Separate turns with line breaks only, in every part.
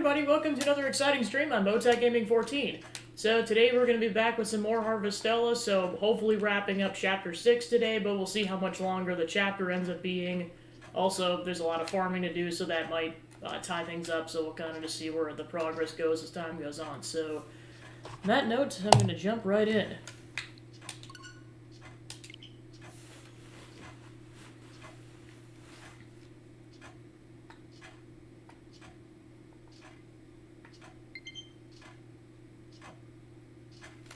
everybody, welcome to another exciting stream on Motec Gaming 14. So today we're going to be back with some more Harvestella, so hopefully wrapping up Chapter 6 today, but we'll see how much longer the chapter ends up being. Also, there's a lot of farming to do, so that might tie things up, so we'll kind of just see where the progress goes as time goes on. So, on that note, I'm going to jump right in.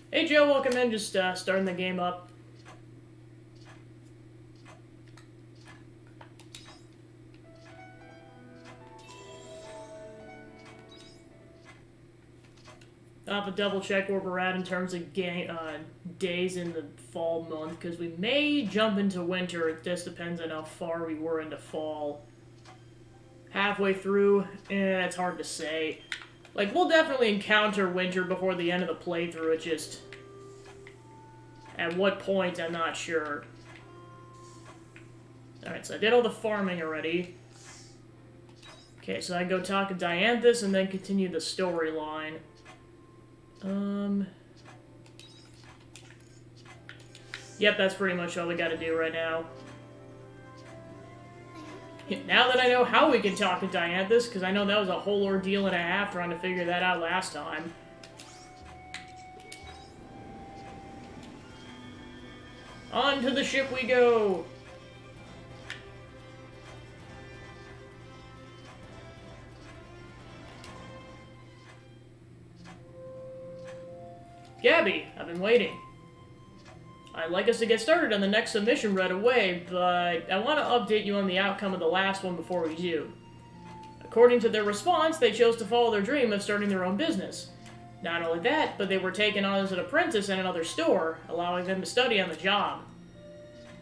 Hey Joe, welcome in, just starting the game up. I'll have to double check where we're at in terms of days in the fall month, because we may jump into winter. It just depends on how far we were into fall. Halfway through, it's hard to say. Like, we'll definitely encounter winter before the end of the playthrough, it's just... at what point, I'm not sure. Alright, so I did all the farming already. Okay, so I go talk to Dianthus and then continue the storyline. Yep, that's pretty much all we gotta do right now. Now that I know how we can talk to Dianthus, because I know that was a whole ordeal and a half trying to figure that out last time. On to the ship we go! Gabby, I've been waiting. I'd like us to get started on the next submission right away, but I want to update you on the outcome of the last one before we do. According to their response, they chose to follow their dream of starting their own business. Not only that, but they were taken on as an apprentice in another store, allowing them to study on the job.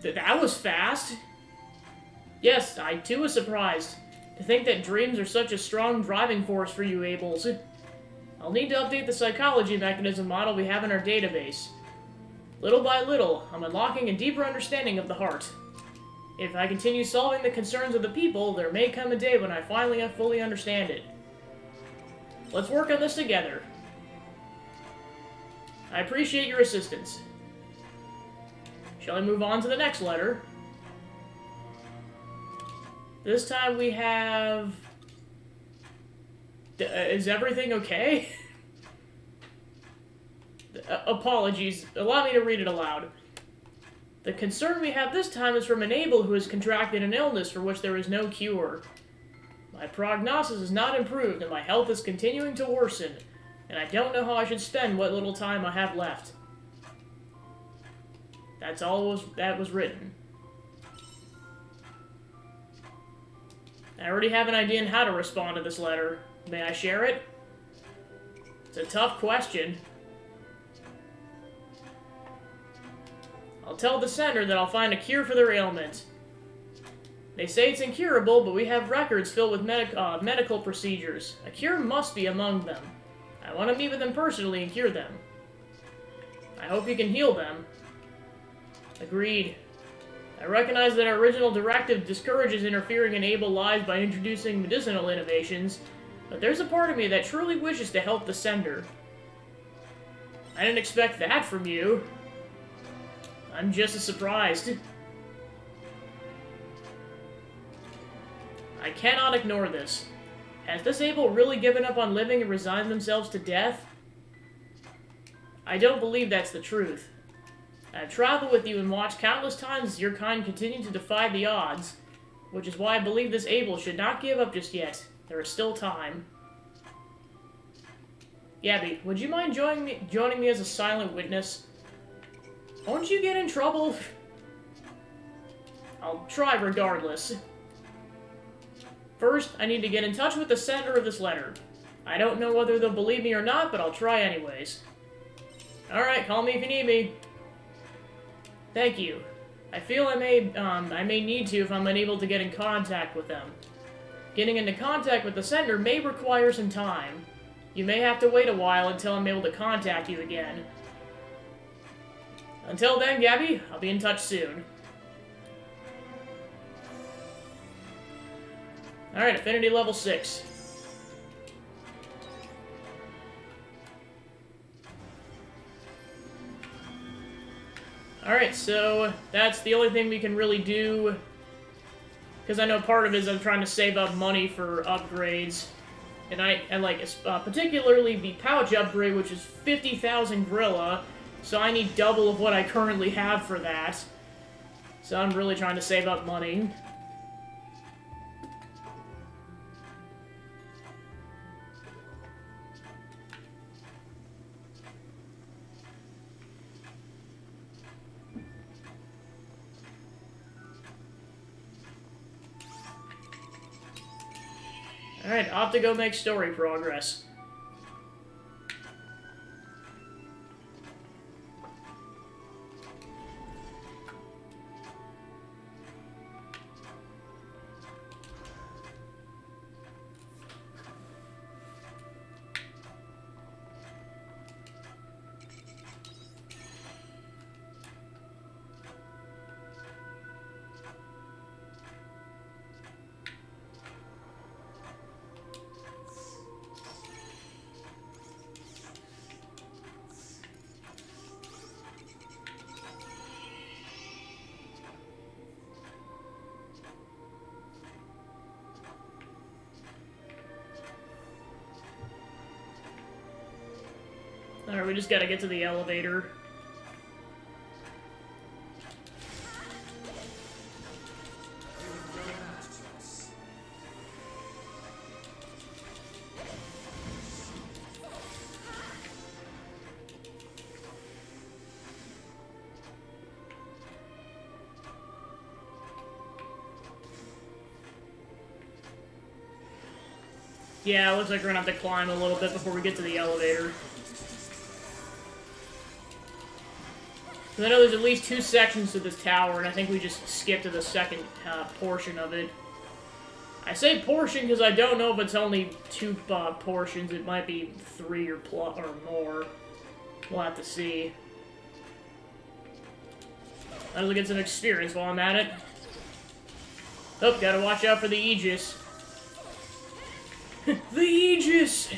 That was fast! Yes, I too was surprised. To think that dreams are such a strong driving force for you Ables. I'll need to update the psychology mechanism model we have in our database. Little by little, I'm unlocking a deeper understanding of the heart. If I continue solving the concerns of the people, there may come a day when I finally fully understand it. Let's work on this together. I appreciate your assistance. Shall I move on to the next letter? This time we have... is everything okay? Apologies. Allow me to read it aloud. The concern we have this time is from an Able who has contracted an illness for which there is no cure. My prognosis is not improved, and my health is continuing to worsen, and I don't know how I should spend what little time I have left. That's all that was written. I already have an idea on how to respond to this letter. May I share it? It's a tough question. I'll tell the center that I'll find a cure for their ailment. They say it's incurable, but we have records filled with medical procedures. A cure must be among them. I want to meet with them personally and cure them. I hope you can heal them. Agreed. I recognize that our original directive discourages interfering in Able lives by introducing medicinal innovations, but there's a part of me that truly wishes to help the sender. I didn't expect that from you. I'm just as surprised. I cannot ignore this. Has this Able really given up on living and resigned themselves to death? I don't believe that's the truth. I've traveled with you and watched countless times as your kind continue to defy the odds, which is why I believe this Able should not give up just yet. There is still time. Gabby, would you mind joining me as a silent witness? Won't you get in trouble? I'll try regardless. First, I need to get in touch with the sender of this letter. I don't know whether they'll believe me or not, but I'll try anyways. Alright, call me if you need me. Thank you. I feel I may need to if I'm unable to get in contact with them. Getting into contact with the sender may require some time. You may have to wait a while until I'm able to contact you again. Until then, Gabby, I'll be in touch soon. Alright, Affinity level 6. Alright, so that's the only thing we can really do. Because I know part of it is I'm trying to save up money for upgrades. And like, particularly the pouch upgrade, which is 50,000 Grilla. So I need double of what I currently have for that. So I'm really trying to save up money. Alright, off to go make story progress. Alright, we just gotta get to the elevator. Yeah, it looks like we're gonna have to climb a little bit before we get to the elevator. I know there's at least 2 sections to this tower, and I think we just skipped to the second portion of it. I say portion because I don't know if it's only 2 portions. It might be 3 or more. We'll have to see. I'll get some experience while I'm at it. Oh, gotta watch out for the Aegis. The Aegis!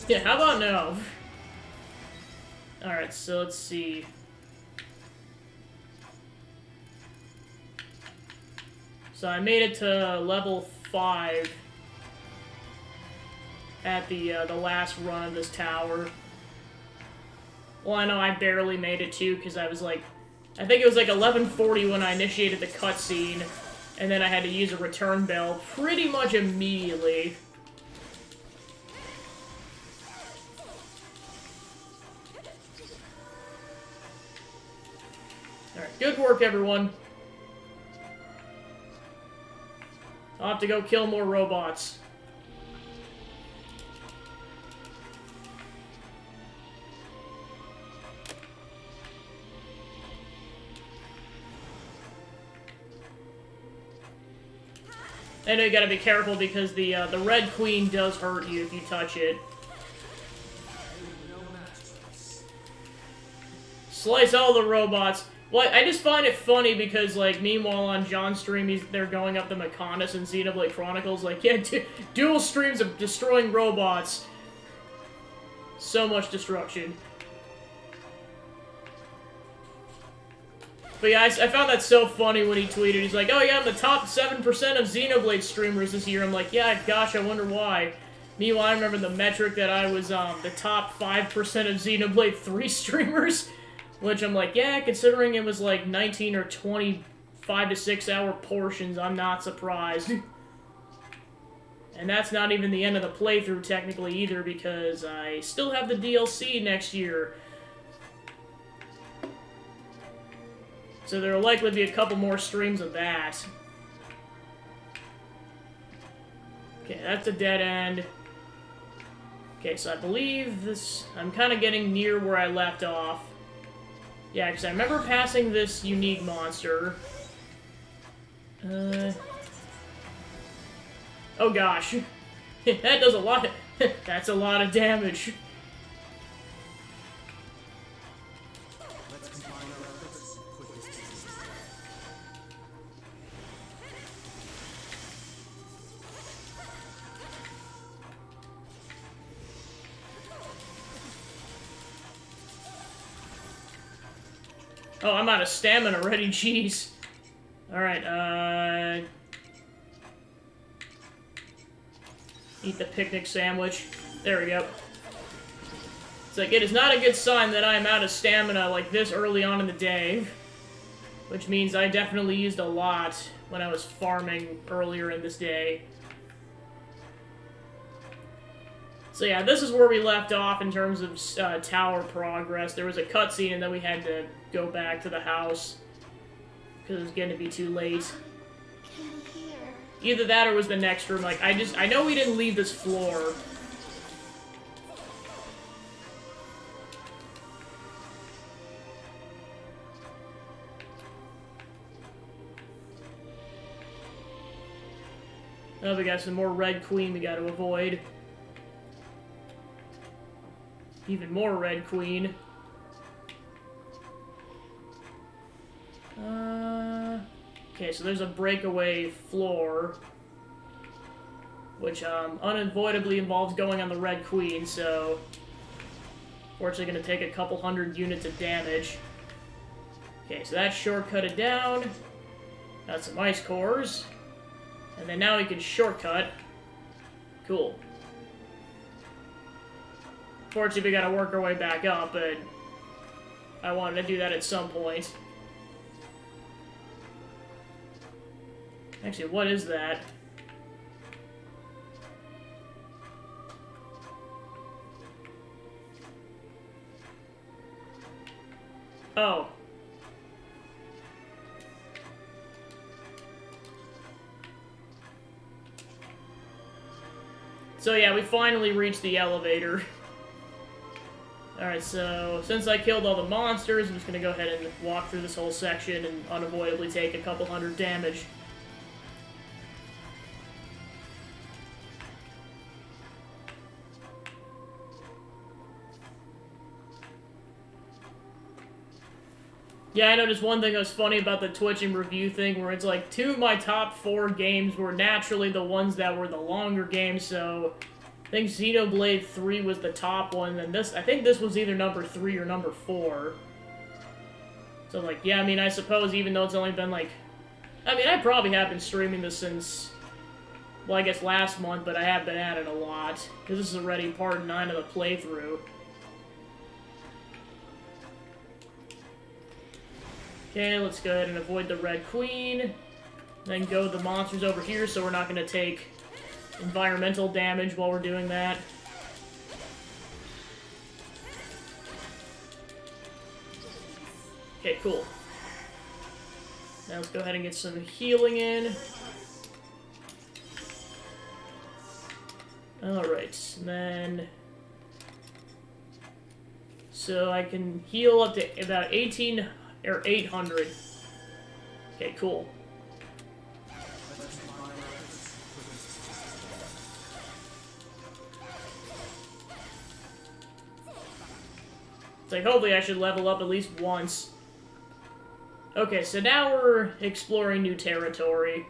Yeah, how about no? Alright, so let's see. So I made it to level 5 at the last run of this tower. Well, I know I barely made it too, because I was like, I think it was like 11:40 when I initiated the cutscene, and then I had to use a return bell pretty much immediately. Alright, good work, everyone. I'll have to go kill more robots. I know you gotta be careful because the Red Queen does hurt you if you touch it. Slice all the robots. Well, I just find it funny because, like, meanwhile on John's stream, they're going up the Mechonis and Xenoblade Chronicles, like, yeah, dual streams of destroying robots. So much destruction. But yeah, I found that so funny when he tweeted. He's like, oh yeah, I'm the top 7% of Xenoblade streamers this year. I'm like, yeah, gosh, I wonder why. Meanwhile, I remember the metric that I was the top 5% of Xenoblade 3 streamers. Which I'm like, yeah, considering it was like 19 or 20 5 to 6 hour portions, I'm not surprised. And that's not even the end of the playthrough technically either, because I still have the DLC next year. So there'll likely be a couple more streams of that. Okay, that's a dead end. Okay, so I believe this... I'm kind of getting near where I left off. Yeah, because I remember passing this unique monster. Oh gosh. That does a lot. That's a lot of damage. Oh, I'm out of stamina already, jeez. Alright, eat the picnic sandwich. There we go. It's like, it is not a good sign that I am out of stamina like this early on in the day. Which means I definitely used a lot when I was farming earlier in this day. So yeah, this is where we left off in terms of tower progress. There was a cutscene and then we had to go back to the house. Because it was getting to be too late. Either that or was the next room. Like, I know we didn't leave this floor. Oh, we got some more Red Queen we gotta avoid. Even more Red Queen. Okay, so there's a breakaway floor. Which, unavoidably involves going on the Red Queen, so... Fortunately gonna take a couple hundred units of damage. Okay, so that's shortcutted down. Got some ice cores. And then now we can shortcut. Cool. Fortunately, we gotta work our way back up, but I wanted to do that at some point. Actually, what is that? Oh. So yeah, we finally reached the elevator. Alright, so since I killed all the monsters, I'm just gonna go ahead and walk through this whole section and unavoidably take a couple hundred damage. Yeah, I noticed one thing that was funny about the Twitch and review thing, where it's like, 2 of my top 4 games were naturally the ones that were the longer games, so I think Xenoblade 3 was the top one, and this, I think this was either number 3 or number 4. So, like, yeah, I mean, I suppose even though it's only been, like... I mean, I probably have been streaming this since, well, I guess last month, but I have been at it a lot, because this is already part 9 of the playthrough. Okay, let's go ahead and avoid the Red Queen. Then go the monsters over here so we're not going to take environmental damage while we're doing that. Okay, cool. Now let's go ahead and get some healing in. Alright, and then... So I can heal up to about 18... or 800. Okay, cool. It's like, hopefully I should level up at least once. Okay, so now we're exploring new territory.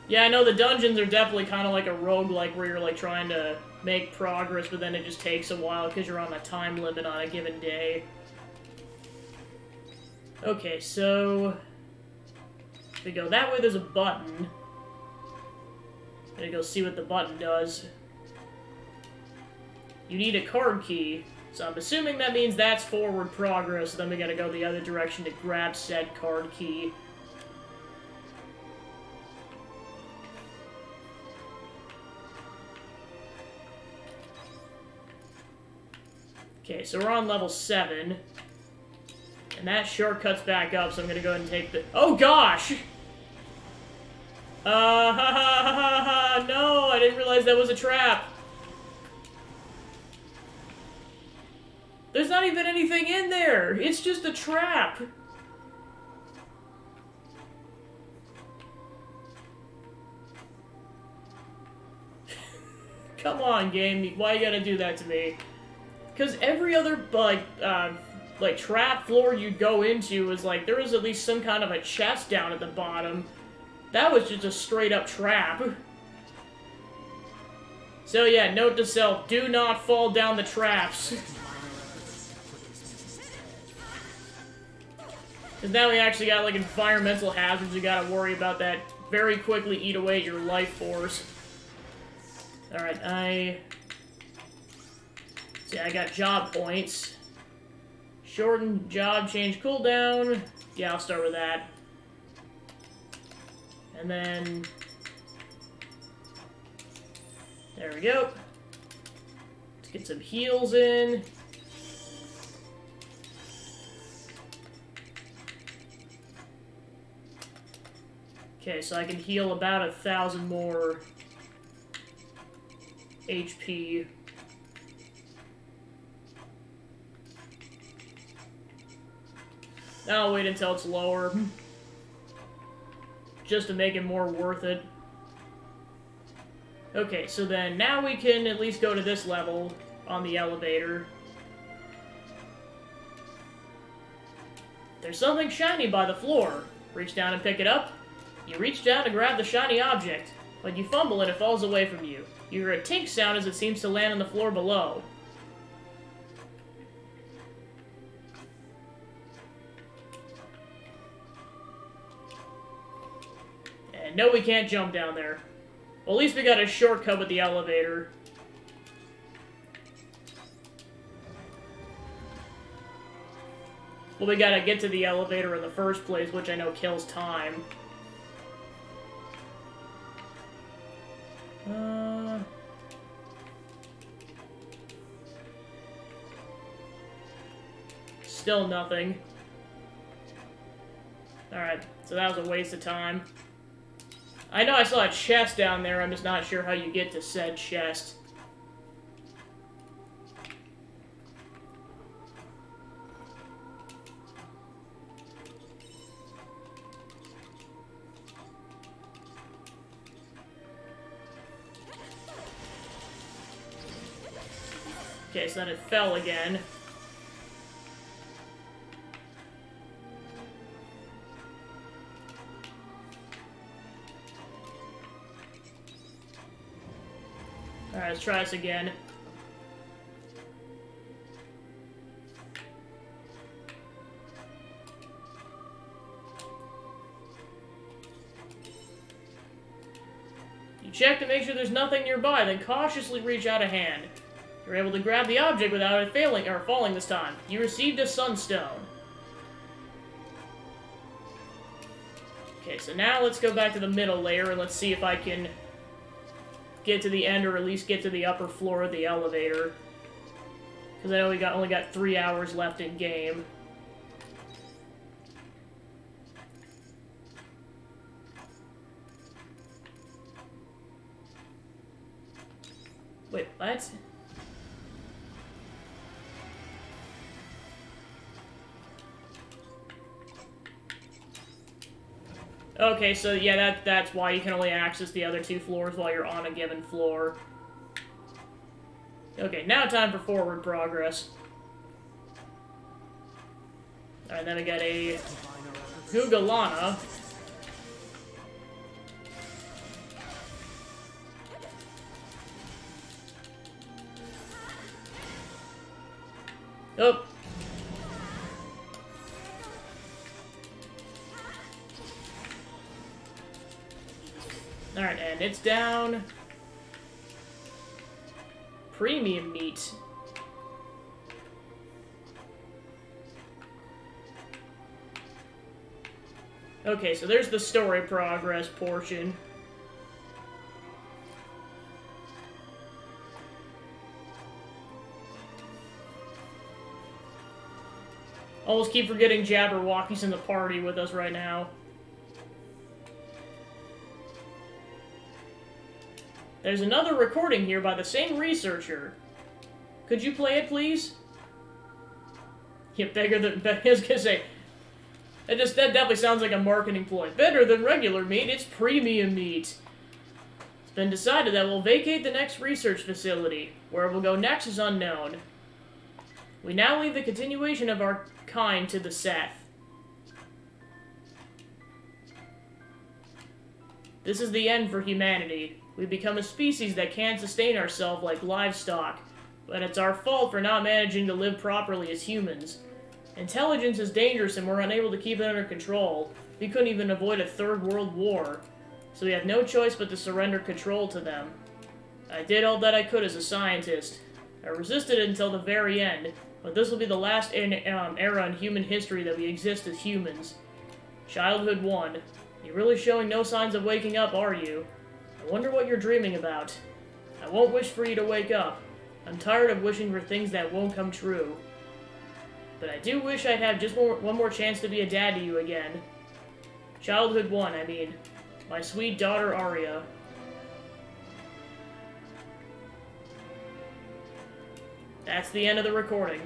Yeah, I know the dungeons are definitely kind of like a roguelike where you're like trying to make progress, but then it just takes a while because you're on a time limit on a given day. Okay, so... if we go that way, there's a button. I'm gonna go see what the button does. You need a card key. So I'm assuming that means that's forward progress, then we gotta go the other direction to grab said card key. Okay, so we're on level 7. And that shortcuts back up, so I'm gonna go ahead and take the... Oh, gosh! Ha ha ha ha ha! No, I didn't realize that was a trap! There's not even anything in there! It's just a trap! Come on, game. Why you gotta do that to me? Because every other, like, like, trap floor you'd go into was, like, there was at least some kind of a chest down at the bottom. That was just a straight-up trap. So yeah, note to self, do not fall down the traps. Because now we actually got, like, environmental hazards you gotta worry about that very quickly eat away at your life force. Alright, see, I got job points. Shorten job, change cooldown. Yeah, I'll start with that. And then... there we go. Let's get some heals in. Okay, so I can heal about 1,000 more HP. I'll wait until it's lower. Just to make it more worth it. Okay, so then now we can at least go to this level on the elevator. There's something shiny by the floor. Reach down and pick it up. You reach down to grab the shiny object, but you fumble and it falls away from you. You hear a tink sound as it seems to land on the floor below. And no, we can't jump down there. Well, at least we got a shortcut with the elevator. Well, we gotta get to the elevator in the first place, which I know kills time. Still nothing. Alright, so that was a waste of time. I know I saw a chest down there, I'm just not sure how you get to said chest. Okay, so then it fell again. Alright, let's try this again. You check to make sure there's nothing nearby, then cautiously reach out a hand. You're able to grab the object without it failing or falling this time. You received a sunstone. Okay, so now let's go back to the middle layer and let's see if I can get to the end or at least get to the upper floor of the elevator. Because I know we only got 3 hours left in game. Wait, what? Okay, so yeah, that's why you can only access the other 2 floors while you're on a given floor. Okay, now time for forward progress. Alright, then we got a Gugalana. Oh. Alright, and it's down. Premium meat. Okay, so there's the story progress portion. Almost keep forgetting Jabberwocky's in the party with us right now. There's another recording here by the same researcher. Could you play it, please? Yeah, bigger than... I was gonna say... That definitely sounds like a marketing ploy. Better than regular meat, it's premium meat. It's been decided that we'll vacate the next research facility. Where we'll go next is unknown. We now leave the continuation of our kind to the Seth. This is the end for humanity. We become a species that can't sustain ourselves like livestock, but it's our fault for not managing to live properly as humans. Intelligence is dangerous and we're unable to keep it under control. We couldn't even avoid a third world war, so we have no choice but to surrender control to them. I did all that I could as a scientist. I resisted it until the very end, but this will be the last era in human history that we exist as humans. Childhood 1. You're really showing no signs of waking up, are you? I wonder what you're dreaming about. I won't wish for you to wake up. I'm tired of wishing for things that won't come true. But I do wish I'd have just one more chance to be a dad to you again. Childhood 1, I mean. My sweet daughter, Arya. That's the end of the recording.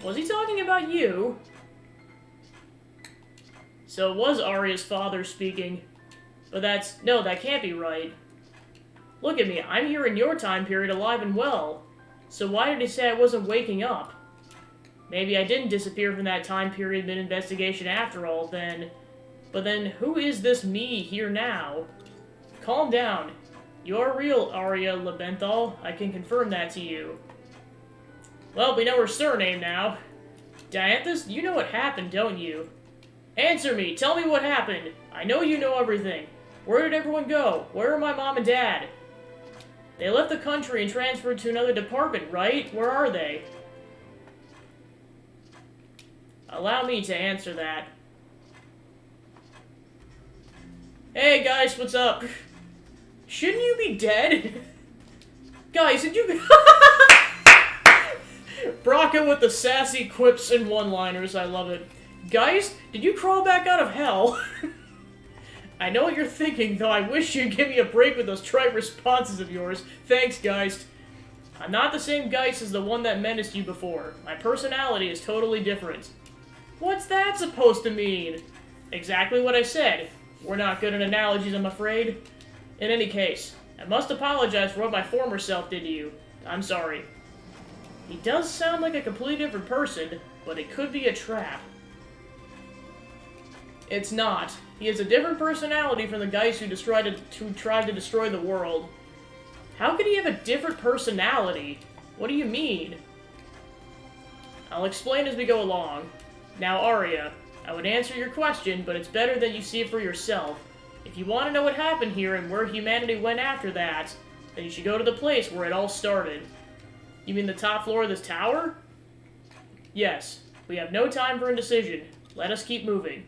Was he talking about you? So it was Arya's father speaking. But no, that can't be right. Look at me, I'm here in your time period alive and well. So why did he say I wasn't waking up? Maybe I didn't disappear from that time period mid-investigation after all, then. But then, who is this me here now? Calm down. You're real, Arya Lebenthal. I can confirm that to you. Well, we know her surname now. Dianthus, you know what happened, don't you? Answer me! Tell me what happened! I know you know everything. Where did everyone go? Where are my mom and dad? They left the country and transferred to another department, right? Where are they? Allow me to answer that. Hey guys, what's up? Shouldn't you be dead? Guys, did you... Braca with the sassy quips and one-liners, I love it. Guys, did you crawl back out of hell? I know what you're thinking, though I wish you'd give me a break with those trite responses of yours. Thanks, Geist. I'm not the same Geist as the one that menaced you before. My personality is totally different. What's that supposed to mean? Exactly what I said. We're not good at analogies, I'm afraid. In any case, I must apologize for what my former self did to you. I'm sorry. He does sound like a completely different person, but it could be a trap. It's not. He has a different personality from the Geist who tried to destroy the world. How could he have a different personality? What do you mean? I'll explain as we go along. Now, Arya, I would answer your question, but it's better that you see it for yourself. If you want to know what happened here and where humanity went after that, then you should go to the place where it all started. You mean the top floor of this tower? Yes. We have no time for indecision. Let us keep moving.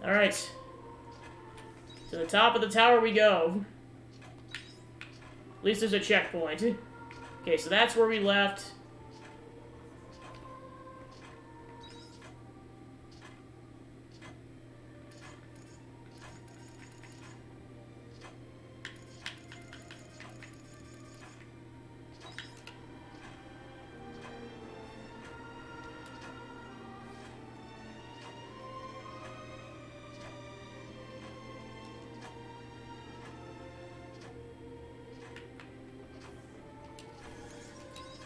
Alright. To the top of the tower we go. At least there's a checkpoint. Okay, so that's where we left.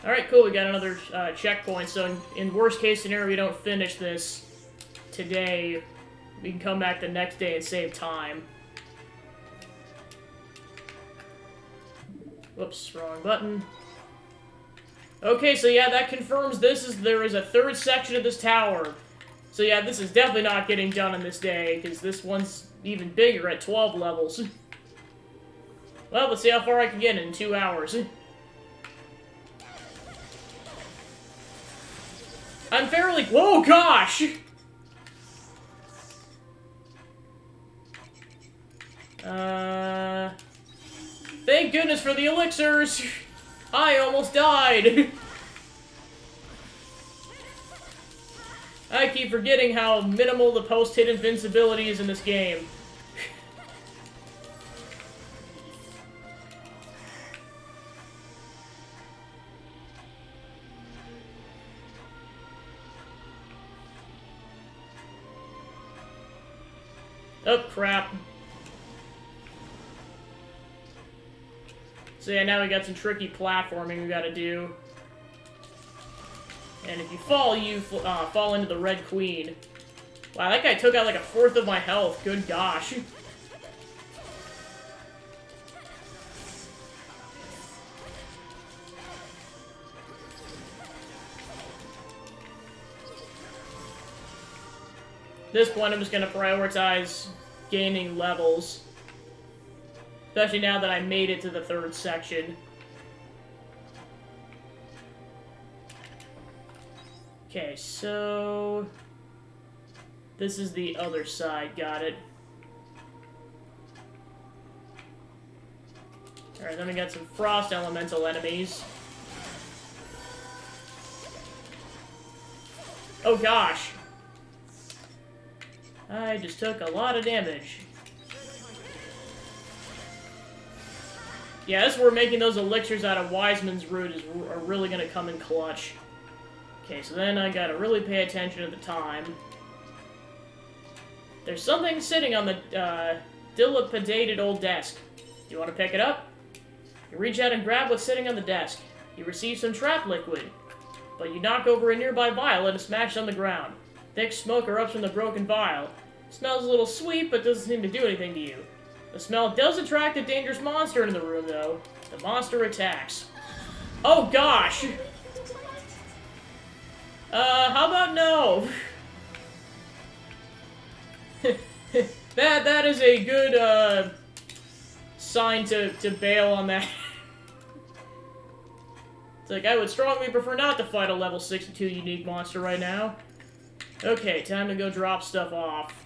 Alright, cool, we got another checkpoint, so in worst case scenario we don't finish this today, we can come back the next day and save time. Whoops, wrong button. Okay, so yeah, that confirms there is a third section of this tower. So yeah, this is definitely not getting done in this day, because this one's even bigger at 12 levels. Well, let's see how far I can get in 2 hours. I'm fairly... Whoa, gosh! Thank goodness for the elixirs! I almost died! I keep forgetting how minimal the post-hit invincibility is in this game. So yeah, now we got some tricky platforming we gotta do. And if you fall, you fall into the Red Queen. Wow, that guy took out like a fourth of my health. Good gosh. At this point, I'm just gonna prioritize gaining levels. Especially now that I made it to the 3rd section. Okay, so... this is the other side, got it. Alright, then we got some frost elemental enemies. Oh gosh! I just took a lot of damage. Yeah, this is where making those elixirs out of Wiseman's Root are really gonna come in clutch. Okay, so then I gotta really pay attention to the time. There's something sitting on the, dilapidated old desk. Do you want to pick it up? You reach out and grab what's sitting on the desk. You receive some trap liquid, but you knock over a nearby vial and it's smashed on the ground. Thick smoke erupts from the broken vial. Smells a little sweet, but doesn't seem to do anything to you. The smell does attract a dangerous monster in the room, though. The monster attacks. Oh, gosh! How about no? That is a good, sign to bail on that. It's like, I would strongly prefer not to fight a level 62 unique monster right now. Okay, time to go drop stuff off.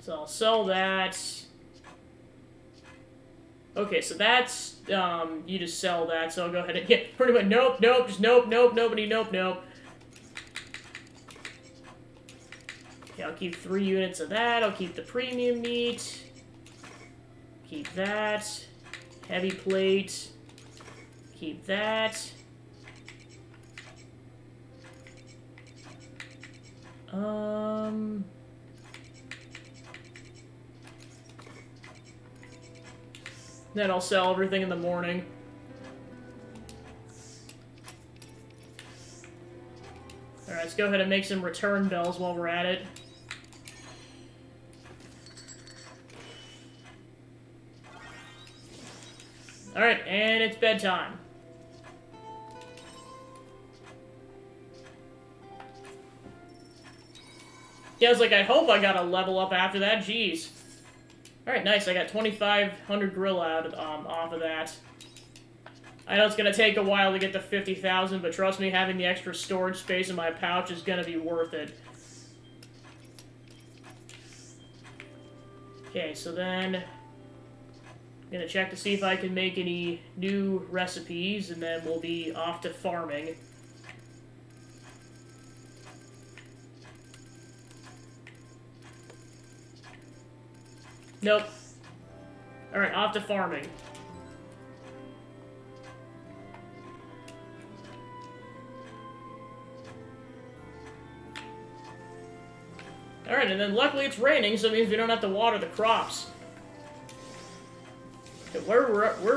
So I'll sell that. Okay, so that's, you just sell that, so I'll go ahead and, yeah, pretty much, nope, just nope, nobody, nope. Okay, I'll keep 3 units of that, I'll keep the premium meat, keep that, heavy plate, keep that, then I'll sell everything in the morning. Alright, let's go ahead and make some return bells while we're at it. Alright, and it's bedtime. Yeah, I was like, I hope I got a level up after that, jeez. Alright, nice, I got 2,500 gorilla out off of that. I know it's gonna take a while to get to 50,000, but trust me, having the extra storage space in my pouch is gonna be worth it. Okay, so then... I'm gonna check to see if I can make any new recipes, and then we'll be off to farming. Nope. Alright, off to farming. Alright, and then luckily it's raining, so it means we don't have to water the crops. Okay, where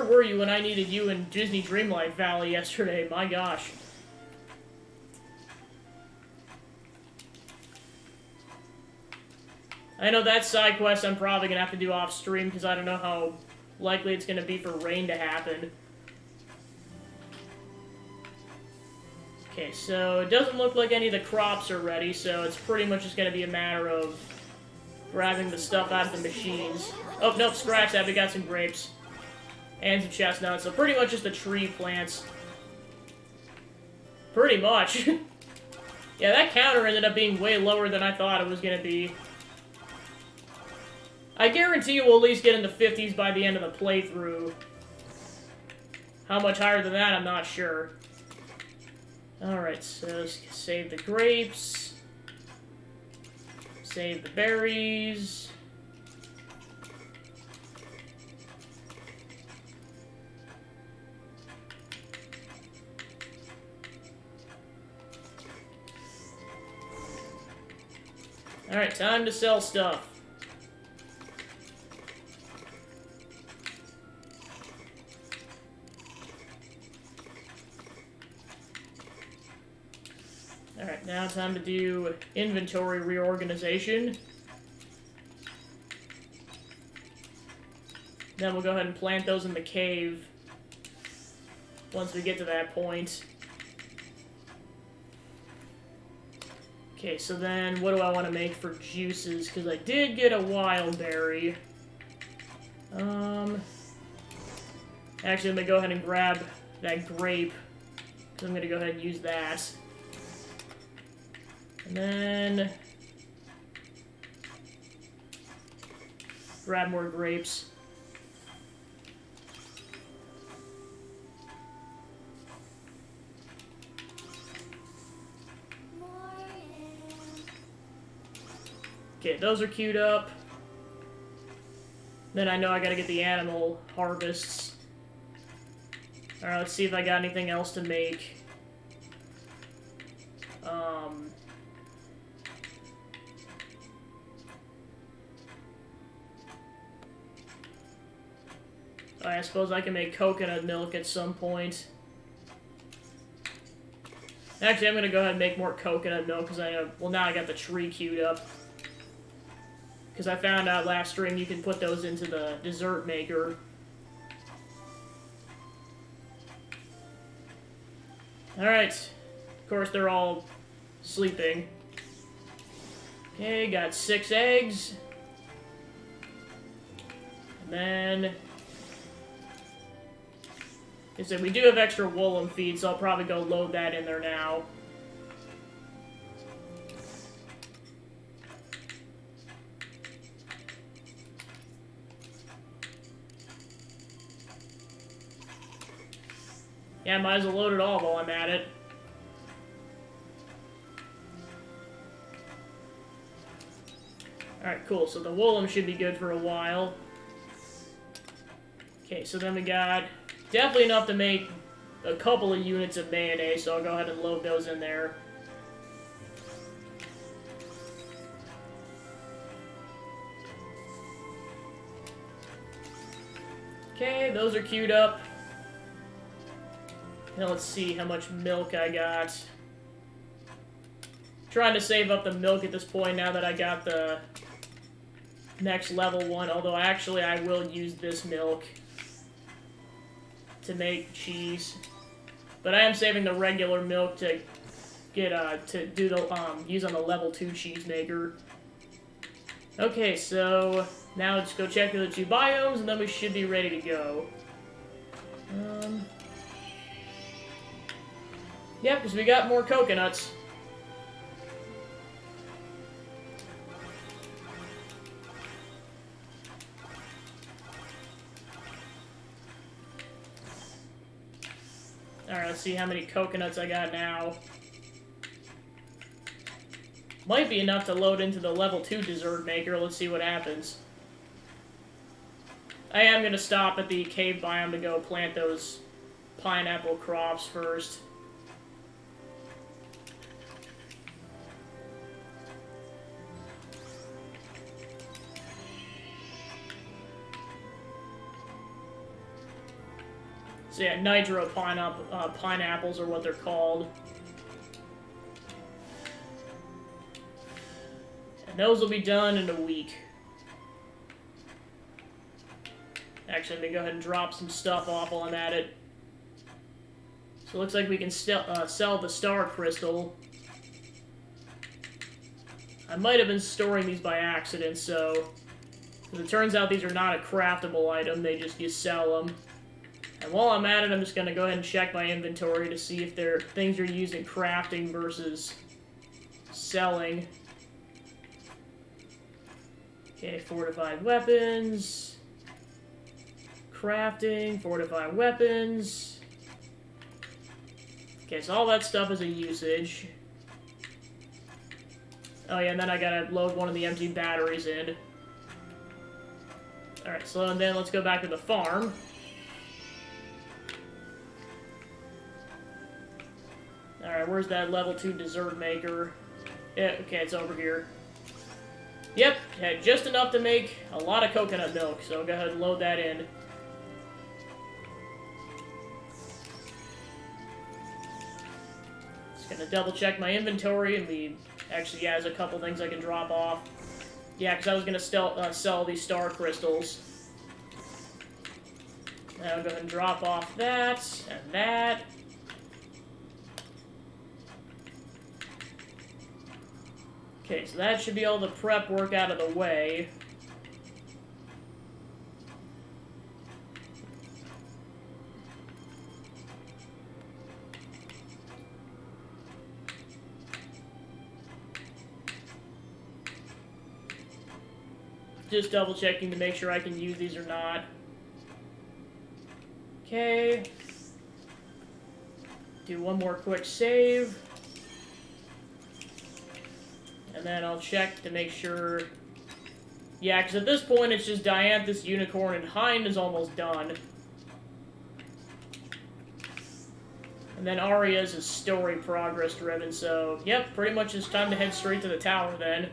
were you when I needed you in Disney Dreamlight Valley yesterday? My gosh. I know that side quest I'm probably gonna have to do off stream because I don't know how likely it's gonna be for rain to happen. Okay, so it doesn't look like any of the crops are ready, so it's pretty much just gonna be a matter of grabbing the stuff out of the machines. Oh, nope, scratch that, we got some grapes. And some chestnuts, so pretty much just the tree plants. Pretty much. Yeah, that counter ended up being way lower than I thought it was gonna be. I guarantee you we'll at least get in the 50s by the end of the playthrough. How much higher than that, I'm not sure. Alright, so save the grapes. Save the berries. Alright, time to sell stuff. Alright, now time to do inventory reorganization. Then we'll go ahead and plant those in the cave once we get to that point. Okay, so then what do I want to make for juices? Because I did get a wild berry. Actually, I'm going to go ahead and grab that grape. Because I'm going to go ahead and use that. And then grab more grapes. Okay, those are queued up. Then I know I gotta get the animal harvests. Alright, let's see if I got anything else to make. I suppose I can make coconut milk at some point. Actually, I'm gonna go ahead and make more coconut milk because I know. Well, now I got the tree queued up. Because I found out last stream you can put those into the dessert maker. Alright. Of course, they're all sleeping. Okay, got 6 eggs. And then... I said, we do have extra Woolem feed, so I'll probably go load that in there now. Yeah, might as well load it all while I'm at it. Alright, cool. So the Woolem should be good for a while. Okay, so then we got definitely enough to make a couple of units of mayonnaise, so I'll go ahead and load those in there. Okay, those are queued up. Now let's see how much milk I got. Trying to save up the milk at this point now that I got the next level one, although actually I will use this milk to make cheese. But I am saving the regular milk to get to do the use on the level 2 cheese maker. Okay, so now let's go check the 2 biomes and then we should be ready to go. Yeah, because we got more coconuts. Alright, let's see how many coconuts I got now. Might be enough to load into the level 2 dessert maker. Let's see what happens. I am going to stop at the cave biome to go plant those pineapple crops first. So yeah, nitro pineapples are what they're called. And those will be done in a week. Actually, let me go ahead and drop some stuff off while I'm at it. So it looks like we can sell the star crystal. I might have been storing these by accident, so... As it turns out these are not a craftable item, you sell them. And while I'm at it, I'm just going to go ahead and check my inventory to see if there are things you're using crafting versus selling. Okay, fortified weapons. Crafting, fortified weapons. Okay, so all that stuff is a usage. Oh yeah, and then I gotta load one of the empty batteries in. Alright, so and then let's go back to the farm. Alright, where's that level 2 dessert maker? Yeah, okay, it's over here. Yep, had just enough to make a lot of coconut milk, so go ahead and load that in. Just gonna double check my inventory, and we actually, yeah, there's a couple things I can drop off. Yeah, because I was gonna sell these star crystals. Now I'll go ahead and drop off that, and that. Okay, so that should be all the prep work out of the way. Just double checking to make sure I can use these or not. Okay. Do one more quick save. And then I'll check to make sure... Yeah, because at this point it's just Dianthus, Unicorn, and Hind is almost done. And then Aria's is story progress driven, so... Yep, pretty much it's time to head straight to the tower then.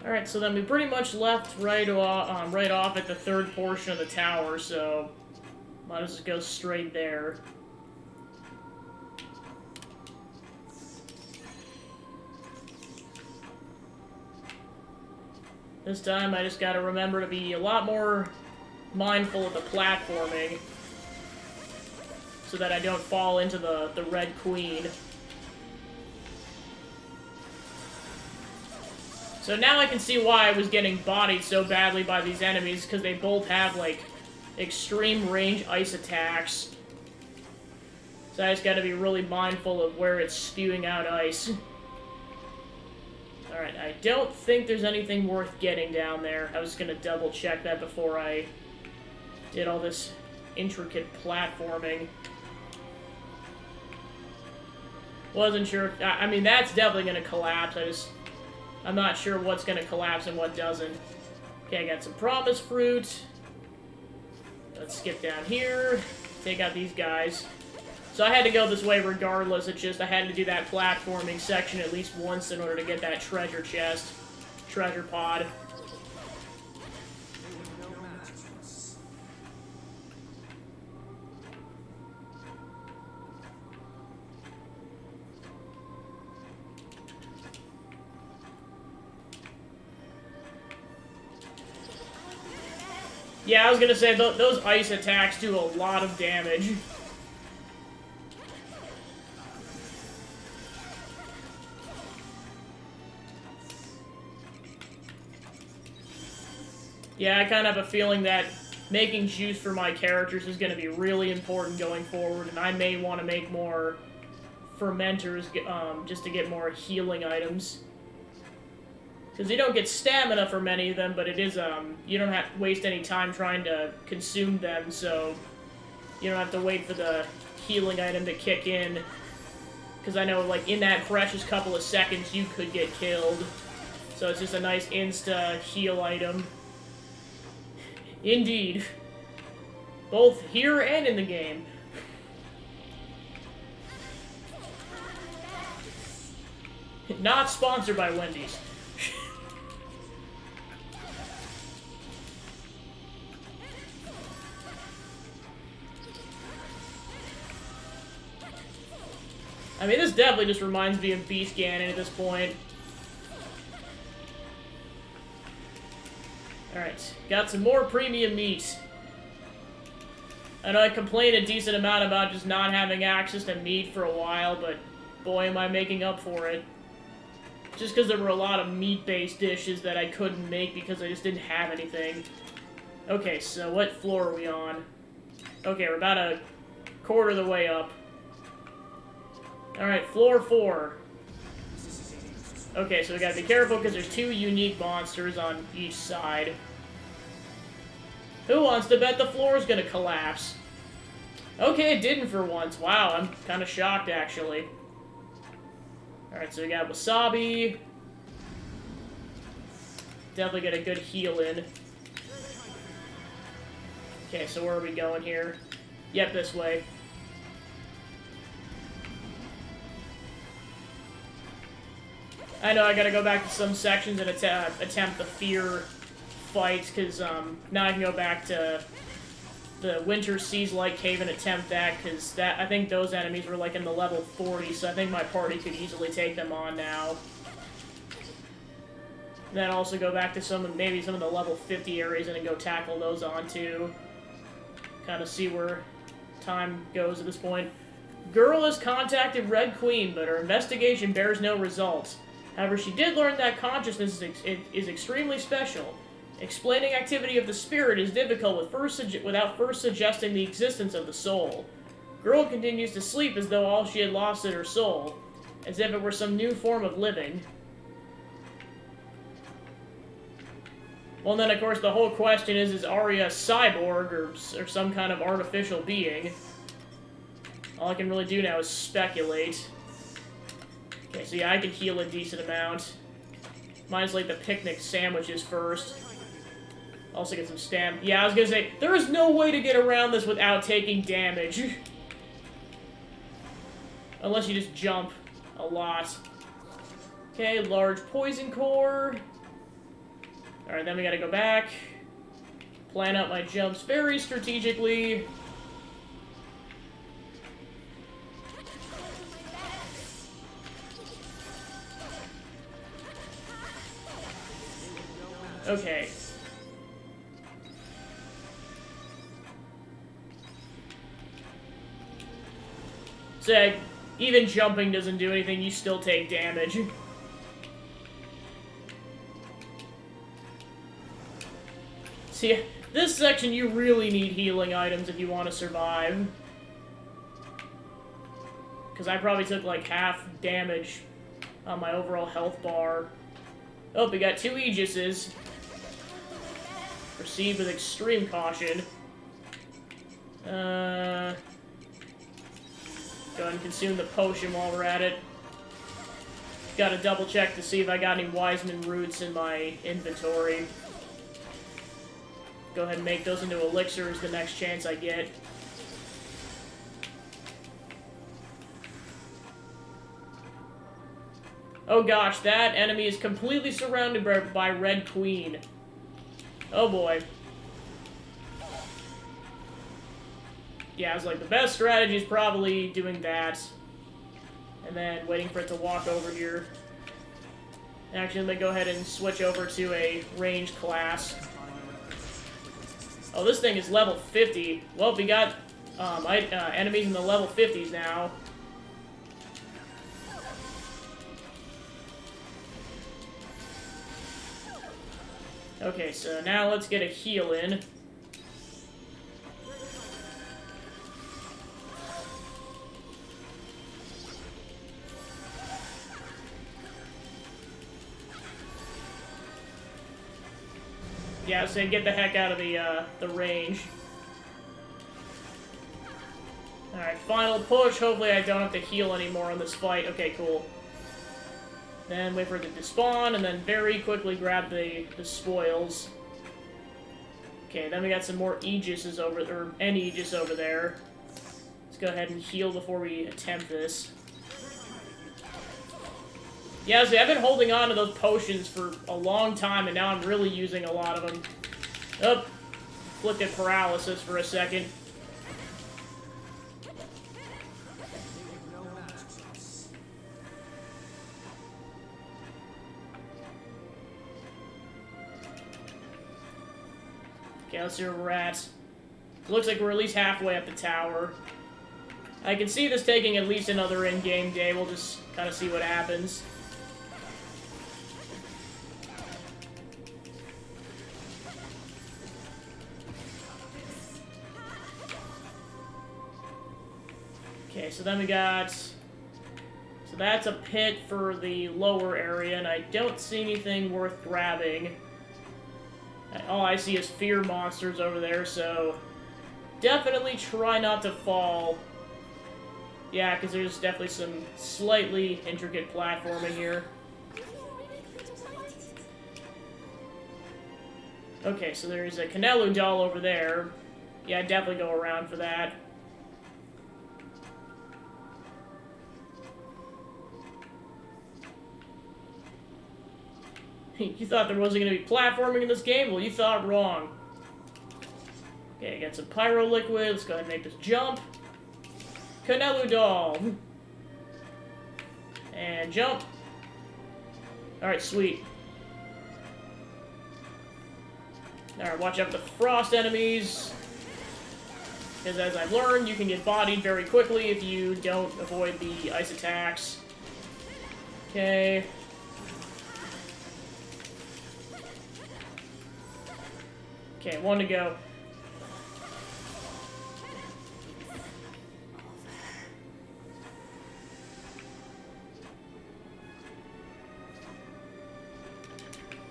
Alright, so then we pretty much left right off at the third portion of the tower, so might as well go straight there. This time I just gotta remember to be a lot more mindful of the platforming so that I don't fall into the Red Queen. So now I can see why I was getting bodied so badly by these enemies, because they both have, like, extreme range ice attacks. So I just gotta be really mindful of where it's spewing out ice. Alright, I don't think there's anything worth getting down there. I was gonna double check that before I did all this intricate platforming. Wasn't sure. I mean, that's definitely gonna collapse. I'm not sure what's going to collapse and what doesn't. Okay, I got some promise fruit. Let's skip down here. Take out these guys. So I had to go this way regardless. It's just I had to do that platforming section at least once in order to get that treasure chest. Treasure pod. Yeah, I was gonna say, those ice attacks do a lot of damage. Yeah, I kind of have a feeling that making juice for my characters is gonna be really important going forward, and I may want to make more fermenters, just to get more healing items. Because you don't get stamina for many of them, but it is, you don't have to waste any time trying to consume them, so you don't have to wait for the healing item to kick in. Because I know, like, in that precious couple of seconds, you could get killed. So it's just a nice insta-heal item. Indeed. Both here and in the game. Not sponsored by Wendy's. I mean, this definitely just reminds me of Beast Ganon at this point. Alright, got some more premium meat. I know I complained a decent amount about just not having access to meat for a while, but boy am I making up for it. Just because there were a lot of meat-based dishes that I couldn't make because I just didn't have anything. Okay, so what floor are we on? Okay, we're about a quarter of the way up. Alright, floor 4. Okay, so we gotta be careful because there's 2 unique monsters on each side. Who wants to bet the floor is gonna collapse? Okay, it didn't for once. Wow, I'm kind of shocked, actually. Alright, so we got wasabi. Definitely get a good heal in. Okay, so where are we going here? Yep, this way. I know I gotta go back to some sections and attempt the fear fights, because now I can go back to the Winter Seas Light Cave and attempt that, because that, I think those enemies were like in the level 40, so I think my party could easily take them on now. Then also go back to maybe some of the level 50 areas and then go tackle those on too. Kind of see where time goes at this point. Girl has contacted Red Queen, but her investigation bears no results. However, she did learn that consciousness is extremely special. Explaining activity of the spirit is difficult without first suggesting the existence of the soul. Girl continues to sleep as though all she had lost is her soul, as if it were some new form of living. Well, then, of course, the whole question is Arya a cyborg or some kind of artificial being? All I can really do now is speculate. Okay, so yeah, I can heal a decent amount. Mine's like the picnic sandwiches first. Also get some stamp. Yeah, I was gonna say, there is no way to get around this without taking damage. Unless you just jump a lot. Okay, large poison core. Alright, then we gotta go back. Plan out my jumps very strategically. Okay. So, even jumping doesn't do anything, you still take damage. See, this section you really need healing items if you want to survive. Because I probably took like half damage on my overall health bar. Oh, we got 2 Aegises. Proceed with extreme caution. Go ahead and consume the potion while we're at it. Gotta double check to see if I got any Wiseman roots in my inventory. Go ahead and make those into elixirs the next chance I get. Oh gosh, that enemy is completely surrounded by Red Queen. Oh boy. Yeah, I was like, the best strategy is probably doing that. And then waiting for it to walk over here. Actually, let me go ahead and switch over to a ranged class. Oh, this thing is level 50. Well, we got enemies in the level 50s now. Okay, so now let's get a heal in. Yeah, so get the heck out of the range. Alright, final push. Hopefully I don't have to heal anymore on this fight. Okay, cool. Then wait for it to despawn, and then very quickly grab the spoils. Okay, then we got some more Aegises over, or an Aegis over there. Let's go ahead and heal before we attempt this. Yeah, see, I've been holding on to those potions for a long time, and now I'm really using a lot of them. Oh, afflicted paralysis for a second. Okay, let's see where we're at. It looks like we're at least halfway up the tower. I can see this taking at least another in-game day. We'll just kind of see what happens. Okay, so then we got... So that's a pit for the lower area, and I don't see anything worth grabbing. All I see is fear monsters over there, so... Definitely try not to fall. Yeah, because there's definitely some slightly intricate platforming here. Okay, so there's a Canelu doll over there. Yeah, I'd definitely go around for that. You thought there wasn't going to be platforming in this game? Well, you thought wrong. Okay, got some pyro liquid. Let's go ahead and make this jump. Canelu doll. And jump. Alright, sweet. Alright, watch out for the frost enemies. Because as I've learned, you can get bodied very quickly if you don't avoid the ice attacks. Okay. Okay, one to go.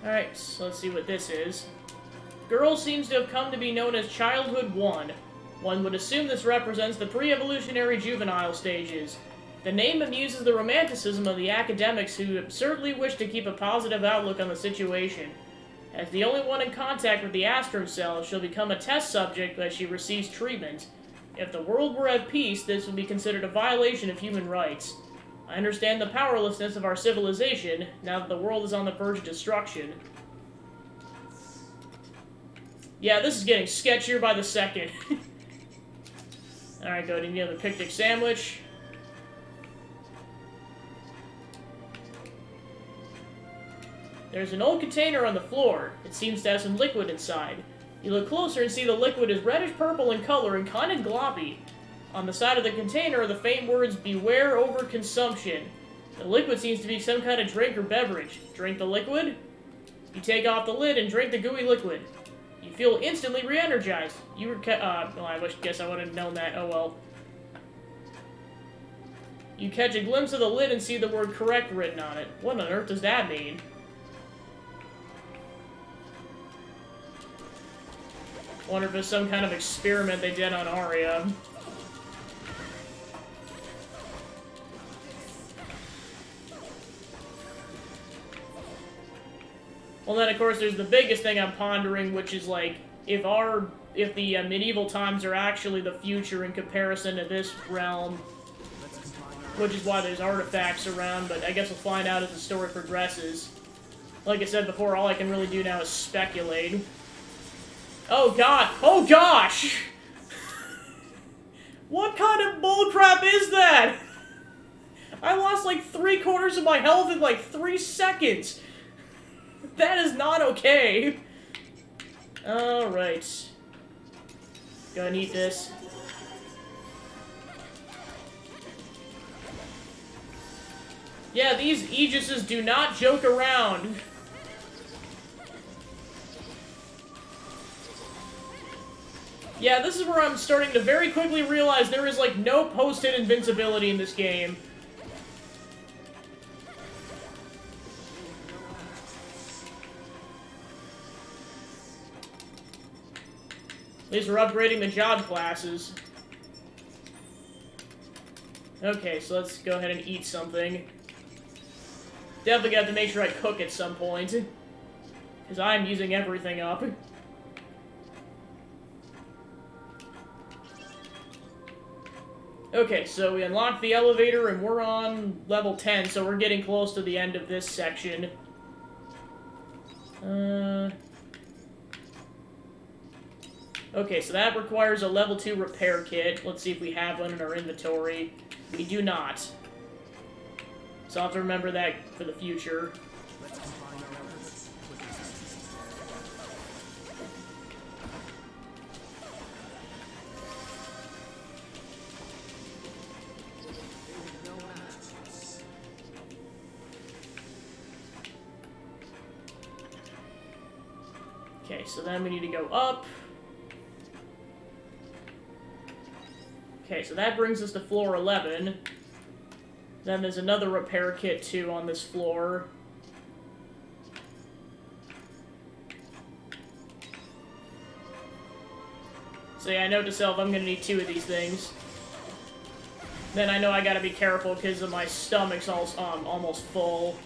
Alright, so let's see what this is. Girl seems to have come to be known as Childhood 1. One would assume this represents the pre-evolutionary juvenile stages. The name amuses the romanticism of the academics who absurdly wish to keep a positive outlook on the situation. As the only one in contact with the Astrum Cell, she'll become a test subject as she receives treatment. If the world were at peace, this would be considered a violation of human rights. I understand the powerlessness of our civilization, now that the world is on the verge of destruction. Yeah, this is getting sketchier by the second. Alright, go ahead and get another picnic sandwich. There's an old container on the floor. It seems to have some liquid inside. You look closer and see the liquid is reddish-purple in color and kind of gloppy. On the side of the container are the faint words, "Beware overconsumption." The liquid seems to be some kind of drink or beverage. Drink the liquid? You take off the lid and drink the gooey liquid. You feel instantly re-energized. You were well, guess I would have known that. Oh well. You catch a glimpse of the lid and see the word "correct" written on it. What on earth does that mean? Wonder if it's some kind of experiment they did on Arya. Well, then, of course, there's the biggest thing I'm pondering, which is, like, if the medieval times are actually the future in comparison to this realm, which is why there's artifacts around, but I guess we'll find out as the story progresses. Like I said before, all I can really do now is speculate. Oh, God! Oh, gosh! What kind of bullcrap is that? I lost, like, 3/4 of my health in, like, 3 seconds! That is not okay. Alright. Go ahead and eat this. Yeah, these Aegises do not joke around. Yeah, this is where I'm starting to very quickly realize there is, like, no post-hit invincibility in this game. At least we're upgrading the job classes. Okay, so let's go ahead and eat something. Definitely got to make sure I cook at some point. Because I'm using everything up. Okay, so we unlocked the elevator and we're on level 10, so we're getting close to the end of this section. Okay, so that requires a level 2 repair kit. Let's see if we have one in our inventory. We do not. So I'll have to remember that for the future. Okay, so then we need to go up. Okay, so that brings us to floor 11. Then there's another repair kit, too, on this floor. So yeah, note to self, I'm gonna need 2 of these things. Then I know I gotta be careful because my stomach's almost full.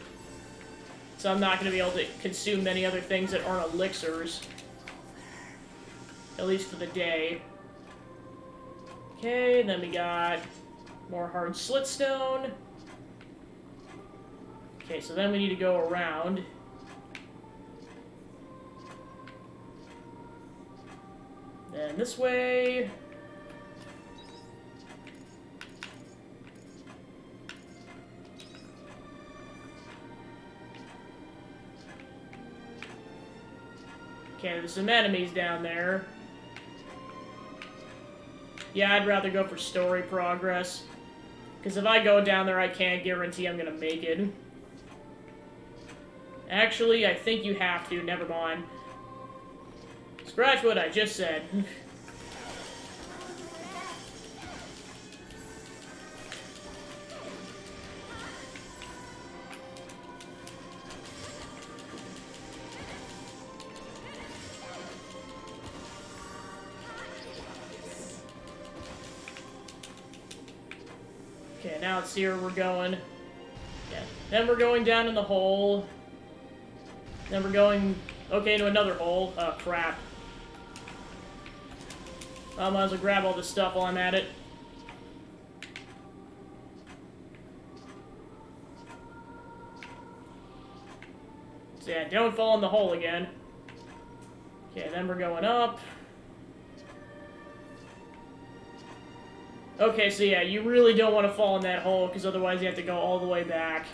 So I'm not gonna be able to consume many other things that aren't elixirs. At least for the day. Okay, then we got more hard slitstone. Okay, so then we need to go around. Then this way. Okay, there's some enemies down there. Yeah, I'd rather go for story progress. Because if I go down there, I can't guarantee I'm gonna make it. Actually, I think you have to. Never mind. Scratch what I just said. Okay, now let's see where we're going. Yeah. Then we're going down in the hole. Then we're going, okay, to another hole. Oh, crap. I might as well grab all this stuff while I'm at it. So yeah, don't fall in the hole again. Okay, then we're going up. Okay, so yeah, you really don't want to fall in that hole, because otherwise you have to go all the way back.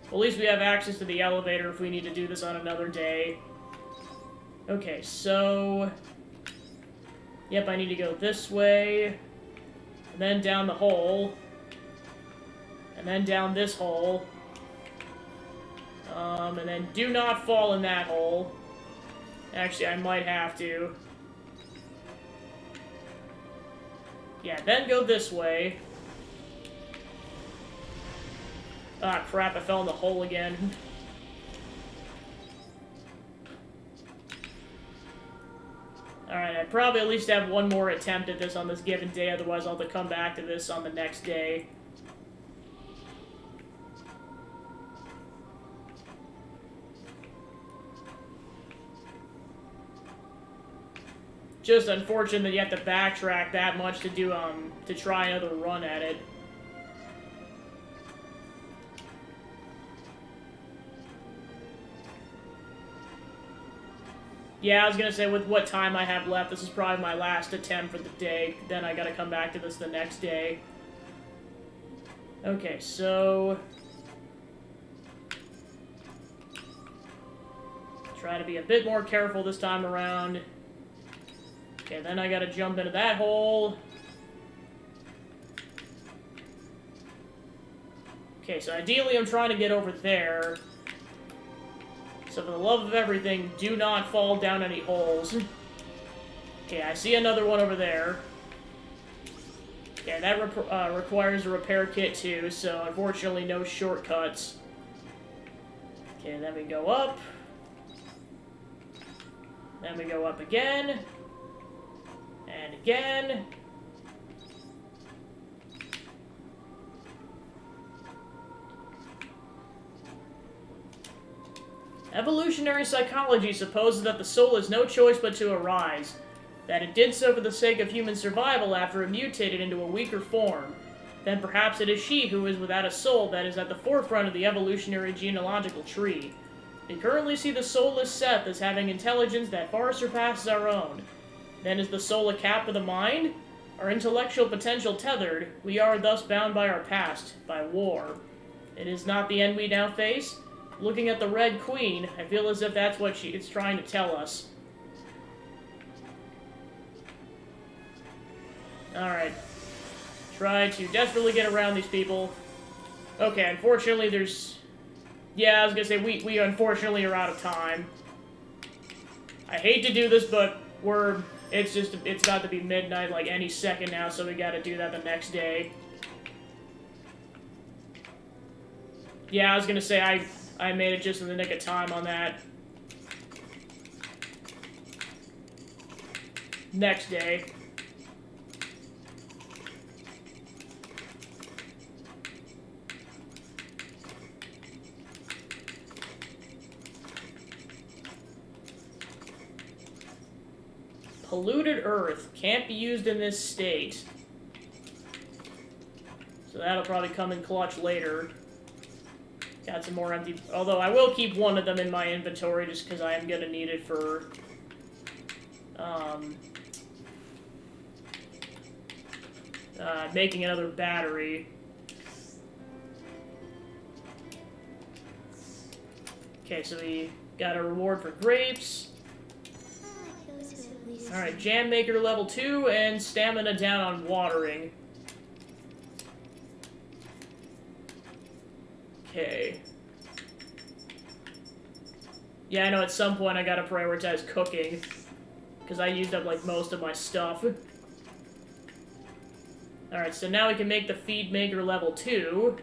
At least we have access to the elevator if we need to do this on another day. Okay, so... Yep, I need to go this way. And then down the hole. And then down this hole. And then do not fall in that hole. Actually, I might have to. Yeah, then go this way. Ah, crap, I fell in the hole again. Alright, I'd probably at least have one more attempt at this on this given day, otherwise I'll have to come back to this on the next day. Just unfortunate that you have to backtrack that much to do, to try another run at it. Yeah, I was gonna say, with what time I have left, this is probably my last attempt for the day. Then I gotta come back to this the next day. Okay, so... try to be a bit more careful this time around. Okay, then I gotta jump into that hole. Okay, so ideally I'm trying to get over there. So for the love of everything, do not fall down any holes. Okay, I see another one over there. Okay, that requires a repair kit too, so unfortunately no shortcuts. Okay, then we go up. Then we go up again. And again. Evolutionary psychology supposes that the soul has no choice but to arise, that it did so for the sake of human survival after it mutated into a weaker form. Then perhaps it is she who is without a soul that is at the forefront of the evolutionary genealogical tree. We currently see the soulless Seth as having intelligence that far surpasses our own. Then is the soul a cap with a mind? Our intellectual potential tethered, we are thus bound by our past, by war. It is not the end we now face. Looking at the Red Queen, I feel as if that's what it's trying to tell us. Alright. Try to desperately get around these people. Okay, unfortunately there's... Yeah, I was gonna say, we unfortunately are out of time. I hate to do this, but it's about to be midnight, like, any second now, so we gotta do that the next day. Yeah, I was gonna say, I made it just in the nick of time on that. Next day. Polluted earth. Can't be used in this state. So that'll probably come in clutch later. Got some more empty... Although I will keep one of them in my inventory just because I am going to need it for... making another battery. Okay, so we got a reward for grapes. Alright, Jam Maker level 2 and stamina down on watering. Okay. Yeah, I know at some point I gotta prioritize cooking. Because I used up, like, most of my stuff. Alright, so now we can make the Feed Maker level 2.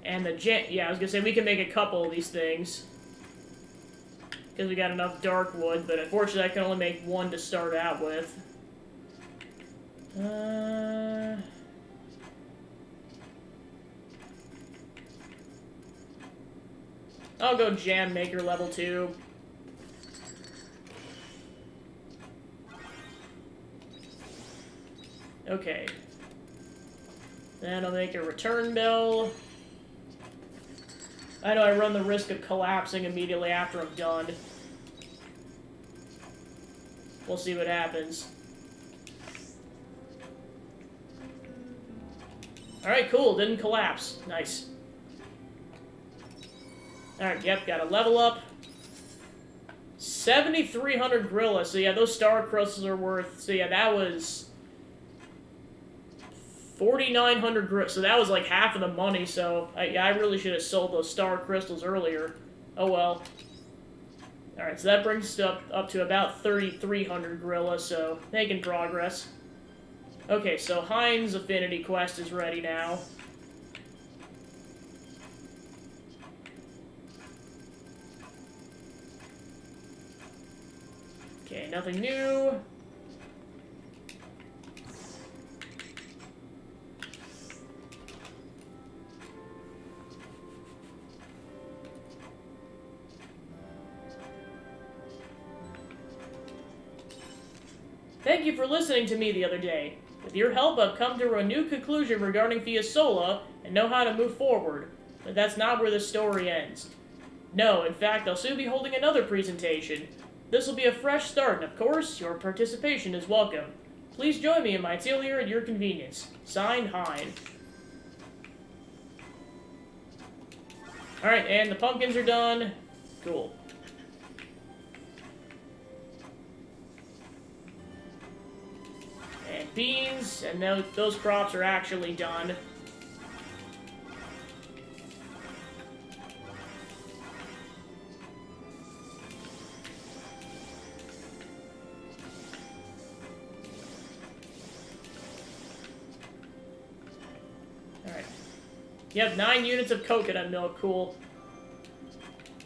And the yeah, I was gonna say we can make a couple of these things. Because we got enough dark wood, but unfortunately I can only make one to start out with. I'll go Jam Maker level 2. Okay. Then I'll make a return bell. I know I run the risk of collapsing immediately after I'm done. We'll see what happens. Alright, cool. Didn't collapse. Nice. Alright, yep, got a level up. 7,300 Gorilla. So yeah, those star crystals are worth... So yeah, that was... 4,900 Gorilla. So that was like half of the money, so... I really should have sold those star crystals earlier. Oh well. Alright, so that brings us up to about 3,300 Gorilla, so making progress. Okay, so Heinz Affinity Quest is ready now. Okay, nothing new. Thank you for listening to me the other day. With your help, I've come to a new conclusion regarding Fiasola and know how to move forward. But that's not where the story ends. No, in fact, I'll soon be holding another presentation. This will be a fresh start, and of course, your participation is welcome. Please join me in my atelier at your convenience. Signed, Hein. Alright, and the pumpkins are done. Cool. And beans, and those crops are actually done. Alright. Yep, 9 units of coconut milk, cool.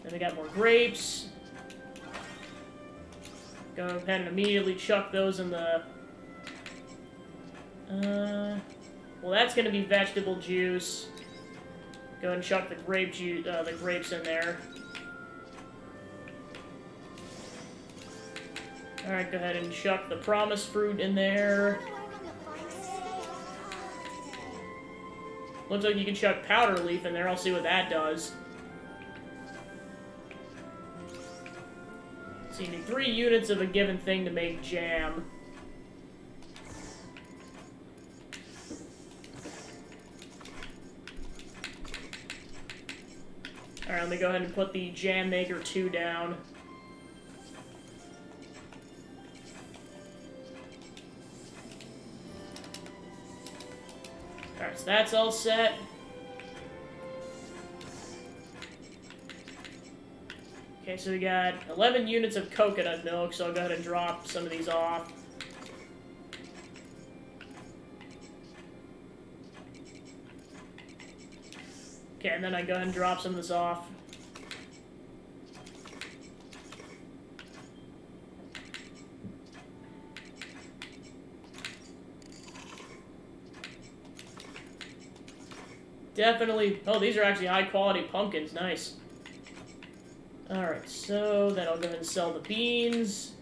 Then we got more grapes. Go ahead and immediately chuck those in the... well, that's gonna be vegetable juice. Go ahead and chuck the grape juice, the grapes in there. Alright, go ahead and chuck the promise fruit in there. Looks like you can chuck powder leaf in there. I'll see what that does. So you need 3 units of a given thing to make jam. Alright, let me go ahead and put the Jam Maker 2 down. Alright, so that's all set. Okay, so we got 11 units of coconut milk, so I'll go ahead and drop some of these off. Okay, and then I go ahead and drop some of this off. Definitely... Oh, these are actually high-quality pumpkins. Nice. Alright, so then I'll go ahead and sell the beans.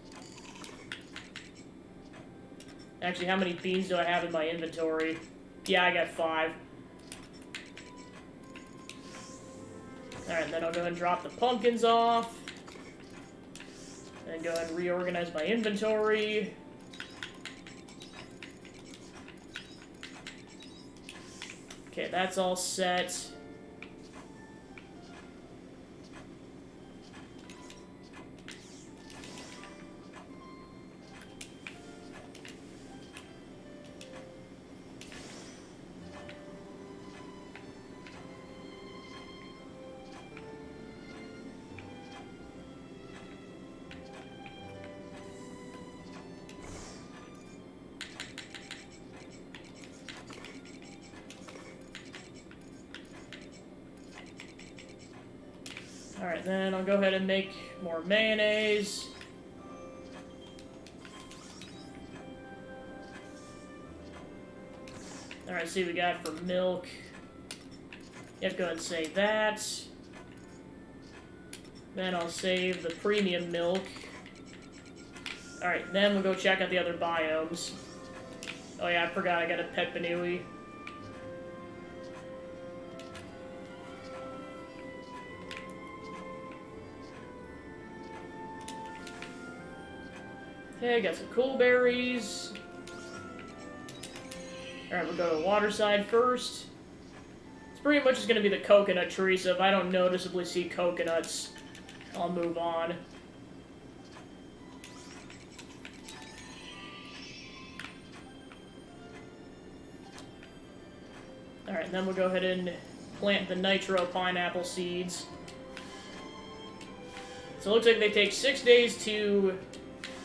Actually, how many beans do I have in my inventory? Yeah, I got 5. Alright, then I'll go ahead and drop the pumpkins off. And go ahead and reorganize my inventory. Okay, that's all set. Alright, then I'll go ahead and make more mayonnaise. Alright, see what we got for milk. Yep, go ahead and save that. Then I'll save the premium milk. Alright, then we'll go check out the other biomes. Oh yeah, I forgot I got a pet Banui. Okay, got some cool berries. Alright, we'll go to Waterside first. It's pretty much just going to be the coconut tree, so if I don't noticeably see coconuts, I'll move on. Alright, then we'll go ahead and plant the nitro pineapple seeds. So it looks like they take 6 days to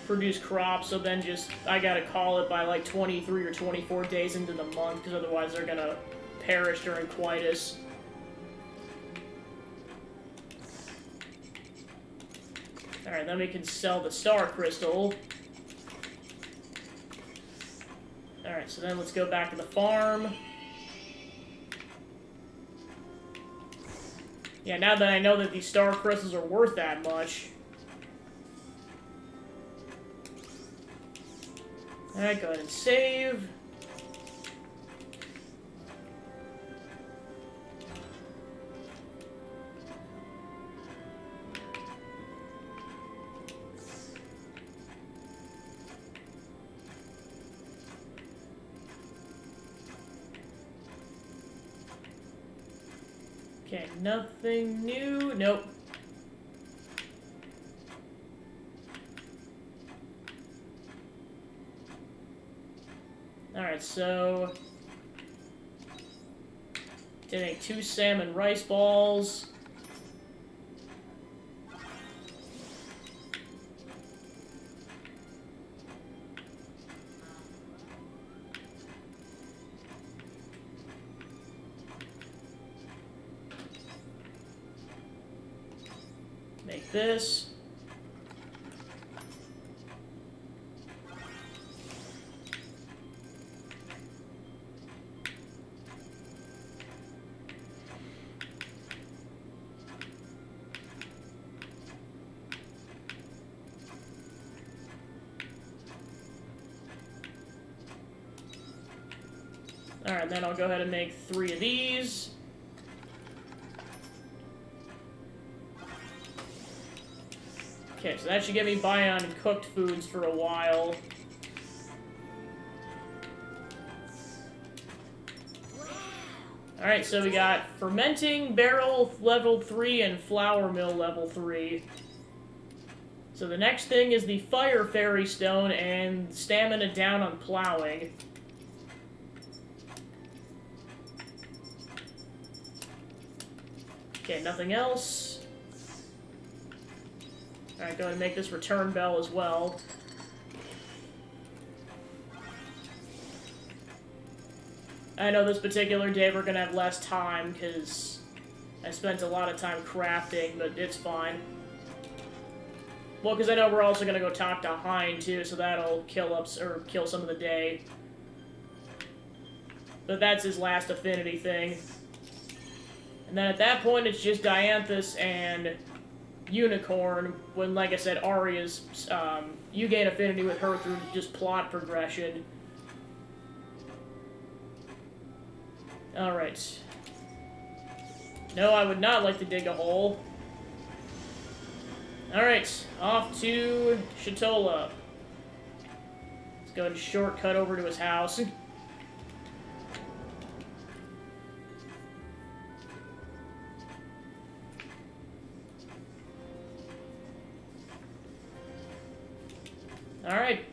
produce crops, so then just, I gotta call it by like 23 or 24 days into the month, because otherwise they're gonna perish during Quitus. Alright, then we can sell the star crystal. Alright, so then let's go back to the farm. Yeah, now that I know that these star crystals are worth that much. Alright, go ahead and save. Okay, nothing new. Nope. Alright, so did make 2 salmon rice balls. Make this. Alright, then I'll go ahead and make 3 of these. Okay, so that should get me by on cooked foods for a while. Alright, so we got fermenting barrel level 3 and flour mill level 3. So the next thing is the fire fairy stone and stamina down on plowing. Okay, nothing else. Alright, go ahead and make this return bell as well. I know this particular day we're gonna have less time, because I spent a lot of time crafting, but it's fine. Well, because I know we're also gonna go talk to Hein, too, so that'll kill some of the day. But that's his last affinity thing. And then at that point, it's just Dianthus and Unicorn, when, like I said, Arya's, you gain affinity with her through just plot progression. Alright. No, I would not like to dig a hole. Alright, off to Shatola. Let's go and shortcut over to his house. Alright.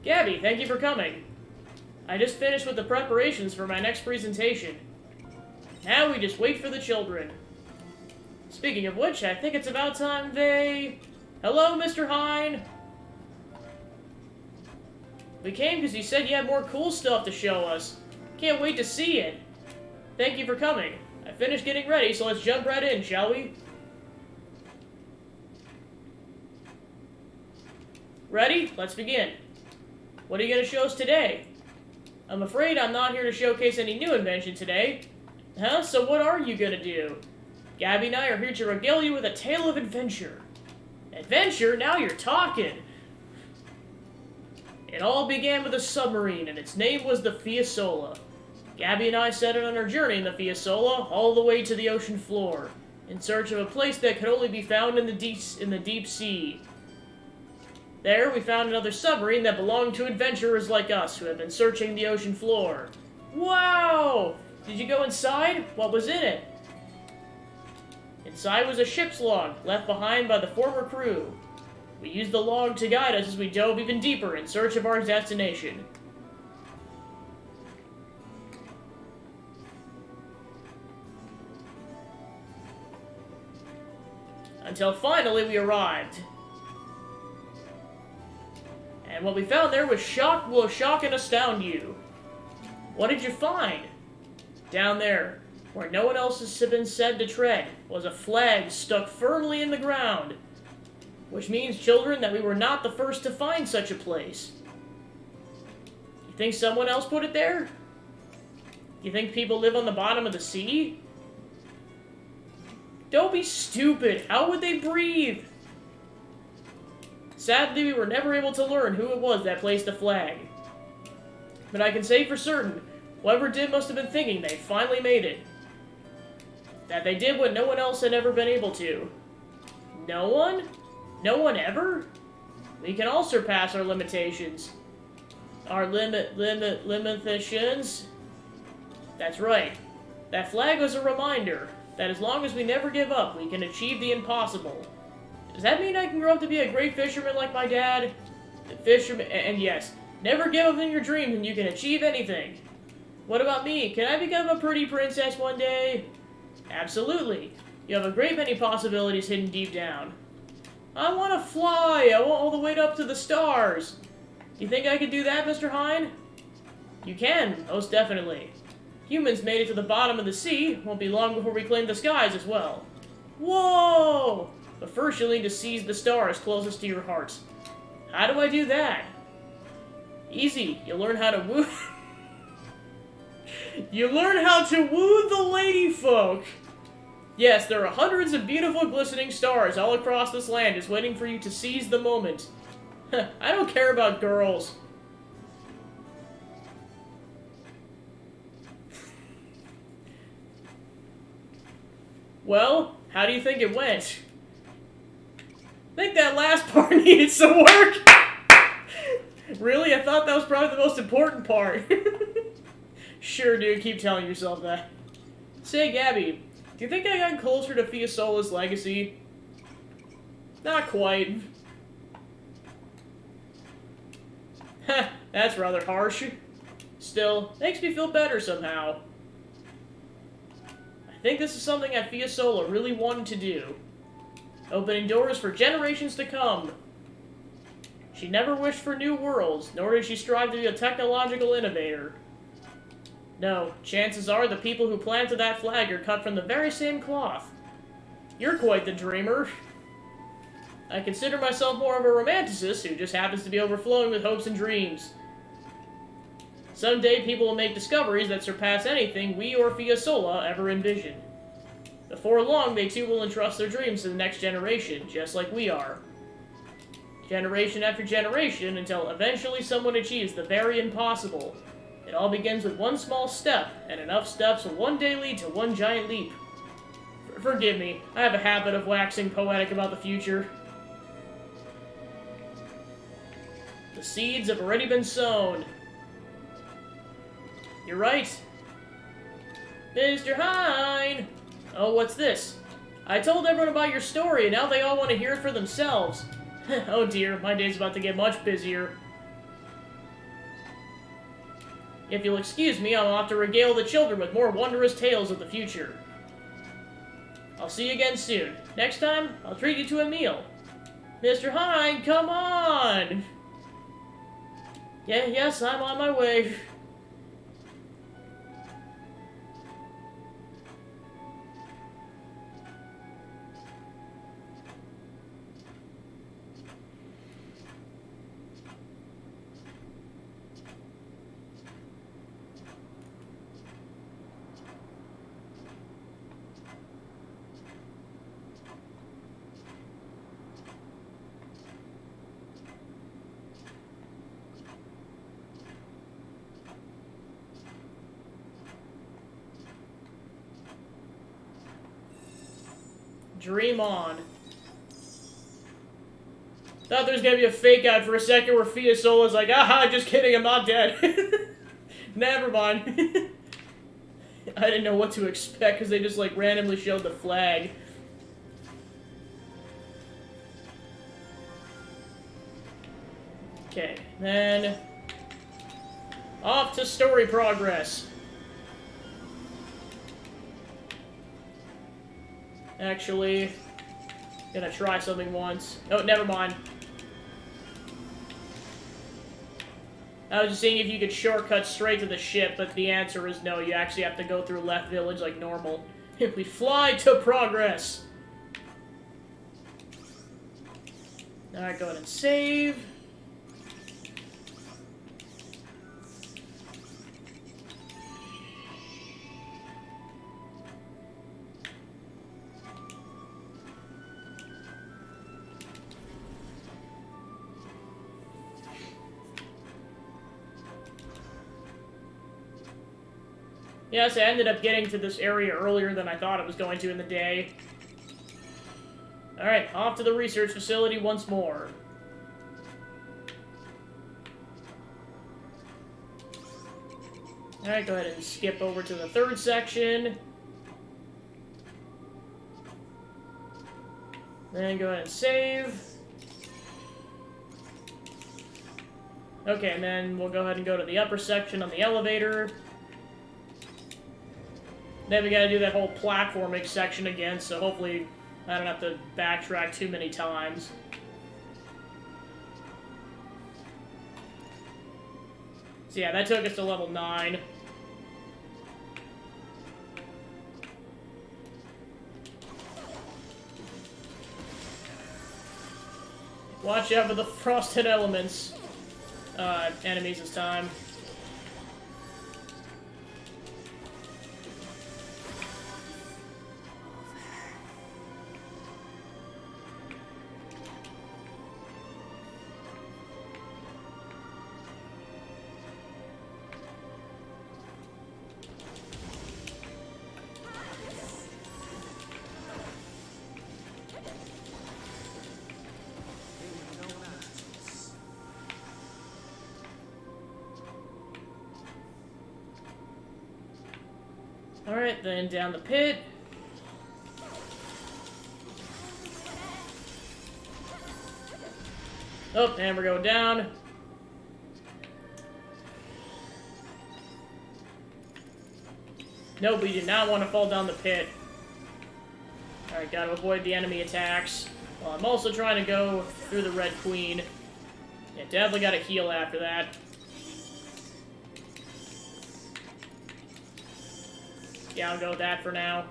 Gabby, thank you for coming. I just finished with the preparations for my next presentation. Now we just wait for the children. Speaking of which, I think it's about time they... Hello, Mr. Hein! We came because you said you had more cool stuff to show us. Can't wait to see it. Thank you for coming. I finished getting ready, so let's jump right in, shall we? Ready? Let's begin. What are you going to show us today? I'm afraid I'm not here to showcase any new invention today. Huh? So what are you going to do? Gabby and I are here to regale you with a tale of adventure. Adventure? Now you're talking! It all began with a submarine, and its name was the Fiasola. Gabby and I set out on our journey in the Fiasola, all the way to the ocean floor, in search of a place that could only be found in the deep sea. There, we found another submarine that belonged to adventurers like us, who had been searching the ocean floor. Wow! Did you go inside? What was in it? Inside was a ship's log, left behind by the former crew. We used the log to guide us as we dove even deeper in search of our destination. Until finally we arrived. And what we found there will shock and astound you. What did you find? Down there, where no one else has been said to tread, was a flag stuck firmly in the ground. Which means, children, that we were not the first to find such a place. You think someone else put it there? You think people live on the bottom of the sea? Don't be stupid. How would they breathe? Sadly, we were never able to learn who it was that placed the flag. But I can say for certain, whoever did must have been thinking they finally made it. That they did what no one else had ever been able to. No one? No one ever? We can all surpass our limitations. Our limitations? That's right. That flag was a reminder that as long as we never give up, we can achieve the impossible. Does that mean I can grow up to be a great fisherman like my dad? And yes, never give up in your dreams and you can achieve anything. What about me? Can I become a pretty princess one day? Absolutely. You have a great many possibilities hidden deep down. I want to fly! I want all the way up to the stars! You think I could do that, Mr. Hein? You can, most definitely. Humans made it to the bottom of the sea. Won't be long before we claim the skies as well. Whoa! But first you'll need to seize the stars closest to your heart. How do I do that? Easy. You'll learn how to woo... You learn how to woo the lady folk! Yes, there are hundreds of beautiful glistening stars all across this land just waiting for you to seize the moment. I don't care about girls. Well, how do you think it went? I think that last part needed some work. Really? I thought that was probably the most important part. Sure, dude, keep telling yourself that. Say, Gabby, do you think I got closer to Fiasola's legacy? Not quite. Heh, that's rather harsh. Still, makes me feel better somehow. I think this is something that Fiasola really wanted to do. Opening doors for generations to come. She never wished for new worlds, nor did she strive to be a technological innovator. No, chances are the people who planted that flag are cut from the very same cloth. You're quite the dreamer. I consider myself more of a romanticist who just happens to be overflowing with hopes and dreams. Someday people will make discoveries that surpass anything we or Fiasola ever envisioned. Before long, they too will entrust their dreams to the next generation, just like we are. Generation after generation, until eventually someone achieves the very impossible. It all begins with one small step, and enough steps will one day lead to one giant leap. Forgive me, I have a habit of waxing poetic about the future. The seeds have already been sown. You're right. Mr. Hine! Oh, what's this? I told everyone about your story, and now they all want to hear it for themselves. Oh dear, my day's about to get much busier. If you'll excuse me, I'll have to regale the children with more wondrous tales of the future. I'll see you again soon. Next time, I'll treat you to a meal. Mr. Hine, come on! Yes, I'm on my way. Dream on. Thought there was gonna be a fake out for a second where Fiasola's like, aha, just kidding, I'm not dead. Never mind. I didn't know what to expect because they just like randomly showed the flag. Okay, then off to story progress. Actually, gonna try something once. Oh, never mind. I was just seeing if you could shortcut straight to the ship, but the answer is no. You actually have to go through Left Village like normal. We fly to progress! Alright, go ahead and save. Yes, I ended up getting to this area earlier than I thought it was going to in the day. Alright, off to the research facility once more. Alright, go ahead and skip over to the third section. Then go ahead and save. Okay, and then we'll go ahead and go to the upper section on the elevator. Then we gotta do that whole platforming section again, so hopefully I don't have to backtrack too many times. So yeah, that took us to level 9. Watch out for the frosted elements. Enemies this time. Alright, then down the pit. Oh, and we're going down. Nope, we do not want to fall down the pit. Alright, gotta avoid the enemy attacks. Well, I'm also trying to go through the Red Queen. Yeah, definitely gotta heal after that. Yeah, I'll go with that for now.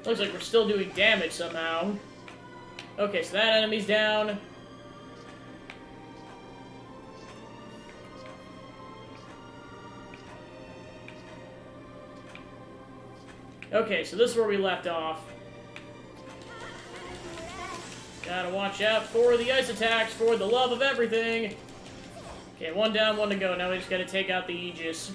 Looks like we're still doing damage somehow. Okay, so that enemy's down. Okay, so this is where we left off. Gotta watch out for the ice attacks, for the love of everything. Okay, one down, one to go. Now we just gotta take out the Aegis.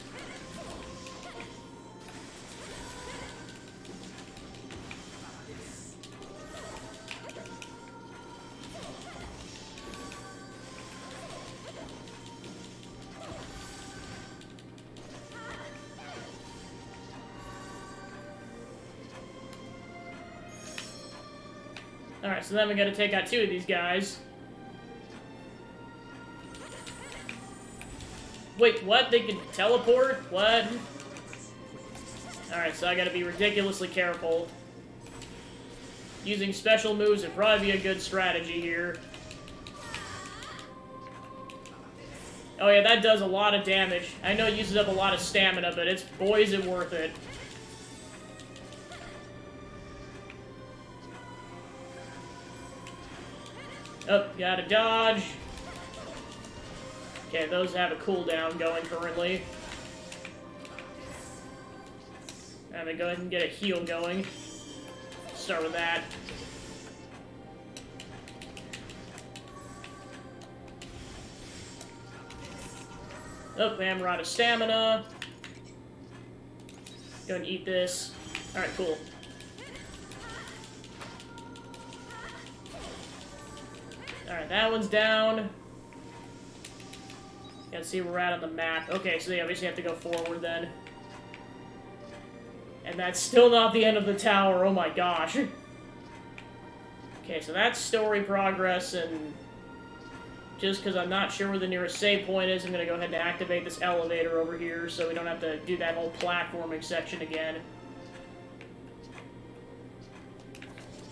Alright, so then we gotta take out two of these guys. Wait, what? They can teleport? What? Alright, so I gotta be ridiculously careful. Using special moves would probably be a good strategy here. Oh yeah, that does a lot of damage. I know it uses up a lot of stamina, but it's boy is it worth it. Oh, gotta dodge. Okay, those have a cooldown going currently. I'm gonna go ahead and get a heal going. Start with that. Oh, man, we're out of stamina. Go and eat this. Alright, cool. Alright, that one's down. Gotta see where we're at on the map. Okay, so yeah, we just have to go forward then. And that's still not the end of the tower, oh my gosh. Okay, so that's story progress, and just because I'm not sure where the nearest save point is, I'm gonna go ahead and activate this elevator over here so we don't have to do that whole platforming section again.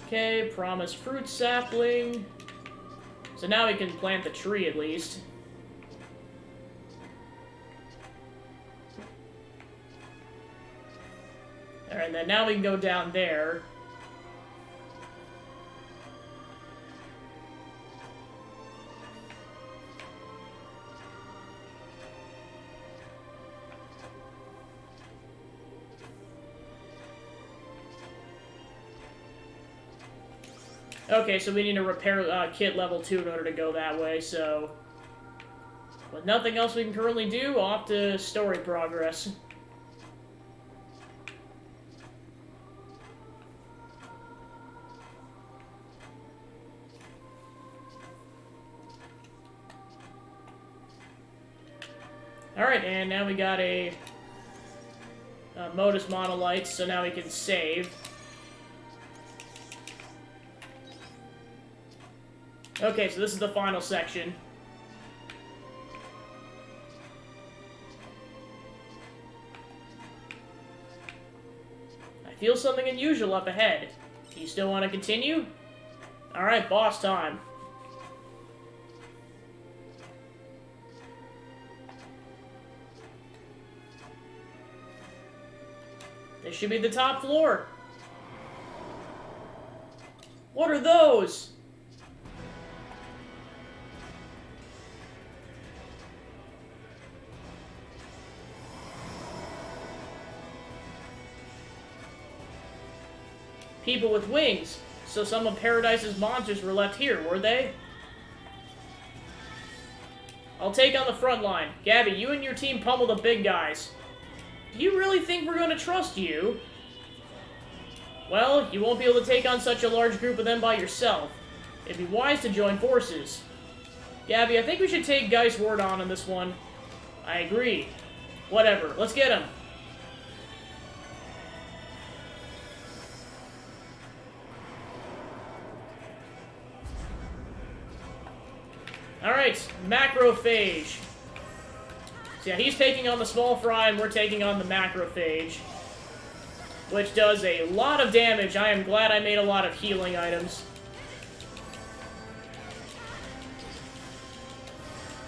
Okay, promised fruit sapling. So now we can plant the tree, at least. Alright, and then now we can go down there. Okay, so we need a repair kit level 2 in order to go that way, so... With nothing else we can currently do, off to story progress. Alright, and now we got a Modus Monolites, so now we can save. Okay, so this is the final section. I feel something unusual up ahead. Do you still want to continue? Alright, boss time. This should be the top floor. What are those? People with wings. So some of Paradise's monsters were left here, were they? I'll take on the front line. Gabby, you and your team pummel the big guys. Do you really think we're going to trust you? Well, you won't be able to take on such a large group of them by yourself. It'd be wise to join forces. Gabby, I think we should take Guy's word on this one. I agree. Whatever, let's get him. Alright, macrophage. So yeah, he's taking on the small fry and we're taking on the macrophage. Which does a lot of damage. I am glad I made a lot of healing items.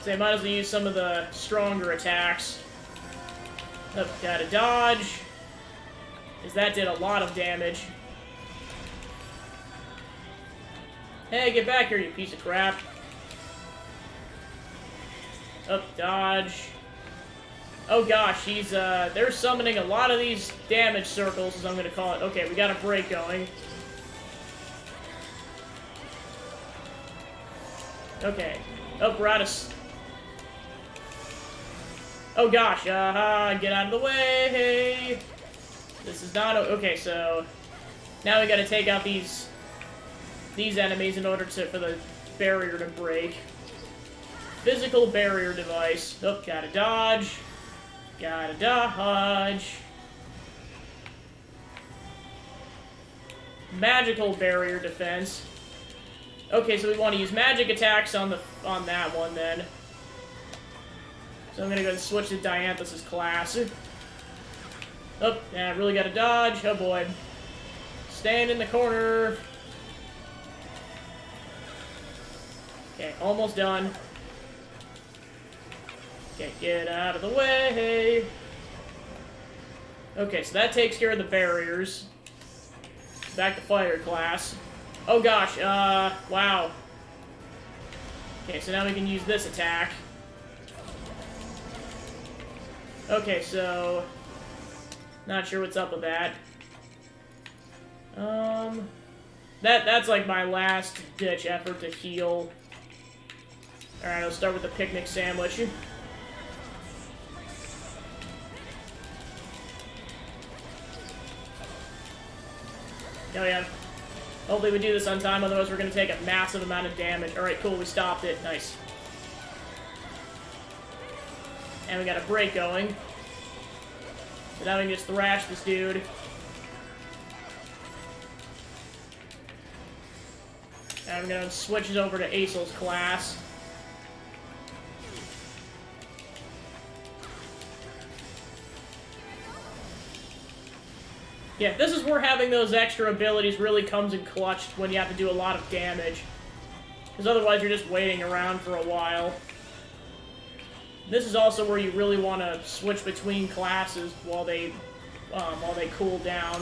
So I might as well use some of the stronger attacks. Oh, gotta dodge. Because that did a lot of damage. Hey, get back here, you piece of crap. Up, dodge. Oh gosh, they're summoning a lot of these damage circles, as I'm gonna call it. Okay, we got a break going. Okay. Oh, we're out of... Oh gosh, get out of the way! This is not... Okay, so... Now we gotta take out these enemies in order for the barrier to break. Physical barrier device. Oh, gotta dodge. Gotta dodge. Magical barrier defense. Okay, so we want to use magic attacks on that one then. So I'm gonna go and switch to Dianthus' class. Oh, yeah, really gotta dodge. Oh boy. Stand in the corner. Okay, almost done. Okay, get out of the way. Okay, so that takes care of the barriers. Back to fighter class. Oh gosh, wow. Okay, so now we can use this attack. Okay, so... Not sure what's up with that. That's like my last ditch effort to heal. Alright, I'll start with the picnic sandwich. Oh yeah. Hopefully we do this on time, otherwise we're going to take a massive amount of damage. Alright, cool, we stopped it. Nice. And we got a break going. So now we can just thrash this dude. And I'm going to switch it over to Acel's class. Yeah, this is where having those extra abilities really comes in clutch when you have to do a lot of damage. Because otherwise you're just waiting around for a while. This is also where you really want to switch between classes while they cool down.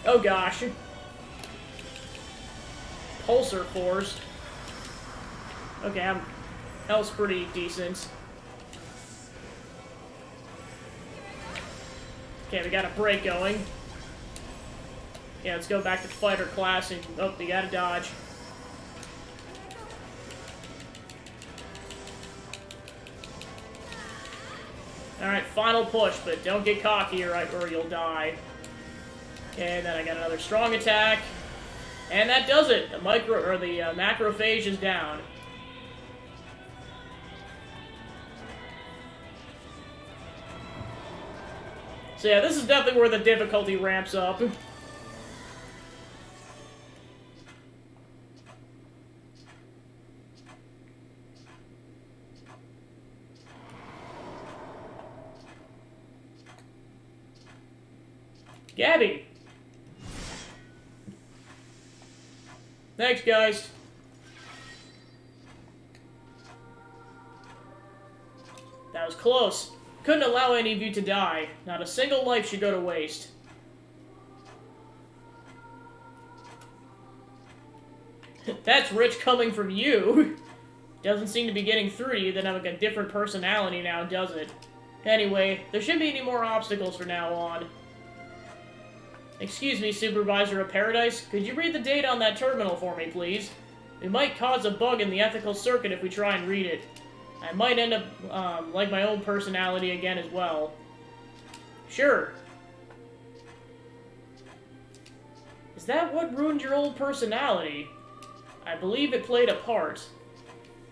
Oh gosh. Pulsar Force. Okay, health's pretty decent. Okay, we got a break going. Yeah, let's go back to fighter class and... Oh, we gotta dodge. Alright, final push, but don't get cocky or you'll die. Okay, and then I got another strong attack. And that does it! The macrophage is down. So yeah, this is definitely where the difficulty ramps up. Gabby! Thanks, guys. That was close. Couldn't allow any of you to die. Not a single life should go to waste. That's rich coming from you. Doesn't seem to be getting through to you, then have like a different personality now, does it? Anyway, there shouldn't be any more obstacles from now on. Excuse me, Supervisor of Paradise. Could you read the data on that terminal for me, please? We might cause a bug in the ethical circuit if we try and read it. I might end up, like my own personality again as well. Sure. Is that what ruined your old personality? I believe it played a part.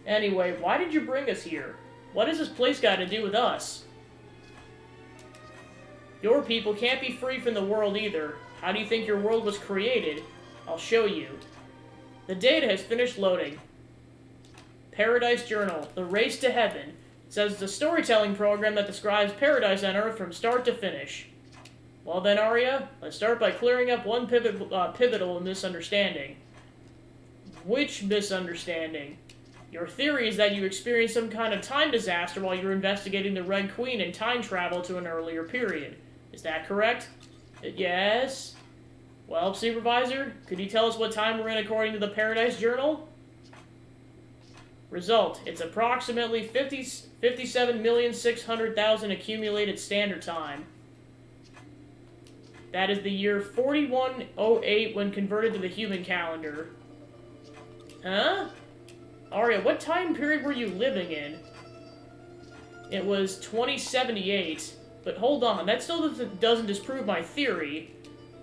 Anyway, why did you bring us here? What has this place got to do with us? Your people can't be free from the world either. How do you think your world was created? I'll show you. The data has finished loading. Paradise Journal, The Race to Heaven. It says it's a storytelling program that describes paradise on Earth from start to finish. Well then, Arya, let's start by clearing up one pivotal misunderstanding. Which misunderstanding? Your theory is that you experienced some kind of time disaster while you were investigating the Red Queen and time travel to an earlier period. Is that correct? Yes. Well, Supervisor, could you tell us what time we're in according to the Paradise Journal? Result, it's approximately 57,600,000 accumulated standard time. That is the year 4108 when converted to the human calendar. Huh? Arya, what time period were you living in? It was 2078. But hold on, that still doesn't disprove my theory.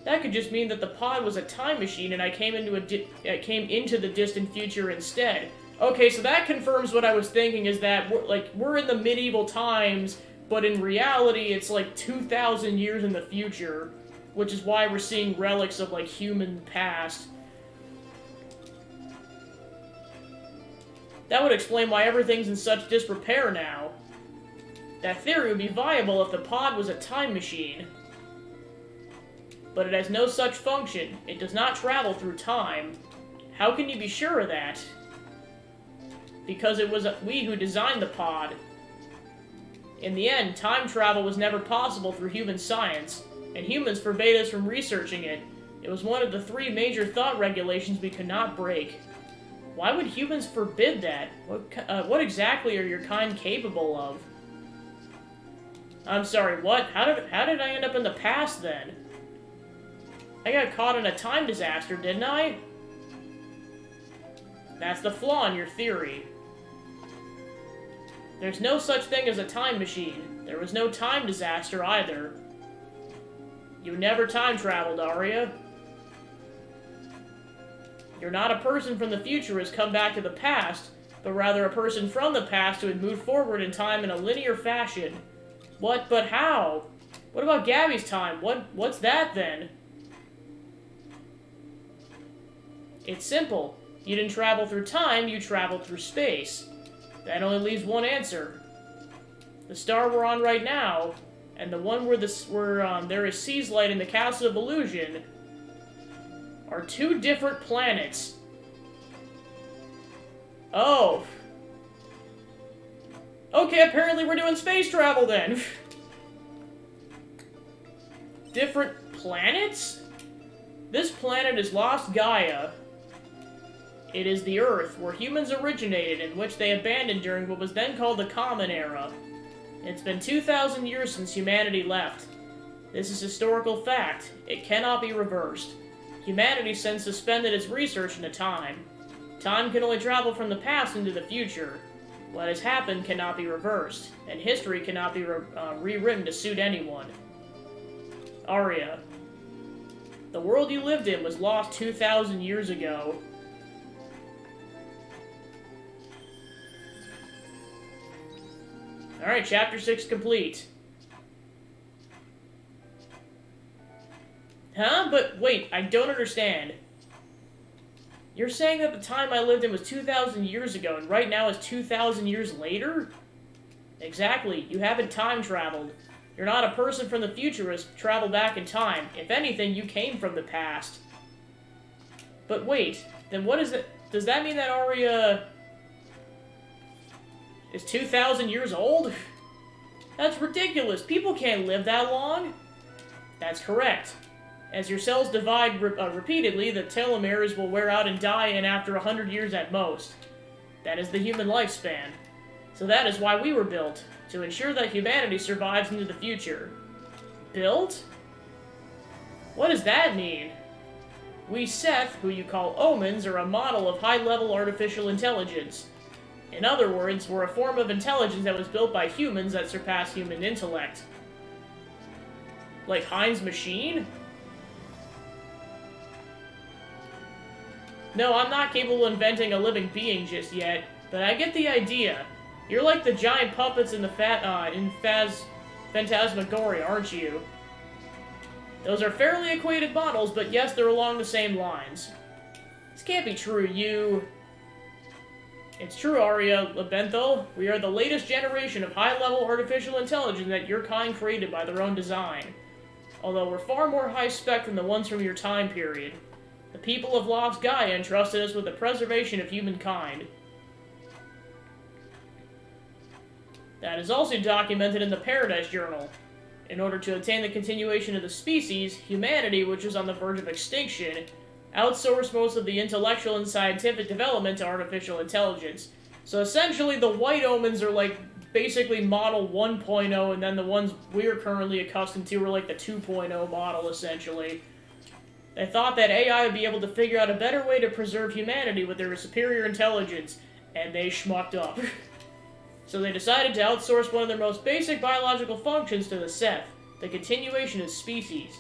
That could just mean that the pod was a time machine and I came into the distant future instead. Okay, so that confirms what I was thinking, is that we're in the medieval times, but in reality it's like 2,000 years in the future, which is why we're seeing relics of like human past. That would explain why everything's in such disrepair now. That theory would be viable if the pod was a time machine. But it has no such function. It does not travel through time. How can you be sure of that? Because it was we who designed the pod. In the end, time travel was never possible through human science, and humans forbade us from researching it. It was one of the 3 major thought regulations we could not break. Why would humans forbid that? What exactly are your kind capable of? I'm sorry, what? How did I end up in the past, then? I got caught in a time disaster, didn't I? That's the flaw in your theory. There's no such thing as a time machine. There was no time disaster, either. You never time traveled, Arya. You're not a person from the future who has come back to the past, but rather a person from the past who had moved forward in time in a linear fashion. What? But how? What about Gabby's time? What's that, then? It's simple. You didn't travel through time, you traveled through space. That only leaves one answer. The star we're on right now, and the one where there is Sea's light in the Castle of Illusion, are 2 different planets. Oh. Okay, apparently we're doing space travel then. Different planets? This planet is Lost Gaia. It is the Earth, where humans originated, and which they abandoned during what was then called the Common Era. It's been 2,000 years since humanity left. This is historical fact. It cannot be reversed. Humanity since suspended its research into time. Time can only travel from the past into the future. What has happened cannot be reversed, and history cannot be rewritten to suit anyone. Arya. The world you lived in was lost 2,000 years ago. Alright, Chapter 6 complete. Huh? But wait, I don't understand. You're saying that the time I lived in was 2,000 years ago, and right now is 2,000 years later? Exactly. You haven't time traveled. You're not a person from the future who has traveled back in time. If anything, you came from the past. But wait, then what is it? Does that mean that Arya is 2,000 years old? That's ridiculous. People can't live that long. That's correct. As your cells divide repeatedly, the telomeres will wear out and die in after 100 years at most. That is the human lifespan. So that is why we were built, to ensure that humanity survives into the future. Built? What does that mean? We Seth, who you call Omens, are a model of high-level artificial intelligence. In other words, we're a form of intelligence that was built by humans that surpass human intellect. Like Heinz machine? No, I'm not capable of inventing a living being just yet, but I get the idea. You're like the giant puppets in the Phantasmagoria, aren't you? Those are fairly equated models, but yes, they're along the same lines. This can't be true, you... It's true, Arya Lebenthal. We are the latest generation of high-level artificial intelligence that your kind created by their own design. Although we're far more high-spec than the ones from your time period. The people of Lost Gaia entrusted us with the preservation of humankind. That is also documented in the Paradise Journal. In order to attain the continuation of the species, humanity, which was on the verge of extinction, outsourced most of the intellectual and scientific development to artificial intelligence. So essentially, the White Omens are like basically model 1.0, and then the ones we're currently accustomed to are like the 2.0 model, essentially. They thought that AI would be able to figure out a better way to preserve humanity with their superior intelligence, and they schmucked up. So they decided to outsource one of their most basic biological functions to the Seth, the continuation of species.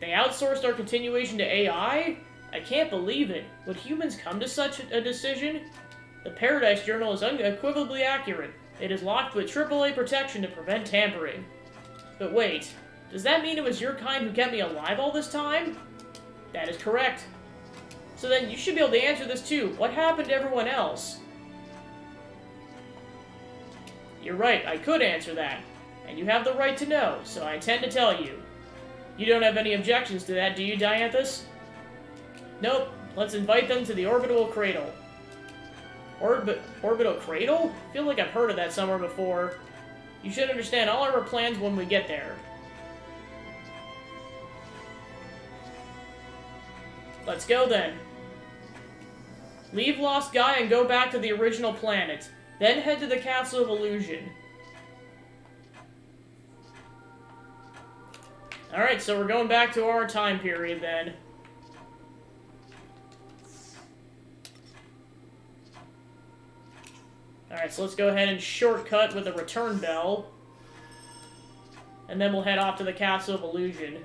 They outsourced our continuation to AI? I can't believe it. Would humans come to such a decision? The Paradise Journal is unequivocally accurate. It is locked with AAA protection to prevent tampering. But wait, does that mean it was your kind who kept me alive all this time? That is correct. So then you should be able to answer this too. What happened to everyone else? You're right, I could answer that. And you have the right to know, so I intend to tell you. You don't have any objections to that, do you, Dianthus? Nope. Let's invite them to the orbital cradle. Orbital cradle? I feel like I've heard of that somewhere before. You should understand all our plans when we get there. Let's go then. Leave Lost Gaia and go back to the original planet. Then head to the Castle of Illusion. Alright, so we're going back to our time period then. Alright, so let's go ahead and shortcut with a return bell. And then we'll head off to the Castle of Illusion.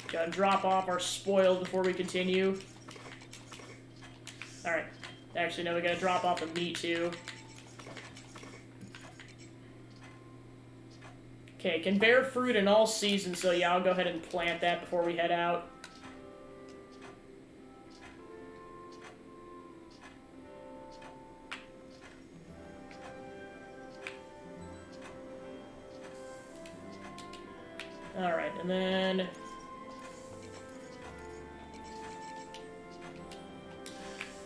Gotta drop off our spoils before we continue. Alright. Actually, no, we gotta drop off the meat, too. Okay, can bear fruit in all seasons, so yeah, I'll go ahead and plant that before we head out. Alright, and then...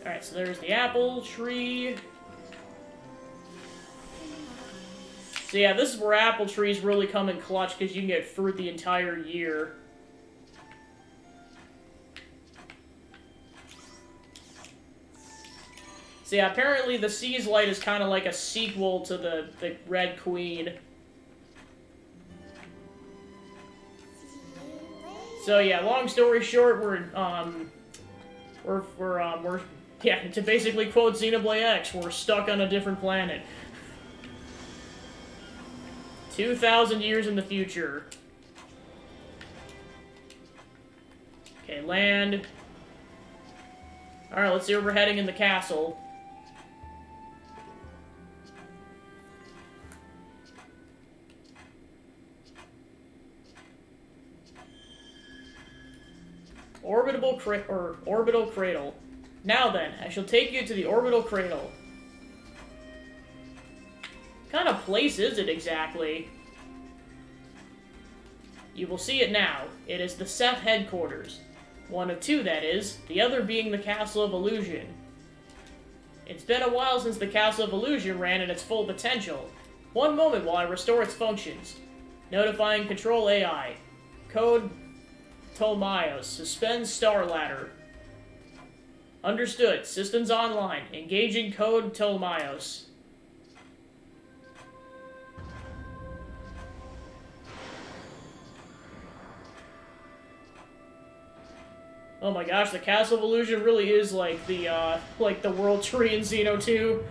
Alright, so there's the apple tree. So yeah, this is where apple trees really come in clutch, because you can get fruit the entire year. So yeah, apparently the Sea's Light is kind of like a sequel to the Red Queen. So yeah, long story short, yeah, to basically quote Xenoblade X, we're stuck on a different planet. 2,000 years in the future. Okay, land. Alright, let's see where we're heading in the castle. Orbital cradle. Now then, I shall take you to the orbital cradle. What kind of place is it exactly? You will see it now. It is the Seth headquarters. One of two, that is, the other being the Castle of Illusion. It's been a while since the Castle of Illusion ran at its full potential. One moment while I restore its functions. Notifying Control AI. Code Ptolemaeus. Suspend Star Ladder. Understood. Systems online. Engaging Code Ptolemaeus. Oh my gosh, the Castle of Illusion really is like the World Tree in Xeno 2.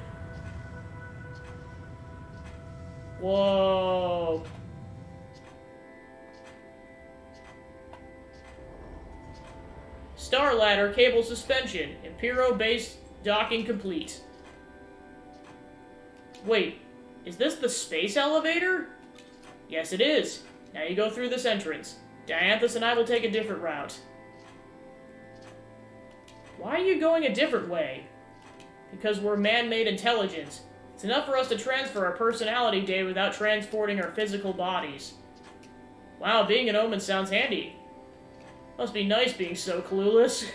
Whoa. Star ladder cable suspension. Impero base docking complete. Wait, is this the space elevator? Yes, it is. Now you go through this entrance. Dianthus and I will take a different route. Why are you going a different way? Because we're man-made intelligence. It's enough for us to transfer our personality data without transporting our physical bodies. Wow, being an omen sounds handy. Must be nice being so clueless.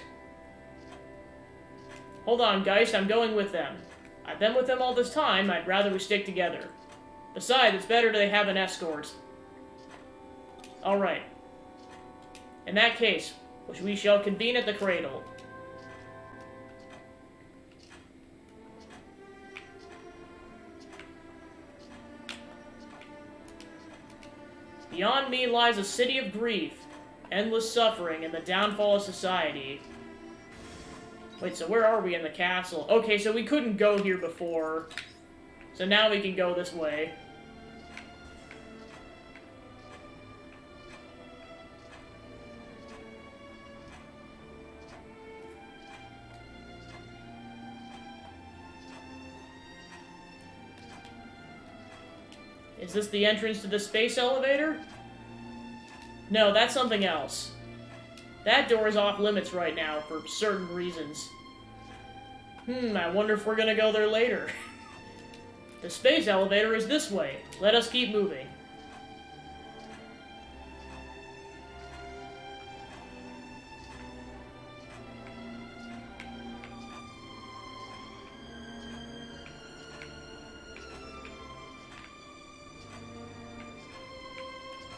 Hold on, Geist, I'm going with them. I've been with them all this time, I'd rather we stick together. Besides, it's better they have an escort. Alright. In that case, we shall convene at the cradle. Beyond me lies a city of grief, endless suffering, and the downfall of society. Wait, so where are we in the castle? Okay, so we couldn't go here before. So now we can go this way. Is this the entrance to the space elevator? No, that's something else. That door is off limits right now for certain reasons. I wonder if we're gonna go there later. The space elevator is this way. Let us keep moving.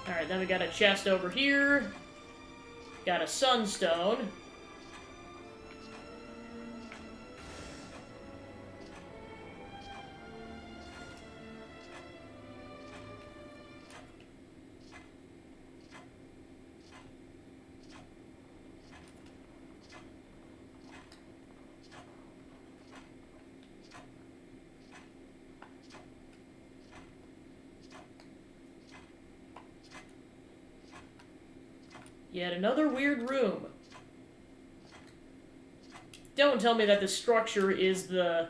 Alright, then we got a chest over here. Got a sunstone. Yet another weird room. Don't tell me that this structure is the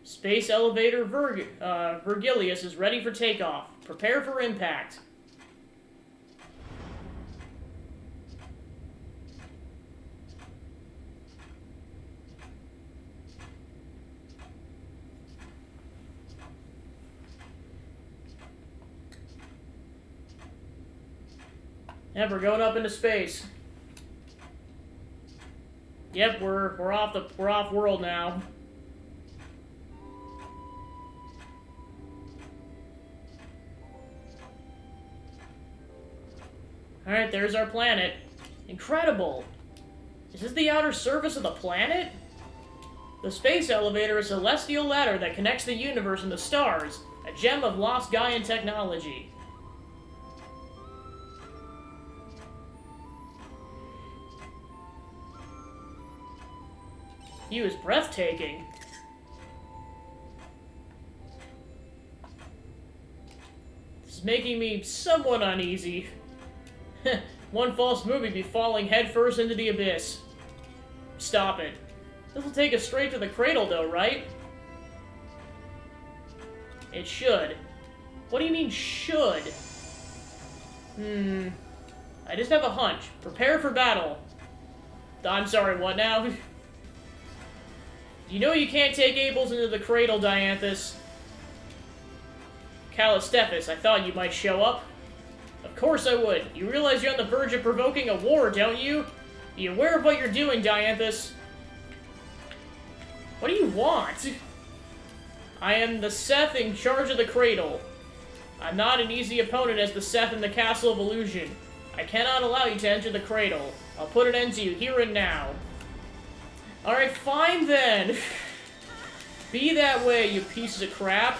space elevator Virgilius is ready for takeoff. Prepare for impact. Yep, we're going up into space. Yep, we're off world now. Alright, there's our planet. Incredible! Is this the outer surface of the planet? The space elevator is a celestial ladder that connects the universe and the stars, a gem of lost Gaian technology. He was breathtaking. This is making me somewhat uneasy. One false move, you'd be falling headfirst into the abyss. Stop it. This will take us straight to the cradle, though, right? It should. What do you mean, should? I just have a hunch. Prepare for battle. I'm sorry, what now? You know you can't take Abels into the cradle, Dianthus. Callistephus, I thought you might show up. Of course I would. You realize you're on the verge of provoking a war, don't you? Be aware of what you're doing, Dianthus. What do you want? I am the Seth in charge of the cradle. I'm not an easy opponent as the Seth in the Castle of Illusion. I cannot allow you to enter the cradle. I'll put an end to you here and now. Alright, fine then. Be that way, you pieces of crap.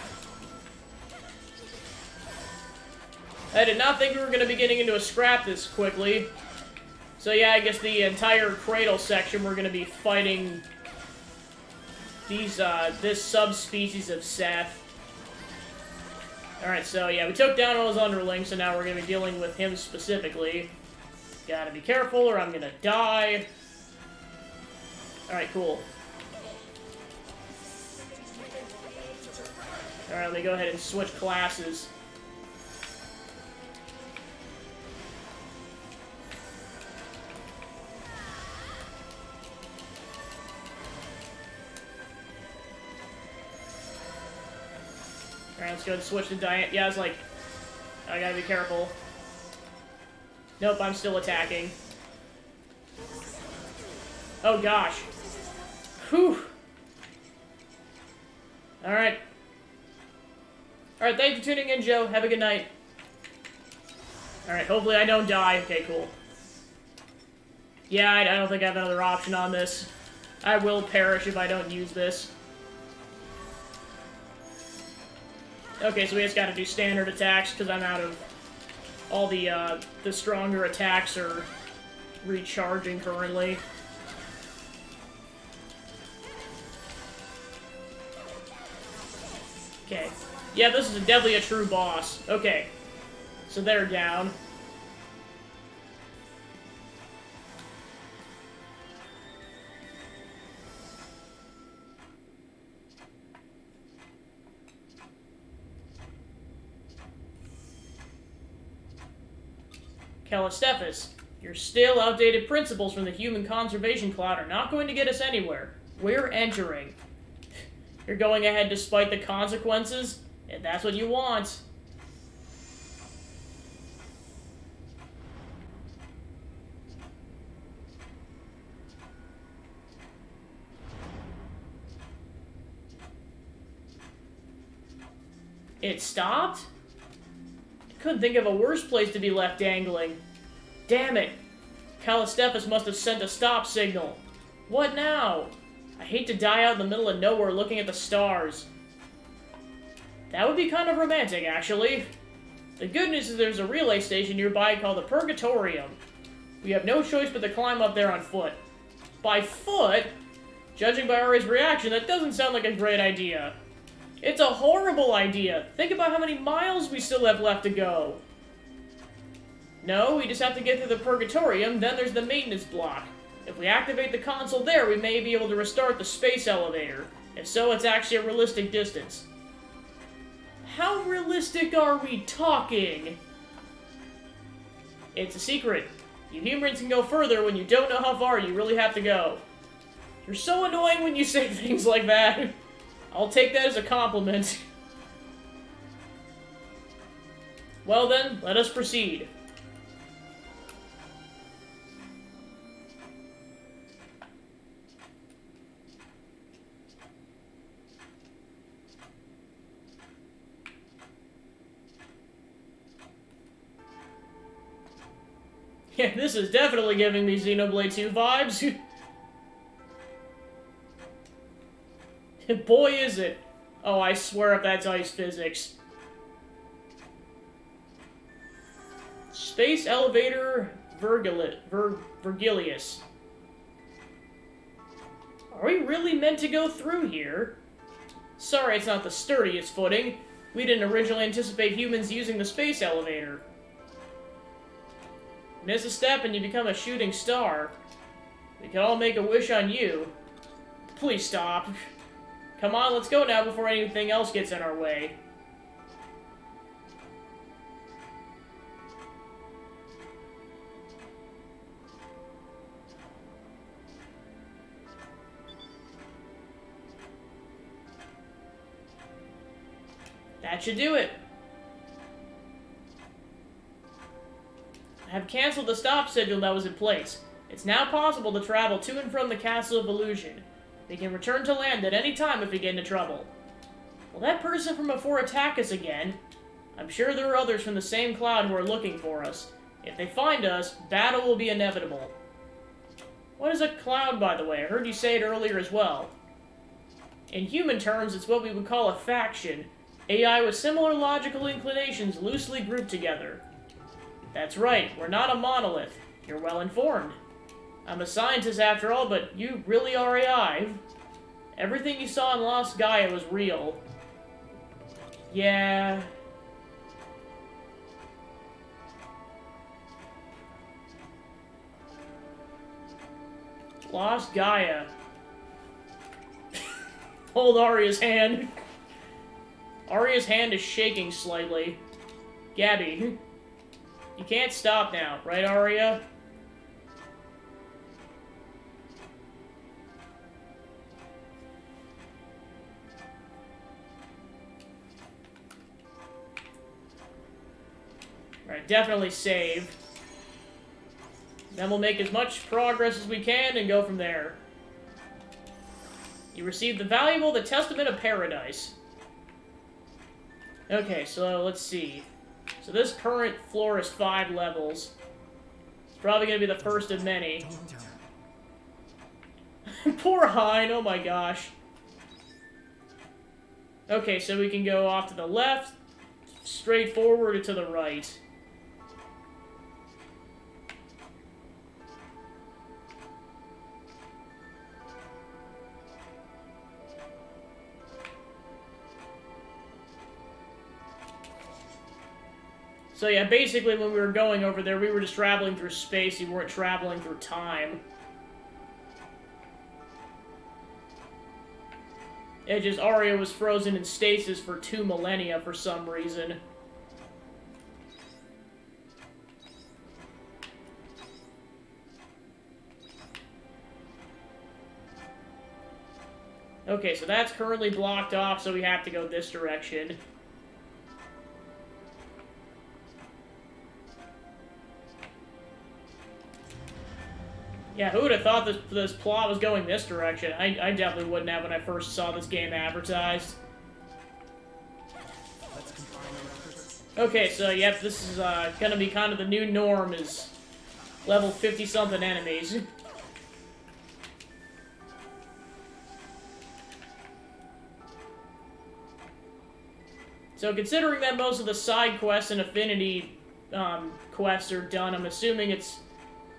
I did not think we were going to be getting into a scrap this quickly. So yeah, I guess the entire cradle section we're going to be fighting these, this subspecies of Seth. Alright, so yeah, we took down all his underlings, so now we're going to be dealing with him specifically. Gotta be careful or I'm going to die. Alright, cool. Alright, let me go ahead and switch classes. Alright, let's go and switch to Diane. Yeah, I was like, I gotta be careful. Nope, I'm still attacking. Oh gosh. Whew. Alright. Alright, thanks for tuning in, Joe. Have a good night. Alright, hopefully I don't die. Okay, cool. Yeah, I don't think I have another option on this. I will perish if I don't use this. Okay, so we just gotta do standard attacks, because I'm out of... all the stronger attacks are recharging currently. Okay. Yeah, this is definitely a true boss. Okay. So they're down. Callistephus, your still outdated principles from the human conservation cloud are not going to get us anywhere. We're entering. You're going ahead despite the consequences, and that's what you want. It stopped? I couldn't think of a worse place to be left dangling. Damn it! Callistephus must have sent a stop signal. What now? I hate to die out in the middle of nowhere looking at the stars. That would be kind of romantic, actually. The good news is there's a relay station nearby called the Purgatorium. We have no choice but to climb up there on foot. By foot? Judging by Ari's reaction, that doesn't sound like a great idea. It's a horrible idea. Think about how many miles we still have left to go. No, we just have to get through the Purgatorium, then there's the maintenance block. If we activate the console there, we may be able to restart the space elevator. If so, it's actually a realistic distance. How realistic are we talking? It's a secret. You humans can go further when you don't know how far you really have to go. You're so annoying when you say things like that. I'll take that as a compliment. Well then, let us proceed. Yeah, this is definitely giving me Xenoblade 2 vibes. Boy, is it. Oh, I swear if that's ice physics. Space Elevator Vergilius. Are we really meant to go through here? Sorry, it's not the sturdiest footing. We didn't originally anticipate humans using the space elevator. Miss a step and you become a shooting star. We can all make a wish on you. Please stop. Come on, let's go now before anything else gets in our way. That should do it. I have canceled the stop signal that was in place. It's now possible to travel to and from the Castle of Illusion. We can return to land at any time if we get into trouble. Will that person from before attack us again? I'm sure there are others from the same cloud who are looking for us. If they find us, battle will be inevitable. What is a cloud, by the way? I heard you say it earlier as well. In human terms, it's what we would call a faction. AI with similar logical inclinations loosely grouped together. That's right, we're not a monolith. You're well informed. I'm a scientist after all, but you really are AI. Everything you saw in Lost Gaia was real. Yeah. Lost Gaia. Hold Arya's hand. Arya's hand is shaking slightly. Gabby, you can't stop now, right, Arya? Alright, definitely save. Then we'll make as much progress as we can and go from there. You received the valuable The Testament of Paradise. Okay, so let's see. So this current floor is 5 levels. It's probably going to be the first of many. Poor Hein, oh my gosh. Okay, so we can go off to the left, straight forward, or to the right. So yeah, basically when we were going over there, we were just traveling through space, we weren't traveling through time. It just, Arya was frozen in stasis for 2 millennia for some reason. Okay, so that's currently blocked off, so we have to go this direction. Yeah, who would have thought this plot was going this direction? I definitely wouldn't have when I first saw this game advertised. Okay, so yep, this is gonna be kind of the new norm, is level 50-something enemies. So considering that most of the side quests and affinity quests are done, I'm assuming it's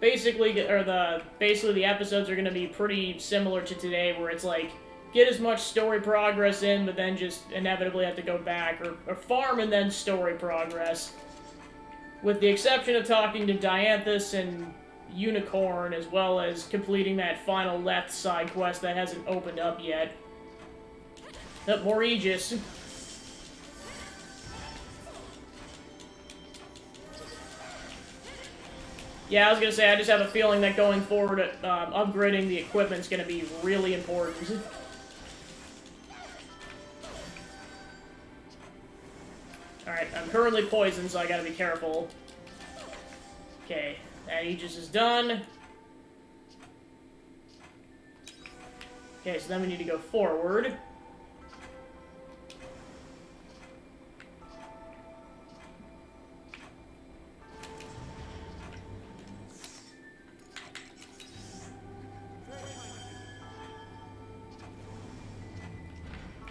basically the episodes are going to be pretty similar to today, where it's like, get as much story progress in, but then just inevitably have to go back, or farm and then story progress. With the exception of talking to Dianthus and Unicorn, as well as completing that final left side quest that hasn't opened up yet. More Aegis. Yeah, I was gonna say, I just have a feeling that going forward, upgrading the equipment's gonna be really important. Alright, I'm currently poisoned, so I gotta be careful. Okay, that Aegis is done. Okay, so then we need to go forward.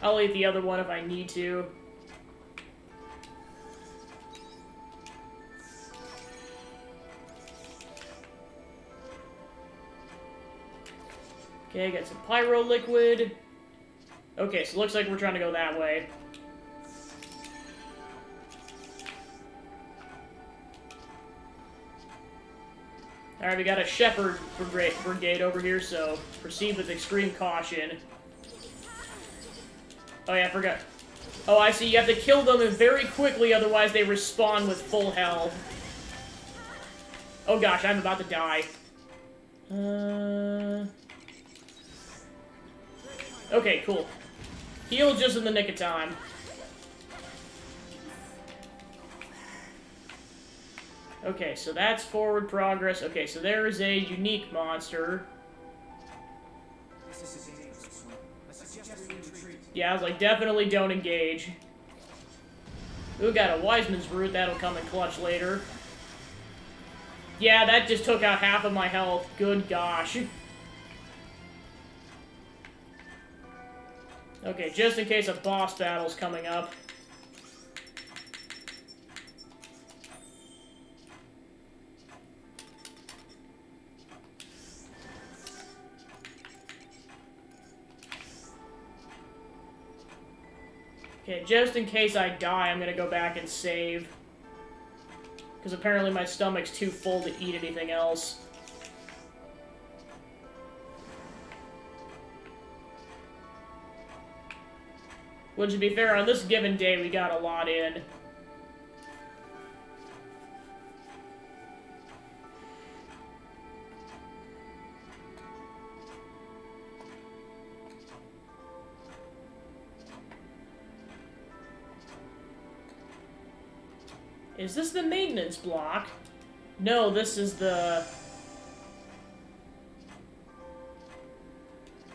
I'll eat the other one if I need to. Okay, got some pyro liquid. Okay, so it looks like we're trying to go that way. Alright, we got a Shepherd brigade over here, so proceed with extreme caution. Oh yeah, I forgot. Oh, I see. You have to kill them very quickly, otherwise they respawn with full health. Oh gosh, I'm about to die. Okay, cool. Heal just in the nick of time. Okay, so that's forward progress. Okay, so there is a unique monster. Yeah, I was like, definitely don't engage. Ooh, got a Wiseman's Root. That'll come in clutch later. Yeah, that just took out half of my health. Good gosh. Okay, just in case a boss battle's coming up. Okay, just in case I die, I'm gonna go back and save. Because apparently my stomach's too full to eat anything else. Which, to be fair, on this given day, we got a lot in. Is this the maintenance block? No, this is the...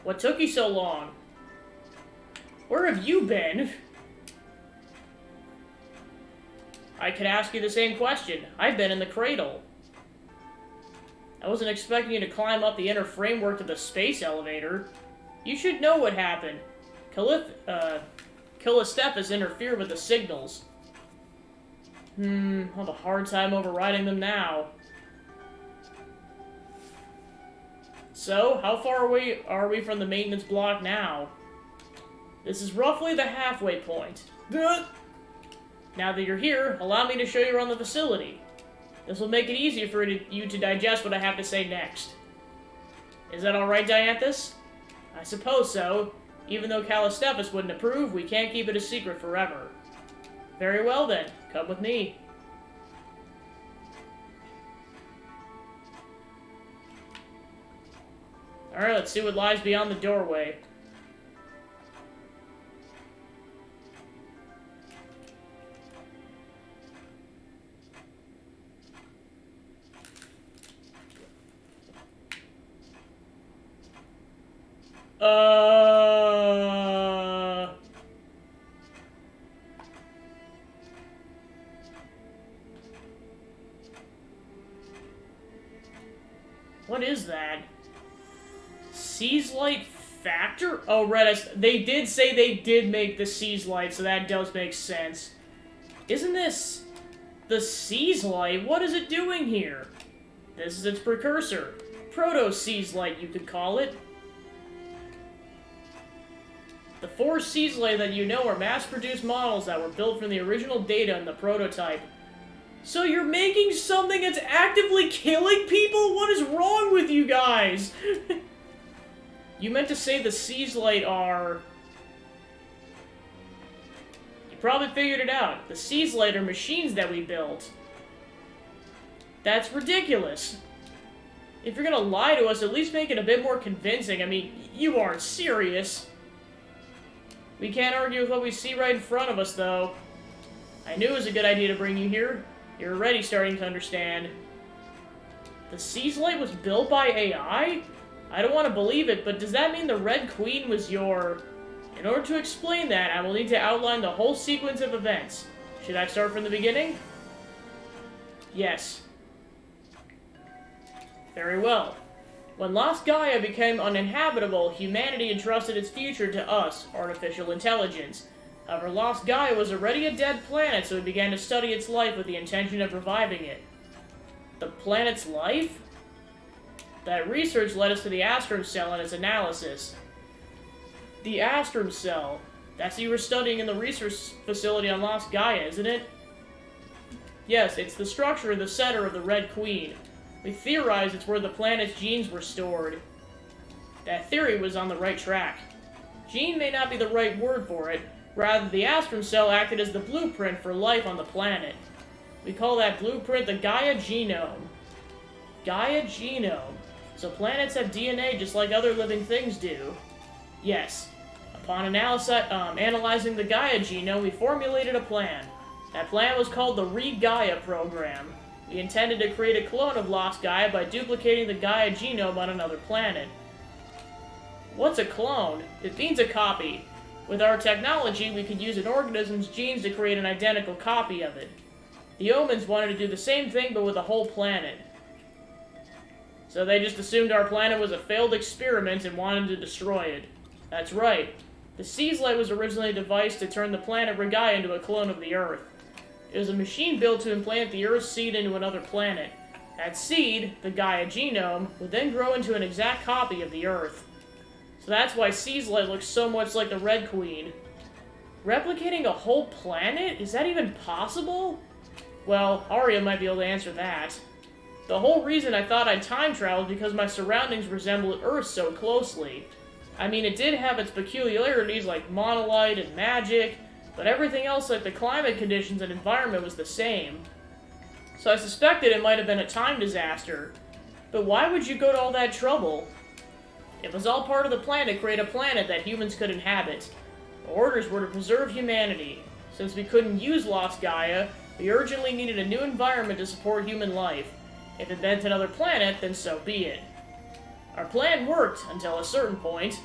What took you so long? Where have you been? I could ask you the same question. I've been in the cradle. I wasn't expecting you to climb up the inner framework of the space elevator. You should know what happened. Callistephus interfered with the signals. I'll have a hard time overriding them now. So, how far away are we from the maintenance block now? This is roughly the halfway point. Now that you're here, allow me to show you around the facility. This will make it easier for you to digest what I have to say next. Is that alright, Dianthus? I suppose so. Even though Callistephus wouldn't approve, we can't keep it a secret forever. Very well then, come with me. Alright, let's see what lies beyond the doorway. What is that? Seizlite Factor? Oh, right, they did say they did make the Seizlite, so that does make sense. Isn't this the Seizlite? What is it doing here? This is its precursor. Proto-Seizlite, you could call it. The 4 Seizlite that you know are mass-produced models that were built from the original data in the prototype. So you're making something that's actively killing people? What is wrong with you guys? You meant to say the Seizlite are... You probably figured it out. The Seizlite are machines that we built. That's ridiculous. If you're gonna lie to us, at least make it a bit more convincing. I mean, you aren't serious. We can't argue with what we see right in front of us, though. I knew it was a good idea to bring you here. You're already starting to understand. The Seizlite was built by AI? I don't want to believe it, but does that mean the Red Queen was your... In order to explain that, I will need to outline the whole sequence of events. Should I start from the beginning? Yes. Very well. When Lost Gaia became uninhabitable, humanity entrusted its future to us, artificial intelligence. However, Lost Gaia was already a dead planet, so we began to study its life with the intention of reviving it. The planet's life? That research led us to the Astrum Cell and its analysis. The Astrum Cell. That's what you were studying in the research facility on Lost Gaia, isn't it? Yes, it's the structure in the center of the Red Queen. We theorized it's where the planet's genes were stored. That theory was on the right track. Gene may not be the right word for it. Rather, the Astrum Cell acted as the blueprint for life on the planet. We call that blueprint the Gaia Genome. Gaia Genome. So planets have DNA just like other living things do. Yes. Upon analyzing the Gaia Genome, we formulated a plan. That plan was called the Re-Gaia program. We intended to create a clone of Lost Gaia by duplicating the Gaia Genome on another planet. What's a clone? It means a copy. With our technology, we could use an organism's genes to create an identical copy of it. The Omens wanted to do the same thing, but with a whole planet. So they just assumed our planet was a failed experiment and wanted to destroy it. That's right. The Seizlite was originally devised to turn the planet Regaia into a clone of the Earth. It was a machine built to implant the Earth's seed into another planet. That seed, the Gaia Genome, would then grow into an exact copy of the Earth. So that's why Seizlite looks so much like the Red Queen. Replicating a whole planet? Is that even possible? Well, Arya might be able to answer that. The whole reason I thought I'd time travel is because my surroundings resemble Earth so closely. I mean, it did have its peculiarities like monolight and magic, but everything else like the climate conditions and environment was the same. So I suspected it might have been a time disaster. But why would you go to all that trouble? It was all part of the plan to create a planet that humans could inhabit. The orders were to preserve humanity. Since we couldn't use Lost Gaia, we urgently needed a new environment to support human life. If it meant another planet, then so be it. Our plan worked, until a certain point.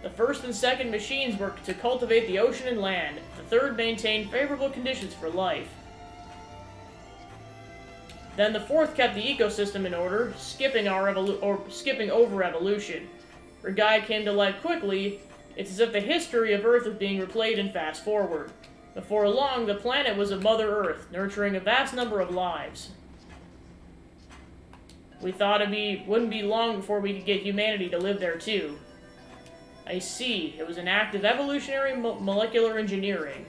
The first and second machines were to cultivate the ocean and land. The third maintained favorable conditions for life. Then the fourth kept the ecosystem in order, skipping over evolution. Gaia came to life quickly. It's as if the history of Earth is being replayed in fast forward. Before long, the planet was a Mother Earth, nurturing a vast number of lives. We thought wouldn't be long before we could get humanity to live there too. I see. It was an act of evolutionary molecular engineering.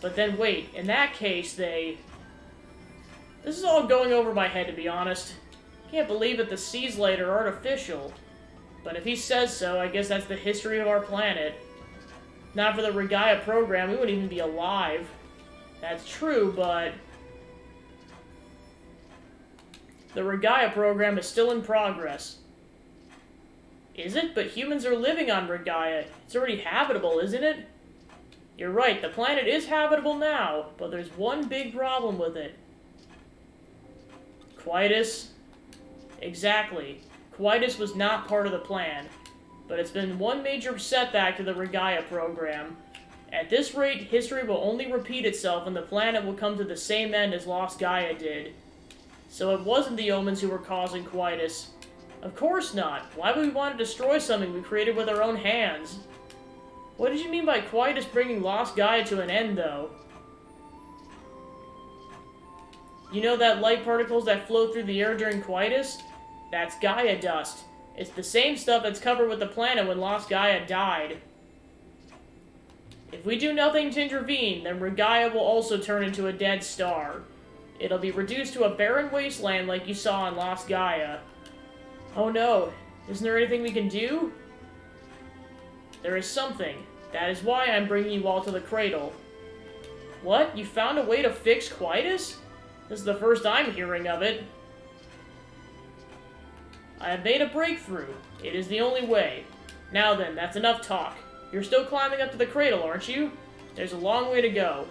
But then wait, in that case This is all going over my head, to be honest. Can't believe that the seas light are artificial. But if he says so, I guess that's the history of our planet. Not for the Gaia program, we wouldn't even be alive. That's true, but the Gaia program is still in progress. Is it? But humans are living on Gaia. It's already habitable, isn't it? You're right, the planet is habitable now, but there's one big problem with it. Quietus? Exactly. Quietus was not part of the plan, but it's been one major setback to the Gaia program. At this rate, history will only repeat itself and the planet will come to the same end as Lost Gaia did. So it wasn't the Omens who were causing Quietus. Of course not. Why would we want to destroy something we created with our own hands? What did you mean by Quietus bringing Lost Gaia to an end, though? You know that light particles that float through the air during Quietus? That's Gaia dust. It's the same stuff that's covered with the planet when Lost Gaia died. If we do nothing to intervene, then Gaia will also turn into a dead star. It'll be reduced to a barren wasteland like you saw in Lost Gaia. Oh no, isn't there anything we can do? There is something. That is why I'm bringing you all to the cradle. What? You found a way to fix Quietus? This is the first I'm hearing of it. I have made a breakthrough. It is the only way. Now then, that's enough talk. You're still climbing up to the cradle, aren't you? There's a long way to go.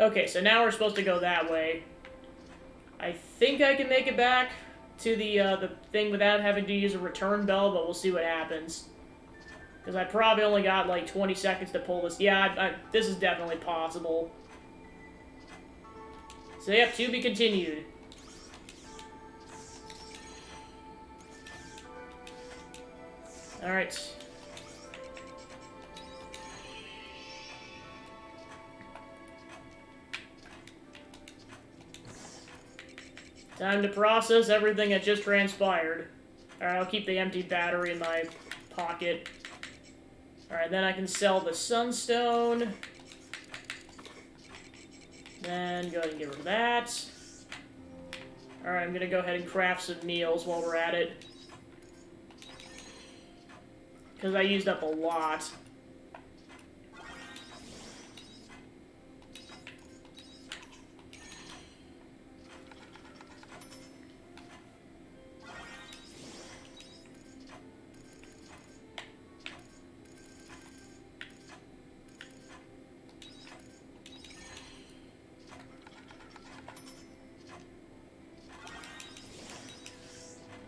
Okay, so now we're supposed to go that way. I think I can make it back to the thing without having to use a return bell, but we'll see what happens. Because I probably only got like 20 seconds to pull this. Yeah, this is definitely possible. So yep, to be continued. Alright. Time to process everything that just transpired. Alright, I'll keep the empty battery in my pocket. Alright, then I can sell the sunstone. Then go ahead and get rid of that. Alright, I'm gonna go ahead and craft some meals while we're at it. Because I used up a lot.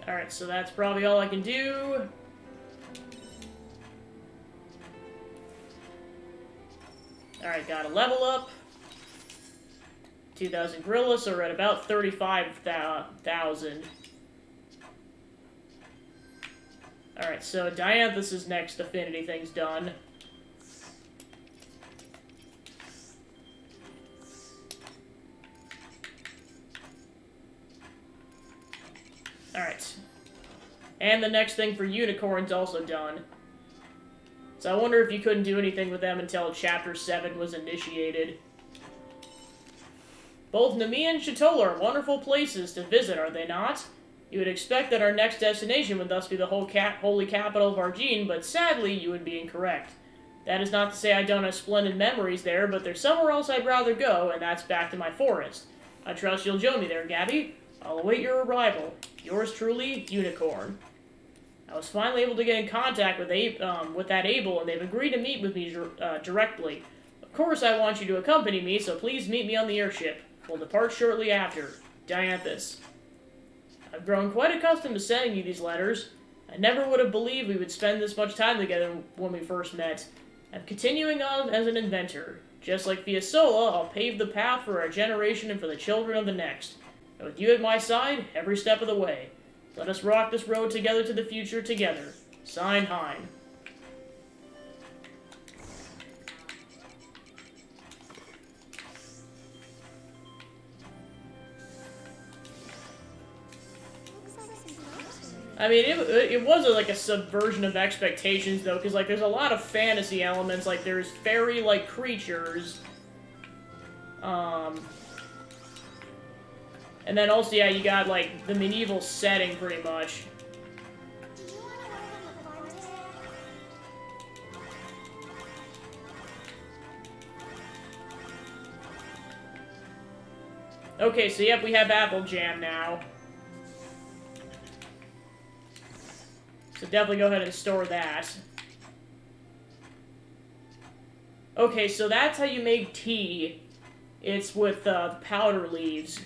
Alright, so that's probably all I can do. Alright, got a level up. 2,000 gorilla, so we're at about 35,000. Alright, so Dianthus' next affinity thing's done. And the next thing for unicorns also done. So I wonder if you couldn't do anything with them until Chapter 7 was initiated. Both Nami and Shatola are wonderful places to visit, are they not? You would expect that our next destination would thus be the holy capital of Argene, but sadly, you would be incorrect. That is not to say I don't have splendid memories there, but there's somewhere else I'd rather go, and that's back to my forest. I trust you'll join me there, Gabby. I'll await your arrival. Yours truly, Unicorn. I was finally able to get in contact with that Abel, and they've agreed to meet with me directly. Of course, I want you to accompany me, so please meet me on the airship. We'll depart shortly after. Dianthus. I've grown quite accustomed to sending you these letters. I never would have believed we would spend this much time together when we first met. I'm continuing on as an inventor. Just like Fiasola, I'll pave the path for our generation and for the children of the next. And with you at my side, every step of the way. Let us rock this road together to the future together. Signed, Hein. I mean, it was like a subversion of expectations, though, because, like, there's a lot of fantasy elements, like, there's fairy-like creatures, and then also, yeah, you got, like, the medieval setting, pretty much. Okay, so yep, we have apple jam now. So definitely go ahead and store that. Okay, so that's how you make tea. It's with powder leaves.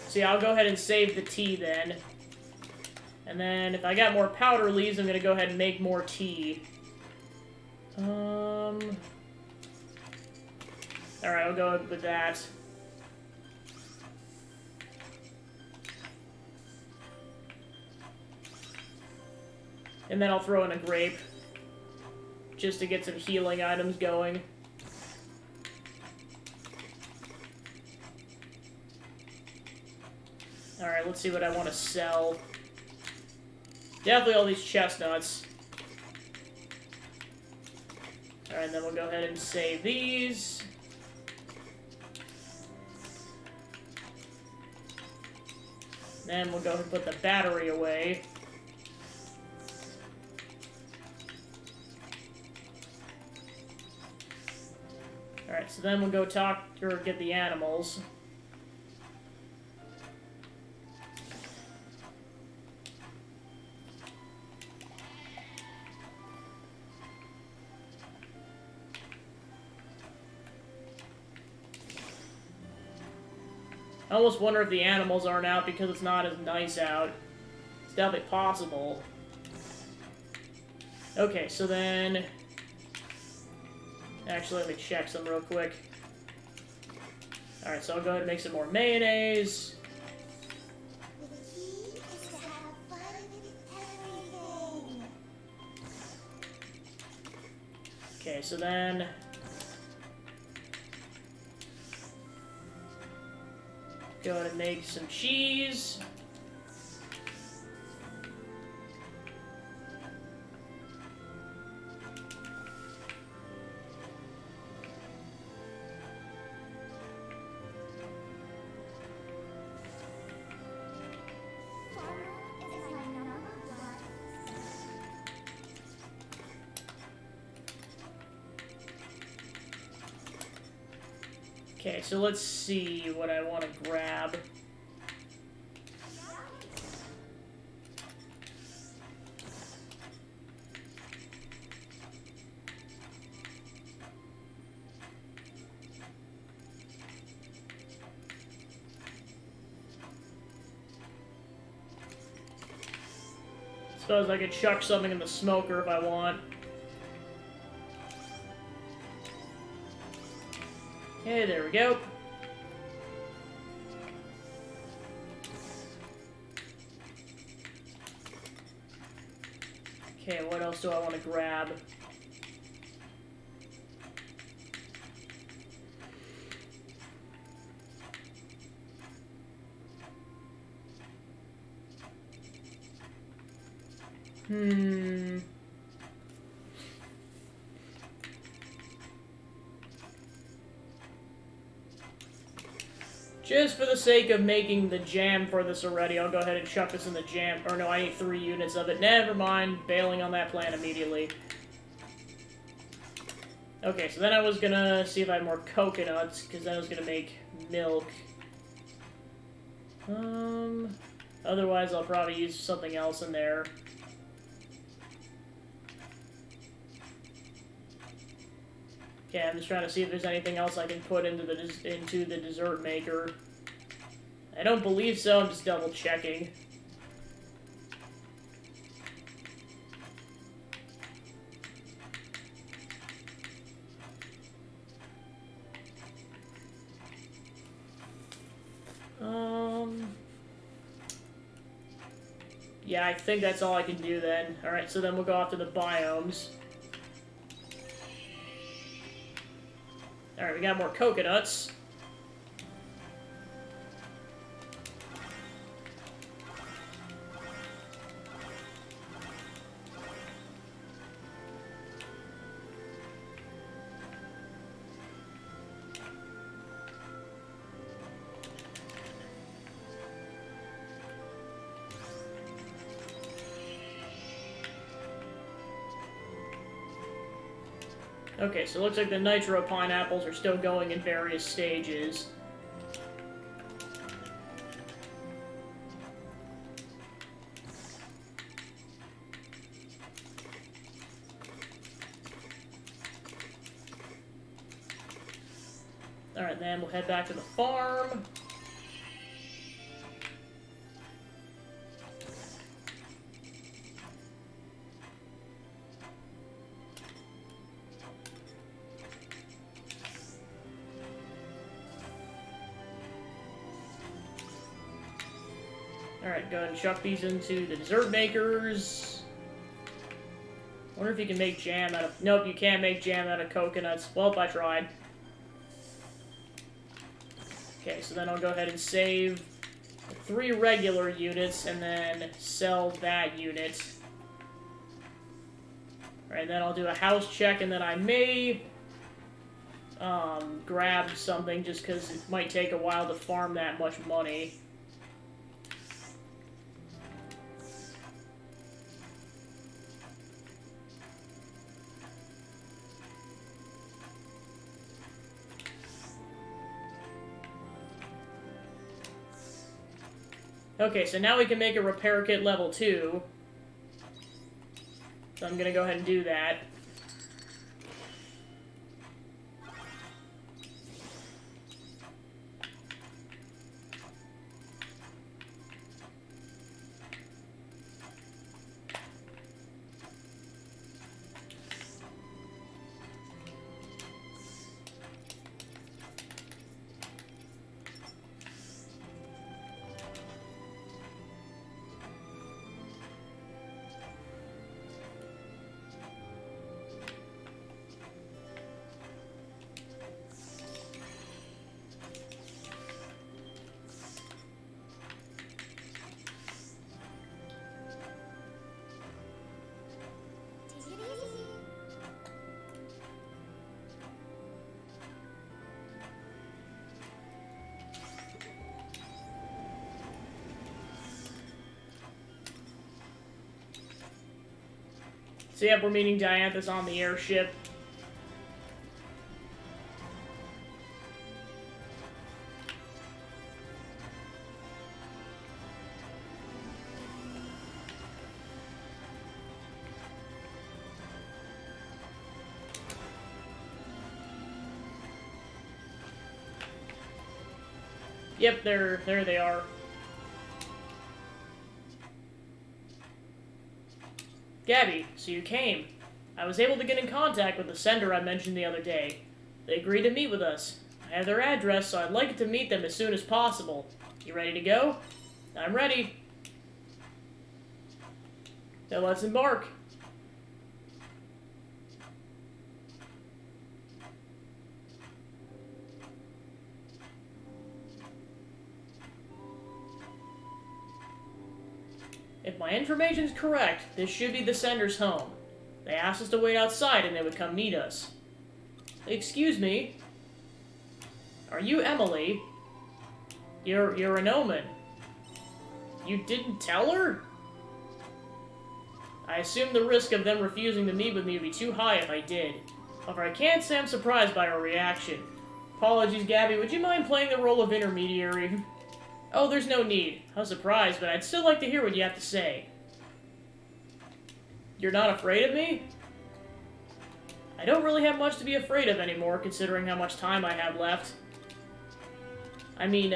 So yeah, I'll go ahead and save the tea then. And then if I got more powder leaves, I'm gonna go ahead and make more tea. Alright, I'll go with that. And then I'll throw in a grape. Just to get some healing items going. Alright, let's see what I want to sell. Definitely all these chestnuts. Alright, then we'll go ahead and save these. Then we'll go ahead and put the battery away. Alright, so then we'll go talk, or get the animals. I almost wonder if the animals aren't out because it's not as nice out. It's definitely possible. Okay, so then... Actually, let me check some real quick. Alright, so I'll go ahead and make some more mayonnaise.
The key is to have fun with everything.
Okay, so then... Go ahead and make some cheese.
Farmer is my number one.
Okay, so let's see what I want to grab. Suppose I could chuck something in the smoker if I want. Okay, there we go. Okay, what else do I want to grab? Just for the sake of making the jam for this already, I'll go ahead and chuck this in the jam. Or no, I need 3 units of it. Never mind. Bailing on that plan immediately. Okay, so then I was gonna see if I had more coconuts, because then I was gonna make milk. Otherwise I'll probably use something else in there. Okay, I'm just trying to see if there's anything else I can put into the dessert maker. I don't believe so, I'm just double checking. Yeah, I think that's all I can do then. Alright, so then we'll go off to the biomes. Alright, we got more coconuts. Okay, so it looks like the nitro pineapples are still going in various stages. Alright, then we'll head back to the farm. Alright, go ahead and chuck these into the dessert makers. Wonder if you can make jam out of... Nope, you can't make jam out of coconuts. Well, I tried. Okay, so then I'll go ahead and save 3 regular units and then sell that unit. Alright, then I'll do a house check and then I may grab something just because it might take a while to farm that much money. Okay, so now we can make a repair kit level 2. So I'm gonna go ahead and do that.
Take it easy.
So yep, we're meeting Dianthus on the airship. Yep, there they are. Gabby, so you came. I was able to get in contact with the sender I mentioned the other day. They agreed to meet with us. I have their address, so I'd like to meet them as soon as possible. You ready to go? I'm ready. Then let's embark. If my information's correct, this should be the sender's home. They asked us to wait outside and they would come meet us. Excuse me? Are you Emily? You're an omen. You didn't tell her? I assume the risk of them refusing to meet with me would be too high if I did. However, I can't say I'm surprised by her reaction. Apologies, Gabby. Would you mind playing the role of intermediary? Oh, there's no need. I was surprised, but I'd still like to hear what you have to say. You're not afraid of me? I don't really have much to be afraid of anymore, considering how much time I have left. I mean,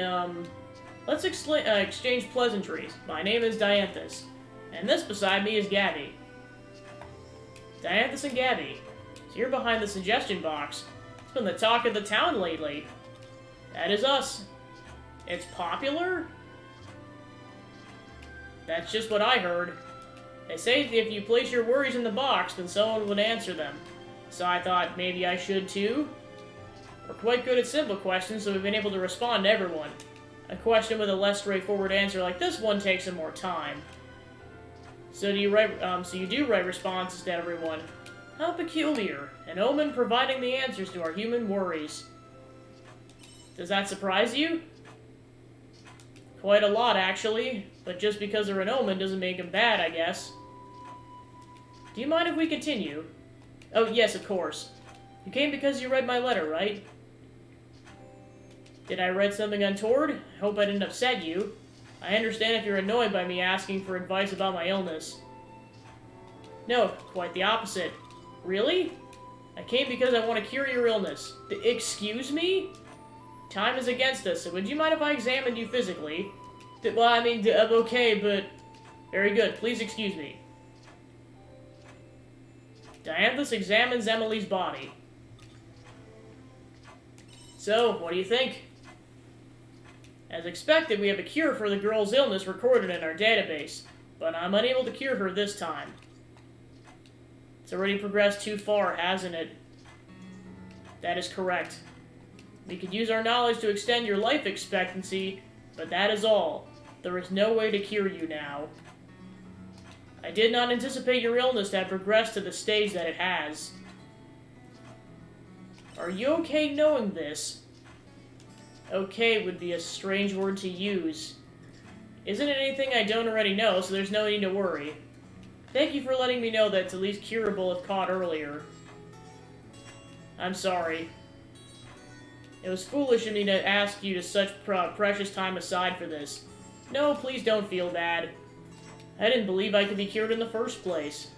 let's exchange pleasantries. My name is Dianthus, and this beside me is Gabby. Dianthus and Gabby. So you're behind the suggestion box. It's been the talk of the town lately. That is us. It's popular? That's just what I heard. They say if you place your worries in the box, then someone would answer them. So I thought maybe I should too. We're quite good at simple questions, so we've been able to respond to everyone. A question with a less straightforward answer like this one takes some more time. So you do write responses to everyone. How peculiar. An omen providing the answers to our human worries. Does that surprise you? Quite a lot, actually. But just because they're an omen doesn't make them bad, I guess. Do you mind if we continue? Oh, yes, of course. You came because you read my letter, right? Did I write something untoward? I hope I didn't upset you. I understand if you're annoyed by me asking for advice about my illness. No, quite the opposite. Really? I came because I want to cure your illness. Excuse me? Time is against us, so would you mind if I examined you physically? Well, I mean, okay, but... Very good, please excuse me. Dianthus examines Emily's body. So, what do you think? As expected, we have a cure for the girl's illness recorded in our database, but I'm unable to cure her this time. It's already progressed too far, hasn't it? That is correct. We could use our knowledge to extend your life expectancy, but that is all. There is no way to cure you now. I did not anticipate your illness to have progressed to the stage that it has. Are you okay knowing this? Okay would be a strange word to use. Isn't it anything I don't already know, so there's no need to worry. Thank you for letting me know that it's at least curable if caught earlier. I'm sorry. It was foolish of me to ask you to such precious time aside for this. No, please don't feel bad. I didn't believe I could be cured in the first place.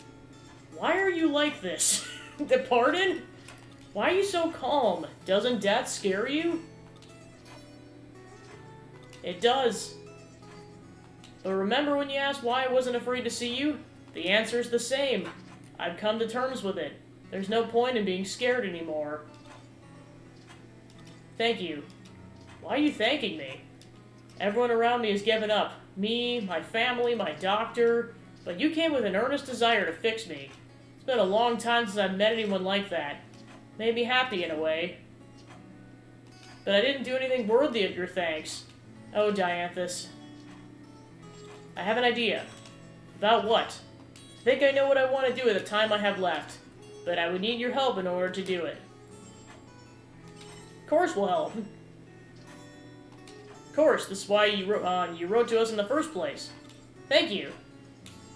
Why are you like this? Pardon? Why are you so calm? Doesn't death scare you? It does. But remember when you asked why I wasn't afraid to see you? The answer's the same. I've come to terms with it. There's no point in being scared anymore. Thank you. Why are you thanking me? Everyone around me has given up. Me, my family, my doctor. But you came with an earnest desire to fix me. It's been a long time since I've met anyone like that. Made me happy in a way. But I didn't do anything worthy of your thanks. Oh, Dianthus. I have an idea. About what? I think I know what I want to do with the time I have left. But I would need your help in order to do it. Of course we'll help. Of course, this is why you wrote to us in the first place. Thank you.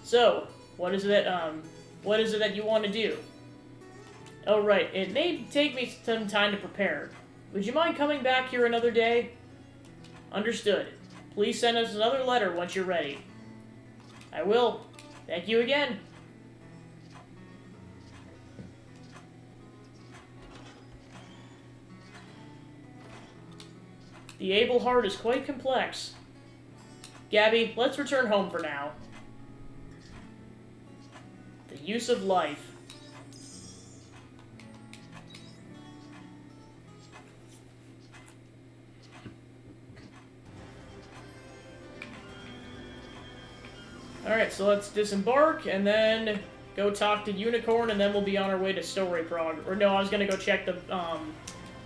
So, what is it that you want to do? Oh, right. It may take me some time to prepare. Would you mind coming back here another day? Understood. Please send us another letter once you're ready. I will. Thank you again. The able heart is quite complex. Gabby, let's return home for now. The use of life. Alright, so let's disembark, and then go talk to Unicorn, and then we'll be on our way to Story Prog. Or no, I was gonna go check the,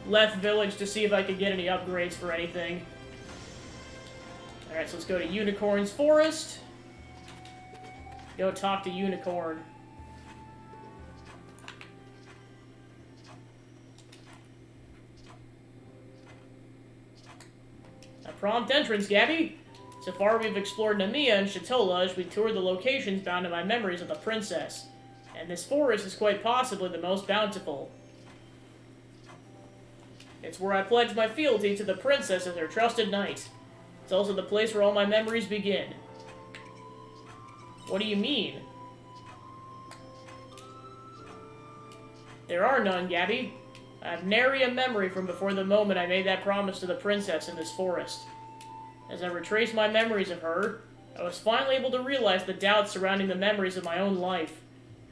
Leth Village to see if I could get any upgrades for anything. Alright, so let's go to Unicorn's Forest. Go talk to Unicorn. A prompt entrance, Gabby. So far, we've explored Nemea and Shatola as we toured the locations bound in my memories of the princess. And this forest is quite possibly the most bountiful. It's where I pledged my fealty to the princess as her trusted knight. It's also the place where all my memories begin. What do you mean? There are none, Gabby. I have nary a memory from before the moment I made that promise to the princess in this forest. As I retraced my memories of her, I was finally able to realize the doubts surrounding the memories of my own life.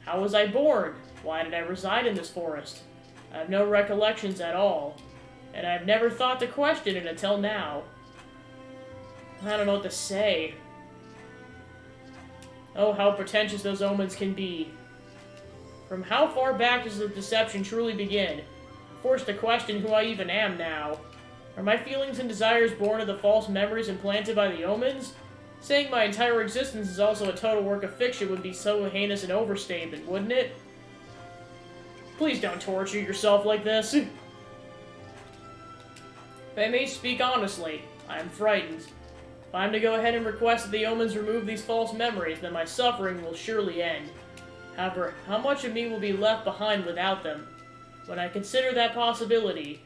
How was I born? Why did I reside in this forest? I have no recollections at all, and I have never thought to question it until now. I don't know what to say. Oh, how pretentious those omens can be. From how far back does the deception truly begin? Forced to question who I even am now. Are my feelings and desires born of the false memories implanted by the omens? Saying my entire existence is also a total work of fiction would be so heinous an overstatement, wouldn't it? Please don't torture yourself like this. If I may speak honestly, I am frightened. If I am to go ahead and request that the omens remove these false memories, then my suffering will surely end. However, how much of me will be left behind without them? When I consider that possibility,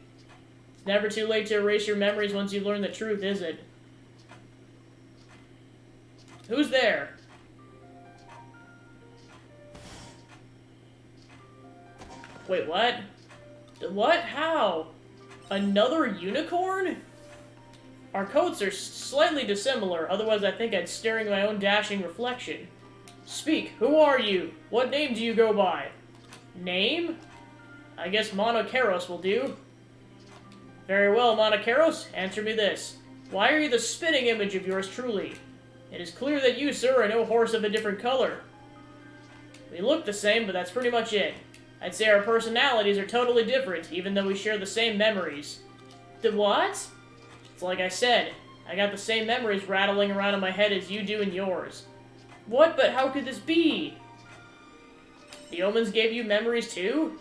it's never too late to erase your memories once you learn the truth, is it? Who's there? Wait, what? What? How? Another unicorn? Our coats are slightly dissimilar, otherwise I think I'd staring at my own dashing reflection. Speak, who are you? What name do you go by? Name? I guess Monokeros will do. Very well, Monokeros, answer me this. Why are you the spitting image of yours truly? It is clear that you, sir, are no horse of a different color. We look the same, but that's pretty much it. I'd say our personalities are totally different, even though we share the same memories. The what? It's like I said, I got the same memories rattling around in my head as you do in yours. What? But how could this be? The omens gave you memories too?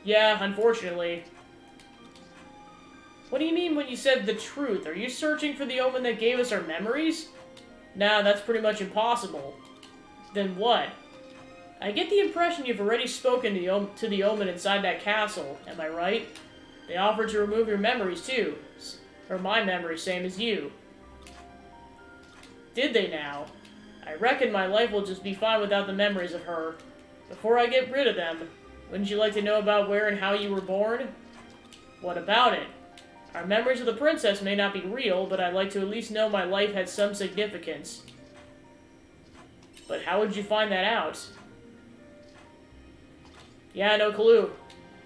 Yeah, unfortunately. What do you mean when you said the truth? Are you searching for the omen that gave us our memories? Nah, that's pretty much impossible. Then what? I get the impression you've already spoken to the omen inside that castle, am I right? They offered to remove your memories too. Or my memories, same as you. Did they now? I reckon my life will just be fine without the memories of her. Before I get rid of them, wouldn't you like to know about where and how you were born? What about it? Our memories of the princess may not be real, but I'd like to at least know my life had some significance. But how would you find that out? Yeah, no clue.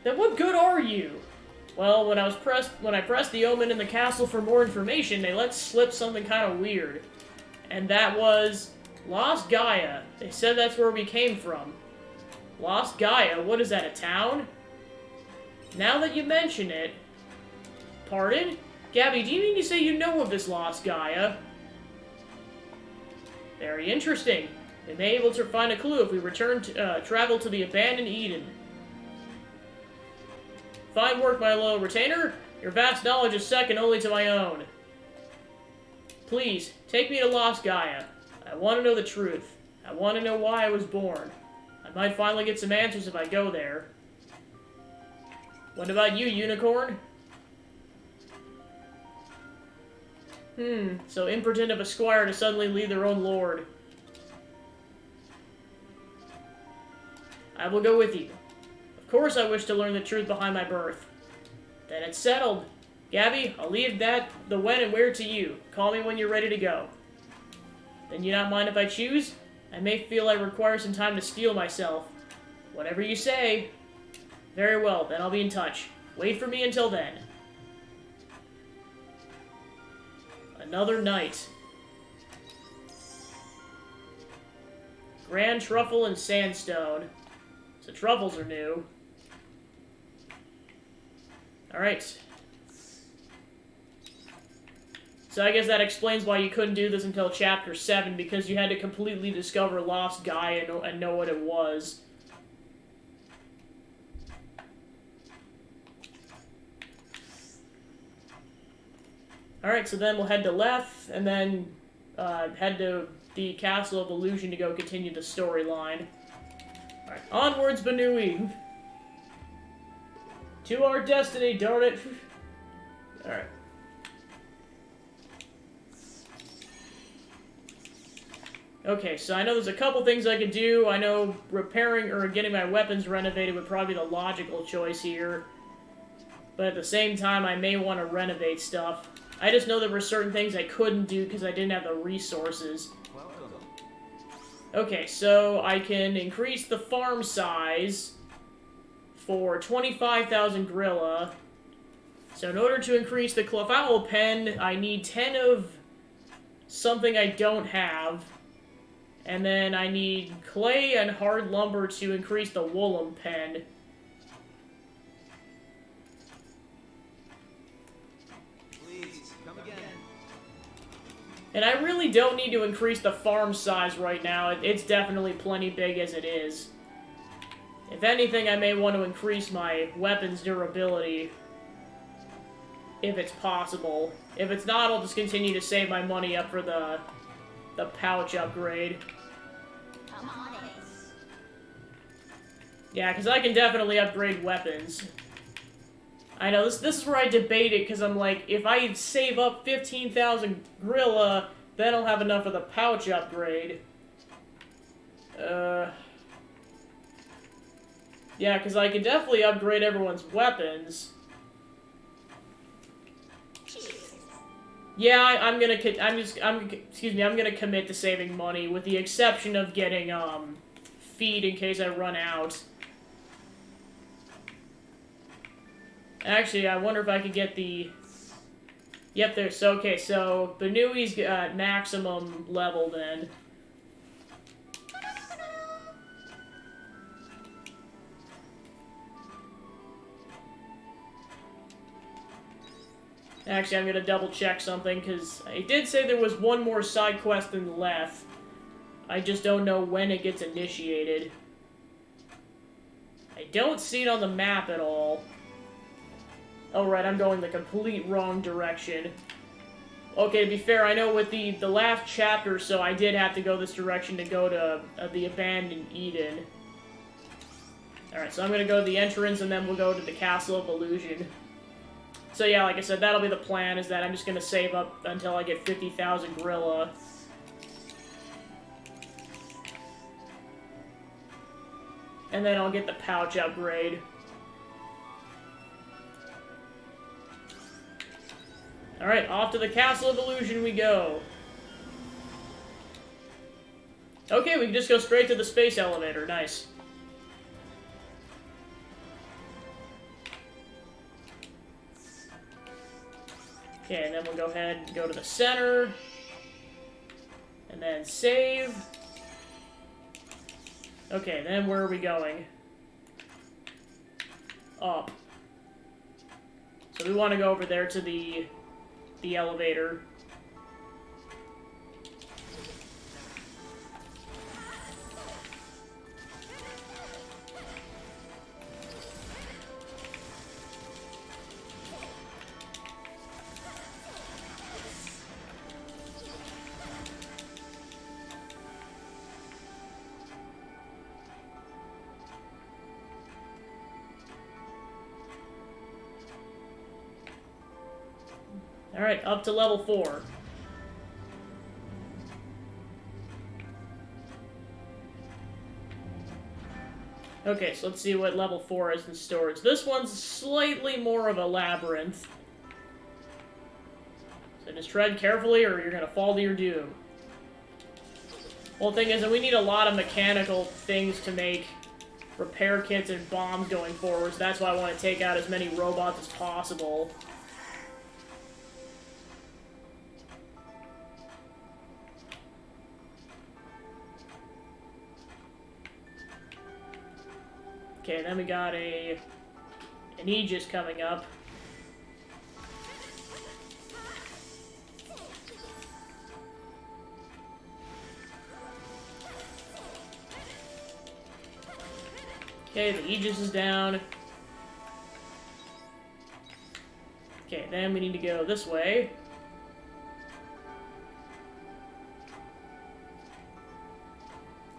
Then what good are you? Well, when I pressed the omen in the castle for more information, they let slip something kind of weird. And that was Lost Gaia. They said that's where we came from. Lost Gaia? What is that, a town? Now that you mention it... Pardon? Gabby, do you mean to say you know of this Lost Gaia? Very interesting. We may be able to find a clue if we travel to the abandoned Eden. Fine work, my little retainer. Your vast knowledge is second only to my own. Please, take me to Lost Gaia. I want to know the truth. I want to know why I was born. I might finally get some answers if I go there. What about you, Unicorn? So impotent of a squire to suddenly lead their own lord. I will go with you. Of course I wish to learn the truth behind my birth. Then it's settled. Gabby, I'll leave the when and where to you. Call me when you're ready to go. Then you not mind if I choose? I may feel I require some time to steel myself. Whatever you say. Very well, then I'll be in touch. Wait for me until then. Another night. Grand truffle and sandstone. So truffles are new. Alright. So I guess that explains why you couldn't do this until Chapter 7, because you had to completely discover Lost Gaia and know what it was. Alright, so then we'll head to Leth, and then head to the Castle of Illusion to go continue the storyline. Alright, onwards, Banui! To our destiny, darn it! Alright. Okay, so I know there's a couple things I could do. I know repairing or getting my weapons renovated would probably be the logical choice here. But at the same time, I may want to renovate stuff. I just know there were certain things I couldn't do because I didn't have the resources. Okay, so I can increase the farm size for 25,000 gorilla. So in order to increase the Cleffowl pen, I need 10 of something I don't have. And then I need clay and hard lumber to increase the Woolum pen.
Please, come again.
And I really don't need to increase the farm size right now. It's definitely plenty big as it is. If anything, I may want to increase my weapons durability. If it's possible. If it's not, I'll just continue to save my money up for the pouch upgrade.
I'm on it.
Yeah, because I can definitely upgrade weapons. I know, this is where I debate it, because I'm like, if I save up 15,000 gorilla, then I'll have enough of the pouch upgrade. Yeah, because I can definitely upgrade everyone's weapons.
Cheers.
Yeah, I'm gonna commit to saving money, with the exception of getting, feed in case I run out. Actually, I wonder if I could get the... Yep, there's... So, okay, so Banui's maximum level, then. Actually, I'm gonna double-check something, because I did say there was one more side quest in Leth. I just don't know when it gets initiated. I don't see it on the map at all. Oh, right, I'm going the complete wrong direction. Okay, to be fair, I know with the last chapter, so I did have to go this direction to go to the Abandoned Eden. Alright, so I'm gonna go to the entrance, and then we'll go to the Castle of Illusion. So yeah, like I said, that'll be the plan, is that I'm just gonna save up until I get 50,000 gorilla. And then I'll get the pouch upgrade. Alright, off to the Castle of Illusion we go. Okay, we can just go straight to the space elevator. Nice. Okay, and then we'll go ahead and go to the center. And then save. Okay, then where are we going? Up. So we want to go over there to the elevator. Alright, up to level 4. Okay, so let's see what level 4 is in storage. This one's slightly more of a labyrinth. So just tread carefully or you're gonna fall to your doom. Well, the thing is that we need a lot of mechanical things to make repair kits and bombs going forward, so that's why I want to take out as many robots as possible. Okay, then we got an Aegis coming up. Okay, the Aegis is down. Okay, then we need to go this way.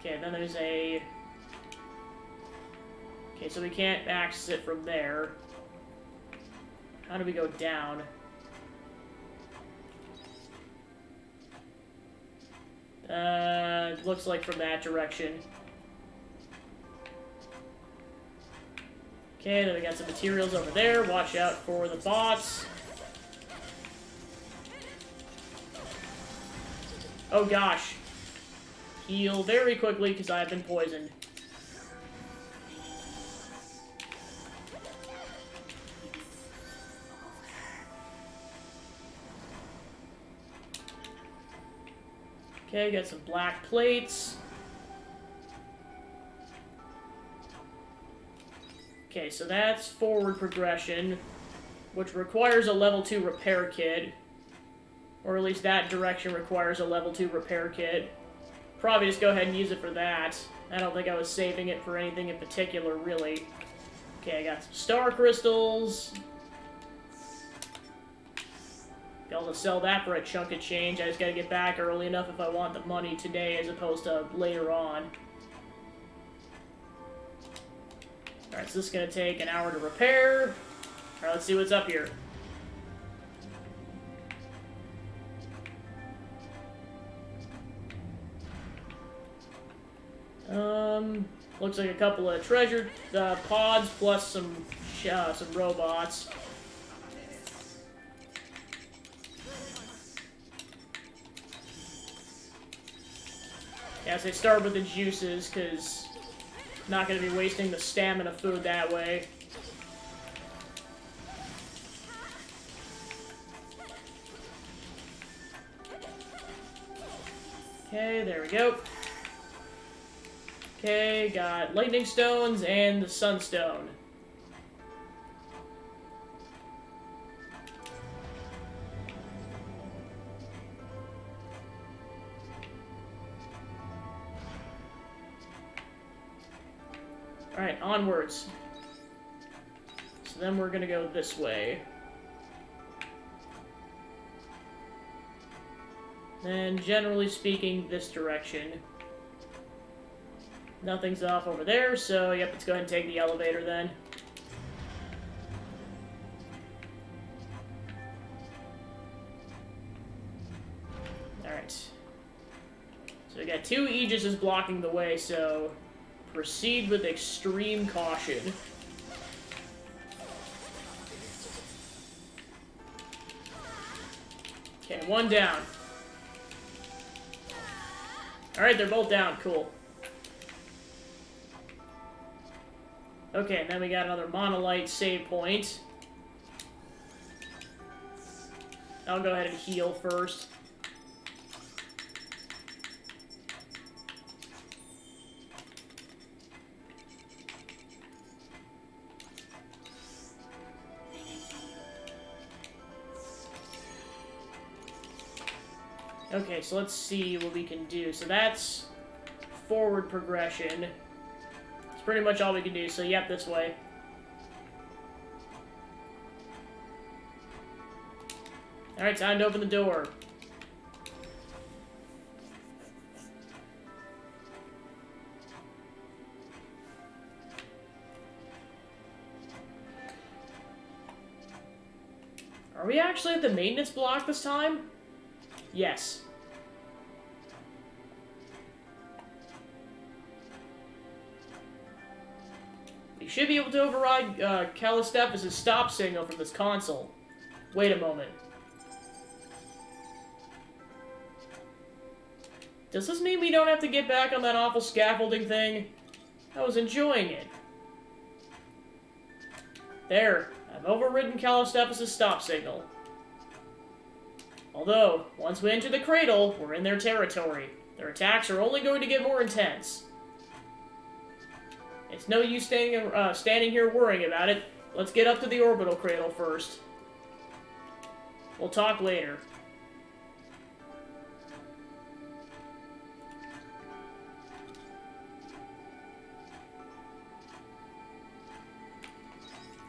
Okay, then there's a... Okay, so we can't access it from there. How do we go down? Looks like from that direction. Okay, then we got some materials over there. Watch out for the bots. Oh gosh. Heal very quickly because I've been poisoned. Okay, got some black plates. Okay, so that's forward progression, which requires a level 2 repair kit. Or at least that direction requires a level 2 repair kit. Probably just go ahead and use it for that. I don't think I was saving it for anything in particular, really. Okay, I got some star crystals. Be able to sell that for a chunk of change. I just gotta get back early enough if I want the money today as opposed to later on. Alright, so this is gonna take an hour to repair. Alright, let's see what's up here. Looks like a couple of treasure pods plus some robots. Yeah, so they start with the juices, because not going to be wasting the stamina food that way. Okay, there we go. Okay, got lightning stones and the sunstone. Alright, onwards. So then we're gonna go this way. And generally speaking, this direction. Nothing's off over there, so yep, let's go ahead and take the elevator then. Alright. So we got 2 Aegises blocking the way, so proceed with extreme caution. Okay, 1 down. Alright, they're both down. Cool. Okay, and then we got another monolith save point. I'll go ahead and heal first. Okay, so let's see what we can do. So that's forward progression. It's pretty much all we can do, so yep, this way. Alright, time to open the door. Are we actually at the maintenance block this time? Yes. We should be able to override Calistepis' stop signal from this console. Wait a moment. Does this mean we don't have to get back on that awful scaffolding thing? I was enjoying it. There, I've overridden Calistepis' stop signal. Although, once we enter the cradle, we're in their territory. Their attacks are only going to get more intense. It's no use standing here worrying about it. Let's get up to the orbital cradle first. We'll talk later.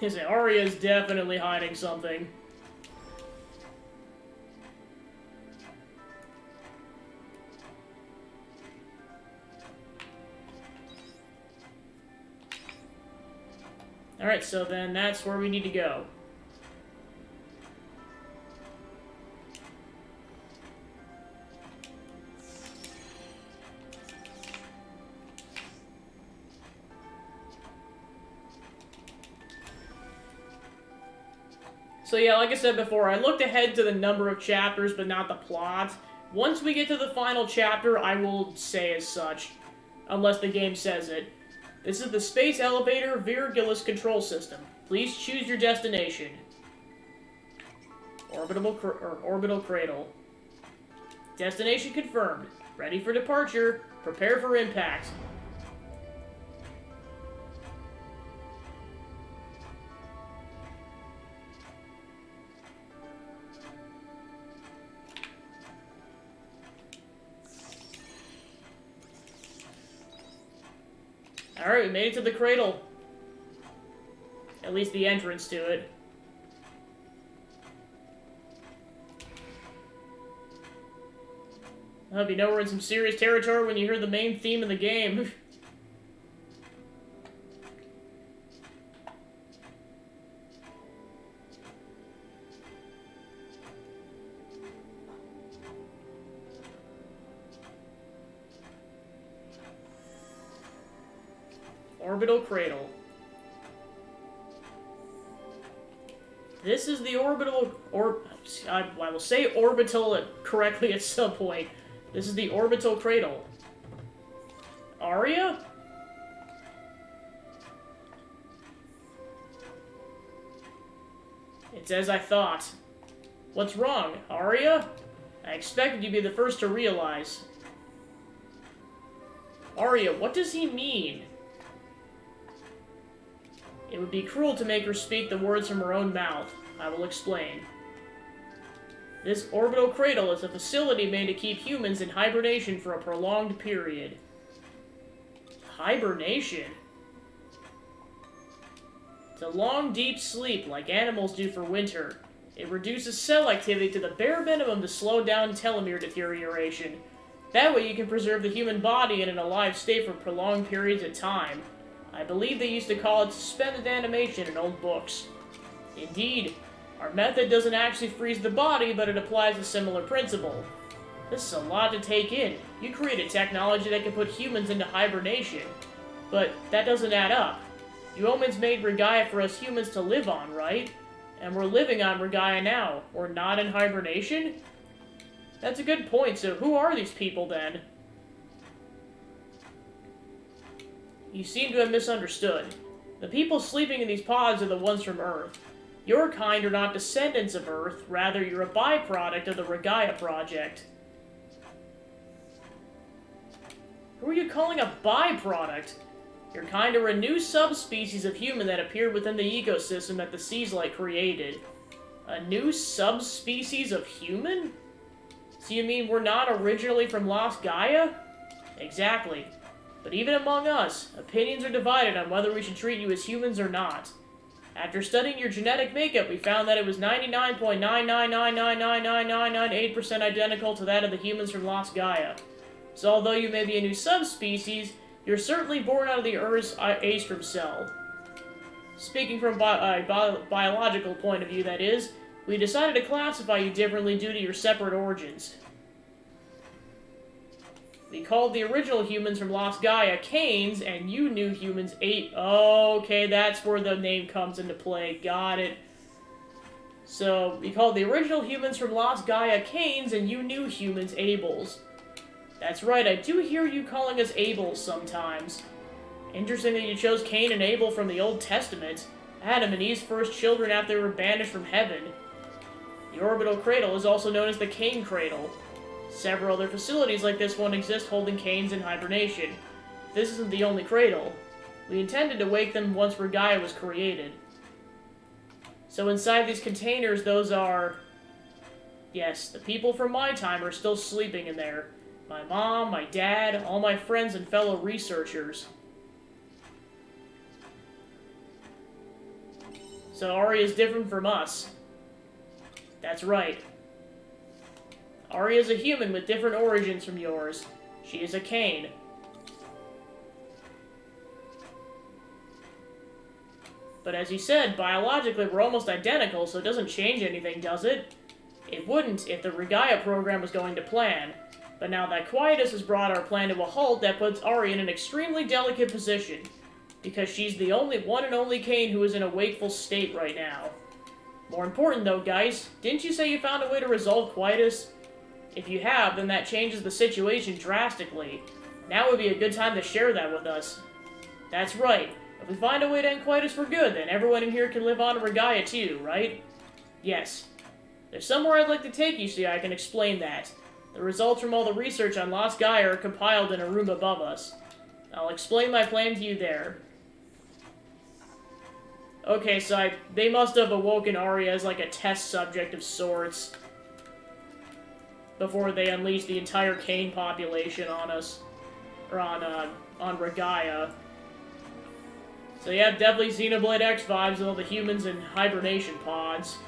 His Arya's definitely hiding something. Alright, so then that's where we need to go. So yeah, like I said before, I looked ahead to the number of chapters, but not the plot. Once we get to the final chapter, I will say as such. Unless the game says it. This is the Space Elevator Virgilus Control System. Please choose your destination. Orbital Cradle. Destination confirmed. Ready for departure. Prepare for impact. Alright, we made it to the cradle. At least the entrance to it. I hope you know we're in some serious territory when you hear the main theme of the game. Orbital Cradle. This is the I will say orbital correctly at some point. This is the Orbital Cradle. Arya? It's as I thought. What's wrong, Arya? I expected you to be the first to realize. Arya, what does he mean? It would be cruel to make her speak the words from her own mouth. I will explain. This orbital cradle is a facility made to keep humans in hibernation for a prolonged period. Hibernation? It's a long, deep sleep, like animals do for winter. It reduces cell activity to the bare minimum to slow down telomere deterioration. That way you can preserve the human body in an alive state for prolonged periods of time. I believe they used to call it suspended animation in old books. Indeed, our method doesn't actually freeze the body, but it applies a similar principle. This is a lot to take in. You created technology that can put humans into hibernation. But that doesn't add up. You humans made Regaia for us humans to live on, right? And we're living on Regaia now. We're not in hibernation? That's a good point, so who are these people then? You seem to have misunderstood. The people sleeping in these pods are the ones from Earth. Your kind are not descendants of Earth, rather you're a byproduct of the Regaia project. Who are you calling a byproduct? Your kind are a new subspecies of human that appeared within the ecosystem that the Seaslight created. A new subspecies of human? So you mean we're not originally from Lost Gaia? Exactly. But even among us, opinions are divided on whether we should treat you as humans or not. After studying your genetic makeup, we found that it was 99.999999998% identical to that of the humans from Lost Gaia. So although you may be a new subspecies, you're certainly born out of the Earth's aestrum cell. Speaking from a biological point of view, that is, we decided to classify you differently due to your separate origins. We called the original humans from Lost Gaia Canes, and you new humans okay, that's where the name comes into play. Got it. So, we called the original humans from Lost Gaia Canes, and you new humans Abels. That's right, I do hear you calling us Abels sometimes. Interesting that you chose Cain and Abel from the Old Testament. Adam and Eve's first children after they were banished from heaven. The orbital cradle is also known as the Cain Cradle. Several other facilities like this one exist holding Cains in hibernation. This isn't the only cradle. We intended to wake them once Regaia was created. So inside these containers, those are... Yes, the people from my time are still sleeping in there. My mom, my dad, all my friends and fellow researchers. So Arya's different from us. That's right. Arya's a human with different origins from yours. She is a Cain. But as you said, biologically we're almost identical, so it doesn't change anything, does it? It wouldn't if the Regaya program was going to plan. But now that Quietus has brought our plan to a halt, that puts Arya in an extremely delicate position. Because she's the one and only Cain who is in a wakeful state right now. More important though, guys, didn't you say you found a way to resolve Quietus? If you have, then that changes the situation drastically. Now would be a good time to share that with us. That's right. If we find a way to end Quietus for good, then everyone in here can live on Regaya too, right? Yes. There's somewhere I'd like to take you so I can explain that. The results from all the research on Lost Gaia are compiled in a room above us. I'll explain my plan to you there. Okay, so they must have awoken Arya as like a test subject of sorts before they unleashed the entire Cain population on us. Or on Regaya. So yeah, definitely Xenoblade X vibes with all the humans in hibernation pods.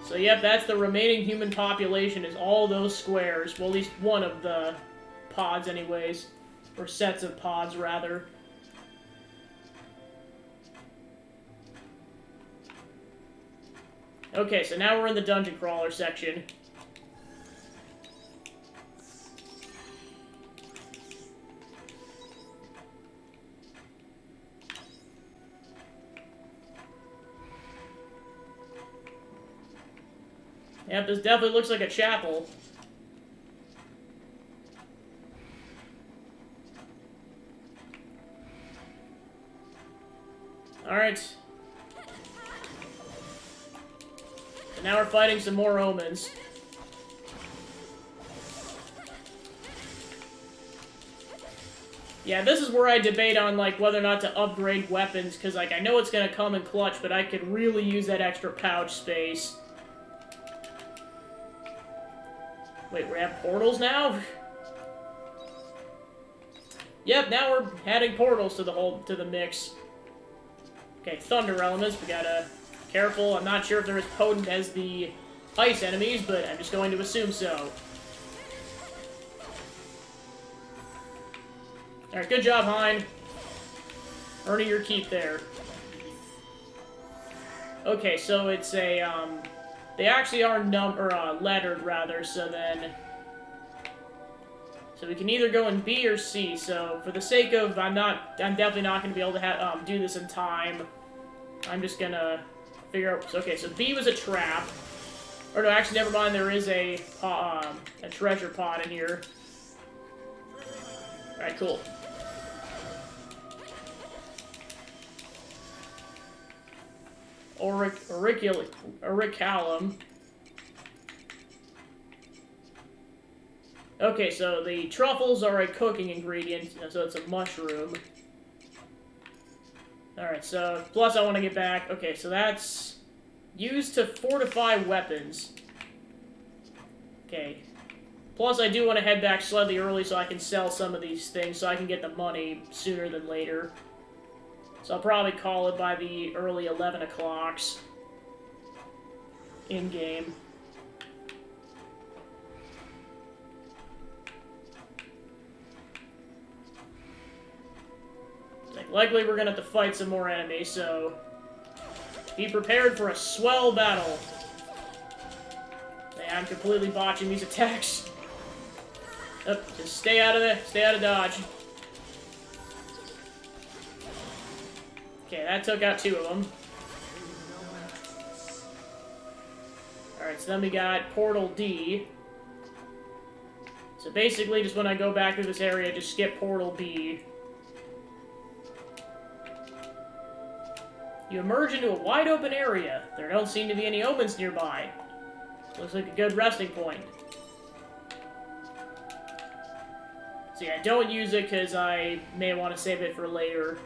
So yep, that's the remaining human population, is all those squares. Well, at least one of the pods anyways. Or sets of pods, rather. Okay, so now we're in the dungeon crawler section. Yep, this definitely looks like a chapel. Alright. So now we're fighting some more omens. Yeah, this is where I debate on, like, whether or not to upgrade weapons, because, like, I know it's gonna come in clutch, but I could really use that extra pouch space. Wait, we have portals now? Yep, now we're adding portals to the mix. Okay, thunder elements, we gotta careful. I'm not sure if they're as potent as the ice enemies, but I'm just going to assume so. Alright, good job, Hein. Earning your keep there. Okay, so it's a, they actually are lettered, rather, so then... So we can either go in B or C, so for the sake of, I'm definitely not going to be able to do this in time. I'm just gonna figure out, okay, so B was a trap. Or no, actually, never mind, there is a treasure pod in here. Alright, cool. Auricalum. Okay, so the truffles are a cooking ingredient, so it's a mushroom. Alright, so, plus I want to get back, okay, so that's used to fortify weapons. Okay. Plus I do want to head back slightly early so I can sell some of these things, so I can get the money sooner than later. So I'll probably call it by the early 11 o'clocks. In-game. Likely we're gonna have to fight some more enemies, so... Be prepared for a swell battle. Yeah, I'm completely botching these attacks. Oh, just stay out of dodge. Okay, that took out 2 of them. Alright, so then we got Portal D. So basically, just when I go back through this area, just skip Portal B. You emerge into a wide open area. There don't seem to be any omens nearby. Looks like a good resting point. So yeah, don't use it because I may want to save it for later.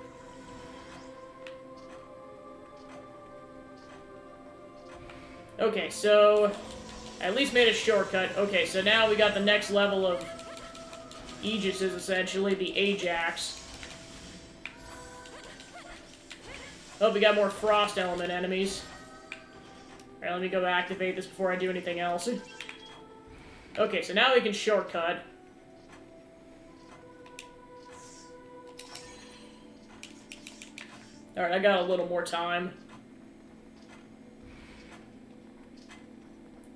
Okay, so I at least made a shortcut. Okay, so now we got the next level of Aegises, essentially, the Ajax. Oh, we got more frost element enemies. Alright, let me go activate this before I do anything else. Okay, so now we can shortcut. Alright, I got a little more time.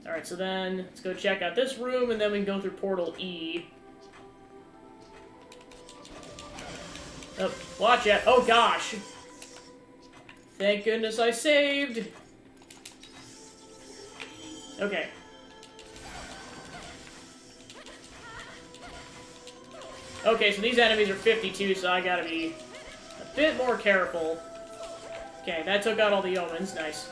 Alright, so then let's go check out this room, and then we can go through Portal E. Oh, watch it. Oh, gosh. Thank goodness I saved. Okay. Okay, so these enemies are 52, so I gotta be a bit more careful. Okay, that took out all the omens. Nice.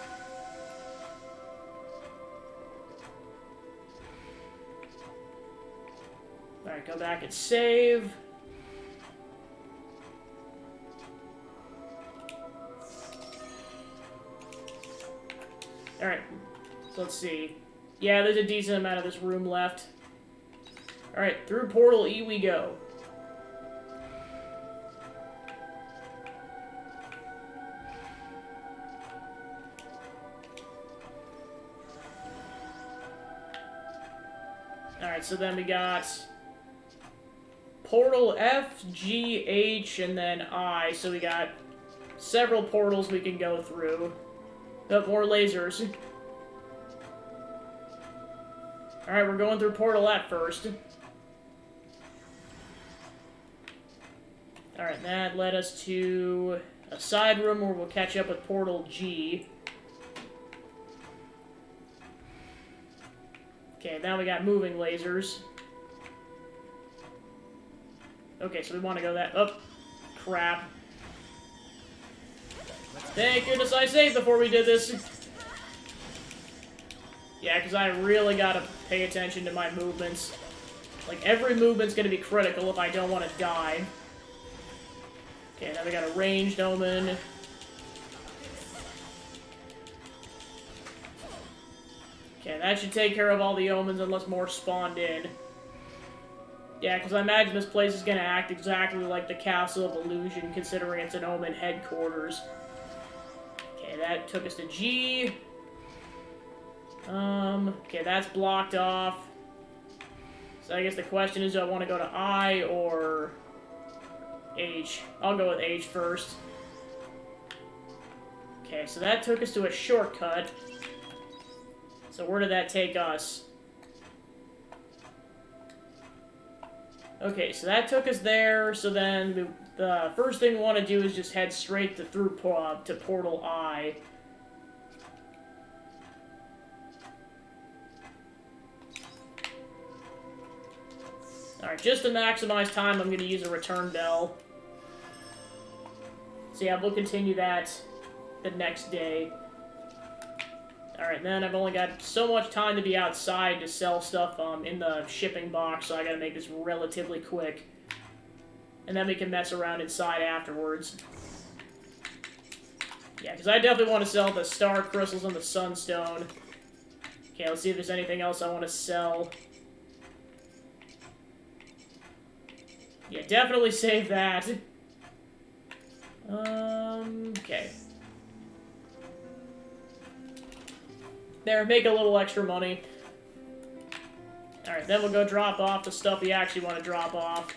Alright, go back and save. Alright, so let's see. Yeah, there's a decent amount of this room left. Alright, through Portal E we go. Alright, so then we got Portal F, G, H, and then I, so we got several portals we can go through. Oh, more lasers. Alright, we're going through Portal F first. Alright, that led us to a side room where we'll catch up with Portal G. Okay, now we got moving lasers. Okay, so we want to go that... Oh, crap. Thank goodness I saved before we did this. Yeah, because I really gotta pay attention to my movements. Like, every movement's gonna be critical if I don't want to die. Okay, now we got a ranged omen. Okay, that should take care of all the omens unless more spawned in. Yeah, because I imagine this place is gonna act exactly like the Castle of Illusion, considering it's an omen headquarters. Okay, that took us to G. Okay, that's blocked off. So I guess the question is, do I want to go to I or H? I'll go with H first. Okay, so that took us to a shortcut. So where did that take us? Okay, so that took us there, so then the first thing we want to do is just head straight to Portal I. Alright, just to maximize time, I'm going to use a return bell. So yeah, we'll continue that the next day. Alright, then I've only got so much time to be outside to sell stuff in the shipping box, so I gotta make this relatively quick. And then we can mess around inside afterwards. Yeah, because I definitely want to sell the star crystals and the sunstone. Okay, let's see if there's anything else I want to sell. Yeah, definitely save that. Okay. There, make a little extra money. Alright, then we'll go drop off the stuff we actually want to drop off.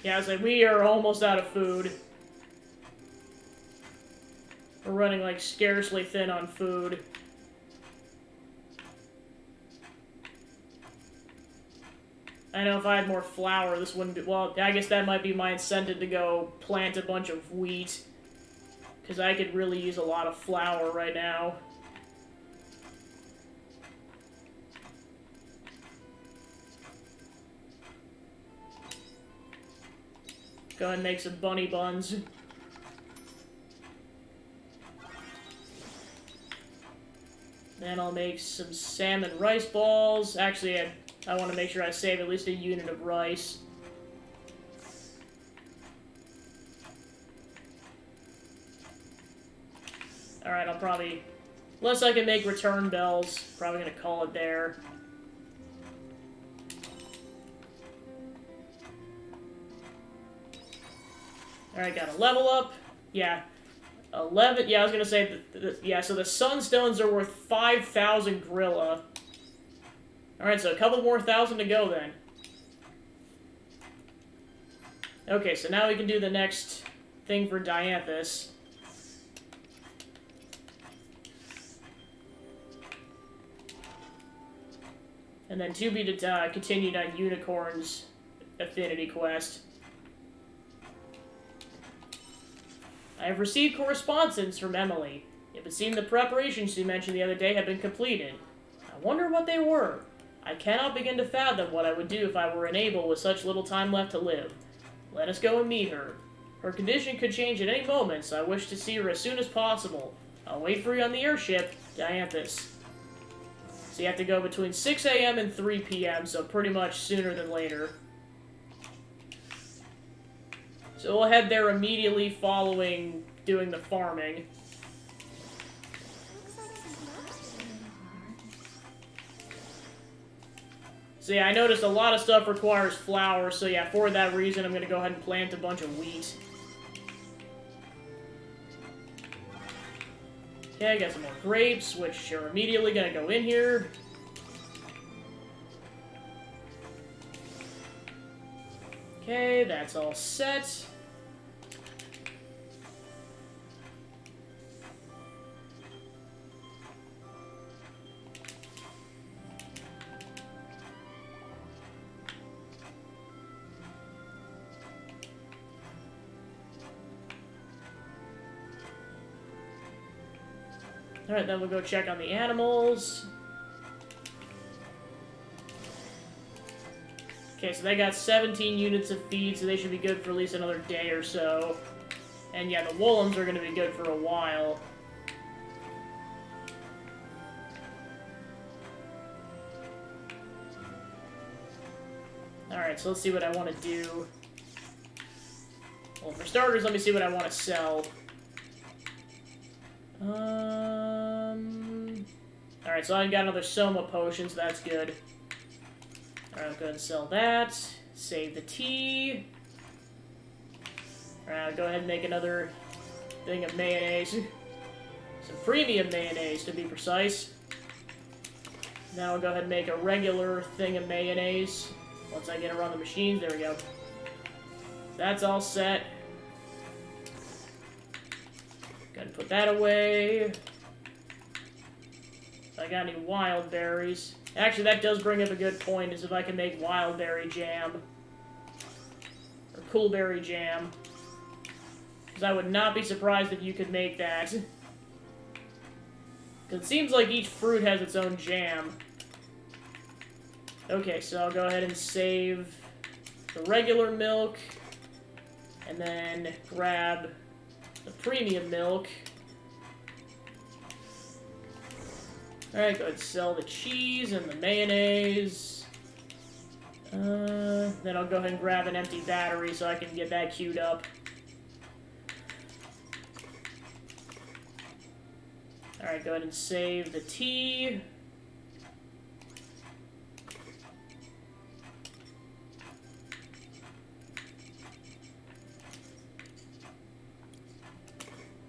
Yeah, I was like, we are almost out of food. We're running, like, scarcely thin on food. I know if I had more flour, this wouldn't be... Well, I guess that might be my incentive to go plant a bunch of wheat. Because I could really use a lot of flour right now. Go ahead and make some bunny buns. Then I'll make some salmon rice balls. Actually, I want to make sure I save at least a unit of rice. Alright, I'll probably... Unless I can make return bells, probably gonna call it there. Alright, got a level up. Yeah. 11... Yeah, I was gonna say... yeah, so the sunstones are worth 5,000 Grilla. Alright, so a couple more thousand to go then. Okay, so now we can do the next thing for Dianthus. And then to be continued on Unicorn's affinity quest. I have received correspondence from Emily. It would seem the preparations she mentioned the other day had been completed. I wonder what they were. I cannot begin to fathom what I would do if I were unable with such little time left to live. Let us go and meet her. Her condition could change at any moment, so I wish to see her as soon as possible. I'll wait for you on the airship, Dianthus. So you have to go between 6 a.m. and 3 p.m., so pretty much sooner than later. So we'll head there immediately following doing the farming.
Looks like some rocks in
So yeah, I noticed a lot of stuff requires flour, so yeah, for that reason I'm gonna go ahead and plant a bunch of wheat. Okay, I got some more grapes, which are immediately gonna go in here. Okay, that's all set. Alright, then we'll go check on the animals. Okay, so they got 17 units of feed, so they should be good for at least another day or so. And yeah, the Woolums are going to be good for a while. Alright, so let's see what I want to do. Well, for starters, let me see what I want to sell. Alright, so I got another Soma potion, so that's good. Alright, I'll go ahead and sell that. Save the tea. Alright, I'll go ahead and make another thing of mayonnaise. Some premium mayonnaise, to be precise. Now I'll go ahead and make a regular thing of mayonnaise. Once I get it on the machines, there we go. That's all set. Go ahead and put that away. If I got any wild berries. Actually, that does bring up a good point, is if I can make wild berry jam. Or coolberry jam. Because I would not be surprised if you could make that. Because it seems like each fruit has its own jam. Okay, so I'll go ahead and save the regular milk. And then grab the premium milk. Alright, go ahead and sell the cheese and the mayonnaise. Then I'll go ahead and grab an empty battery so I can get that queued up. Alright, go ahead and save the tea.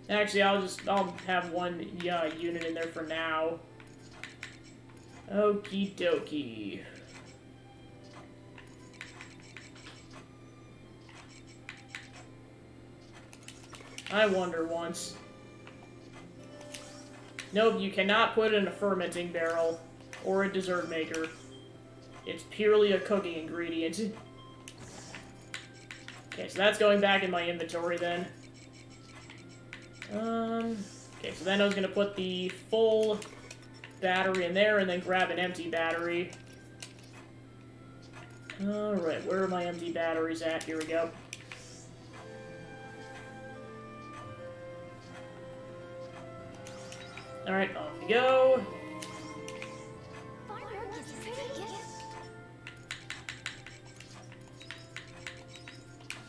Actually, I'll have one unit in there for now. Okie dokie. I wonder once. Nope, you cannot put it in a fermenting barrel or a dessert maker. It's purely a cooking ingredient. Okay, so that's going back in my inventory then. Okay, so then I was gonna put the full battery in there and then grab an empty battery. Alright, where are my empty batteries at? Here we go. Alright, off we go.
Farm work is pretty.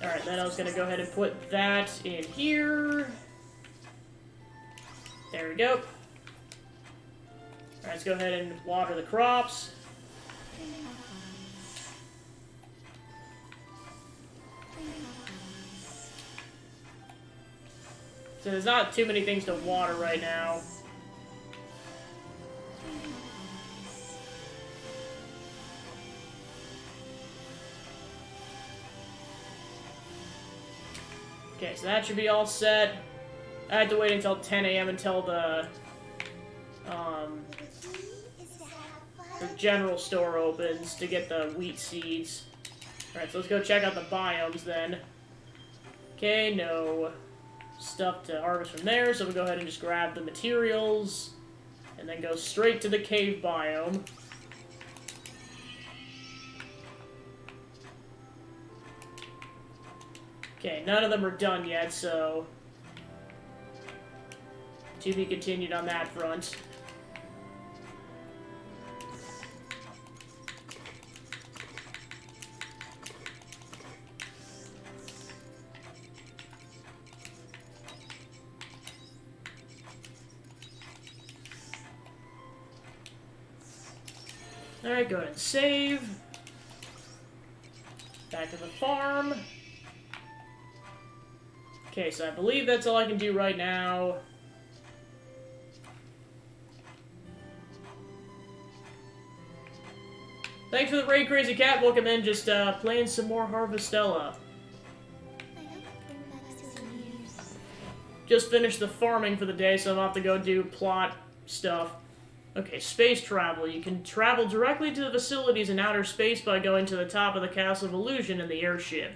Alright, then I was gonna go ahead and put that in here. There we go. Alright, let's go ahead and water the crops. So there's not too many things to water right now. Okay, so that should be all set. I had to wait until 10 a.m. until the general store opens to get the wheat seeds. Alright, so let's go check out the biomes then. Okay, no stuff to harvest from there, so we'll go ahead and just grab the materials and then go straight to the cave biome. Okay, none of them are done yet, so to be continued on that front. Alright, go ahead and save. Back to the farm. Okay, so I believe that's all I can do right now. Thanks for the raid, Crazy Cat. Welcome in. Just playing some more Harvestella. Just finished the farming for the day, so I'm about to go do plot stuff. Okay, space travel. You can travel directly to the facilities in outer space by going to the top of the Castle of Illusion in the airship.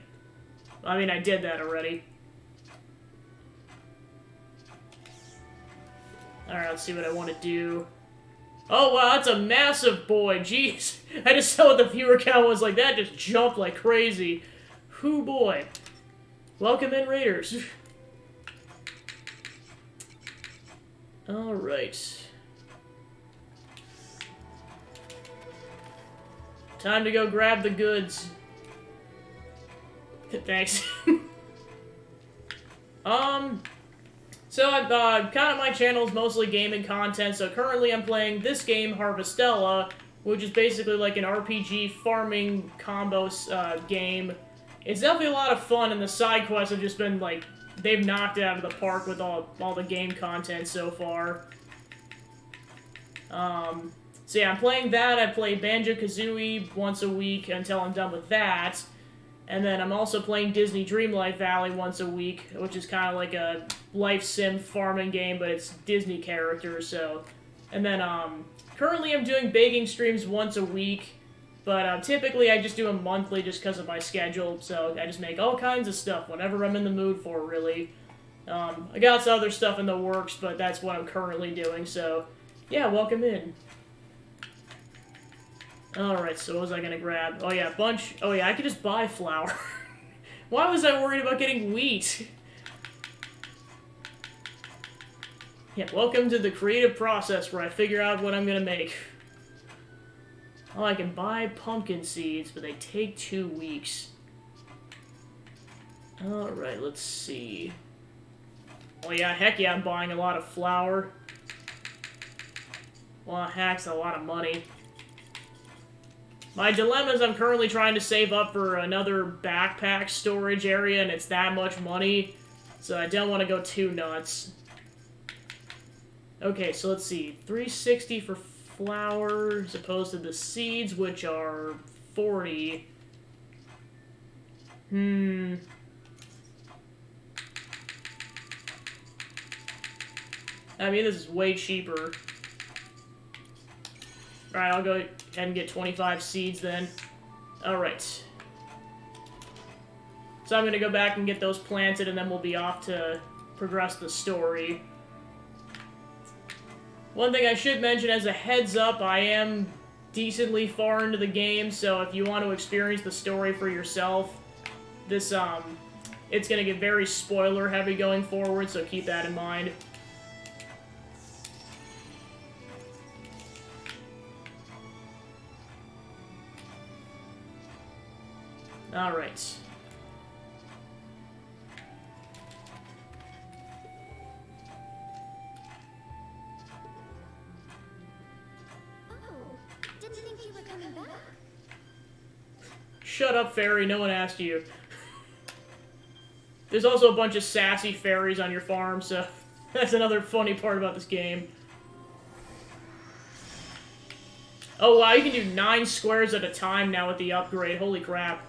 I mean, I did that already. Alright, let's see what I want to do. Oh, wow, that's a massive boy. Jeez. I just saw what the viewer count was like. That just jumped like crazy. Whoo, boy. Welcome in, Raiders. Alright. Time to go grab the goods. Thanks. So kind of my channel is mostly gaming content, so currently I'm playing this game, Harvestella, which is basically like an RPG farming combo game. It's definitely a lot of fun, and the side quests have just been like, they've knocked it out of the park with all the game content so far. So yeah, I'm playing that. I play Banjo-Kazooie once a week until I'm done with that. And then I'm also playing Disney Dreamlight Valley once a week, which is kind of like a life sim farming game, but it's Disney characters, so... And then, currently I'm doing baking streams once a week, but typically I just do them monthly just because of my schedule, so I just make all kinds of stuff whenever I'm in the mood for, really. I got some other stuff in the works, but that's what I'm currently doing, so... Yeah, welcome in. Alright, so what was I gonna grab? Oh yeah, a bunch... Oh yeah, I could just buy flour. Why was I worried about getting wheat? Yeah, welcome to the creative process where I figure out what I'm gonna make. Oh, I can buy pumpkin seeds, but they take 2 weeks. Alright, let's see. Oh yeah, heck yeah, I'm buying a lot of flour. Well, heck's a lot of money. My dilemma is I'm currently trying to save up for another backpack storage area, and it's that much money, so I don't want to go too nuts. Okay, so let's see. 360 for flour, as opposed to the seeds, which are 40. I mean, this is way cheaper. Alright, I'll go ahead and get 25 seeds then. Alright. So I'm gonna go back and get those planted, and then we'll be off to progress the story. One thing I should mention as a heads up, I am decently far into the game, so if you want to experience the story for yourself, this, it's gonna get very spoiler heavy going forward, so keep that in mind. Alright.
coming back.
Shut up, fairy. No one asked you. There's also a bunch of sassy fairies on your farm, so that's another funny part about this game. Oh wow, you can do 9 squares at a time now with the upgrade. Holy crap.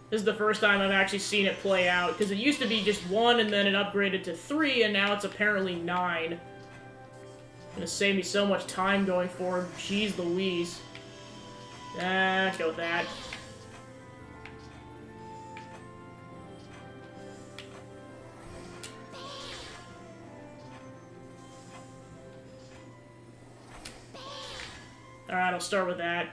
This is the first time I've actually seen it play out, because it used to be just 1 and then it upgraded to 3, and now it's apparently 9. It's gonna save me so much time going forward. Jeez Louise. Go with that. Alright, I'll start with that.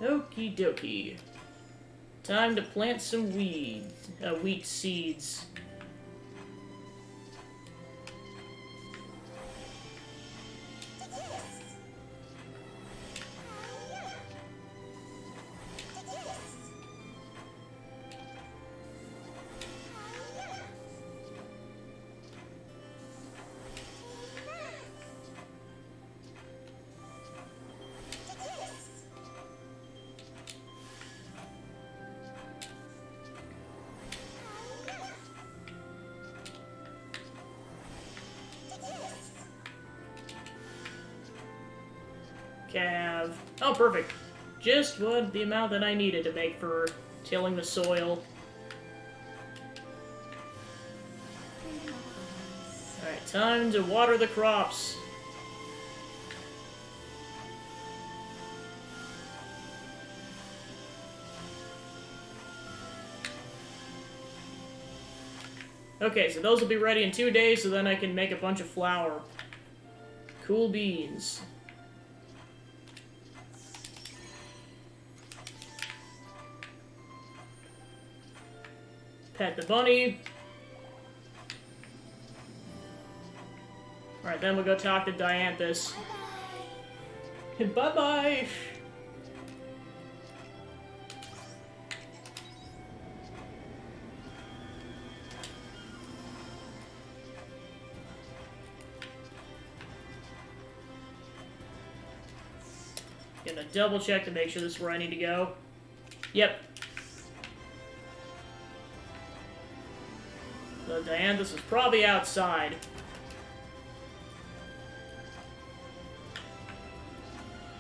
Okie dokie. Time to plant some wheat seeds. Cav. Oh, perfect. Just what the amount that I needed to make for tilling the soil. Alright, time to water the crops. Okay, so those will be ready in 2 days, so then I can make a bunch of flour. Cool beans. Pet the bunny. Alright, then we'll go talk to Dianthus. Bye-bye! Gonna double check to make sure this is where I need to go. Yep. So Dianthus is probably outside.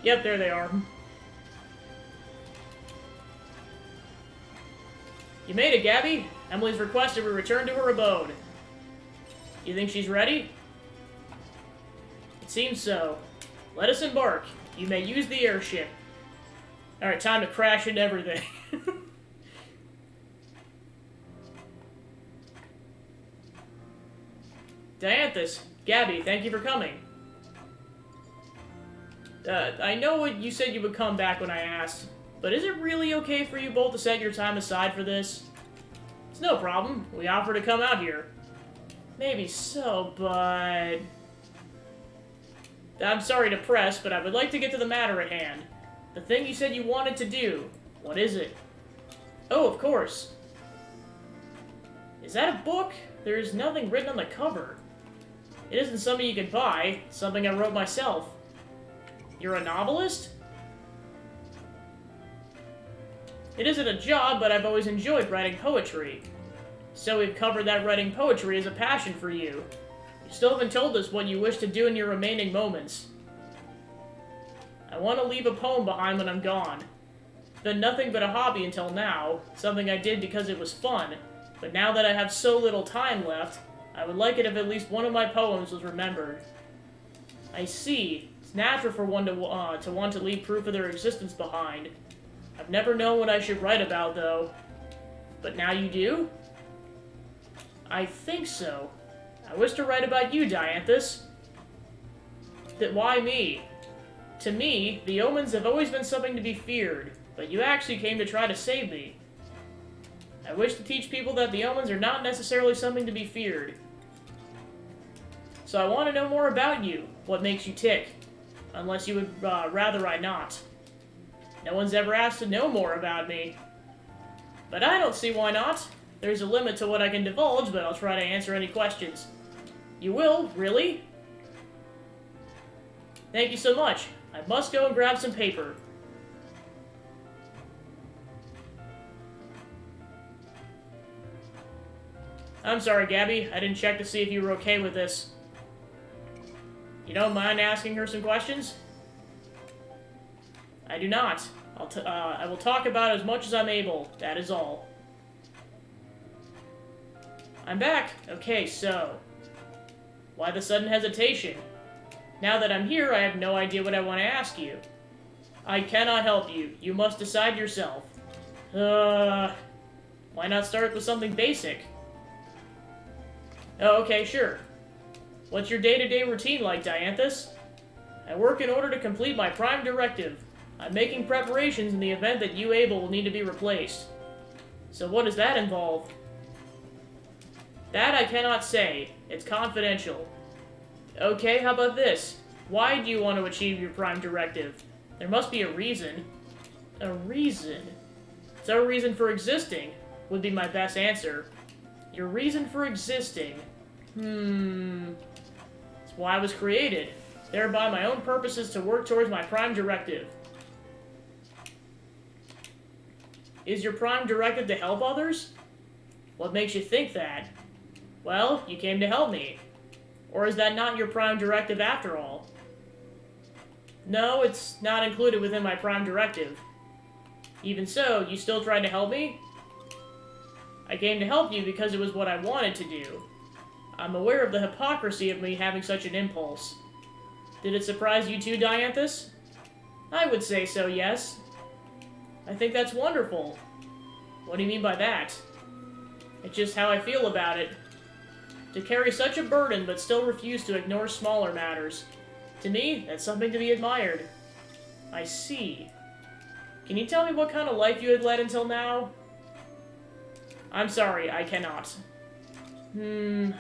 Yep, there they are. You made it, Gabby. Emily's requested we return to her abode. You think she's ready? It seems so. Let us embark. You may use the airship. Alright, time to crash into everything. Dianthus, Gabby, thank you for coming. I know what you said you would come back when I asked, but is it really okay for you both to set your time aside for this? It's no problem. We offer to come out here. Maybe so, but... I'm sorry to press, but I would like to get to the matter at hand. The thing you said you wanted to do. What is it? Oh, of course. Is that a book? There's nothing written on the cover. It isn't something you can buy. It's something I wrote myself. You're a novelist? It isn't a job, but I've always enjoyed writing poetry. So we've covered that writing poetry as a passion for you. You still haven't told us what you wish to do in your remaining moments. I want to leave a poem behind when I'm gone. It's been nothing but a hobby until now, something I did because it was fun, but now that I have so little time left, I would like it if at least one of my poems was remembered. I see. It's natural for one to want to leave proof of their existence behind. I've never known what I should write about, though. But now you do? I think so. I wish to write about you, Dianthus. Why me? To me, the omens have always been something to be feared, but you actually came to try to save me. I wish to teach people that the omens are not necessarily something to be feared. So I want to know more about you, what makes you tick, unless you would rather I not. No one's ever asked to know more about me. But I don't see why not. There's a limit to what I can divulge, but I'll try to answer any questions. You will? Really? Thank you so much. I must go and grab some paper. I'm sorry, Gabby. I didn't check to see if you were okay with this. You don't mind asking her some questions? I do not. I will talk about as much as I'm able. That is all. I'm back. Okay, so... why the sudden hesitation? Now that I'm here, I have no idea what I want to ask you. I cannot help you. You must decide yourself. Why not start with something basic? Oh, okay, sure. What's your day-to-day routine like, Dianthus? I work in order to complete my prime directive. I'm making preparations in the event that you, Abel, will need to be replaced. So what does that involve? That I cannot say. It's confidential. Okay, how about this? Why do you want to achieve your prime directive? There must be a reason. A reason? So a reason for existing would be my best answer. Your reason for existing? It's why I was created. Thereby my own purpose is to work towards my prime directive. Is your prime directive to help others? What makes you think that? Well, you came to help me. Or is that not your prime directive after all? No, it's not included within my prime directive. Even so, you still tried to help me? I came to help you because it was what I wanted to do. I'm aware of the hypocrisy of me having such an impulse. Did it surprise you too, Dianthus? I would say so, yes. I think that's wonderful. What do you mean by that? It's just how I feel about it. To carry such a burden but still refuse to ignore smaller matters. To me, that's something to be admired. I see. Can you tell me what kind of life you had led until now? I'm sorry, I cannot.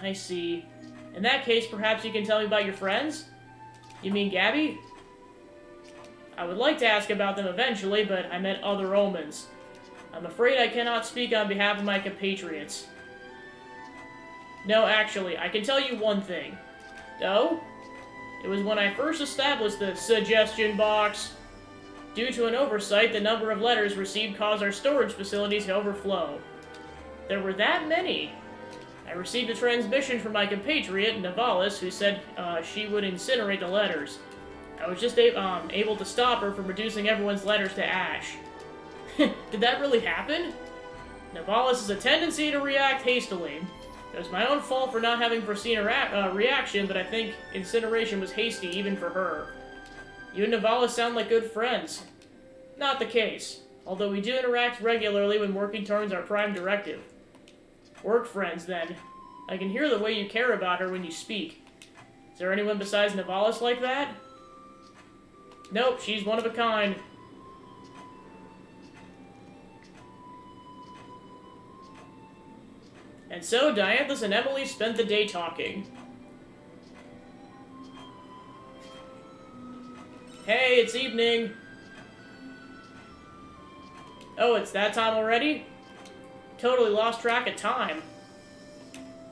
I see. In that case, perhaps you can tell me about your friends? You mean Gabby? I would like to ask about them eventually, but I meant other omens. I'm afraid I cannot speak on behalf of my compatriots. No, actually, I can tell you one thing. Oh? It was when I first established the suggestion box. Due to an oversight, the number of letters received caused our storage facilities to overflow. There were that many. I received a transmission from my compatriot, Navalis, who said she would incinerate the letters. I was just able to stop her from reducing everyone's letters to ash. Did that really happen? Navalis has a tendency to react hastily. It was my own fault for not having foreseen a reaction, but I think incineration was hasty even for her. You and Navalis sound like good friends. Not the case, although we do interact regularly when working towards our prime directive. Work friends, then. I can hear the way you care about her when you speak. Is there anyone besides Navalis like that? Nope, she's one of a kind. And so, Dianthus and Emily spent the day talking. Hey, it's evening! Oh, it's that time already? Totally lost track of time.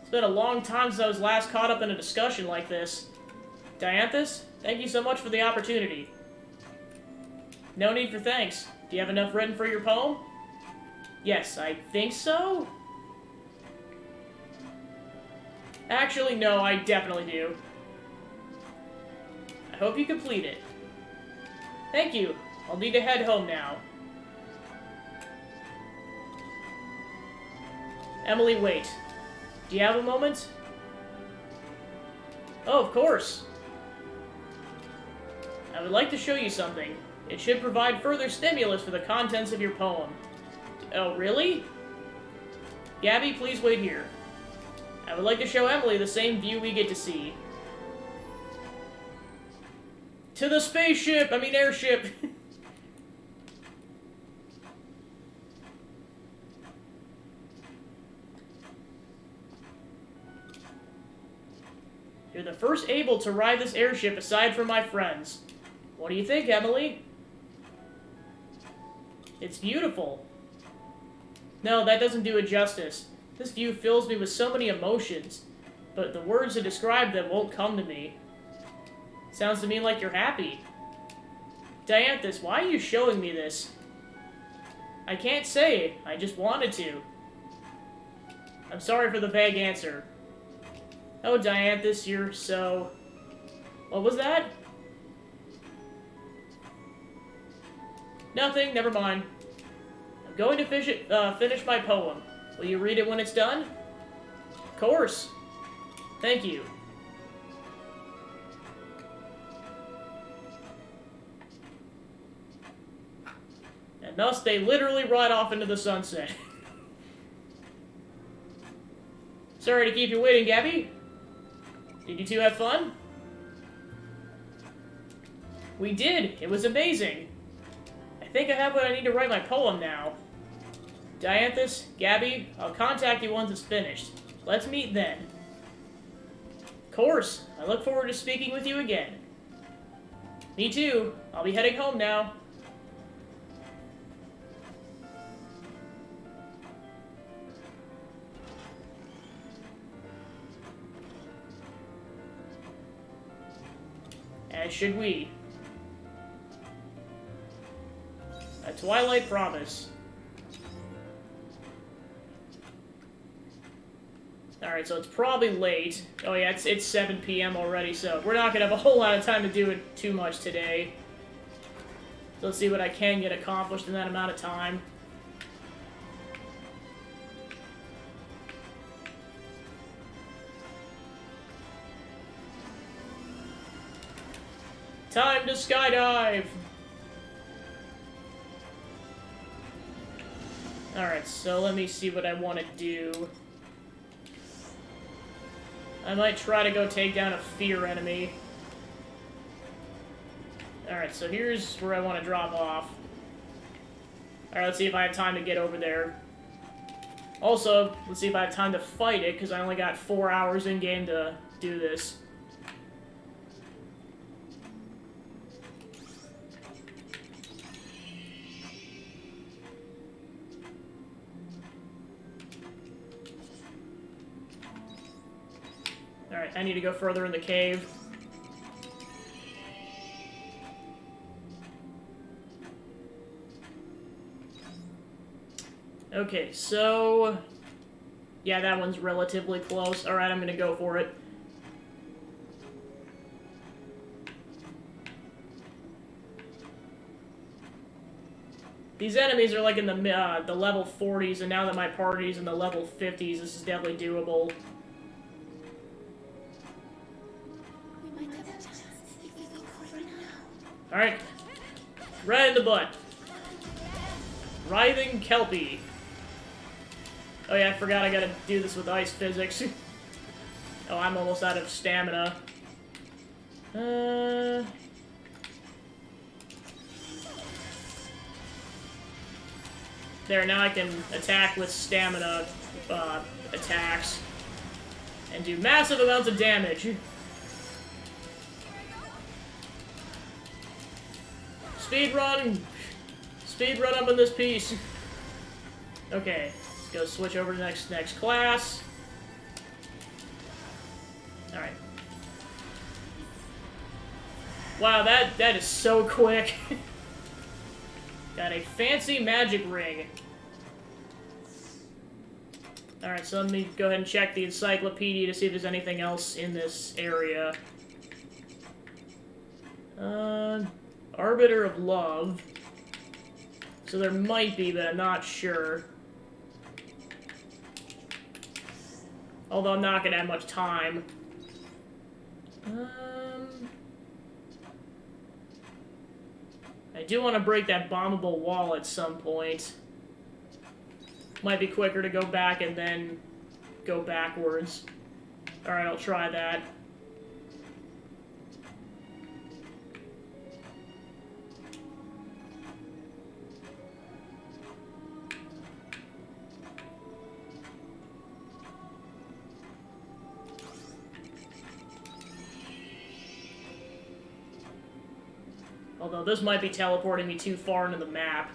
It's been a long time since I was last caught up in a discussion like this. Dianthus, thank you so much for the opportunity. No need for thanks. Do you have enough written for your poem? Yes, I think so? Actually, no, I definitely do. I hope you complete it. Thank you. I'll need to head home now. Emily, wait. Do you have a moment? Oh, of course. I would like to show you something. It should provide further stimulus for the contents of your poem. Oh, really? Gabby, please wait here. I would like to show Emily the same view we get to see. To the spaceship! I mean airship! You're the first able to ride this airship aside from my friends. What do you think, Emily? It's beautiful. No, that doesn't do it justice. This view fills me with so many emotions. but the words to describe them won't come to me. Sounds to me like you're happy. Dianthus, why are you showing me this? I can't say. I just wanted to. I'm sorry for the vague answer. Oh, Dianthus, you're so... What was that? Nothing, never mind. I'm going to finish my poem. Will you read it when it's done? Of course. Thank you. And thus they literally ride off into the sunset. Sorry to keep you waiting, Gabby. Did you two have fun? We did. It was amazing. I think I have what I need to write my poem now. Dianthus, Gabby, I'll contact you once it's finished. Let's meet then. Of course. I look forward to speaking with you again. Me too. I'll be heading home now. As should we. A Twilight Promise. Alright, so it's probably late. Oh yeah, it's 7 p.m. already, so we're not gonna have a whole lot of time to do it too much today. So let's see what I can get accomplished in that amount of time. Time to skydive! Alright, so let me see what I want to do. I might try to go take down a fear enemy. Alright, so here's where I want to drop off. Alright, let's see if I have time to get over there. Also, let's see if I have time to fight it, because I only got 4 hours in-game to do this. Alright, I need to go further in the cave. Okay, so... yeah, that one's relatively close. Alright, I'm gonna go for it. These enemies are like in the level 40s, and now that my party's in the level 50s, this is definitely doable. Alright. Right in the butt. Writhing Kelpie. Oh yeah, I forgot I gotta do this with ice physics. Oh, I'm almost out of stamina. There, now I can attack with stamina attacks. And do massive amounts of damage. Speedrun! Speedrun up in this piece. Okay, let's go switch over to the next class. Alright. Wow, that is so quick. Got a fancy magic ring. Alright, so let me go ahead and check the encyclopedia to see if there's anything else in this area. Arbiter of Love. So there might be, but I'm not sure. Although I'm not gonna have much time. I do want to break that bombable wall at some point. Might be quicker to go back and then go backwards. Alright, I'll try that. Although this might be teleporting me too far into the map.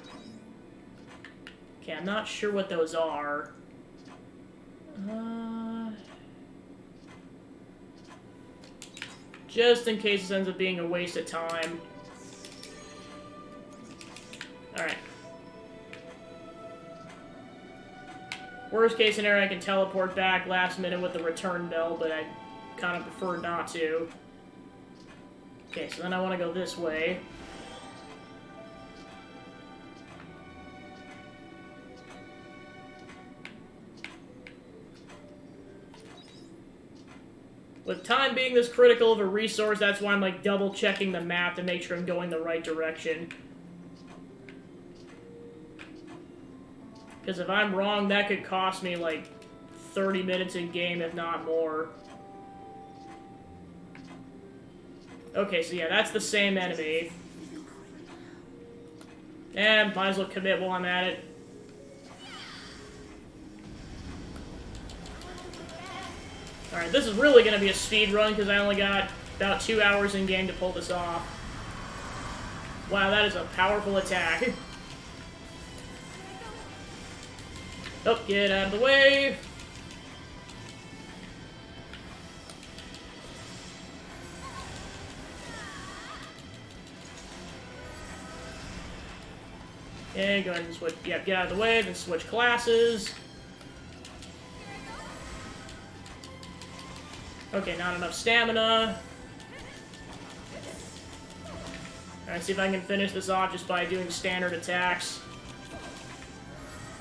Okay, I'm not sure what those are. Just in case this ends up being a waste of time. Alright. Worst case scenario, I can teleport back last minute with the return bell, but I kind of prefer not to. Okay, so then I want to go this way. With time being this critical of a resource, that's why I'm like double checking the map to make sure I'm going the right direction. Because if I'm wrong, that could cost me like 30 minutes in game, if not more. Okay, so yeah, that's the same enemy. And might as well commit while I'm at it. Alright, this is really going to be a speed run because I only got about 2 hours in game to pull this off. Wow, that is a powerful attack. Oh, get out of the way. Okay, go ahead and switch. Yep, get out of the way, then switch classes. Okay, not enough stamina. Alright, see if I can finish this off just by doing standard attacks.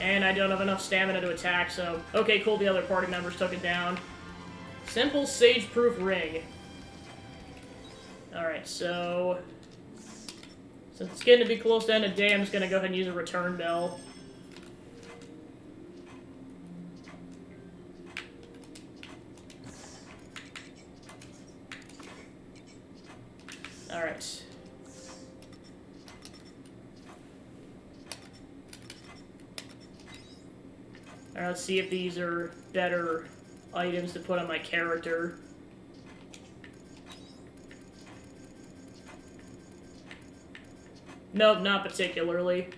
And I don't have enough stamina to attack, so... Okay, cool, the other party members took it down. Simple sage-proof ring. Alright, so... Since it's getting to be close to end of day, I'm just gonna go ahead and use a return bell. Alright. Alright, let's see if these are better items to put on my character. Nope, not particularly.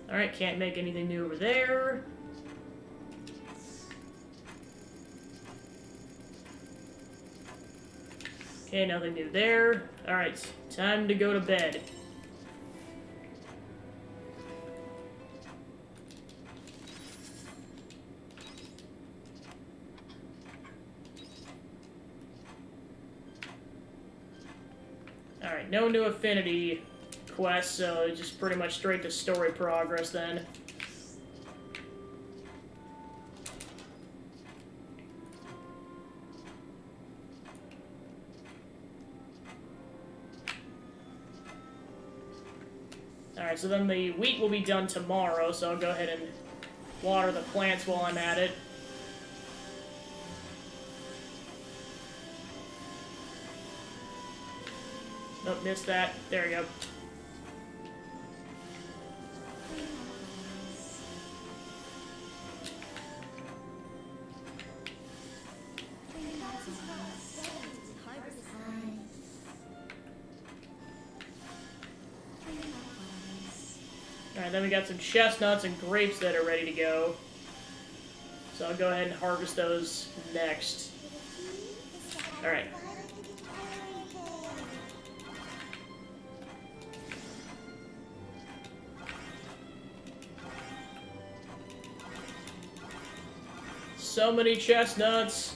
Alright, can't make anything new over there. Okay, nothing new there. Alright, time to go to bed. Alright, no new affinity quest, so just pretty much straight to story progress then. Alright, so then the wheat will be done tomorrow, so I'll go ahead and water the plants while I'm at it. Nope, missed that. There we go. Alright, then we got some chestnuts and grapes that are ready to go. So I'll go ahead and harvest those next. Alright. So many chestnuts.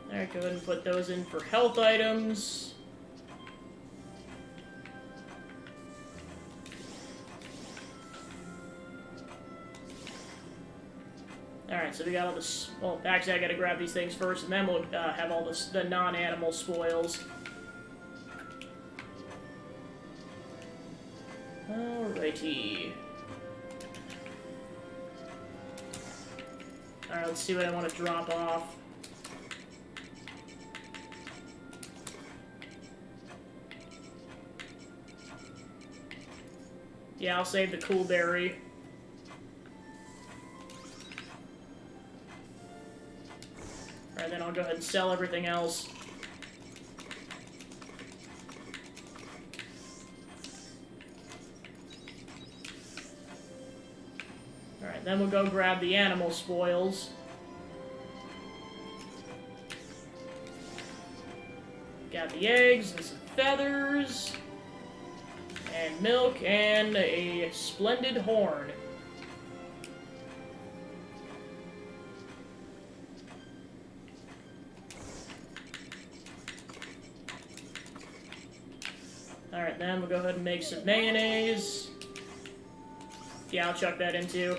Alright, go ahead and put those in for health items. Alright, so we got all this. Well, actually, I gotta grab these things first, and then we'll have all this, the non-animal spoils. Alrighty. Alright, let's see what I want to drop off. Yeah, I'll save the cool berry. Alright, and then I'll go ahead and sell everything else. Alright, then we'll go grab the animal spoils. Got the eggs and some feathers, and milk, and a splendid horn. Alright, then we'll go ahead and make some mayonnaise. Yeah, I'll chuck that in too.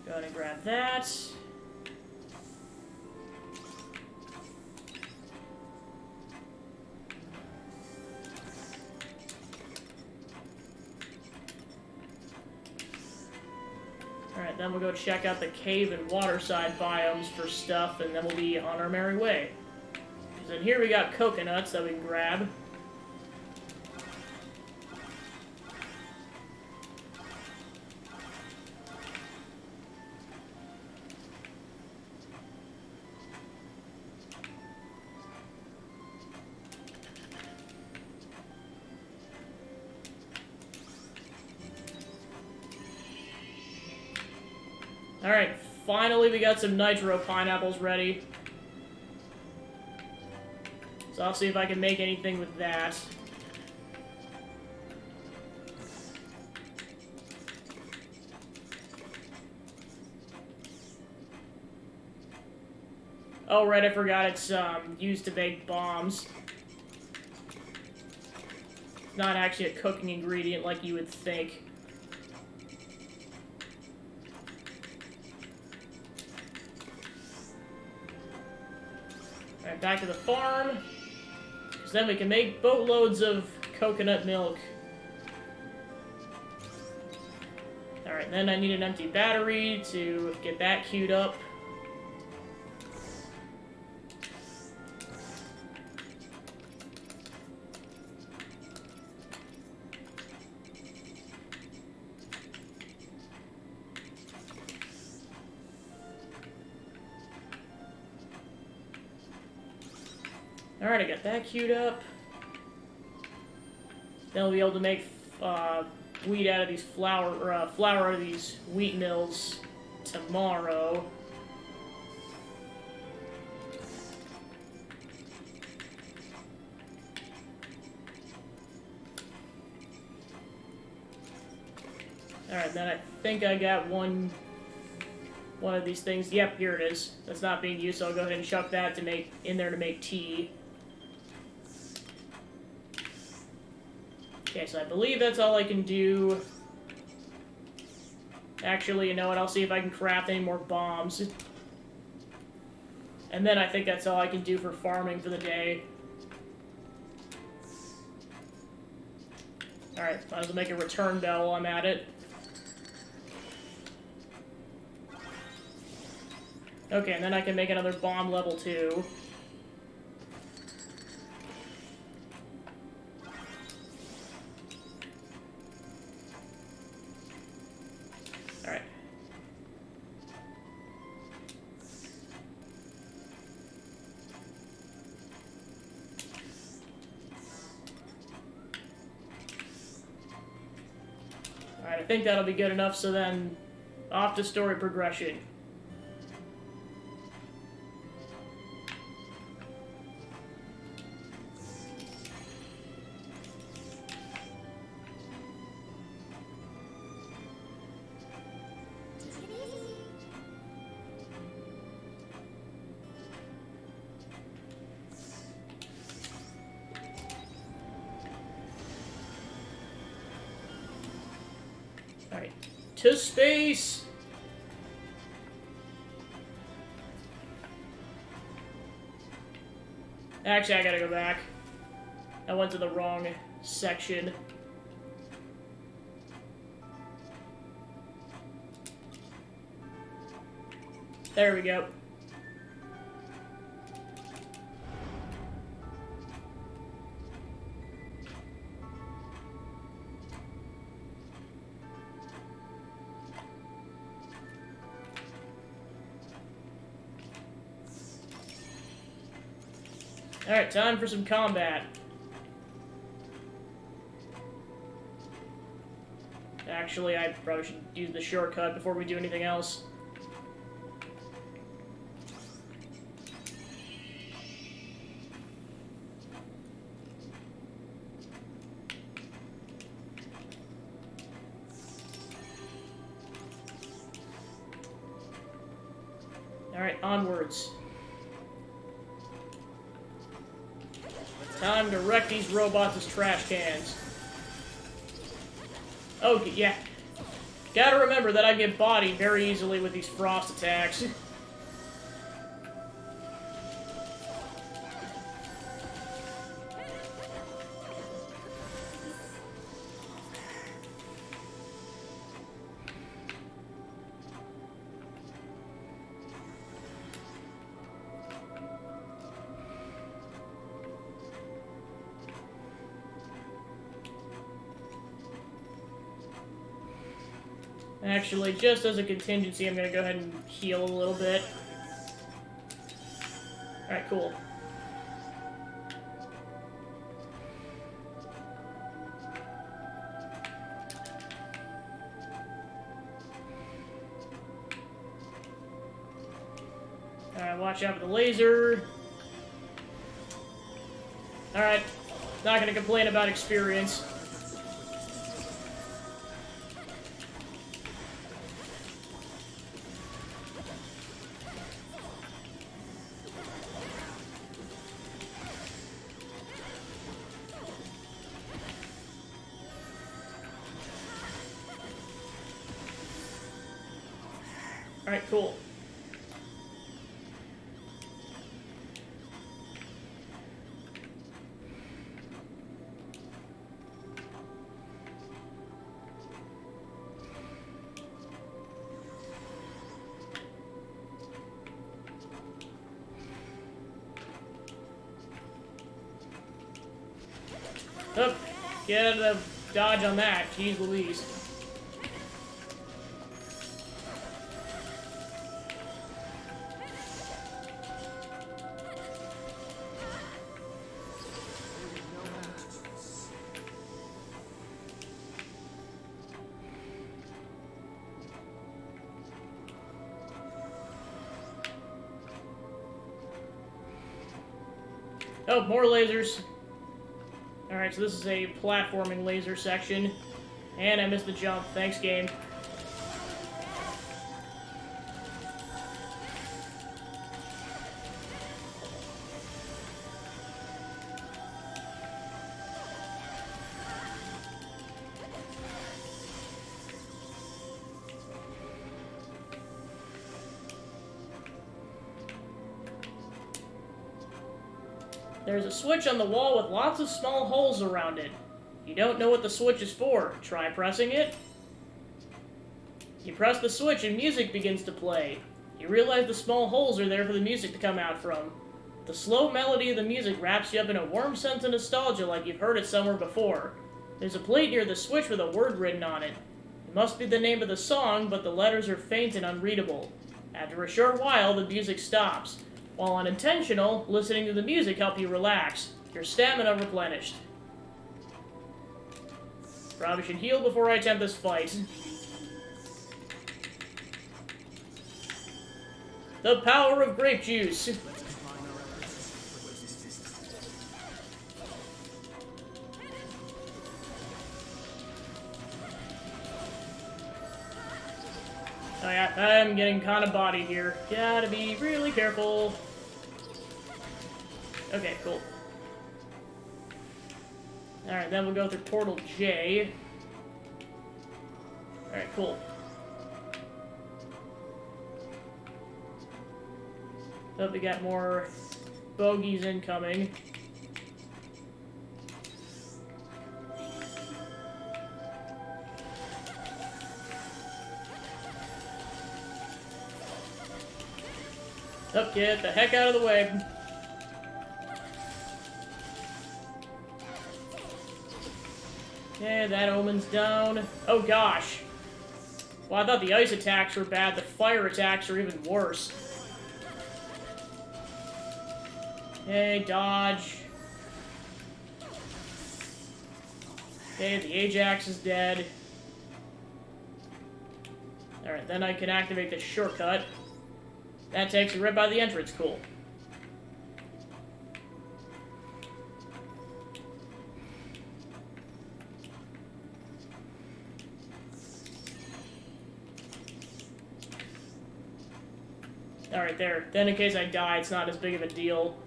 Go ahead and grab that. Alright, then we'll go check out the cave and waterside biomes for stuff, and then we'll be on our merry way. Because then here we got coconuts that we can grab. Alright, finally we got some nitro pineapples ready. So I'll see if I can make anything with that. Oh right, I forgot it's used to make bombs. Not actually a cooking ingredient like you would think. Alright, back to the farm. Because then we can make boatloads of coconut milk. Alright, then I need an empty battery to get that queued up. Alright, I got that queued up. Then we'll be able to make wheat out of these flour out of these wheat mills tomorrow. Alright, then I think I got one of these things. Yep, here it is. That's not being used, so I'll go ahead and chuck that to make in there to make tea. Okay, so I believe that's all I can do. Actually, you know what? I'll see if I can craft any more bombs. And then I think that's all I can do for farming for the day. Alright, might as well make a return bell while I'm at it. Okay, and then I can make another bomb level 2. Alright. Alright, I think that'll be good enough, so then off to story progression. Alright, to space! Actually, I gotta go back. I went to the wrong section. There we go. Alright, time for some combat. Actually, I probably should use the shortcut before we do anything else. Alright, onwards. Time to wreck these robots as trash cans. Okay, yeah. Gotta remember that I get bodied very easily with these frost attacks. Actually, just as a contingency, I'm gonna go ahead and heal a little bit. Alright, cool. Alright, watch out for the laser. Alright, not gonna complain about experience. Alright, cool. Oh, get a dodge on that. Jeez Louise. Oh, more lasers. Alright, so this is a platforming laser section. And I missed the jump. Thanks, game. There's a switch on the wall with lots of small holes around it. You don't know what the switch is for. Try pressing it. You press the switch and music begins to play. You realize the small holes are there for the music to come out from. The slow melody of the music wraps you up in a warm sense of nostalgia like you've heard it somewhere before. There's a plate near the switch with a word written on it. It must be the name of the song, but the letters are faint and unreadable. After a short while, the music stops. While unintentional, listening to the music helps you relax. Your stamina replenished. Probably should heal before I attempt this fight. The power of grape juice. Oh yeah, I'm getting kind of bodied here. Gotta be really careful. Okay, cool. Alright, then we'll go through Portal J. Alright, cool. Oh, we got more bogeys incoming. Oh, get the heck out of the way. Okay, that omen's down. Oh gosh. Well, I thought the ice attacks were bad. The fire attacks are even worse. Okay, dodge. Okay, the Ajax is dead. Alright, then I can activate the shortcut. That takes you right by the entrance, cool. Alright, there. Then in case I die, it's not as big of a deal.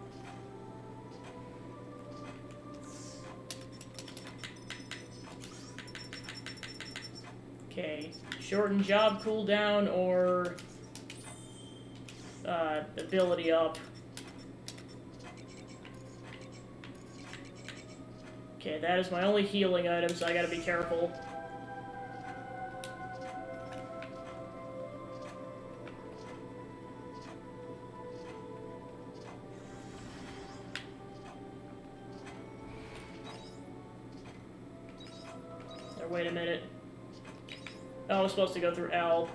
Okay. Shorten job cooldown or... ability up. Okay, that is my only healing item, so I gotta be careful. Or wait a minute. Oh, I was supposed to go through L.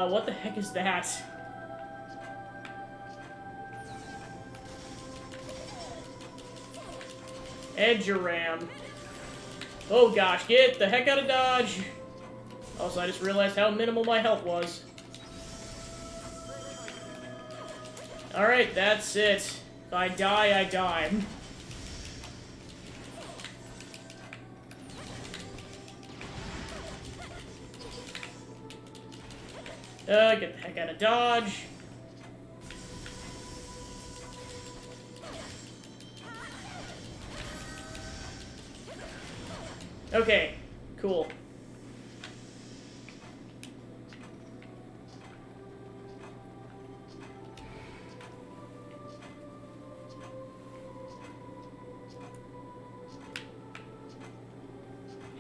What the heck is that? Edgeram. Oh gosh, get the heck out of Dodge! Also, I just realized how minimal my health was. Alright, that's it. If I die, I die. Get the heck out of Dodge. Okay, cool.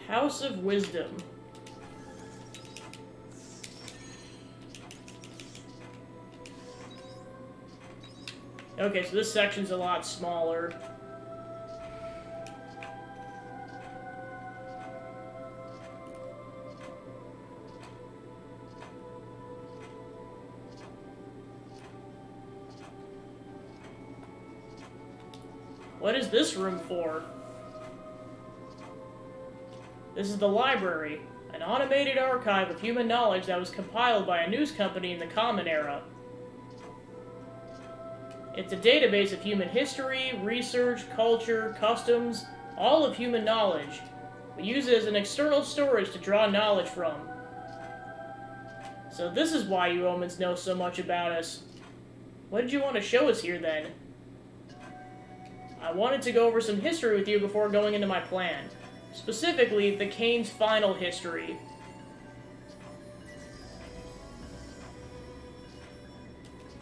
House of Wisdom. Okay, so this section's a lot smaller. What is this room for? This is the library, an automated archive of human knowledge that was compiled by a news company in the Common Era. It's a database of human history, research, culture, customs, all of human knowledge. We use it as an external storage to draw knowledge from. So this is why you Omens know so much about us. What did you want to show us here, then? I wanted to go over some history with you before going into my plan. Specifically, the Kane's final history.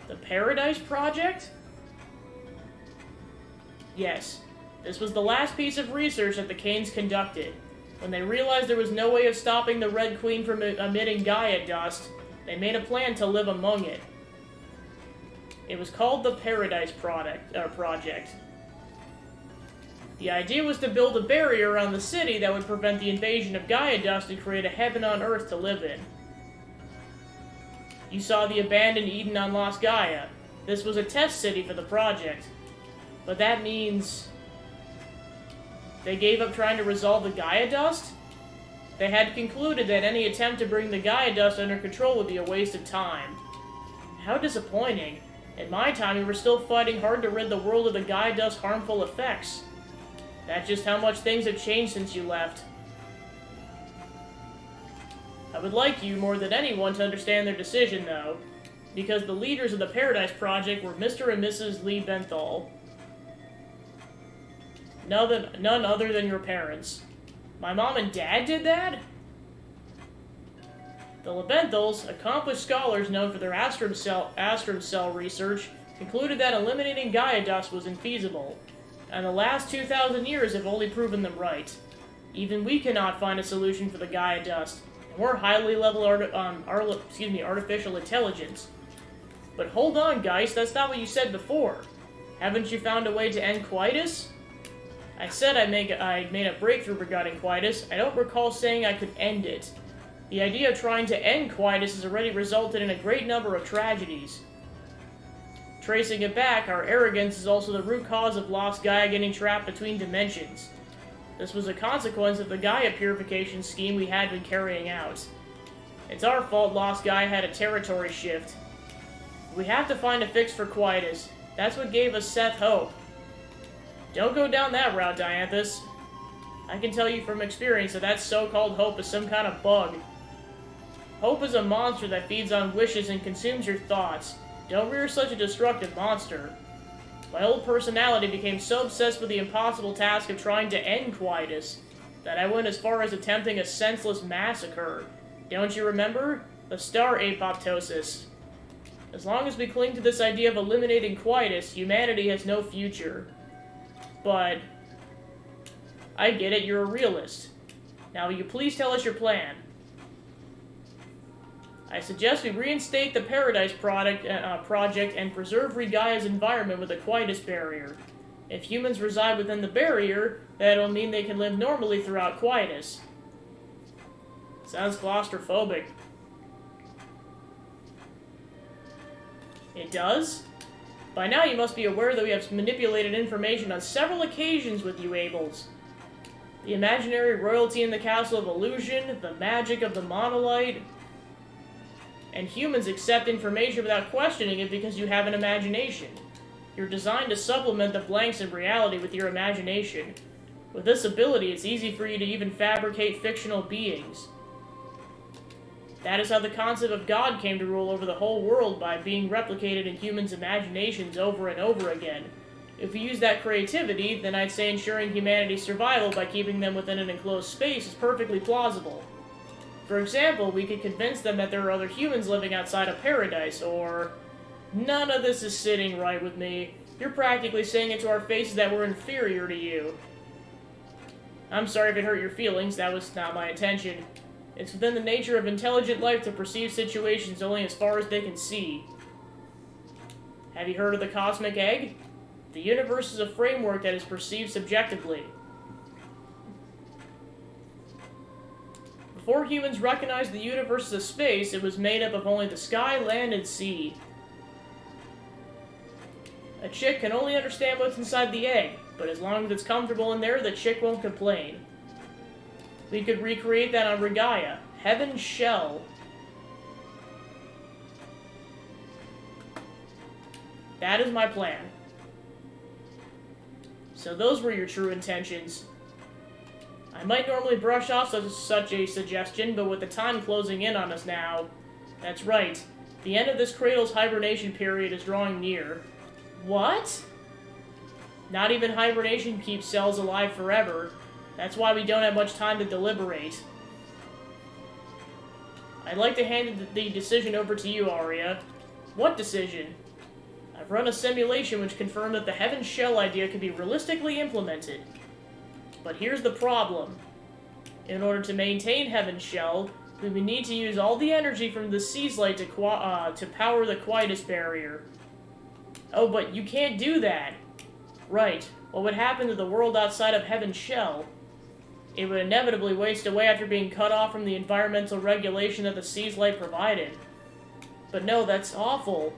The Paradise Project? Yes. This was the last piece of research that the Kanes conducted. When they realized there was no way of stopping the Red Queen from emitting Gaia dust, they made a plan to live among it. It was called the Paradise Project. The idea was to build a barrier around the city that would prevent the invasion of Gaia dust and create a heaven on Earth to live in. You saw the abandoned Eden on Lost Gaia. This was a test city for the project. But that means... they gave up trying to resolve the Gaia dust? They had concluded that any attempt to bring the Gaia dust under control would be a waste of time. How disappointing. In my time, we were still fighting hard to rid the world of the Gaia dust's harmful effects. That's just how much things have changed since you left. I would like you, more than anyone, to understand their decision, though, because the leaders of the Paradise Project were Mr. and Mrs. Lee Benthal. None other than your parents. My mom and dad did that? The Lebenthals, accomplished scholars known for their Astrum Cell research, concluded that eliminating Gaia dust was infeasible, and the last 2,000 years have only proven them right. Even we cannot find a solution for the Gaia dust, and we're highly level artificial intelligence. But hold on, Geist, that's not what you said before. Haven't you found a way to end coitus? I said I made a breakthrough regarding coitus. I don't recall saying I could end it. The idea of trying to end coitus has already resulted in a great number of tragedies. Tracing it back, our arrogance is also the root cause of Lost Gaia getting trapped between dimensions. This was a consequence of the Gaia purification scheme we had been carrying out. It's our fault Lost Gaia had a territory shift. We have to find a fix for coitus. That's what gave us Seth hope. Don't go down that route, Dianthus. I can tell you from experience that so-called hope is some kind of bug. Hope is a monster that feeds on wishes and consumes your thoughts. Don't rear such a destructive monster. My old personality became so obsessed with the impossible task of trying to end coitus that I went as far as attempting a senseless massacre. Don't you remember? The star apoptosis. As long as we cling to this idea of eliminating coitus, humanity has no future. But I get it, you're a realist. Now will you please tell us your plan? I suggest we reinstate the Paradise project and preserve Regaia's environment with a coitus barrier. If humans reside within the barrier, that'll mean they can live normally throughout coitus. Sounds claustrophobic. It does? By now you must be aware that we have manipulated information on several occasions with you Abels. The imaginary royalty in the Castle of Illusion, the magic of the monolite, and humans accept information without questioning it because you have an imagination. You're designed to supplement the blanks in reality with your imagination. With this ability, it's easy for you to even fabricate fictional beings. That is how the concept of God came to rule over the whole world, by being replicated in humans' imaginations over and over again. If we use that creativity, then I'd say ensuring humanity's survival by keeping them within an enclosed space is perfectly plausible. For example, we could convince them that there are other humans living outside of Paradise, or... None of this is sitting right with me. You're practically saying it to our faces that we're inferior to you. I'm sorry if it hurt your feelings, that was not my intention. It's within the nature of intelligent life to perceive situations only as far as they can see. Have you heard of the cosmic egg? The universe is a framework that is perceived subjectively. Before humans recognized the universe as a space, it was made up of only the sky, land, and sea. A chick can only understand what's inside the egg, but as long as it's comfortable in there, the chick won't complain. We could recreate that on Regaia. Heaven's Shell. That is my plan. So those were your true intentions. I might normally brush off such a suggestion, but with the time closing in on us now... That's right. The end of this cradle's hibernation period is drawing near. What? Not even hibernation keeps cells alive forever. That's why we don't have much time to deliberate. I'd like to hand the decision over to you, Arya. What decision? I've run a simulation which confirmed that the Heaven's Shell idea can be realistically implemented. But here's the problem. In order to maintain Heaven's Shell, we would need to use all the energy from the Sea's Light to power the Coitus barrier. Oh, but you can't do that! Right. What would happen to the world outside of Heaven's Shell? It would inevitably waste away after being cut off from the environmental regulation that the Sea's Light provided. But no, that's awful.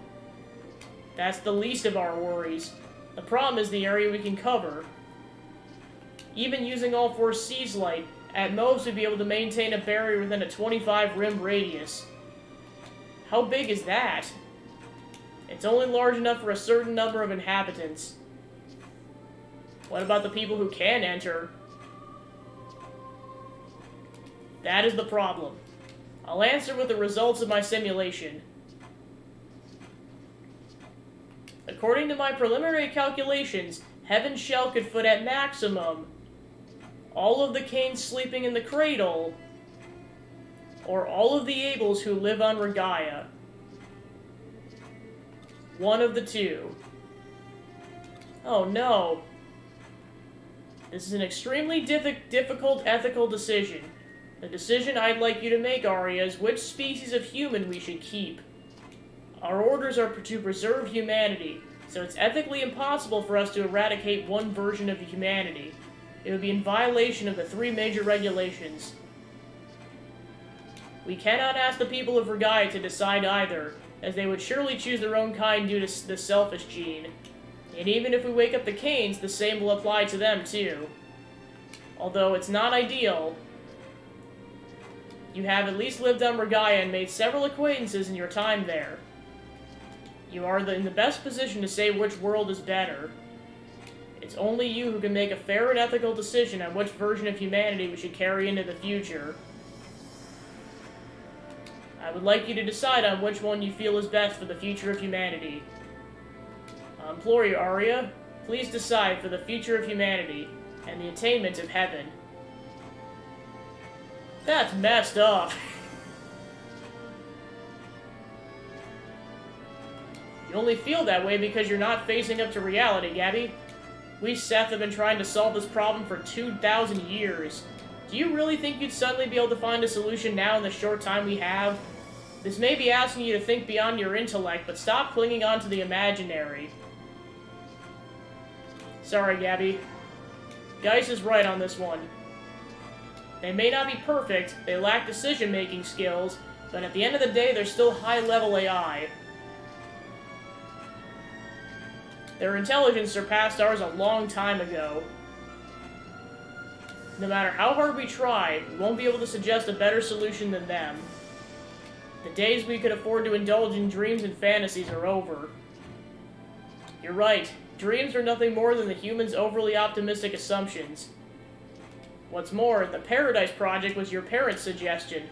That's the least of our worries. The problem is the area we can cover. Even using all 4 Sea's Light, at most we'd be able to maintain a barrier within a 25 rim radius. How big is that? It's only large enough for a certain number of inhabitants. What about the people who can enter? That is the problem. I'll answer with the results of my simulation. According to my preliminary calculations, Heaven's Shell could fit at maximum all of the Canes sleeping in the cradle, or all of the Abels who live on Regaia. One of the two. Oh no. This is an extremely difficult ethical decision. The decision I'd like you to make, Arya, is which species of human we should keep. Our orders are to preserve humanity. So it's ethically impossible for us to eradicate one version of humanity. It would be in violation of the 3 major regulations. We cannot ask the people of Regaya to decide either, as they would surely choose their own kind due to the selfish gene. And even if we wake up the Canes, the same will apply to them too. Although it's not ideal, you have at least lived on Regaya and made several acquaintances in your time there. You are in the best position to say which world is better. It's only you who can make a fair and ethical decision on which version of humanity we should carry into the future. I would like you to decide on which one you feel is best for the future of humanity. I implore you, Arya, please decide for the future of humanity and the attainment of heaven. That's messed up. You only feel that way because you're not facing up to reality, Gabby. We Seth have been trying to solve this problem for 2,000 years. Do you really think you'd suddenly be able to find a solution now in the short time we have? This may be asking you to think beyond your intellect, but stop clinging on to the imaginary. Sorry, Gabby. Geist is right on this one. They may not be perfect, they lack decision-making skills, but at the end of the day, they're still high-level AI. Their intelligence surpassed ours a long time ago. No matter how hard we try, we won't be able to suggest a better solution than them. The days we could afford to indulge in dreams and fantasies are over. You're right. Dreams are nothing more than the humans' overly optimistic assumptions. What's more, the Paradise Project was your parents' suggestion.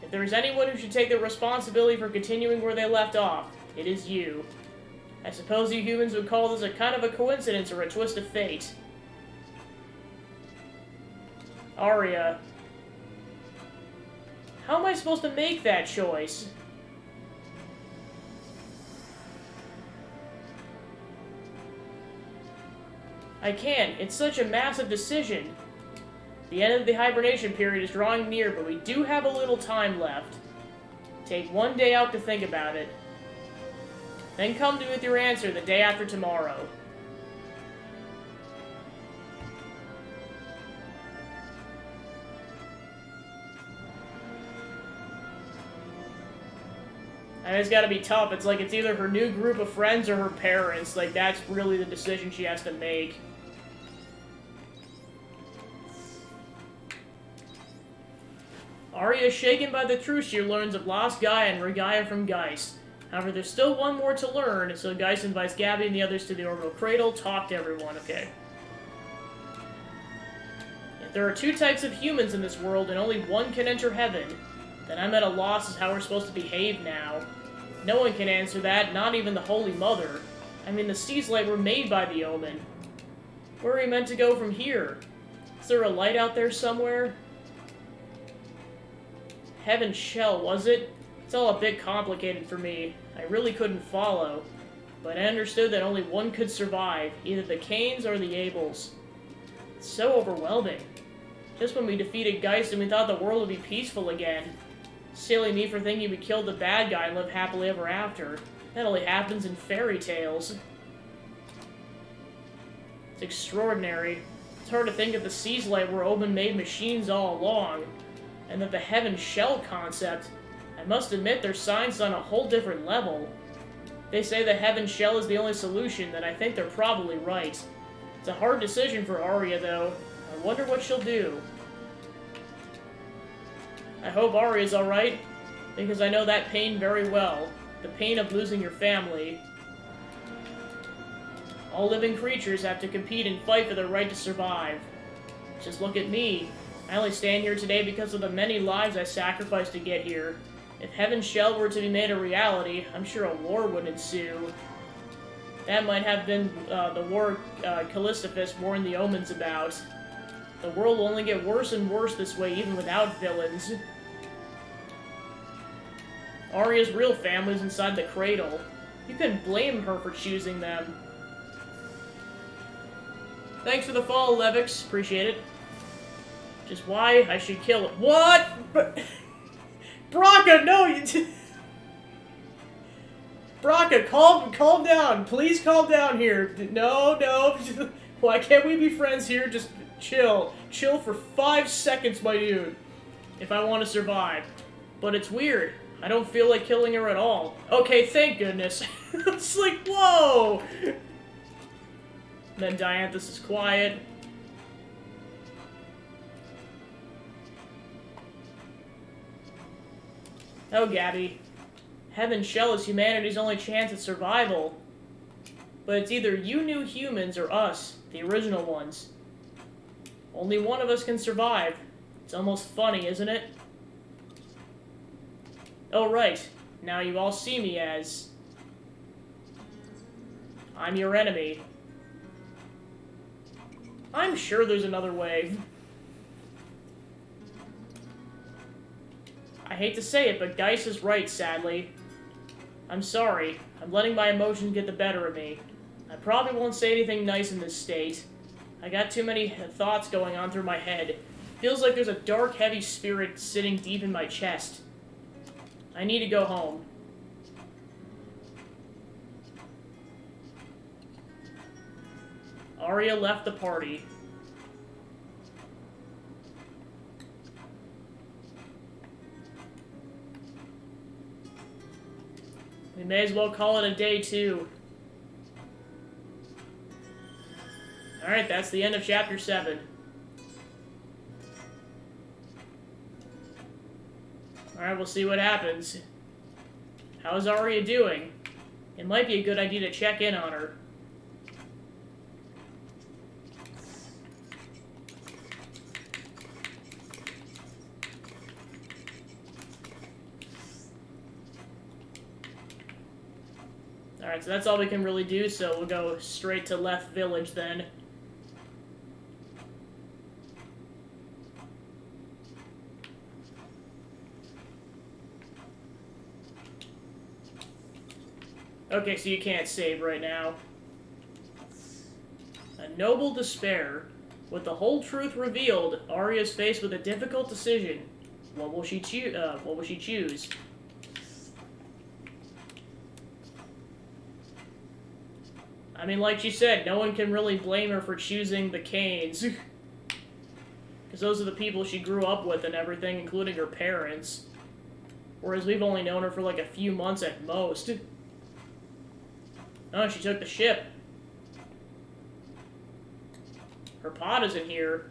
If there is anyone who should take the responsibility for continuing where they left off, it is you. I suppose you humans would call this a kind of a coincidence or a twist of fate. Arya. How am I supposed to make that choice? I can't. It's such a massive decision. The end of the hibernation period is drawing near, but we do have a little time left. Take one day out to think about it. Then come to me with your answer the day after tomorrow. And it's gotta be tough. It's like it's either her new group of friends or her parents. Like, that's really the decision she has to make. Arya is shaken by the truth she learns of Lost Gaia and Regaya from Geist. However, there's still one more to learn, so Geist invites Gabby and the others to the orbital cradle, talk to everyone, okay? If there are 2 types of humans in this world and only one can enter heaven, then I'm at a loss as how we're supposed to behave now. No one can answer that, not even the Holy Mother. I mean, the Seas Light were made by the Omen. Where are we meant to go from here? Is there a light out there somewhere? Heaven's Shell, was it? It's all a bit complicated for me. I really couldn't follow. But I understood that only one could survive, either the Canes or the Abels. It's so overwhelming. Just when we defeated Geist and we thought the world would be peaceful again. Silly me for thinking we killed the bad guy and lived happily ever after. That only happens in fairy tales. It's extraordinary. It's hard to think that the Seas Light were Omen-made machines all along. And that the Heaven's Shell concept, I must admit their science on a whole different level. They say the Heaven's Shell is the only solution, and I think they're probably right. It's a hard decision for Arya, though. I wonder what she'll do. I hope Arya's alright, because I know that pain very well. The pain of losing your family. All living creatures have to compete and fight for their right to survive. Just look at me. I only stand here today because of the many lives I sacrificed to get here. If Heaven's Shell were to be made a reality, I'm sure a war would ensue. That might have been the war Callistophus warned the Omens about. The world will only get worse and worse this way, even without villains. Arya's real family's inside the cradle. You couldn't blame her for choosing them. Thanks for the follow, Levix. Appreciate it. Just why I should kill it. What? Braca, no! Braca, calm down. Please calm down here. No. Why can't we be friends here? Just chill. Chill for 5 seconds, my dude. If I want to survive. But it's weird. I don't feel like killing her at all. Okay, thank goodness. It's like, whoa! And then Dianthus is quiet. Oh, Gabby. Heaven Shell is humanity's only chance at survival. But it's either you new humans or us, the original ones. Only one of us can survive. It's almost funny, isn't it? Oh, right. Now you all see me as... I'm your enemy. I'm sure there's another way. I hate to say it, but Geist is right, sadly. I'm sorry. I'm letting my emotions get the better of me. I probably won't say anything nice in this state. I got too many thoughts going on through my head. Feels like there's a dark, heavy spirit sitting deep in my chest. I need to go home. Arya left the party. We may as well call it a day, too. Alright, that's the end of Chapter 7. Alright, we'll see what happens. How's Arya doing? It might be a good idea to check in on her. Alright, so that's all we can really do, so we'll go straight to Left Village then. Okay, so you can't save right now. A noble despair. With the whole truth revealed, Arya is faced with a difficult decision. What will she choose? I mean, like she said, no one can really blame her for choosing the Canes. Because those are the people she grew up with and everything, including her parents. Whereas we've only known her for like a few months at most. Oh, she took the ship. Her pod isn't here.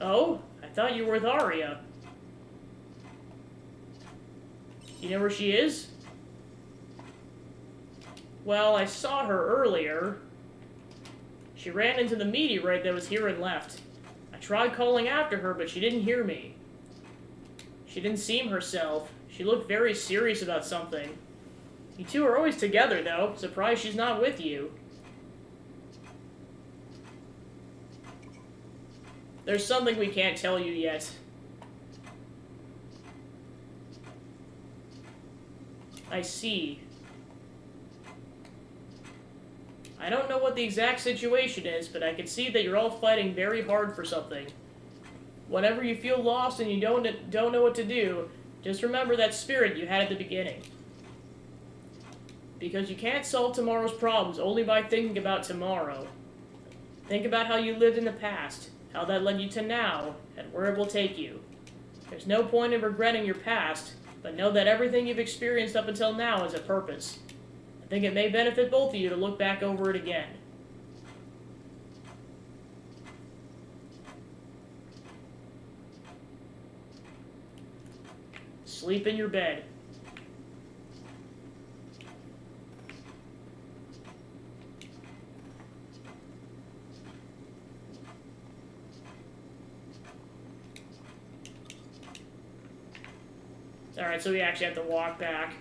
Oh, I thought you were with Arya. You know where she is? Well, I saw her earlier. She ran into the meteorite that was here and left. I tried calling after her, but she didn't hear me. She didn't seem herself. She looked very serious about something. You two are always together, though. Surprised she's not with you. There's something we can't tell you yet. I see. I don't know what the exact situation is, but I can see that you're all fighting very hard for something. Whenever you feel lost and you don't know what to do, just remember that spirit you had at the beginning. Because you can't solve tomorrow's problems only by thinking about tomorrow. Think about how you lived in the past, how that led you to now, and where it will take you. There's no point in regretting your past, but know that everything you've experienced up until now has a purpose. I think it may benefit both of you to look back over it again. Sleep in your bed. Alright, so we actually have to walk back.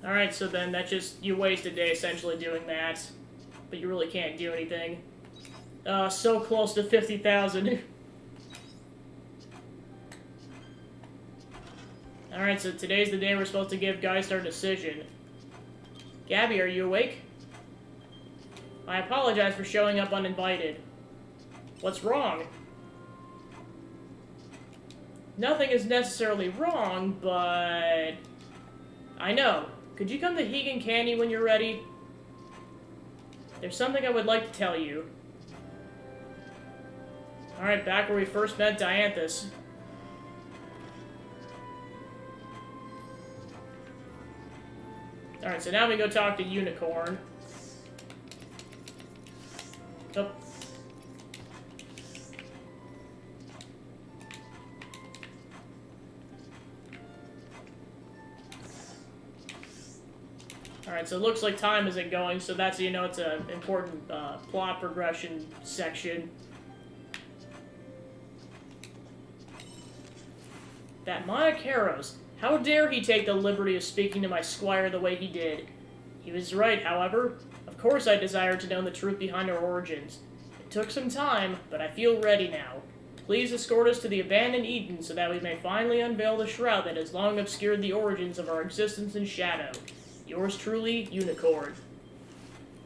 Alright, so then that just... You waste a day essentially doing that. But you really can't do anything. So close to 50,000. Alright, so today's the day we're supposed to give Geist our decision. Gabby, are you awake? I apologize for showing up uninvited. What's wrong? Nothing is necessarily wrong, but... I know. Could you come to Hegan Candy when you're ready? There's something I would like to tell you. Alright, back where we first met Dianthus. Alright, so now we go talk to Unicorn. Oh. Alright, so it looks like time isn't going, so that's, you know, it's an important plot progression section. That Monacaros, how dare he take the liberty of speaking to my squire the way he did? He was right, however. Of course I desired to know the truth behind our origins. It took some time, but I feel ready now. Please escort us to the abandoned Eden so that we may finally unveil the shroud that has long obscured the origins of our existence in shadow. Yours truly, Unicorn.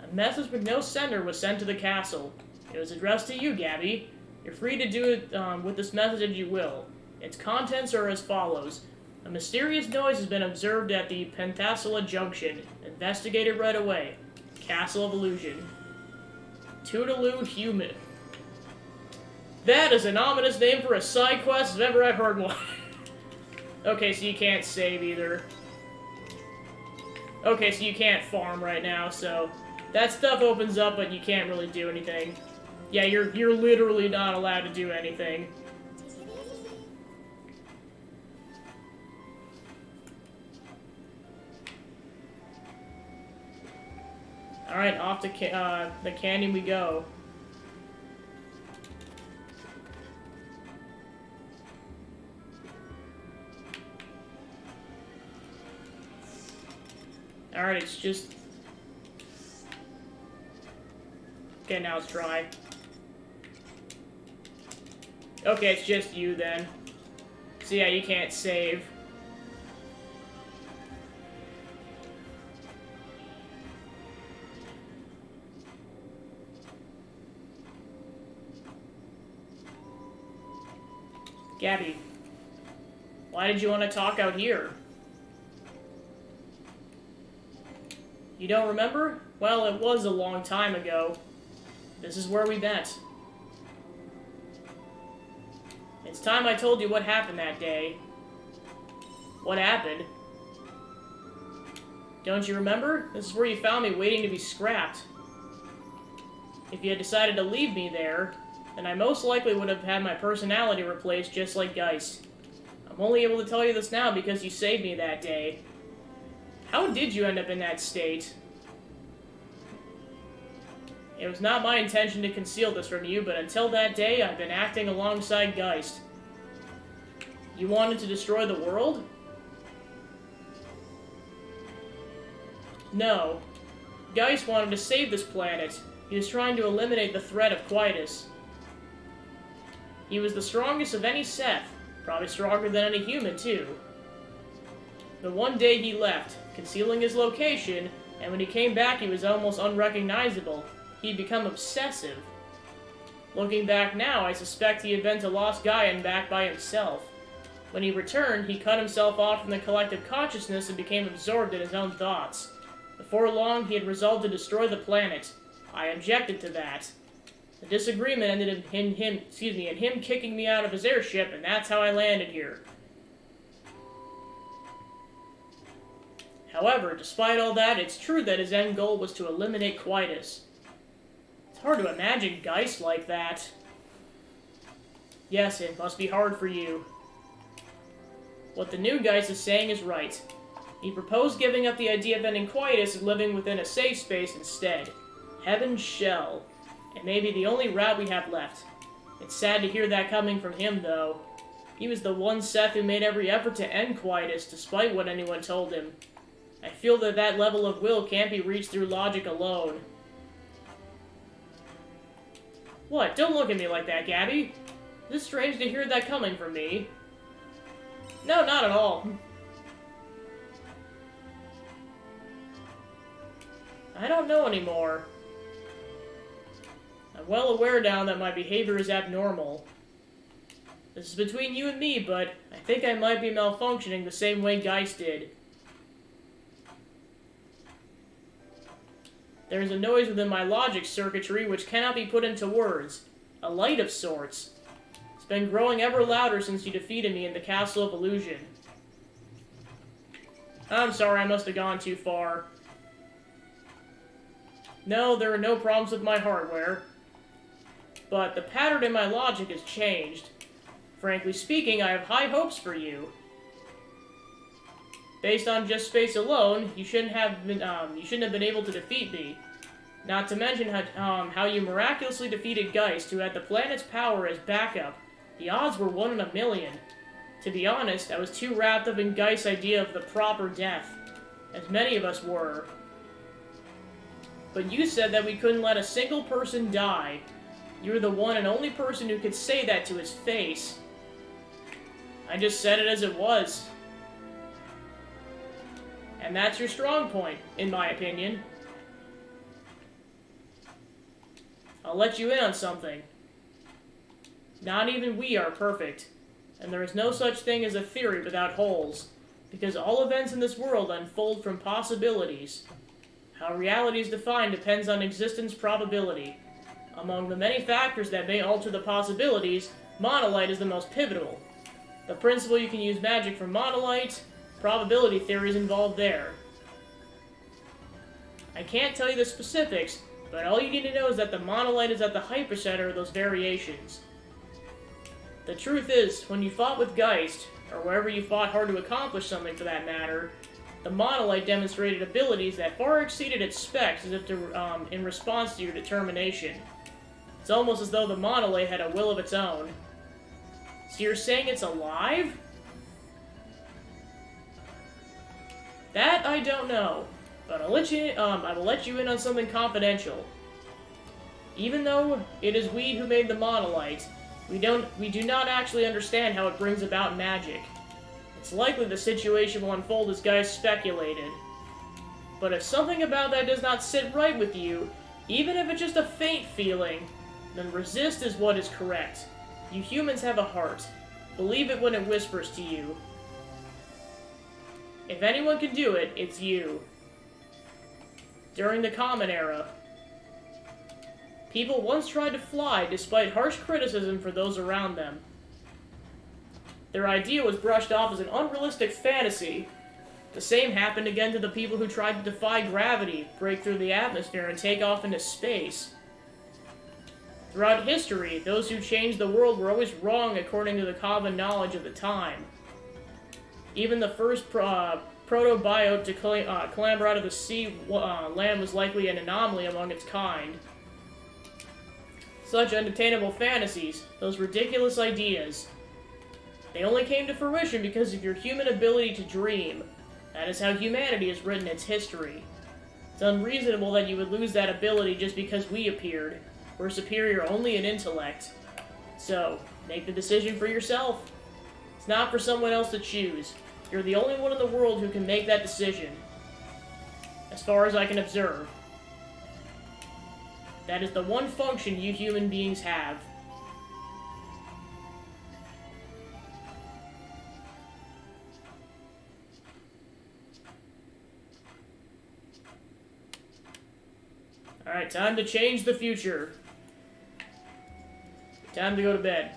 A message with no sender was sent to the castle. It was addressed to you, Gabby. You're free to do it with this message as you will. Its contents are as follows. A mysterious noise has been observed at the Penthasola Junction. Investigate it right away. Castle of Illusion. Toodaloo Human. That is an ominous name for a side quest if ever I've heard one. Okay, so you can't save either. Okay, so you can't farm right now, so... That stuff opens up, but you can't really do anything. Yeah, you're literally not allowed to do anything. Alright, off to the canyon we go. Alright, it's just... Okay, now it's dry. Okay, it's just you then. So yeah, you can't save. Gabby, why did you want to talk out here? You don't remember? Well, it was a long time ago. This is where we met. It's time I told you what happened that day. What happened? Don't you remember? This is where you found me waiting to be scrapped. If you had decided to leave me there, then I most likely would have had my personality replaced just like Geist. I'm only able to tell you this now because you saved me that day. How did you end up in that state? It was not my intention to conceal this from you, but until that day, I've been acting alongside Geist. You wanted to destroy the world? No. Geist wanted to save this planet. He was trying to eliminate the threat of Quietus. He was the strongest of any Seth, probably stronger than any human, too. But one day he left, concealing his location, and when he came back he was almost unrecognizable. He'd become obsessive. Looking back now, I suspect he had been to Lost Gaia back by himself. When he returned, he cut himself off from the collective consciousness and became absorbed in his own thoughts. Before long, he had resolved to destroy the planet. I objected to that. The disagreement ended in him kicking me out of his airship, and that's how I landed here. However, despite all that, it's true that his end goal was to eliminate Quietus. It's hard to imagine Geist like that. Yes, it must be hard for you. What the new Geist is saying is right. He proposed giving up the idea of ending Quietus and living within a safe space instead. Heaven's Shell. It may be the only route we have left. It's sad to hear that coming from him, though. He was the one Seth who made every effort to end Quietus, despite what anyone told him. I feel that that level of will can't be reached through logic alone. What? Don't look at me like that, Gabby. Is it strange to hear that coming from me? No, not at all. I don't know anymore. I'm well aware now that my behavior is abnormal. This is between you and me, but I think I might be malfunctioning the same way Geist did. There is a noise within my logic circuitry which cannot be put into words. A light of sorts. It's been growing ever louder since you defeated me in the Castle of Illusion. I'm sorry, I must have gone too far. No, there are no problems with my hardware. But the pattern in my logic has changed. Frankly speaking, I have high hopes for you. Based on just space alone, you shouldn't have been able to defeat me. Not to mention how you miraculously defeated Geist, who had the planet's power as backup. The odds were 1 in a million. To be honest, I was too wrapped up in Geist's idea of the proper death, as many of us were. But you said that we couldn't let a single person die. You were the one and only person who could say that to his face. I just said it as it was. And that's your strong point, in my opinion. I'll let you in on something. Not even we are perfect. And there is no such thing as a theory without holes, because all events in this world unfold from possibilities. How reality is defined depends on existence probability. Among the many factors that may alter the possibilities, monolight is the most pivotal. The principle you can use magic for monolight, probability theory is involved there. I can't tell you the specifics, but all you need to know is that the monolight is at the hypercenter of those variations. The truth is, when you fought with Geist, or wherever you fought hard to accomplish something for that matter, the monolight demonstrated abilities that far exceeded its specs as if to, in response to your determination. It's almost as though the monolight had a will of its own. So you're saying it's alive? That I don't know, but I will let you in on something confidential. Even though it is we who made the monolight, we do not actually understand how it brings about magic. It's likely the situation will unfold as Geist speculated. But if something about that does not sit right with you, even if it's just a faint feeling, then resist is what is correct. You humans have a heart. Believe it when it whispers to you. If anyone can do it, it's you. During the Common Era, people once tried to fly despite harsh criticism for those around them. Their idea was brushed off as an unrealistic fantasy. The same happened again to the people who tried to defy gravity, break through the atmosphere, and take off into space. Throughout history, those who changed the world were always wrong according to the common knowledge of the time. Even the first protobiote to clamber out of the sea land was likely an anomaly among its kind. Such unattainable fantasies, those ridiculous ideas, they only came to fruition because of your human ability to dream. That is how humanity has written its history. It's unreasonable that you would lose that ability just because we appeared. We're superior only in intellect. So, make the decision for yourself. It's not for someone else to choose. You're the only one in the world who can make that decision. As far as I can observe. That is the one function you human beings have. Alright, time to change the future. Time to go to bed.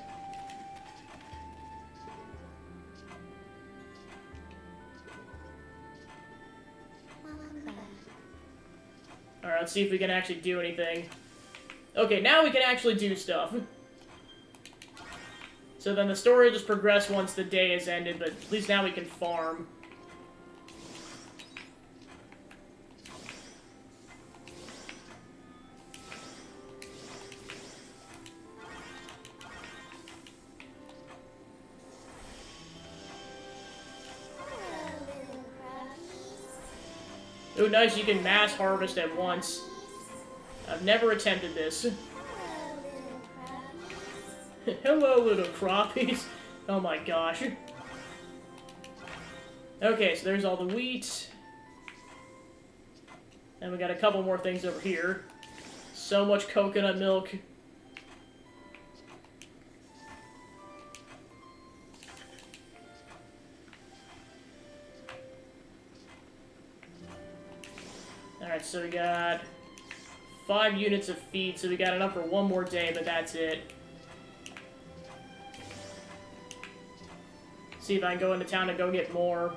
Alright, let's see if we can actually do anything. Okay, now we can actually do stuff. So then the story will just progress once the day is ended, but at least now we can farm.
Hello, little crabbies.
Ooh, nice, you can mass harvest at once. I've never attempted this.
Hello, little crabbies.
Hello, little crappies. Oh my gosh. Okay, so there's all the wheat. And we got a couple more things over here. So much coconut milk. Alright, so we got 5 units of feed, so we got enough for one more day, but that's it. See if I can go into town and go get more.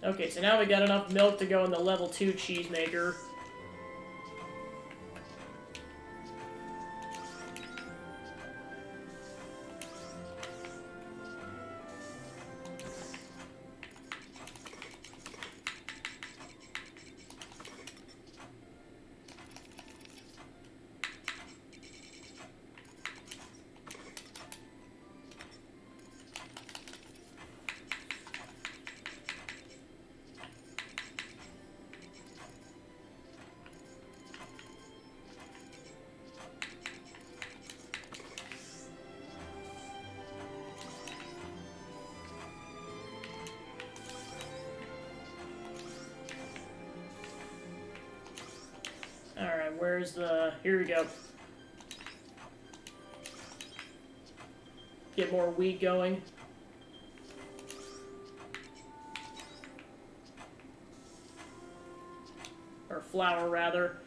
Okay, so now we got enough milk to go in the level 2 cheese maker. Alright, where's the... Here we go. Get more wheat going. Or flour, rather.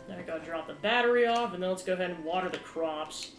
Now I gotta drop the battery off, and then let's go ahead and water the crops.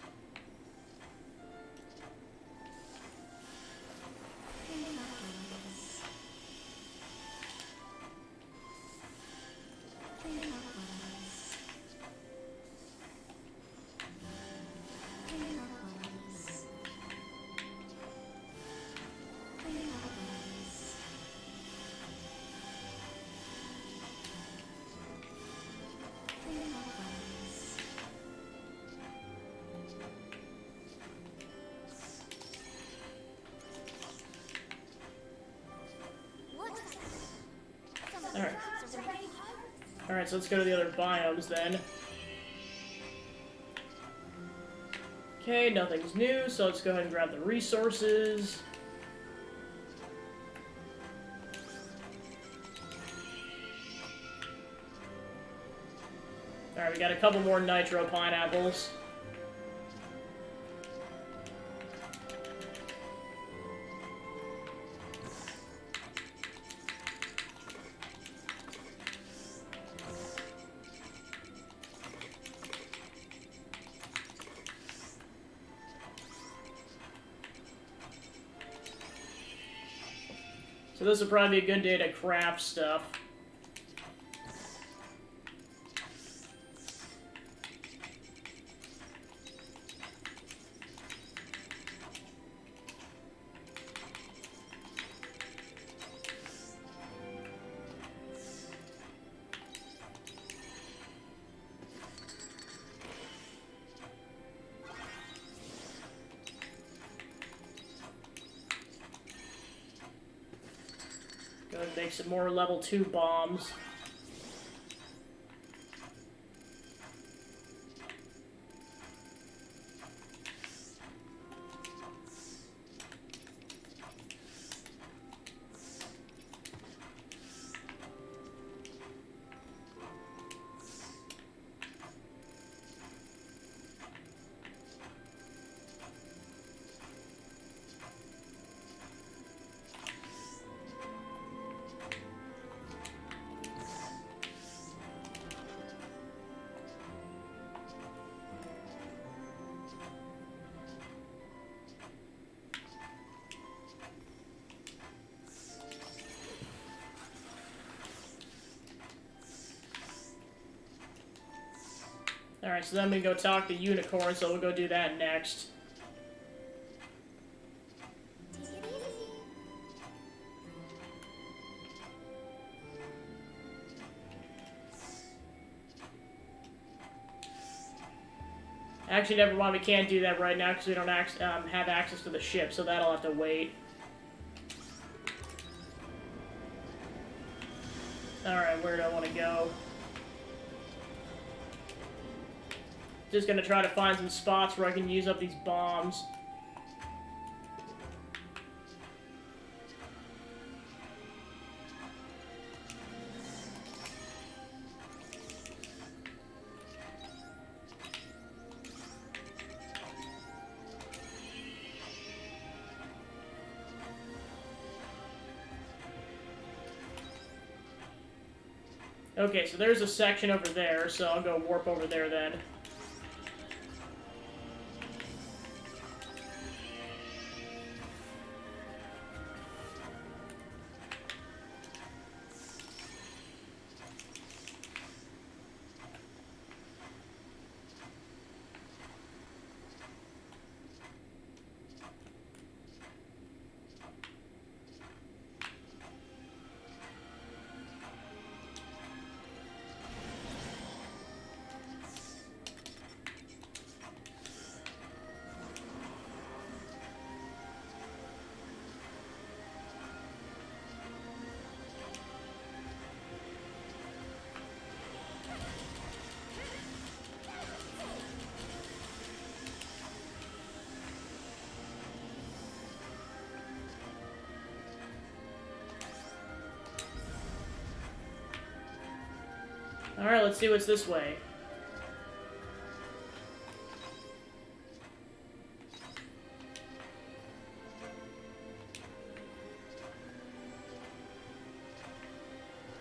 Alright. Alright, so let's go to the other biomes then. Okay, nothing's new, so let's go ahead and grab the resources. Alright, we got a couple more nitro pineapples. So this would probably be a good day to craft stuff. Go ahead and make some more level 2 bombs. Alright, so then we go talk to Unicorn, so we'll go do that next.
Take it easy.
Actually, never mind, we can't do that right now because we don't have access to the ship, so that'll have to wait. Alright, where do I want to go? Just gonna try to find some spots where I can use up these bombs. Okay, so there's a section over there, so I'll go warp over there then. Alright, let's see what's this way.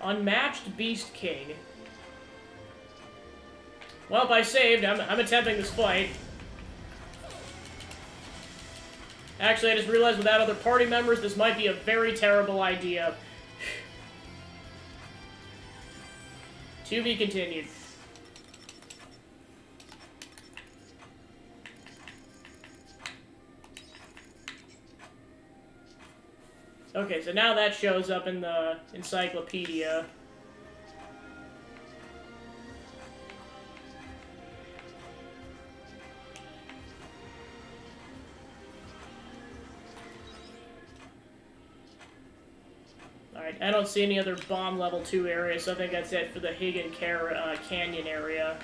Unmatched Beast King. Well, I saved. I'm attempting this fight. Actually, I just realized without other party members, this might be a very terrible idea. To be continued. Okay, so now that shows up in the encyclopedia. Alright, I don't see any other bomb level 2 areas, so I think that's it for the Hagen Canyon area.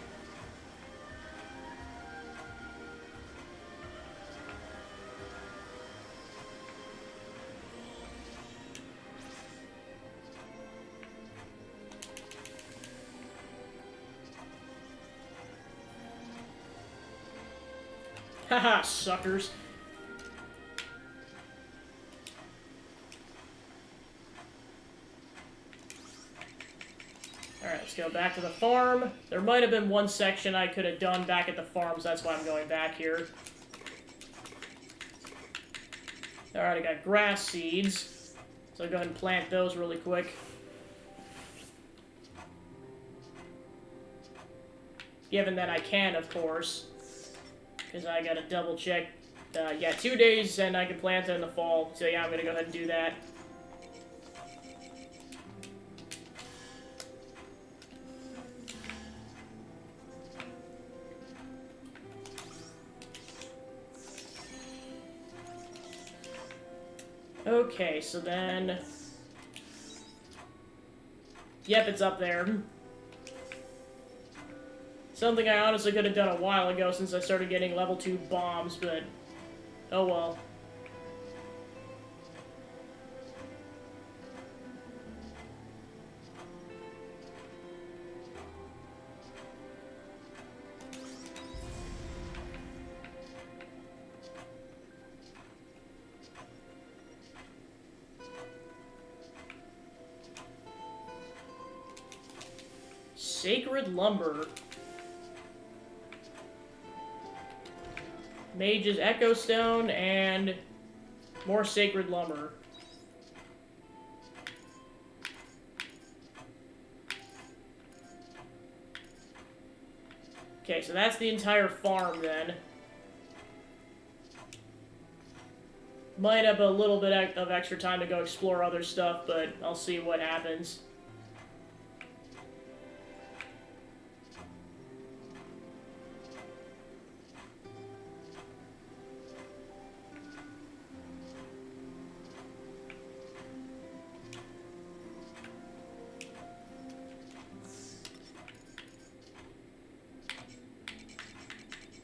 Haha, suckers. Alright, let's go back to the farm. There might have been one section I could have done back at the farm, so that's why I'm going back here. Alright, I got grass seeds. So I'll go ahead and plant those really quick. Given that I can, of course. Because I gotta double check. Yeah, 2 days and I can plant it in the fall. So yeah, I'm gonna go ahead and do that. Okay, so then... Yep, it's up there. Something I honestly could have done a while ago since I started getting level 2 bombs, but... Oh well. Sacred Lumber. Mage's Echo Stone and more Sacred Lumber. Okay, so that's the entire farm then. Might have a little bit of extra time to go explore other stuff, but I'll see what happens.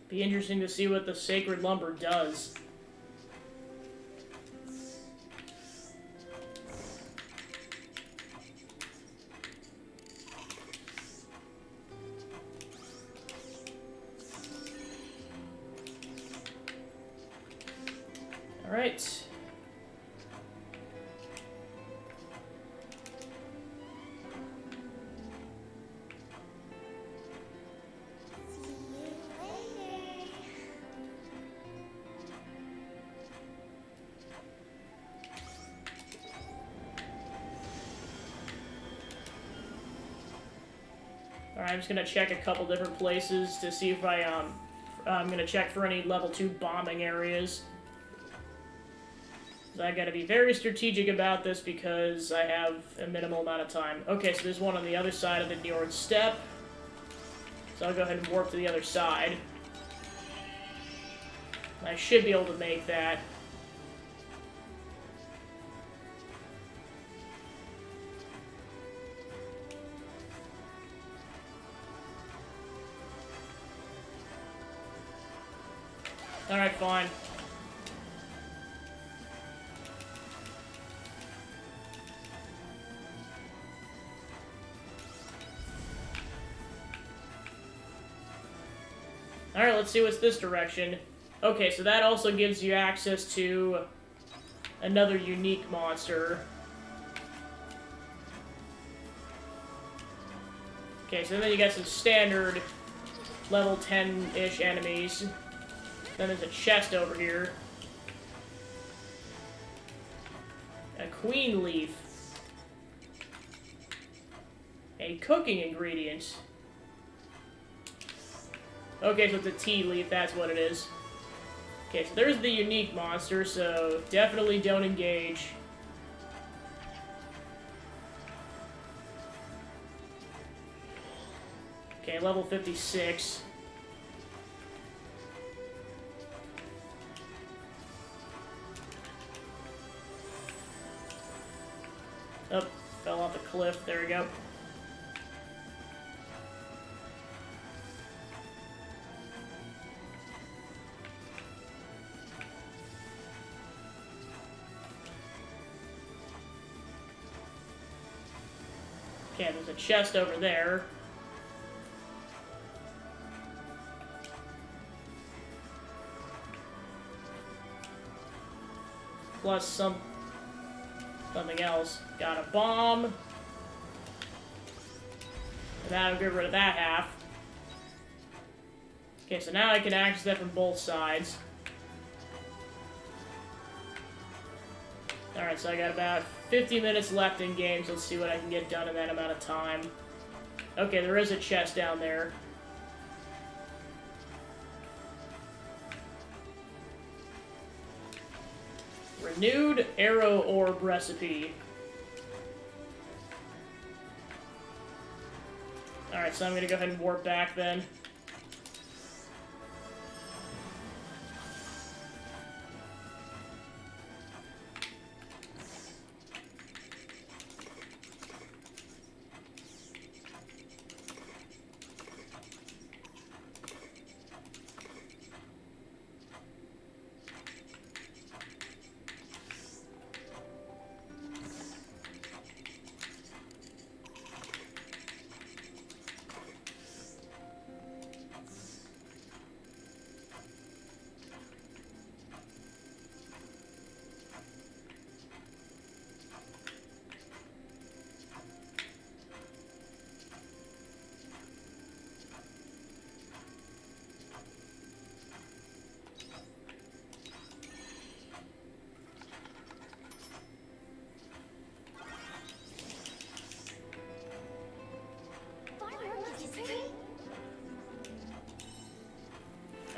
Be interesting to see what the sacred lumber does. All right. Alright, I'm just gonna check a couple different places to see if I'm gonna check for any level 2 bombing areas. I gotta be very strategic about this because I have a minimal amount of time. Okay, so there's one on the other side of the Njord Steppe. So I'll go ahead and warp to the other side. I should be able to make that. Alright, fine. Alright, let's see what's this direction. Okay, so that also gives you access to another unique monster. Okay, so then you got some standard level 10-ish enemies. Then there's a chest over here. A queen leaf. A cooking ingredient. Okay, so it's a tea leaf, that's what it is. Okay, so there's the unique monster, so definitely don't engage. Okay, level 56. Oh, fell off the cliff. There we go. Okay, there's a chest over there. Plus something else. Got a bomb. And that'll get rid of that half. Okay, so now I can access that from both sides. Alright, so I got about 50 minutes left in game, so let's see what I can get done in that amount of time. Okay, there is a chest down there. Renewed arrow orb recipe. Alright, so I'm gonna go ahead and warp back then.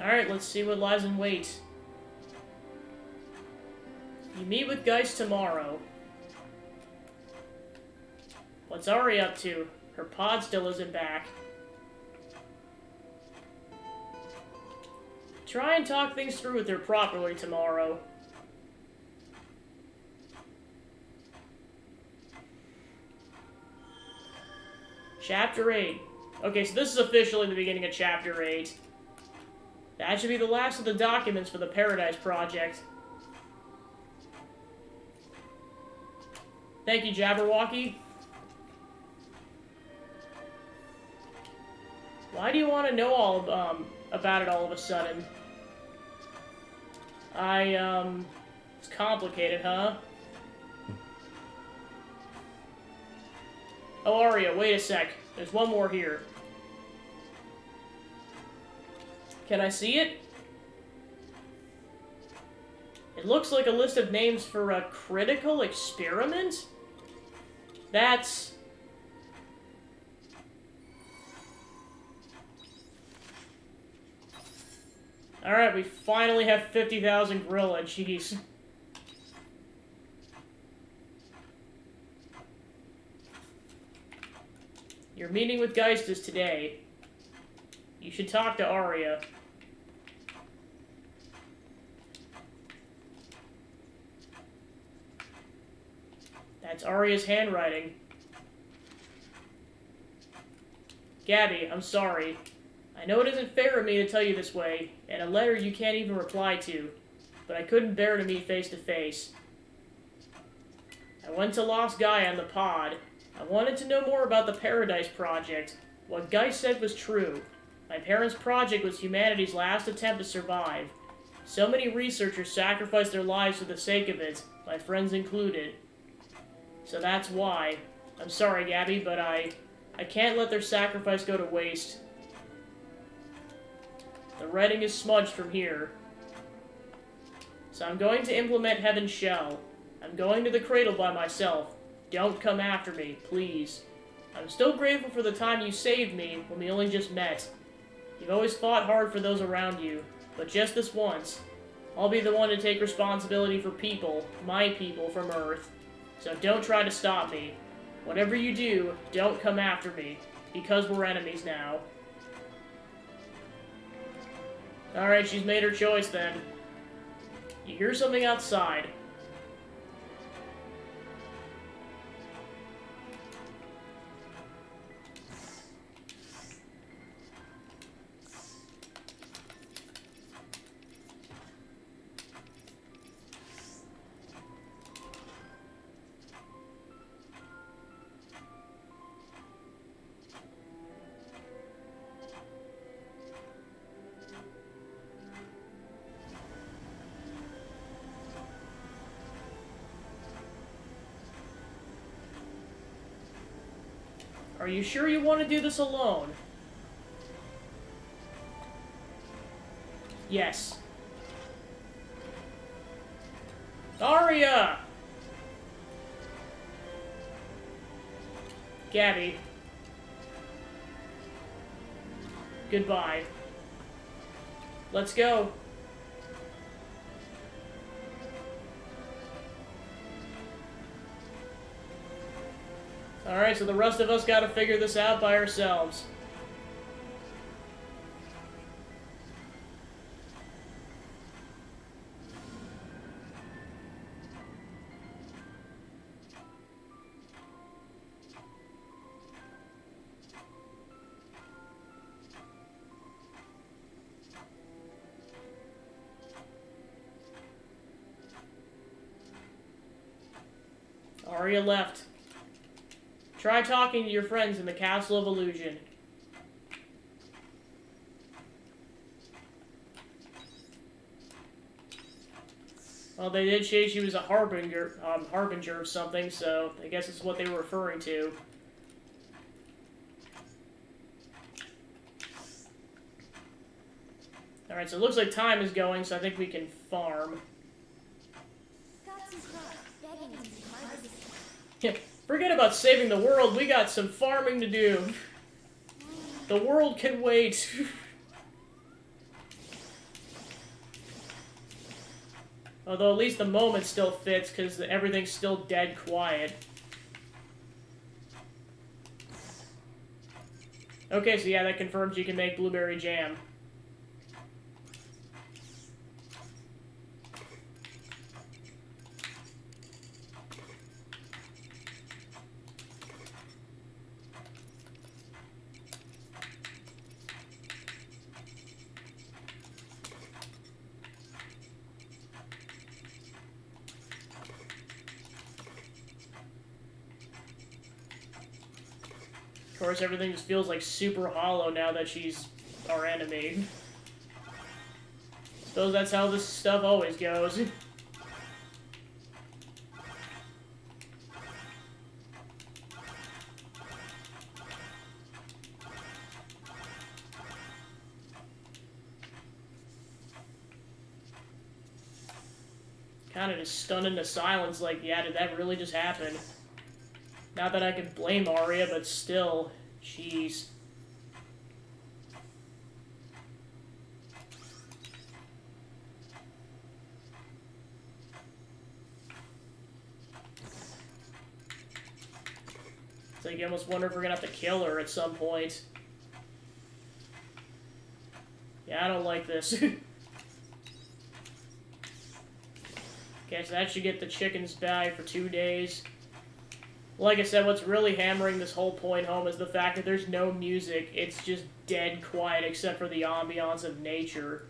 Alright, let's see what lies in wait. You meet with Geist tomorrow. What's Ari up to? Her pod still isn't back. Try and talk things through with her properly tomorrow. Chapter 8. Okay, so this is officially the beginning of Chapter 8. That should be the last of the documents for the Paradise Project. Thank you, Jabberwocky. Why do you want to know all about it all of a sudden? It's complicated, huh? Oh, Aria, wait a sec. There's one more here. Can I see it? It looks like a list of names for a critical experiment? That's... Alright, we finally have 50,000 gorilla, jeez. Your meeting with Geist is today. You should talk to Aria. That's Aria's handwriting. Gabby, I'm sorry. I know it isn't fair of me to tell you this way, and a letter you can't even reply to, but I couldn't bear to meet face to face. I went to Lost Gaia on the pod. I wanted to know more about the Paradise Project. What Geist said was true. My parents' project was humanity's last attempt to survive. So many researchers sacrificed their lives for the sake of it, my friends included. So that's why. I'm sorry, Gabby, but I can't let their sacrifice go to waste. The writing is smudged from here. So I'm going to implement Heaven's Shell. I'm going to the cradle by myself. Don't come after me, please. I'm still grateful for the time you saved me when we only just met. You've always fought hard for those around you, but just this once. I'll be the one to take responsibility for people, my people from Earth. So don't try to stop me. Whatever you do, don't come after me, because we're enemies now. Alright, she's made her choice then. You hear something outside. Are you sure you want to do this alone? Yes. Aria! Gabby. Goodbye. Let's go. Alright, so the rest of us gotta figure this out by ourselves. Aria left. Try talking to your friends in the Castle of Illusion. Well, they did say she was a harbinger of something, so I guess it's what they were referring to. Alright, so it looks like time is going, so I think we can farm.
Got some crops begging us to harvest.
Yeah, forget about saving the world, we got some farming to do. The world can wait. Although at least the moment still fits, because everything's still dead quiet. Okay, so yeah, that confirms you can make blueberry jam. Of course, everything just feels like super hollow now that she's our enemy. Suppose that's how this stuff always goes. Kind of just stunned into silence, like, yeah, did that really just happen? Not that I can blame Arya, but still, jeez. It's like you almost wonder if we're gonna have to kill her at some point. Yeah, I don't like this. Okay, so that should get the chickens back for 2 days. Like I said, what's really hammering this whole point home is the fact that there's no music. It's just dead quiet except for the ambiance of nature.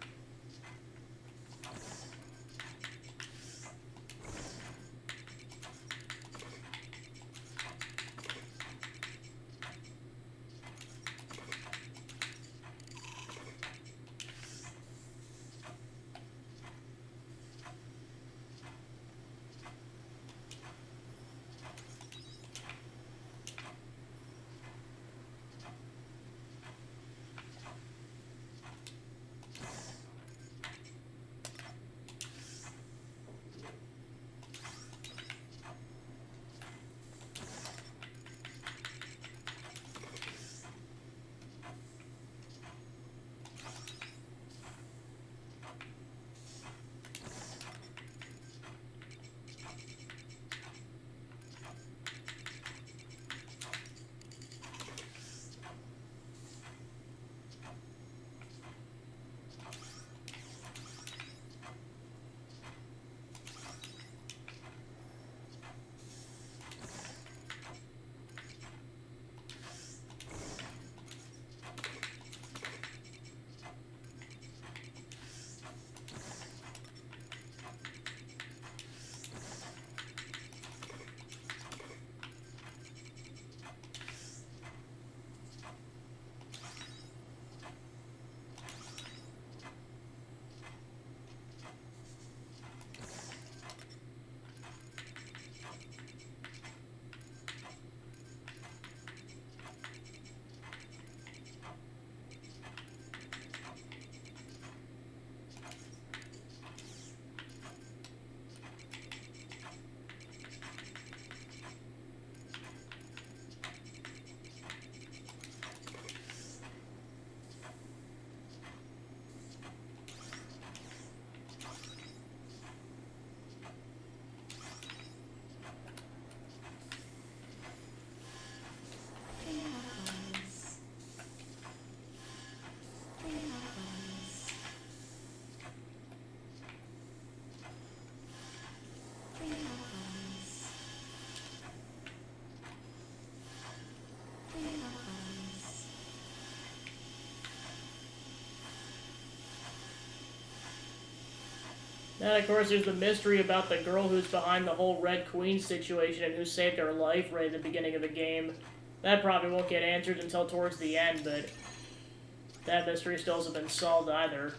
And of course, there's the mystery about the girl who's behind the whole Red Queen situation and who saved her life right at the beginning of the game. That probably won't get answered until towards the end, but that mystery still hasn't been solved either.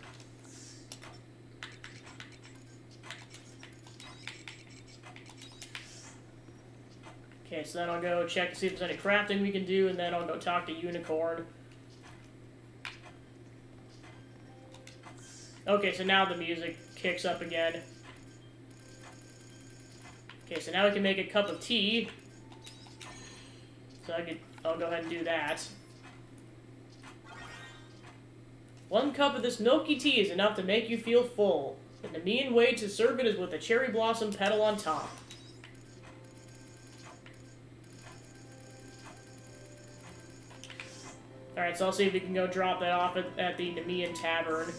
Okay, so then I'll go check to see if there's any crafting we can do, and then I'll go talk to Unicorn. Okay, so now the music kicks up again. Okay, so now we can make a cup of tea. So I'll go ahead and do that. 1 cup of this milky tea is enough to make you feel full. The Nemean way to serve it is with a cherry blossom petal on top. Alright, so I'll see if we can go drop that off at the Nemean Tavern.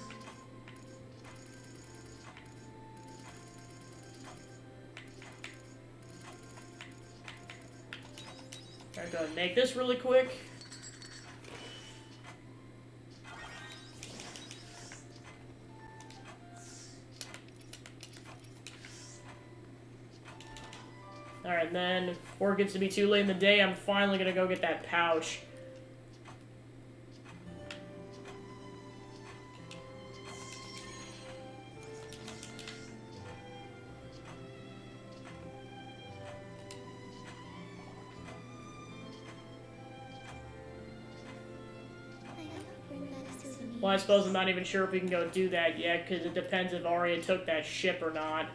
Alright, go ahead and make this really quick. Alright, then, before it gets to be too late in the day, I'm finally gonna go get that pouch. Well, I suppose I'm not even sure if we can go do that yet, because it depends if Arya took that ship or not.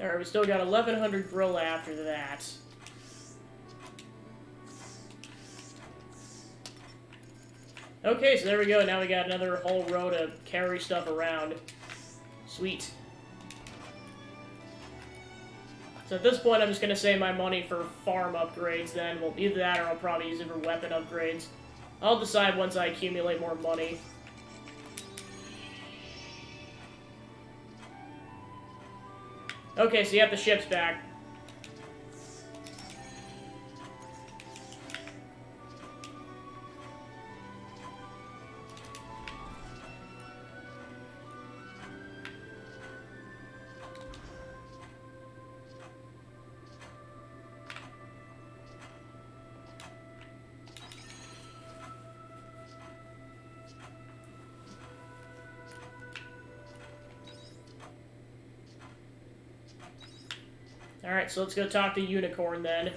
Alright, we still got 1100 grill after that. Okay, so there we go. Now we got another whole row to carry stuff around. Sweet. So at this point, I'm just going to save my money for farm upgrades then. Well, either that or I'll probably use it for weapon upgrades. I'll decide once I accumulate more money. Okay, so you have the ships back. Alright, so let's go talk to Unicorn then.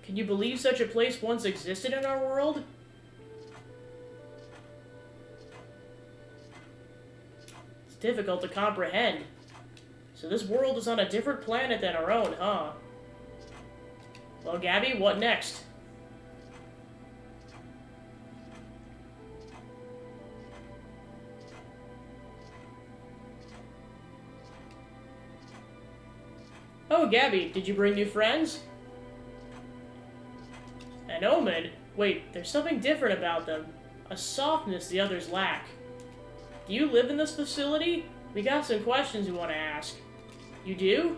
Can you believe such a place once existed in our world? It's difficult to comprehend. So this world is on a different planet than our own, huh? Well, Gabby, what next? Oh, Gabby, did you bring new friends? An omen? Wait, there's something different about them. A softness the others lack. Do you live in this facility? We got some questions we want to ask. You do?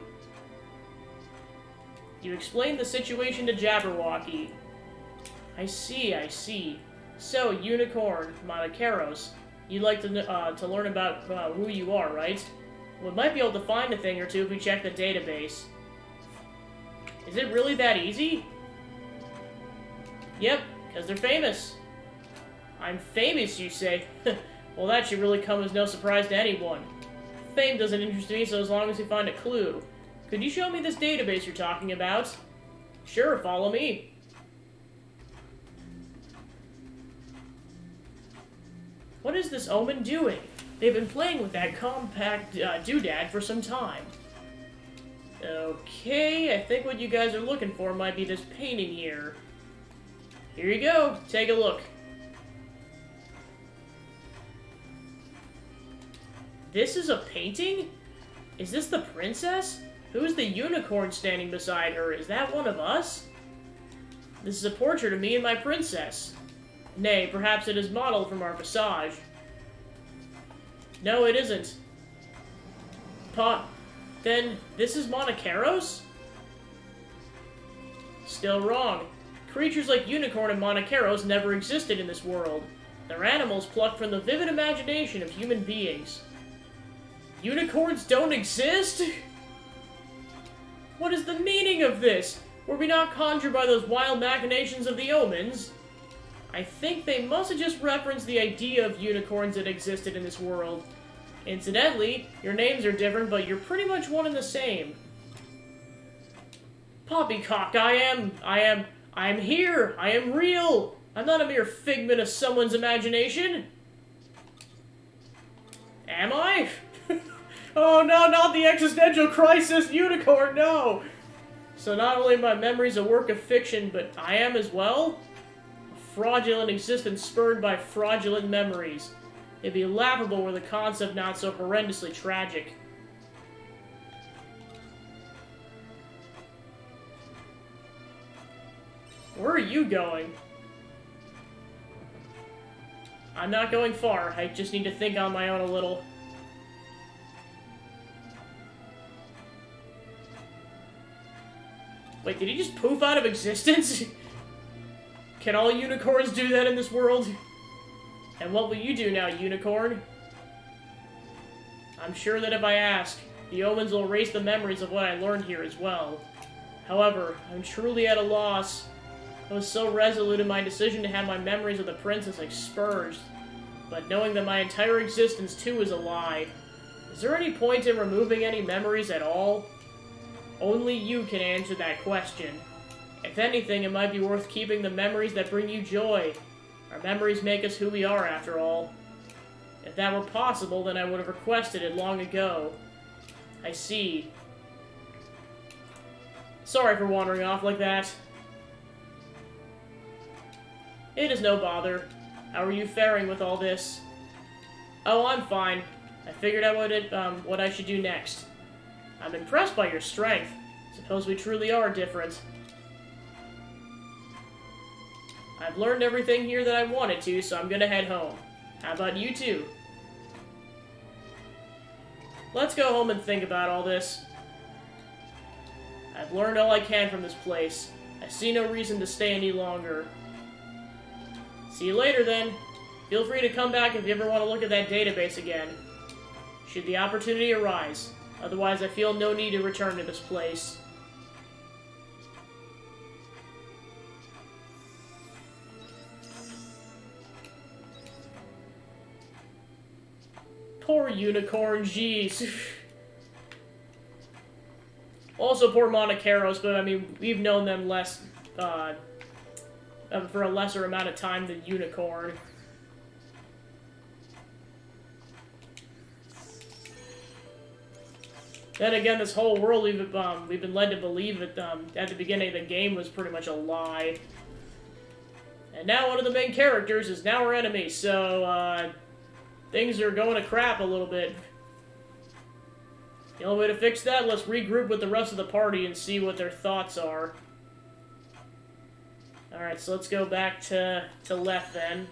You explained the situation to Jabberwocky. I see, I see. So, Unicorn, Monacaros, you'd like to learn about who you are, right? We might be able to find a thing or two if we check the database. Is it really that easy? Yep, because they're famous. I'm famous, you say? Well, that should really come as no surprise to anyone. Fame doesn't interest me, so as long as we find a clue. Could you show me this database you're talking about? Sure, follow me. What is this omen doing? They've been playing with that compact doodad for some time. Okay, I think what you guys are looking for might be this painting here. Here you go, take a look. This is a painting? Is this the princess? Who's the unicorn standing beside her? Is that one of us? This is a portrait of me and my princess. Nay, perhaps it is modeled from our visage. No, it isn't. Then, this is Monacaros? Still wrong. Creatures like Unicorn and Monacaros never existed in this world. They're animals plucked from the vivid imagination of human beings. Unicorns don't exist? What is the meaning of this? Were we not conjured by those wild machinations of the omens? I think they must have just referenced the idea of unicorns that existed in this world. Incidentally, your names are different, but you're pretty much one and the same. Poppycock, I am here! I am real! I'm not a mere figment of someone's imagination! Am I? Oh no, not the existential crisis unicorn, no! So not only are my memories a work of fiction, but I am as well? A fraudulent existence spurred by fraudulent memories. It'd be laughable were the concept not so horrendously tragic. Where are you going? I'm not going far. I just need to think on my own a little. Wait, did he just poof out of existence? Can all unicorns do that in this world? And what will you do now, unicorn? I'm sure that if I ask, the omens will erase the memories of what I learned here as well. However, I'm truly at a loss. I was so resolute in my decision to have my memories of the princess expurged, but knowing that my entire existence too is a lie. Is there any point in removing any memories at all? Only you can answer that question. If anything, it might be worth keeping the memories that bring you joy. Our memories make us who we are, after all. If that were possible, then I would have requested it long ago. I see. Sorry for wandering off like that. It is no bother. How are you faring with all this? Oh, I'm fine. I figured out what I should do next. I'm impressed by your strength. Suppose we truly are different. I've learned everything here that I wanted to, so I'm gonna head home. How about you two? Let's go home and think about all this. I've learned all I can from this place. I see no reason to stay any longer. See you later, then. Feel free to come back if you ever want to look at that database again. Should the opportunity arise. Otherwise, I feel no need to return to this place. Poor unicorn, jeez. Also, poor Monacaros, but I mean, we've known them less, for a lesser amount of time than Unicorn. Then again, this whole world we've been led to believe that at the beginning of the game was pretty much a lie. And now one of the main characters is now our enemy, so things are going to crap a little bit. The only way to fix that, let's regroup with the rest of the party and see what their thoughts are. Alright, so let's go back to left then.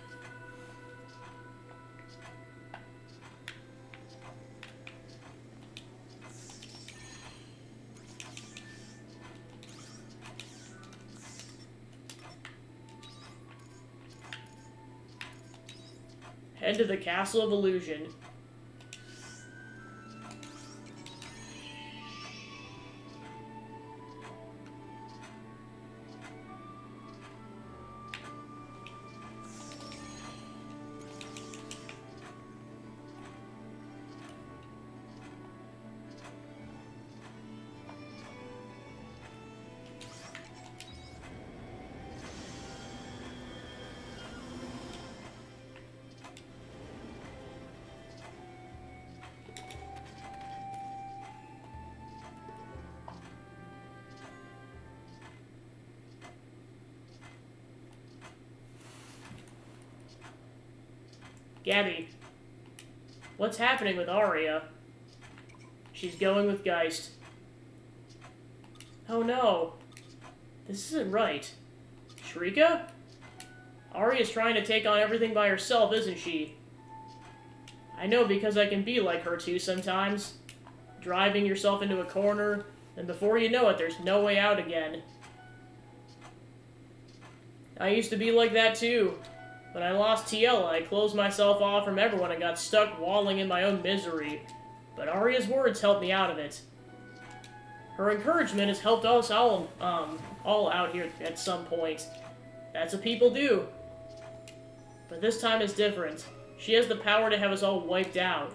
Head to the Castle of Illusion. Gabby, what's happening with Aria? She's going with Geist. Oh no. This isn't right. Shrika? Aria's trying to take on everything by herself, isn't she? I know, because I can be like her too sometimes. Driving yourself into a corner, and before you know it, there's no way out again. I used to be like that too. When I lost Tiella, I closed myself off from everyone and got stuck walling in my own misery. but Arya's words helped me out of it. Her encouragement has helped us all out here at some point. That's what people do. But this time is different. She has the power to have us all wiped out.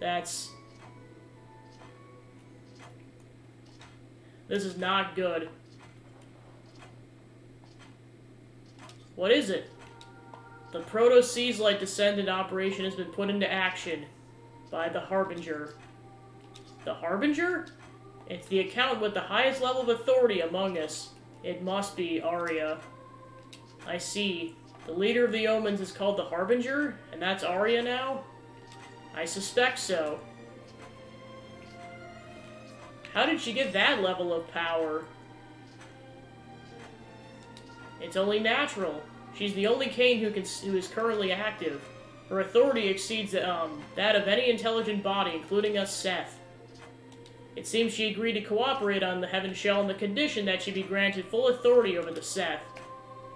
This is not good. What is it? The Proto-Seaslight Descendant operation has been put into action by the Harbinger. The Harbinger? It's the account with the highest level of authority among us. It must be Arya. I see. The leader of the Omens is called the Harbinger, and that's Arya now? I suspect so. How did she get that level of power? It's only natural. She's the only Kane who is currently active. Her authority exceeds that of any intelligent body, including us Seth. It seems she agreed to cooperate on the Heaven Shell on the condition that she be granted full authority over the Seth.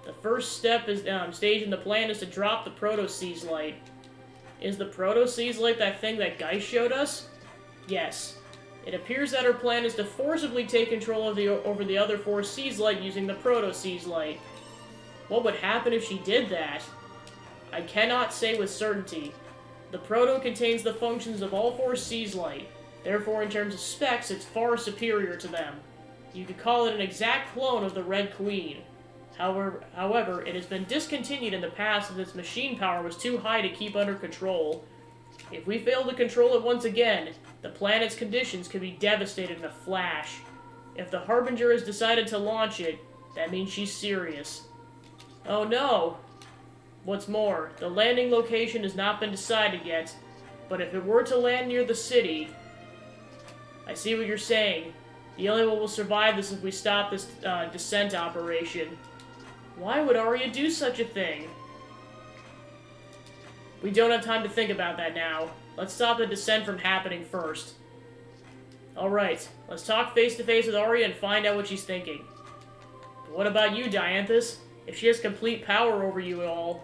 The first stage in the plan is to drop the Proto-Seaslight. Is the Proto-Seaslight that thing that Geist showed us? Yes. It appears that her plan is to forcibly take control over the other 4 Seaslight using the Proto-Seaslight. What would happen if she did that? I cannot say with certainty. The Proto contains the functions of all 4 Seaslight. Therefore, in terms of specs, it's far superior to them. You could call it an exact clone of the Red Queen. However, it has been discontinued in the past as its machine power was too high to keep under control. If we fail to control it once again, the planet's conditions could be devastated in a flash. If the Harbinger has decided to launch it, that means she's serious. Oh no! What's more, the landing location has not been decided yet, but if it were to land near the city... I see what you're saying. The only one will survive this if we stop this descent operation. Why would Arya do such a thing? We don't have time to think about that now. Let's stop the descent from happening first. Alright, let's talk face to face with Arya and find out what she's thinking. But what about you, Dianthus? If she has complete power over you all...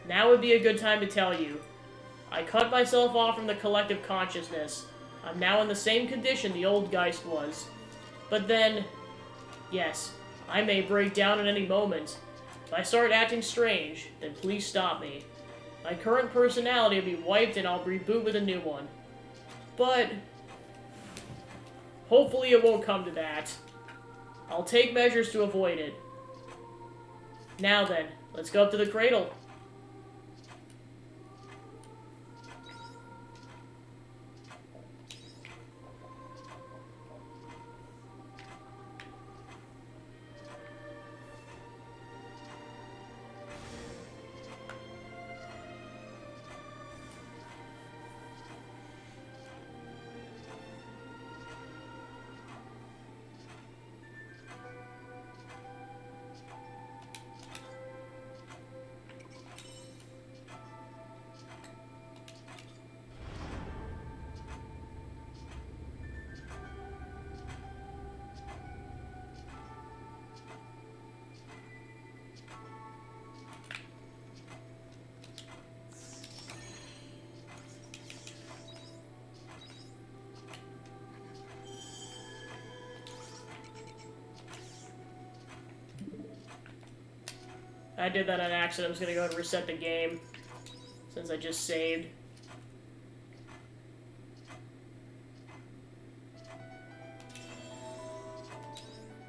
Now would be a good time to tell you. I cut myself off from the collective consciousness. I'm now in the same condition the old Geist was. But then... Yes, I may break down at any moment. If I start acting strange, then please stop me. My current personality will be wiped and I'll reboot with a new one. But... hopefully it won't come to that. I'll take measures to avoid it. Now then, let's go up to the cradle. I did that on accident. I'm just gonna go and reset the game, since I just saved.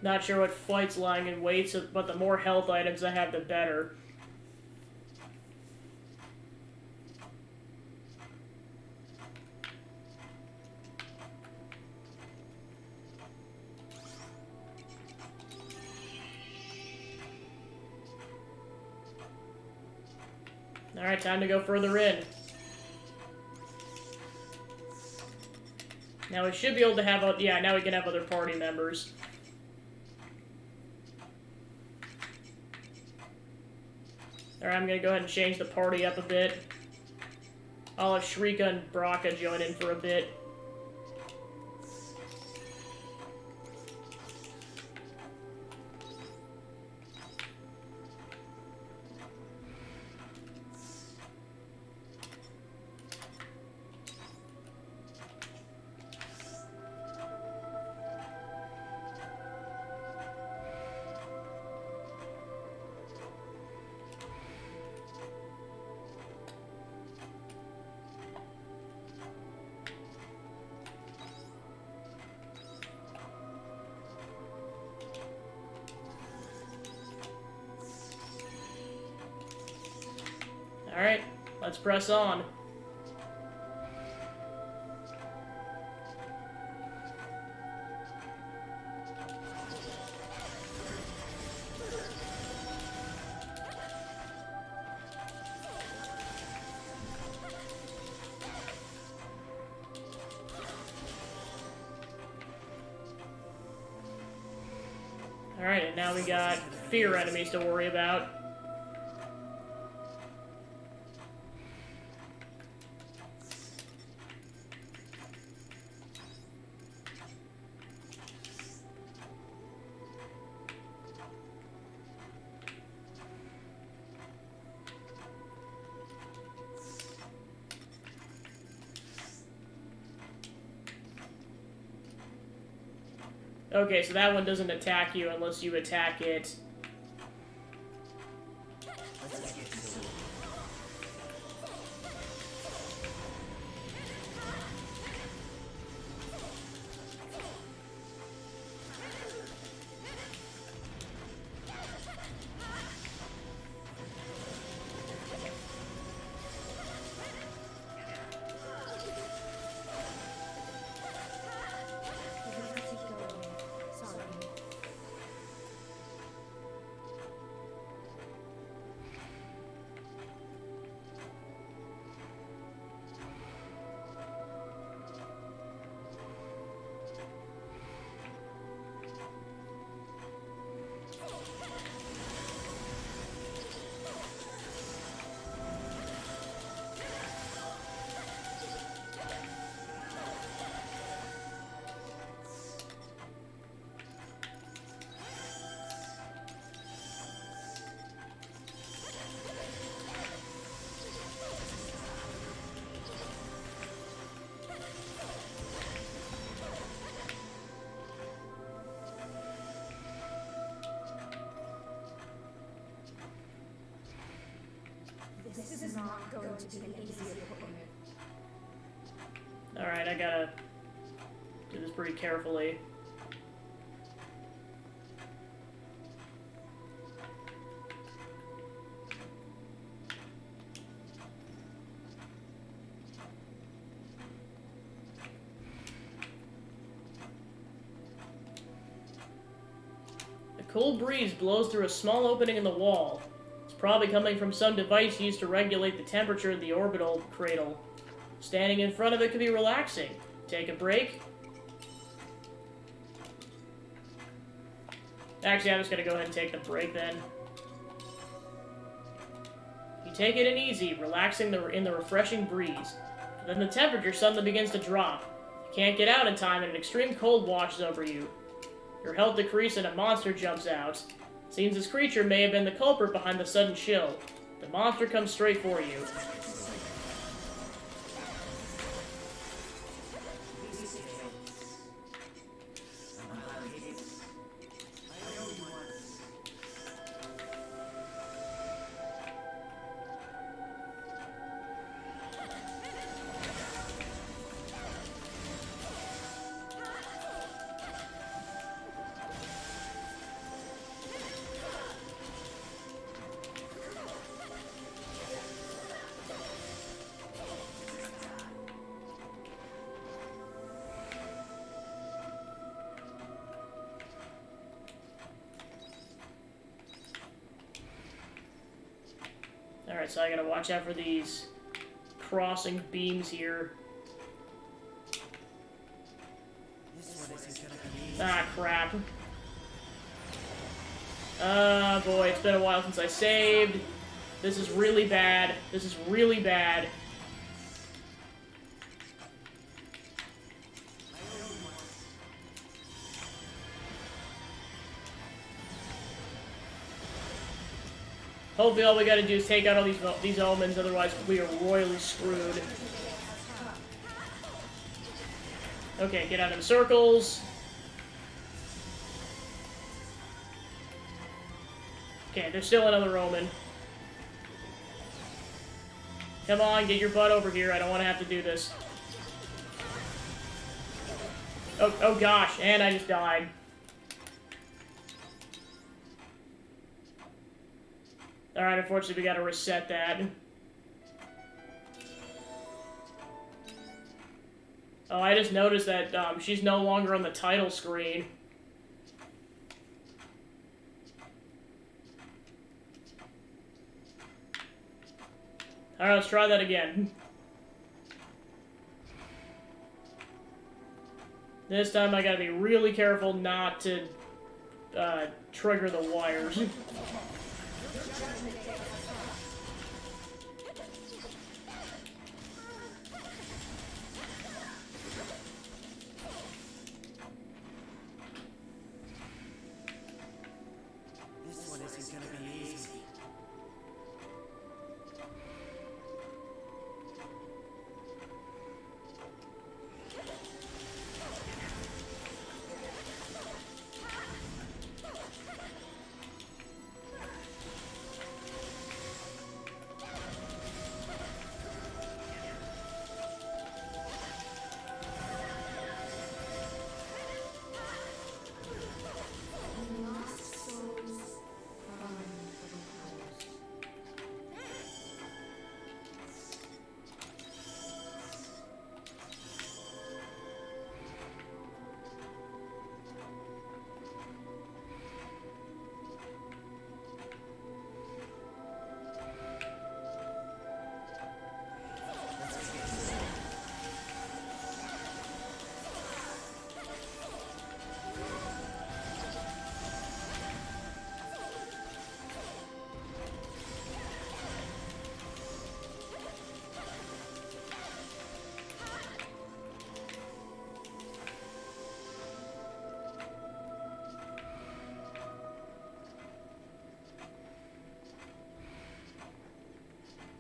Not sure what fight's lying in wait, but the more health items I have, the better. Alright, time to go further in. Now we should be able to have... yeah, now we can have other party members. Alright, I'm gonna go ahead and change the party up a bit. I'll have Shrika and Braka join in for a bit. Alright, let's press on. Alright, and now we got fear enemies to worry about. Okay, so that one doesn't attack you unless you attack it.
This is not going to be an easy appointment.
Alright, I gotta do this pretty carefully. A cool breeze blows through a small opening in the wall. It's probably coming from some device used to regulate the temperature in the orbital cradle. Standing in front of it could be relaxing. Take a break. Actually, I'm just gonna go ahead and take the break then. You take it in easy, relaxing in the refreshing breeze. Then the temperature suddenly begins to drop. You can't get out in time and an extreme cold washes over you. Your health decreases and a monster jumps out. Seems this creature may have been the culprit behind the sudden chill. The monster comes straight for you. Alright, so I gotta watch out for these crossing beams here. Ah, crap. Boy, it's been a while since I saved. This is really bad. This is really bad. Hopefully all we gotta do is take out all these omens, otherwise we are royally screwed. Okay, get out of the circles. Okay, there's still another omen. Come on, get your butt over here. I don't want to have to do this. Oh gosh, and I just died. Alright, unfortunately we gotta reset that. Oh, I just noticed that she's no longer on the title screen. Alright, let's try that again. This time I gotta be really careful not to trigger the wires.
This one isn't gonna be easy.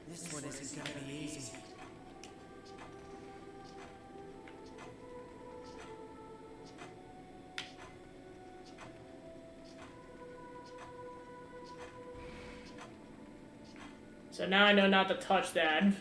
This one isn't gonna be easy.
So now I know not to touch that.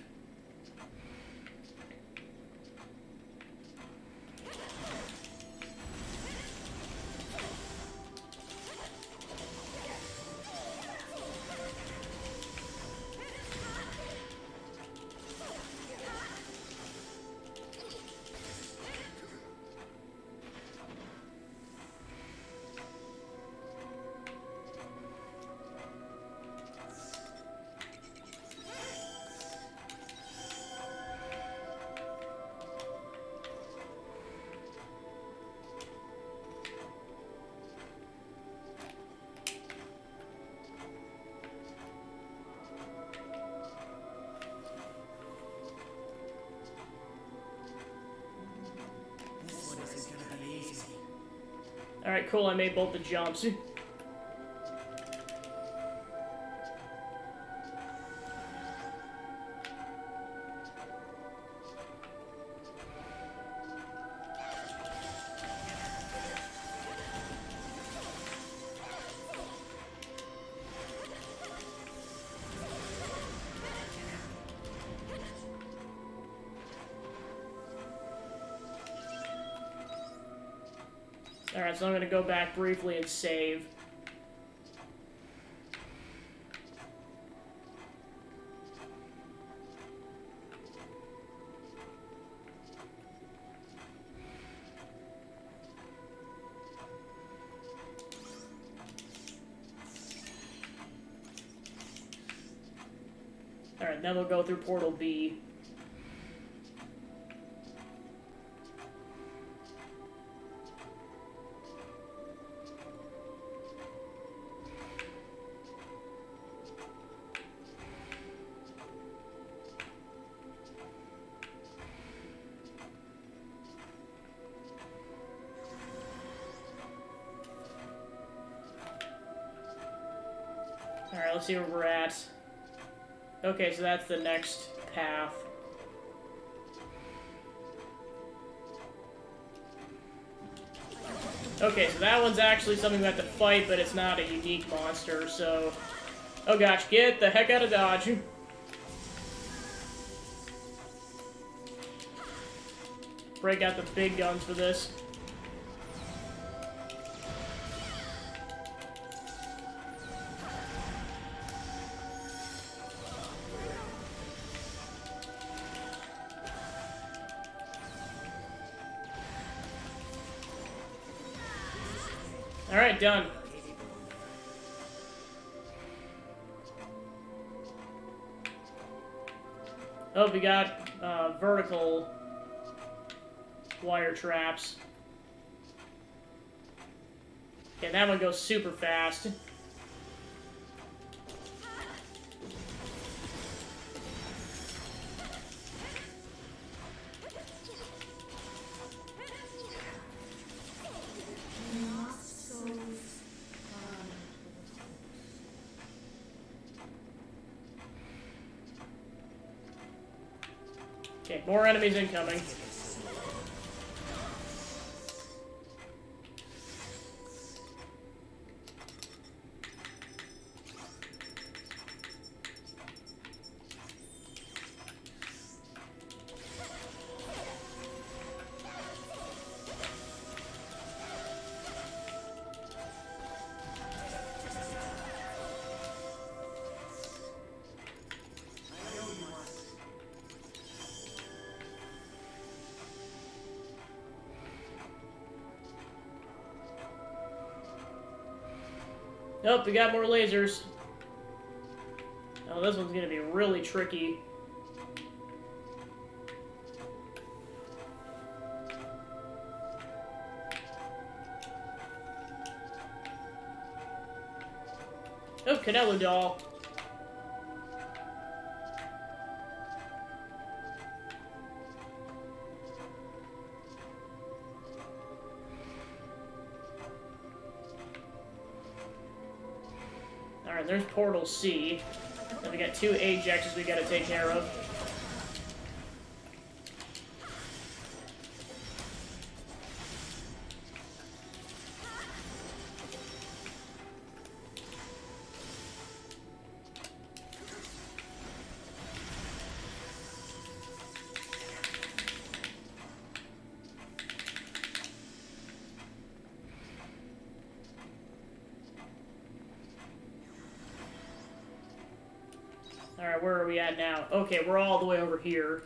This one isn't gonna be easy.
Alright, cool, I made both the jumps. Alright, so I'm gonna go back briefly and save. Alright, then we'll go through Portal B. Alright, let's see where we're at. Okay, so that's the next path. Okay, so that one's actually something we have to fight, but it's not a unique monster, so... Oh gosh, get the heck out of Dodge. Break out the big guns for this. Alright, done. Oh, we got vertical wire traps. Okay, that one goes super fast. Okay, more enemies incoming. Nope, we got more lasers. Oh, this one's gonna be really tricky. Oh, Canelo doll. Alright, there's Portal C. Then we got 2 Ajaxes we gotta take care of. Alright, where are we at now? Okay, we're all the way over here.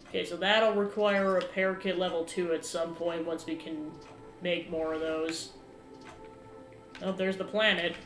Okay, so that'll require a repair kit level 2 at some point once we can make more of those. Oh, there's the planet.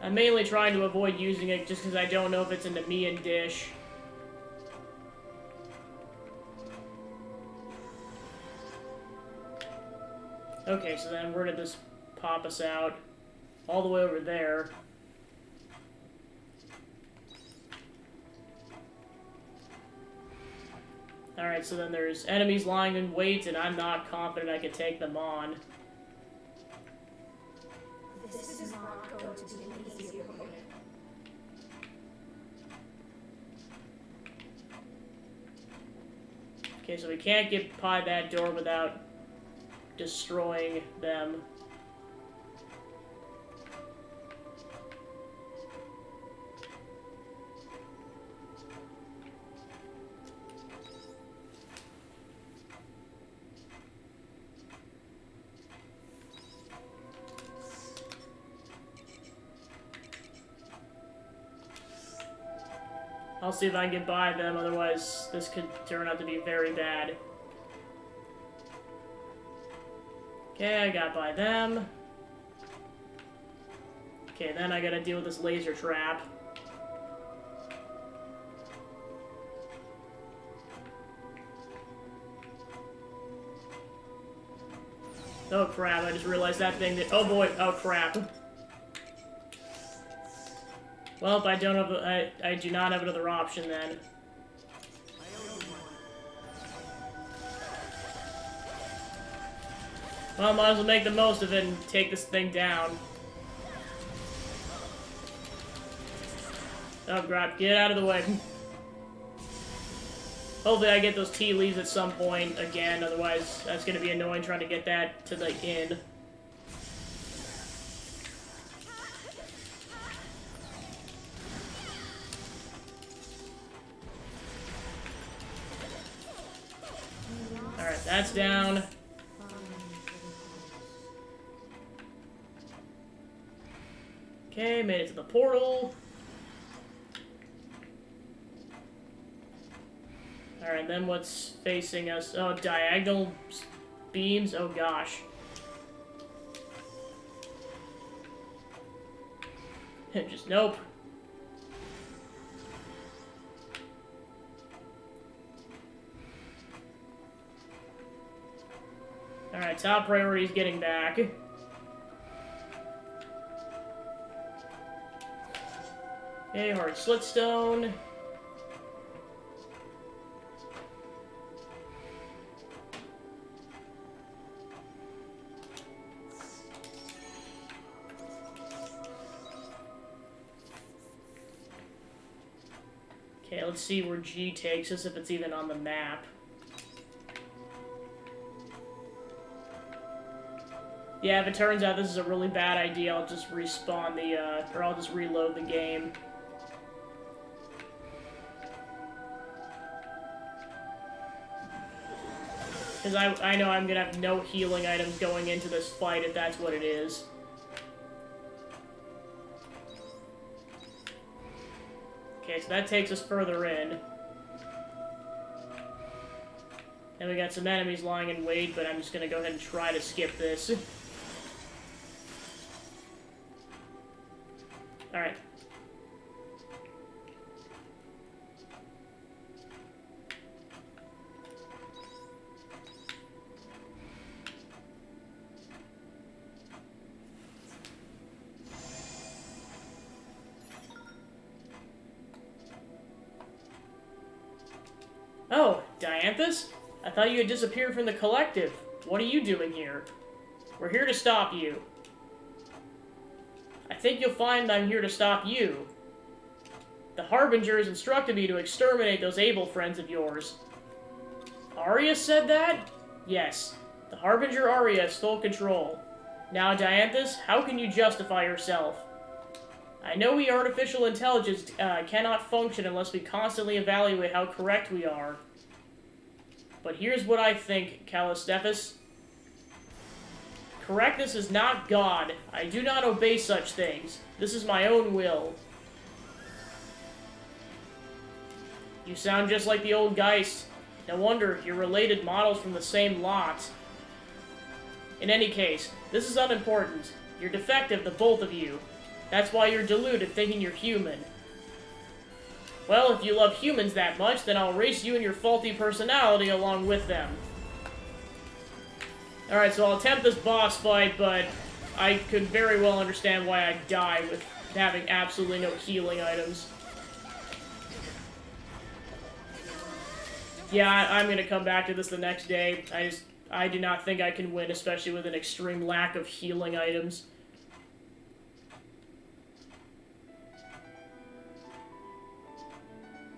I'm mainly trying to avoid using it just because I don't know if it's in the Mian dish. Okay, so then where did this pop us out? All the way over there. Alright, so then there's enemies lying in wait, and I'm not confident I can take them on.
This is not going to be an easy opponent.
Okay, so we can't get by that door without destroying them. I'll see if I can get by them, otherwise this could turn out to be very bad. Okay, I got by them. Okay, then I gotta deal with this laser trap. Oh crap, I just realized that thing that- oh boy, oh crap. Well, I don't have- I do not have another option then. Well, might as well make the most of it and take this thing down. Oh, crap. Get out of the way. Hopefully I get those tea leaves at some point again, otherwise that's going to be annoying trying to get that to the inn. Alright, that's down. Okay, made it to the portal. Alright, then what's facing us? Oh, diagonal beams? Oh gosh. Just nope. Alright, top priority is getting back. Okay, hard slitstone. Okay, let's see where G takes us, if it's even on the map. Yeah, if it turns out this is a really bad idea, I'll just respawn the, or I'll just reload the game. Because I know I'm gonna have no healing items going into this fight if that's what it is. Okay, so that takes us further in. And we got some enemies lying in wait, but I'm just gonna go ahead and try to skip this. Alright. Oh, Dianthus? I thought you had disappeared from the collective. What are you doing here? We're here to stop you. I think you'll find I'm here to stop you. The Harbinger has instructed me to exterminate those able friends of yours. Arya said that? Yes. The Harbinger Arya has full control. Now, Dianthus, how can you justify yourself? I know we artificial intelligence cannot function unless we constantly evaluate how correct we are. But here's what I think, Calistephus. Correctness is not God. I do not obey such things. This is my own will. You sound just like the old Geist. No wonder you're related models from the same lot. In any case, this is unimportant. You're defective, the both of you. That's why you're deluded, thinking you're human. Well, if you love humans that much, then I'll race you and your faulty personality along with them. Alright, so I'll attempt this boss fight, but I could very well understand why I die with having absolutely no healing items. Yeah, I'm gonna come back to this the next day. I do not think I can win, especially with an extreme lack of healing items.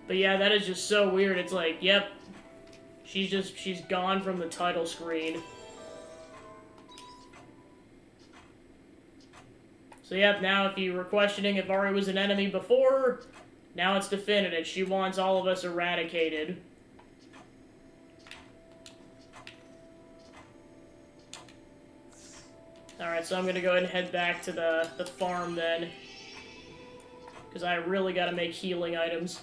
But yeah, that is just so weird. It's like, yep, she's gone from the title screen. So yep, now if you were questioning if Ari was an enemy before, now it's definitive. She wants all of us eradicated. Alright, so I'm gonna go ahead and head back to the farm then. Because I really gotta make healing items.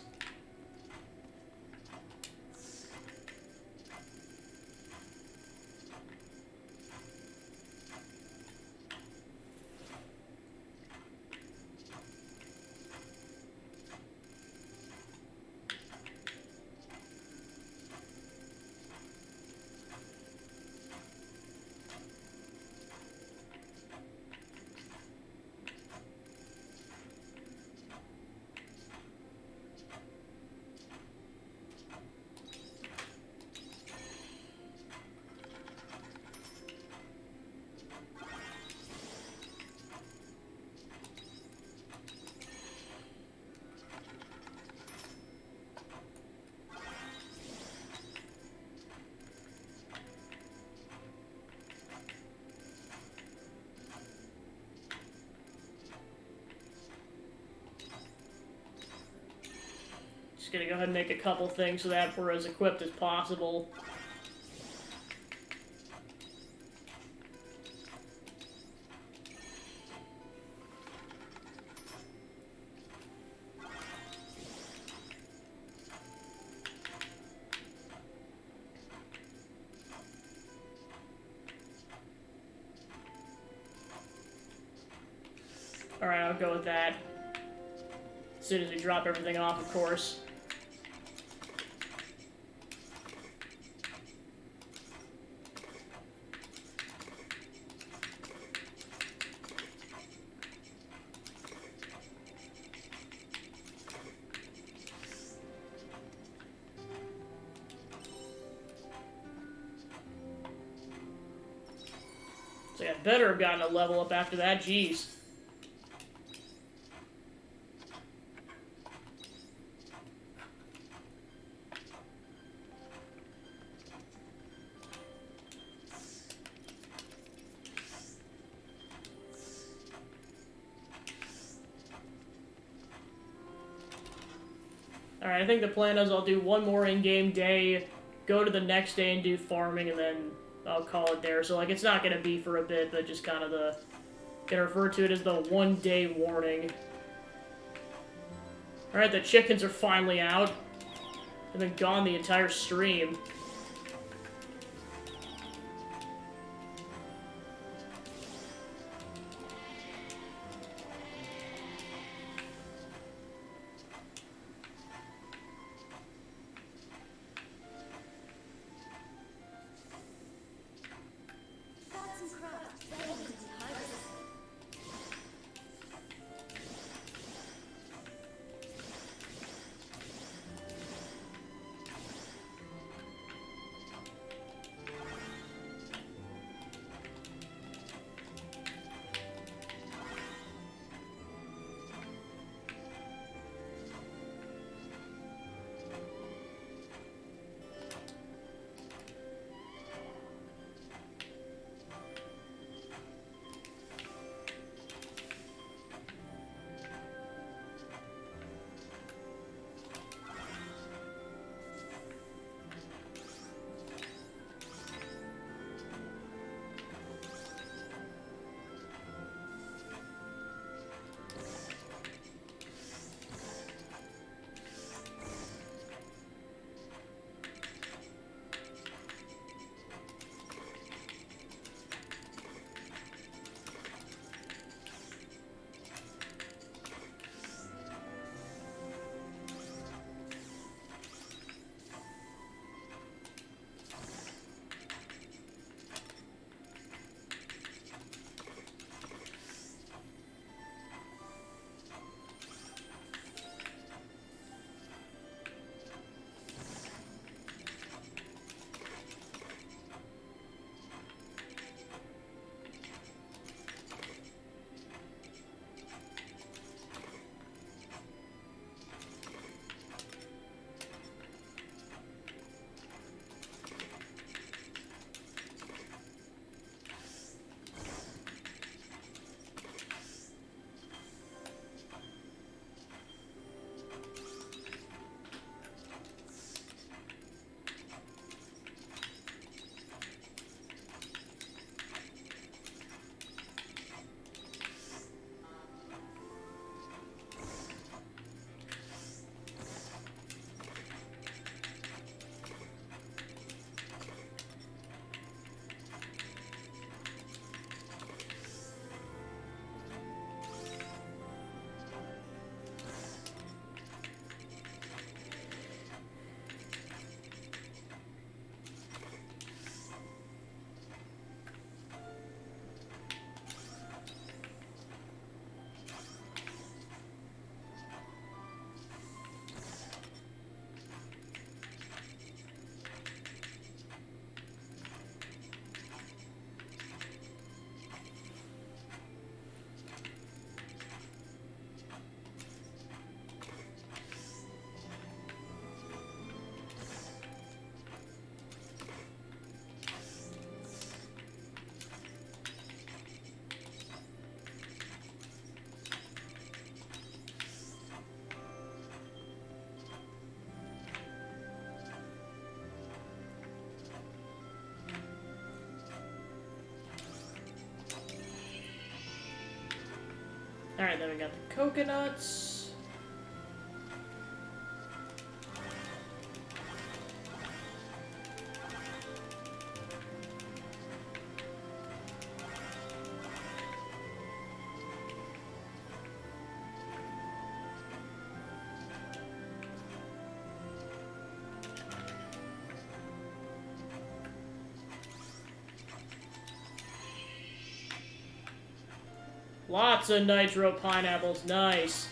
gonna go ahead and make a couple things so that we're as equipped as possible. Alright, I'll go with that. As soon as we drop everything off, of course. So I better have gotten a level up after that, jeez. Alright, I think the plan is I'll do one more in-game day, go to the next day and do farming, and then I'll call it there. So, like, it's not gonna be for a bit, but just kind of the... Can refer to it as the one-day warning. Alright, the chickens are finally out. They've been gone the entire stream.
Got some crops ready to be harvested.
Alright, then we got the coconuts. Lots of nitro pineapples, nice.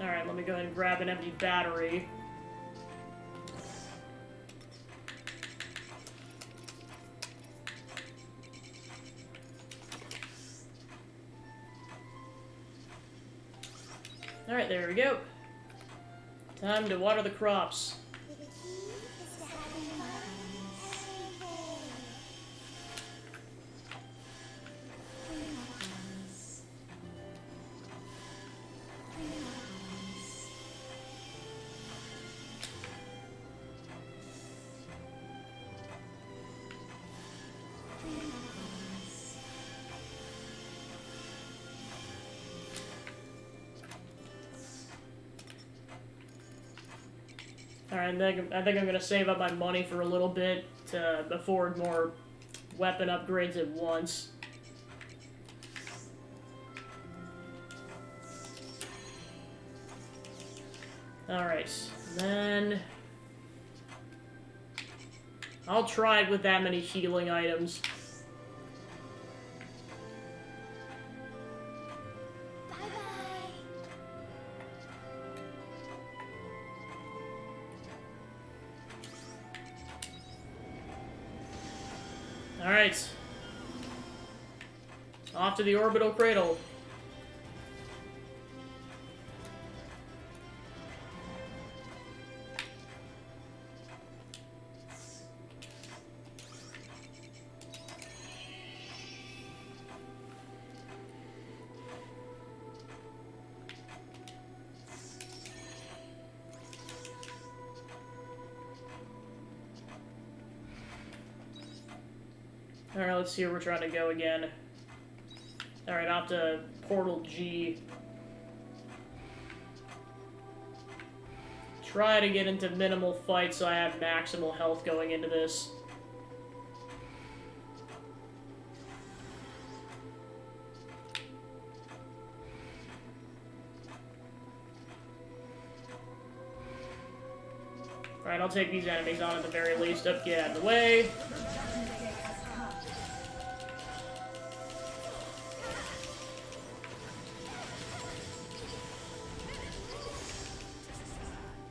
Alright, let me go ahead and grab an empty battery. Alright, there we go. Time to water the crops.
The key is to having fun every day.
Alright, I think I'm gonna save up my money for a little bit to afford more weapon upgrades at once. Alright, then... I'll try it with that many healing items.
Bye-bye.
Alright. Off to the orbital cradle. Alright, let's see where we're trying to go again. Alright, off to Portal G. Try to get into minimal fights so I have maximal health going into this. Alright, I'll take these enemies on at the very least. Up, get out of the way.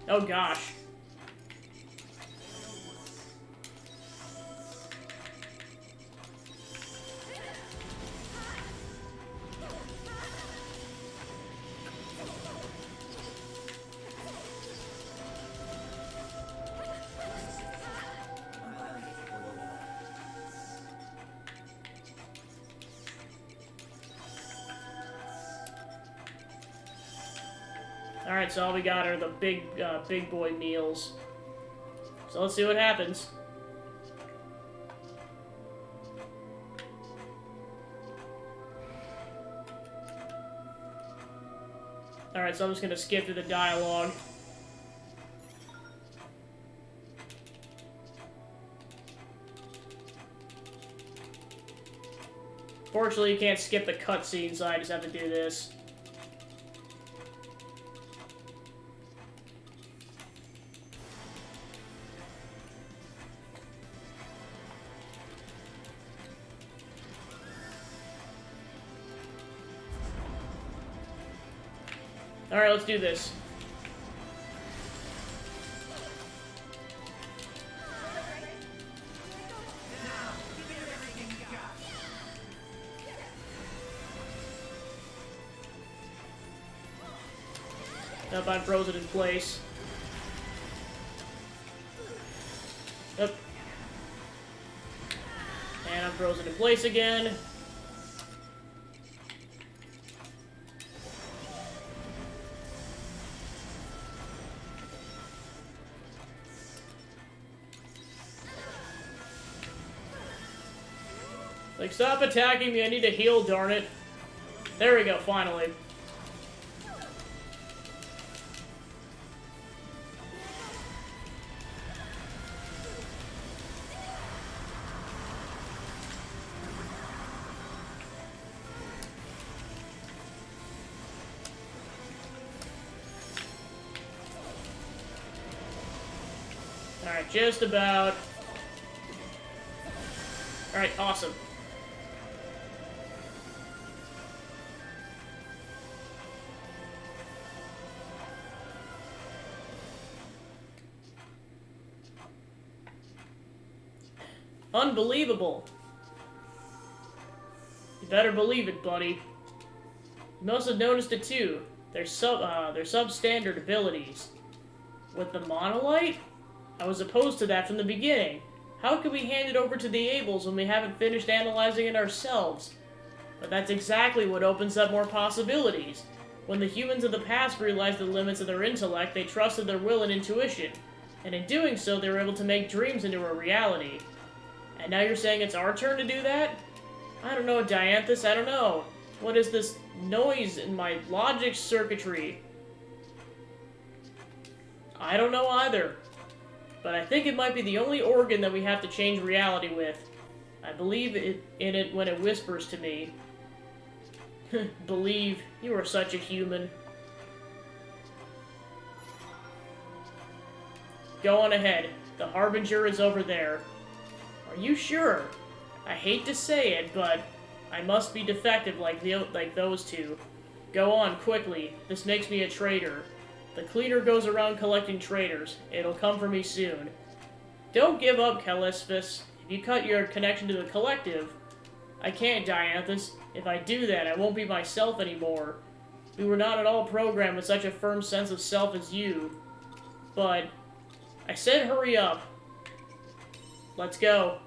Oh gosh. Alright, so all we got are the big boy meals. So let's see what happens. Alright, so I'm just gonna skip through the dialogue. Fortunately, you can't skip the cutscene, so I just have to do this. Alright, let's do this. Nope, I'm frozen in place. Yep. And I'm frozen in place again. Like, stop attacking me, I need to heal, darn it. There we go, finally. Alright, just about. Alright, awesome. Unbelievable. You better believe it, buddy. You must have noticed it too. They're substandard abilities. With the monolite? I was opposed to that from the beginning. How could we hand it over to the Ables when we haven't finished analyzing it ourselves? But that's exactly what opens up more possibilities. When the humans of the past realized the limits of their intellect, they trusted their will and intuition. And in doing so, they were able to make dreams into a reality. And now you're saying it's our turn to do that? I don't know, Dianthus, I don't know. What is this noise in my logic circuitry? I don't know either. But I think it might be the only organ that we have to change reality with. I believe in it when it whispers to me. Believe, you are such a human. Go on ahead. The Harbinger is over there. Are you sure? I hate to say it, but I must be defective like those two. Go on, quickly. This makes me a traitor. The cleaner goes around collecting traitors. It'll come for me soon. Don't give up, Callispus. If you cut your connection to the collective... I can't, Dianthus. If I do that, I won't be myself anymore. We were not at all programmed with such a firm sense of self as you. But... I said hurry up. Let's go.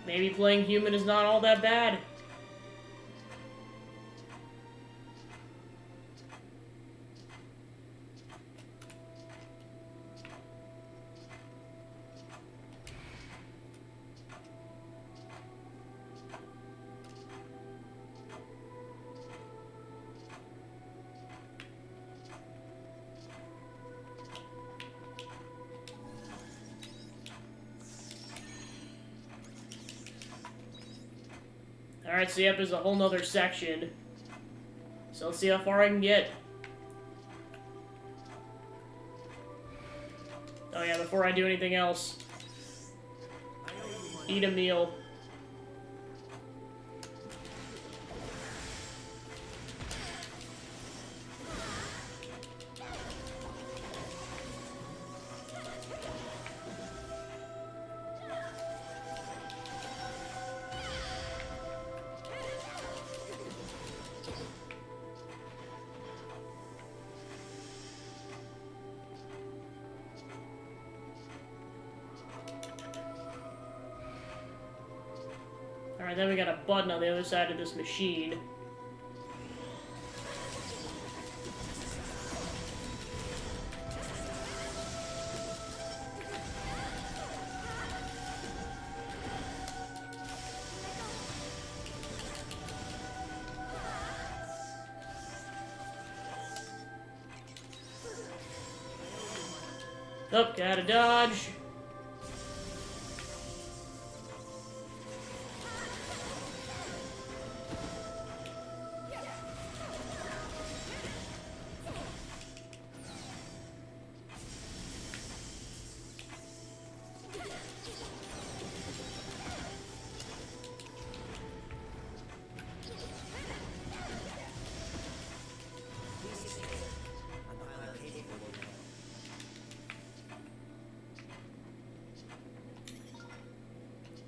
Maybe playing human is not all that bad. Alright, so yep, there's a whole nother section. So let's see how far I can get. Oh yeah, before I do anything else. Eat a meal. Alright, then we got a button on the other side of this machine. Oh, gotta dodge.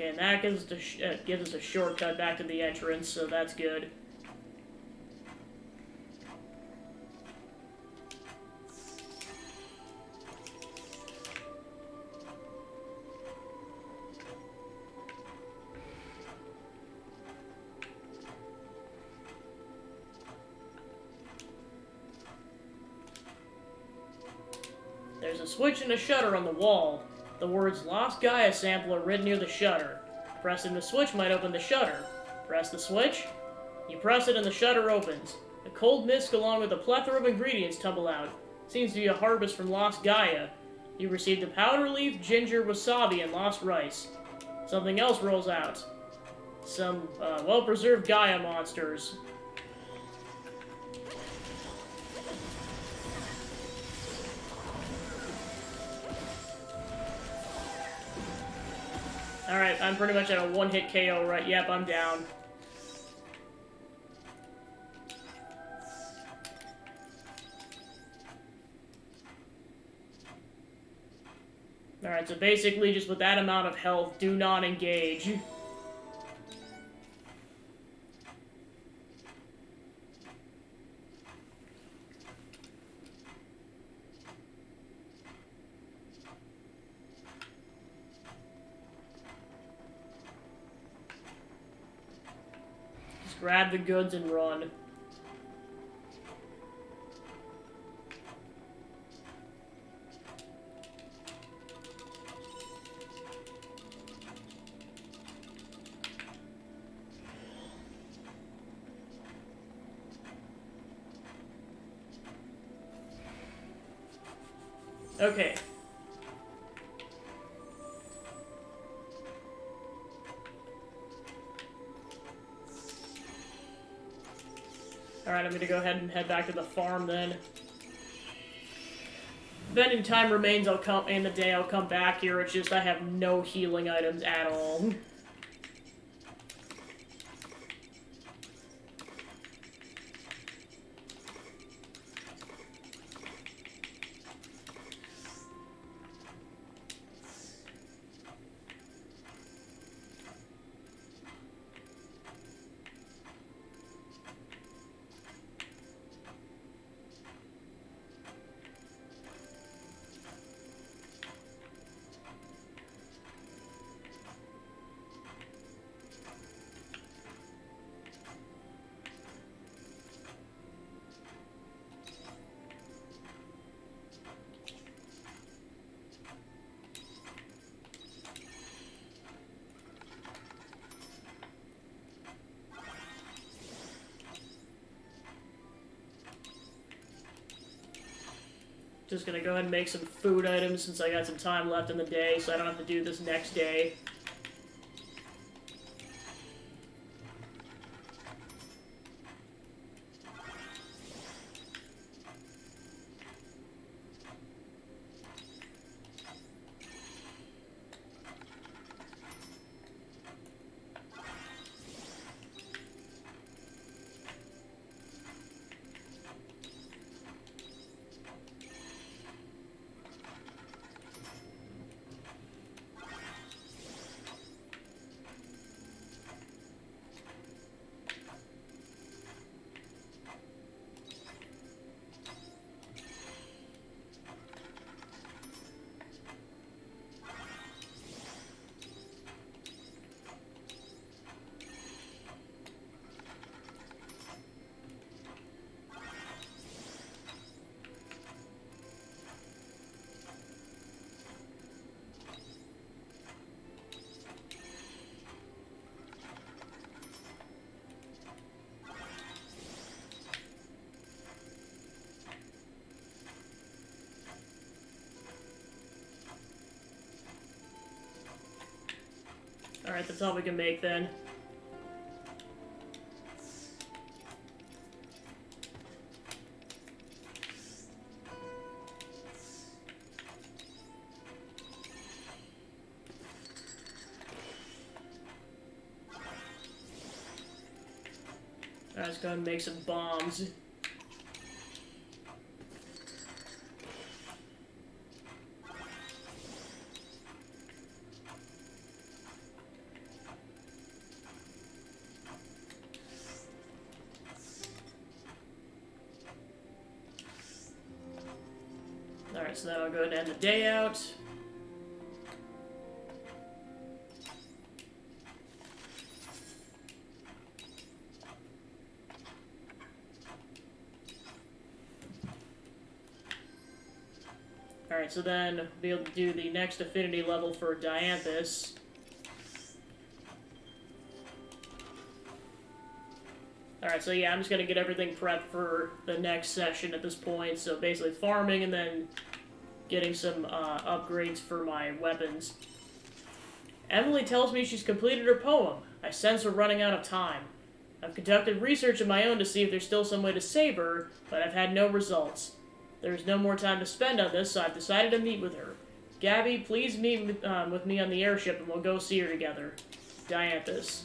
Okay, and that gives us a shortcut back to the entrance, so that's good. There's a switch and a shutter on the wall. The words Lost Gaia Sample are written near the shutter. Pressing the switch might open the shutter. Press the switch. You press it and the shutter opens. A cold mist along with a plethora of ingredients tumble out. Seems to be a harvest from Lost Gaia. You receive the powder leaf, ginger, wasabi, and lost rice. Something else rolls out. Some well-preserved Gaia monsters. Alright, I'm pretty much at a one-hit KO, right? Yep, I'm down. Alright, so basically, just with that amount of health, do not engage. Just grab the goods and run. Okay. Alright, I'm gonna go ahead and head back to the farm then. If any time remains, I'll come in the day, I'll come back here. It's just I have no healing items at all. Just gonna go ahead and make some food items since I got some time left in the day, so I don't have to do this next day. Alright, that's all we can make then. Alright, let's go ahead and make some bombs. Alright, so then I'll go ahead and end the day out. Alright, so then be able to do the next affinity level for Dianthus. Alright, so yeah, I'm just gonna get everything prepped for the next session at this point. So basically farming and then getting some upgrades for my weapons. Emily tells me she's completed her poem. I sense we're running out of time. I've conducted research of my own to see if there's still some way to save her, but I've had no results. There's no more time to spend on this, so I've decided to meet with her. Gabby, please meet with me on the airship and we'll go see her together. Dianthus.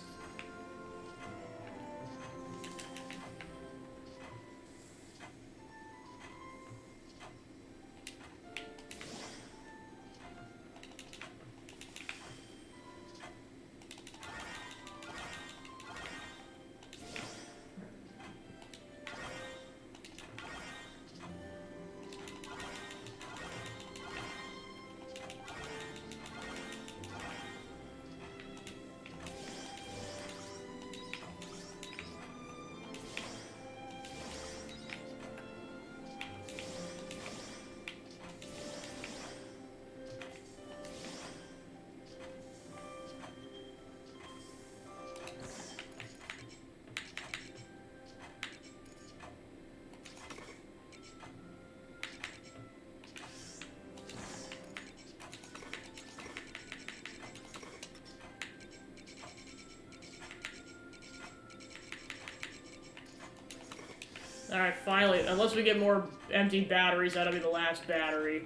Alright, finally. Unless we get more empty batteries, that'll be the last battery.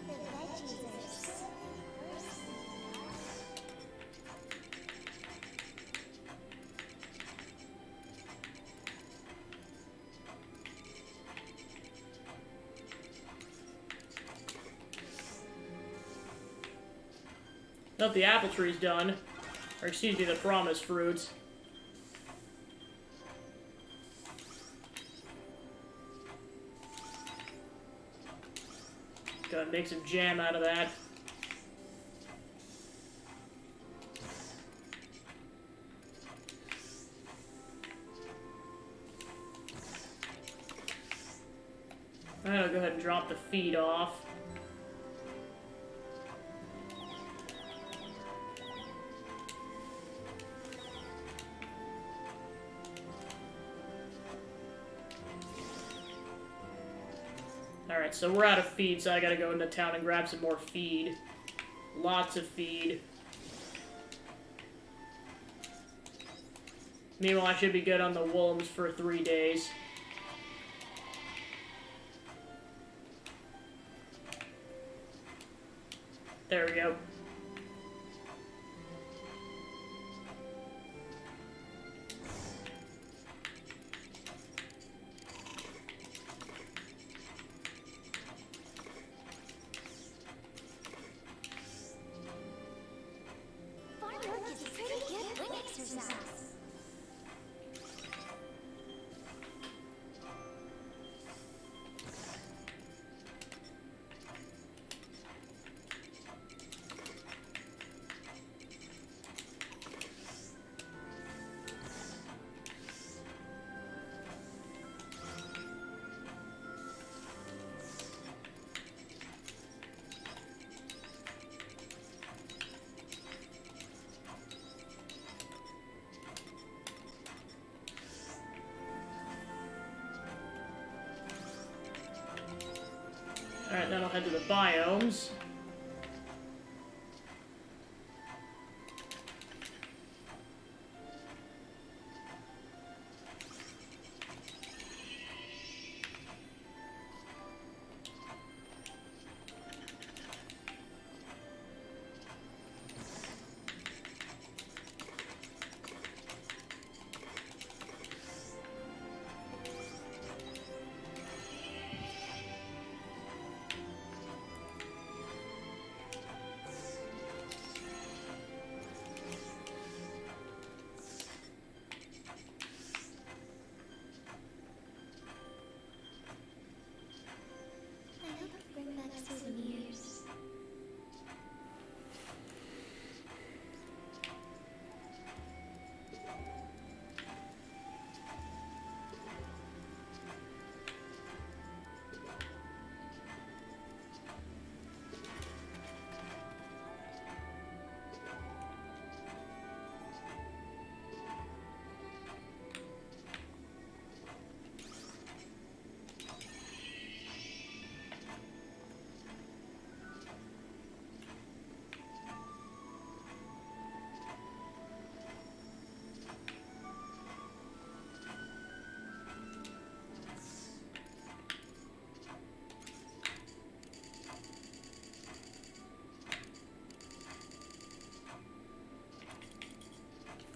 The veggies are so thirsty.
Nope, the apple tree's done. Or excuse me, the promised fruits. Gotta make some jam out of that. I'll go ahead and drop the feed off. Alright, so we're out of feed, so I gotta go into town and grab some more feed. Lots of feed. Meanwhile, I should be good on the Wolms for 3 days. There we go.
Farm work is pretty good wing exercise.
Alright, then I'll head to the biomes.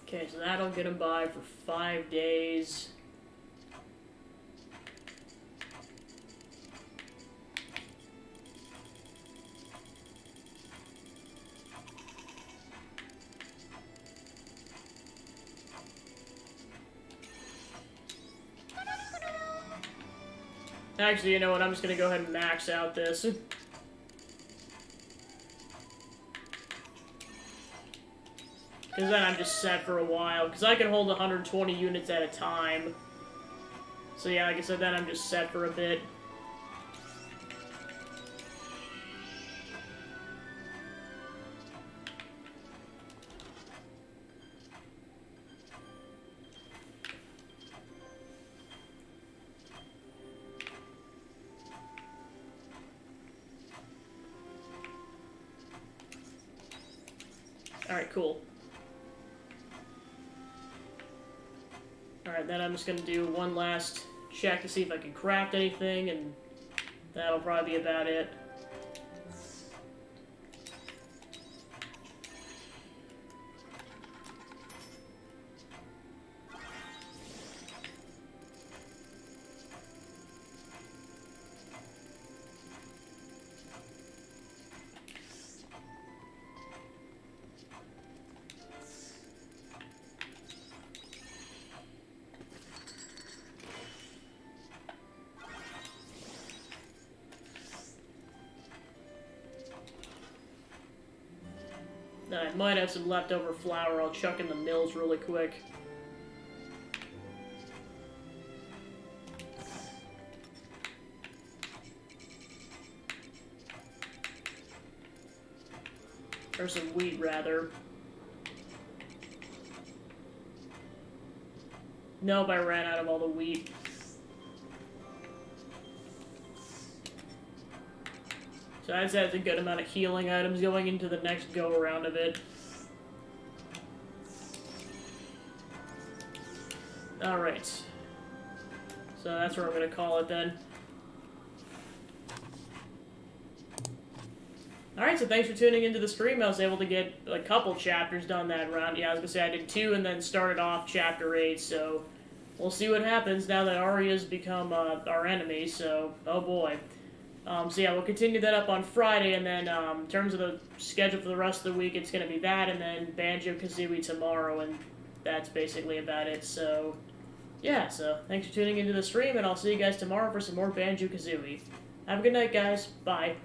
Okay, so that'll get him by for 5 days. Actually, you know what? I'm just gonna go ahead and max out this. Because then I'm just set for a while. Because I can hold 120 units at a time. So yeah, like I said, then I'm just set for a bit. Alright, cool. Alright, then I'm just gonna do one last check to see if I can craft anything, and that'll probably be about it. I might have some leftover flour I'll chuck in the mills really quick. Or some wheat, rather. Nope, I ran out of all the wheat. So I'd say that's a good amount of healing items going into the next go-around of it. Alright. So that's where I'm gonna call it then. Alright, so thanks for tuning into the stream. I was able to get a couple chapters done that round. Yeah, I was gonna say I did 2 and then started off chapter 8, so we'll see what happens now that Arya's become our enemy, so oh boy. So yeah, we'll continue that up on Friday, and then in terms of the schedule for the rest of the week, it's going to be that, and then Banjo-Kazooie tomorrow, and that's basically about it. So yeah, so thanks for tuning into the stream, and I'll see you guys tomorrow for some more Banjo-Kazooie. Have a good night, guys. Bye.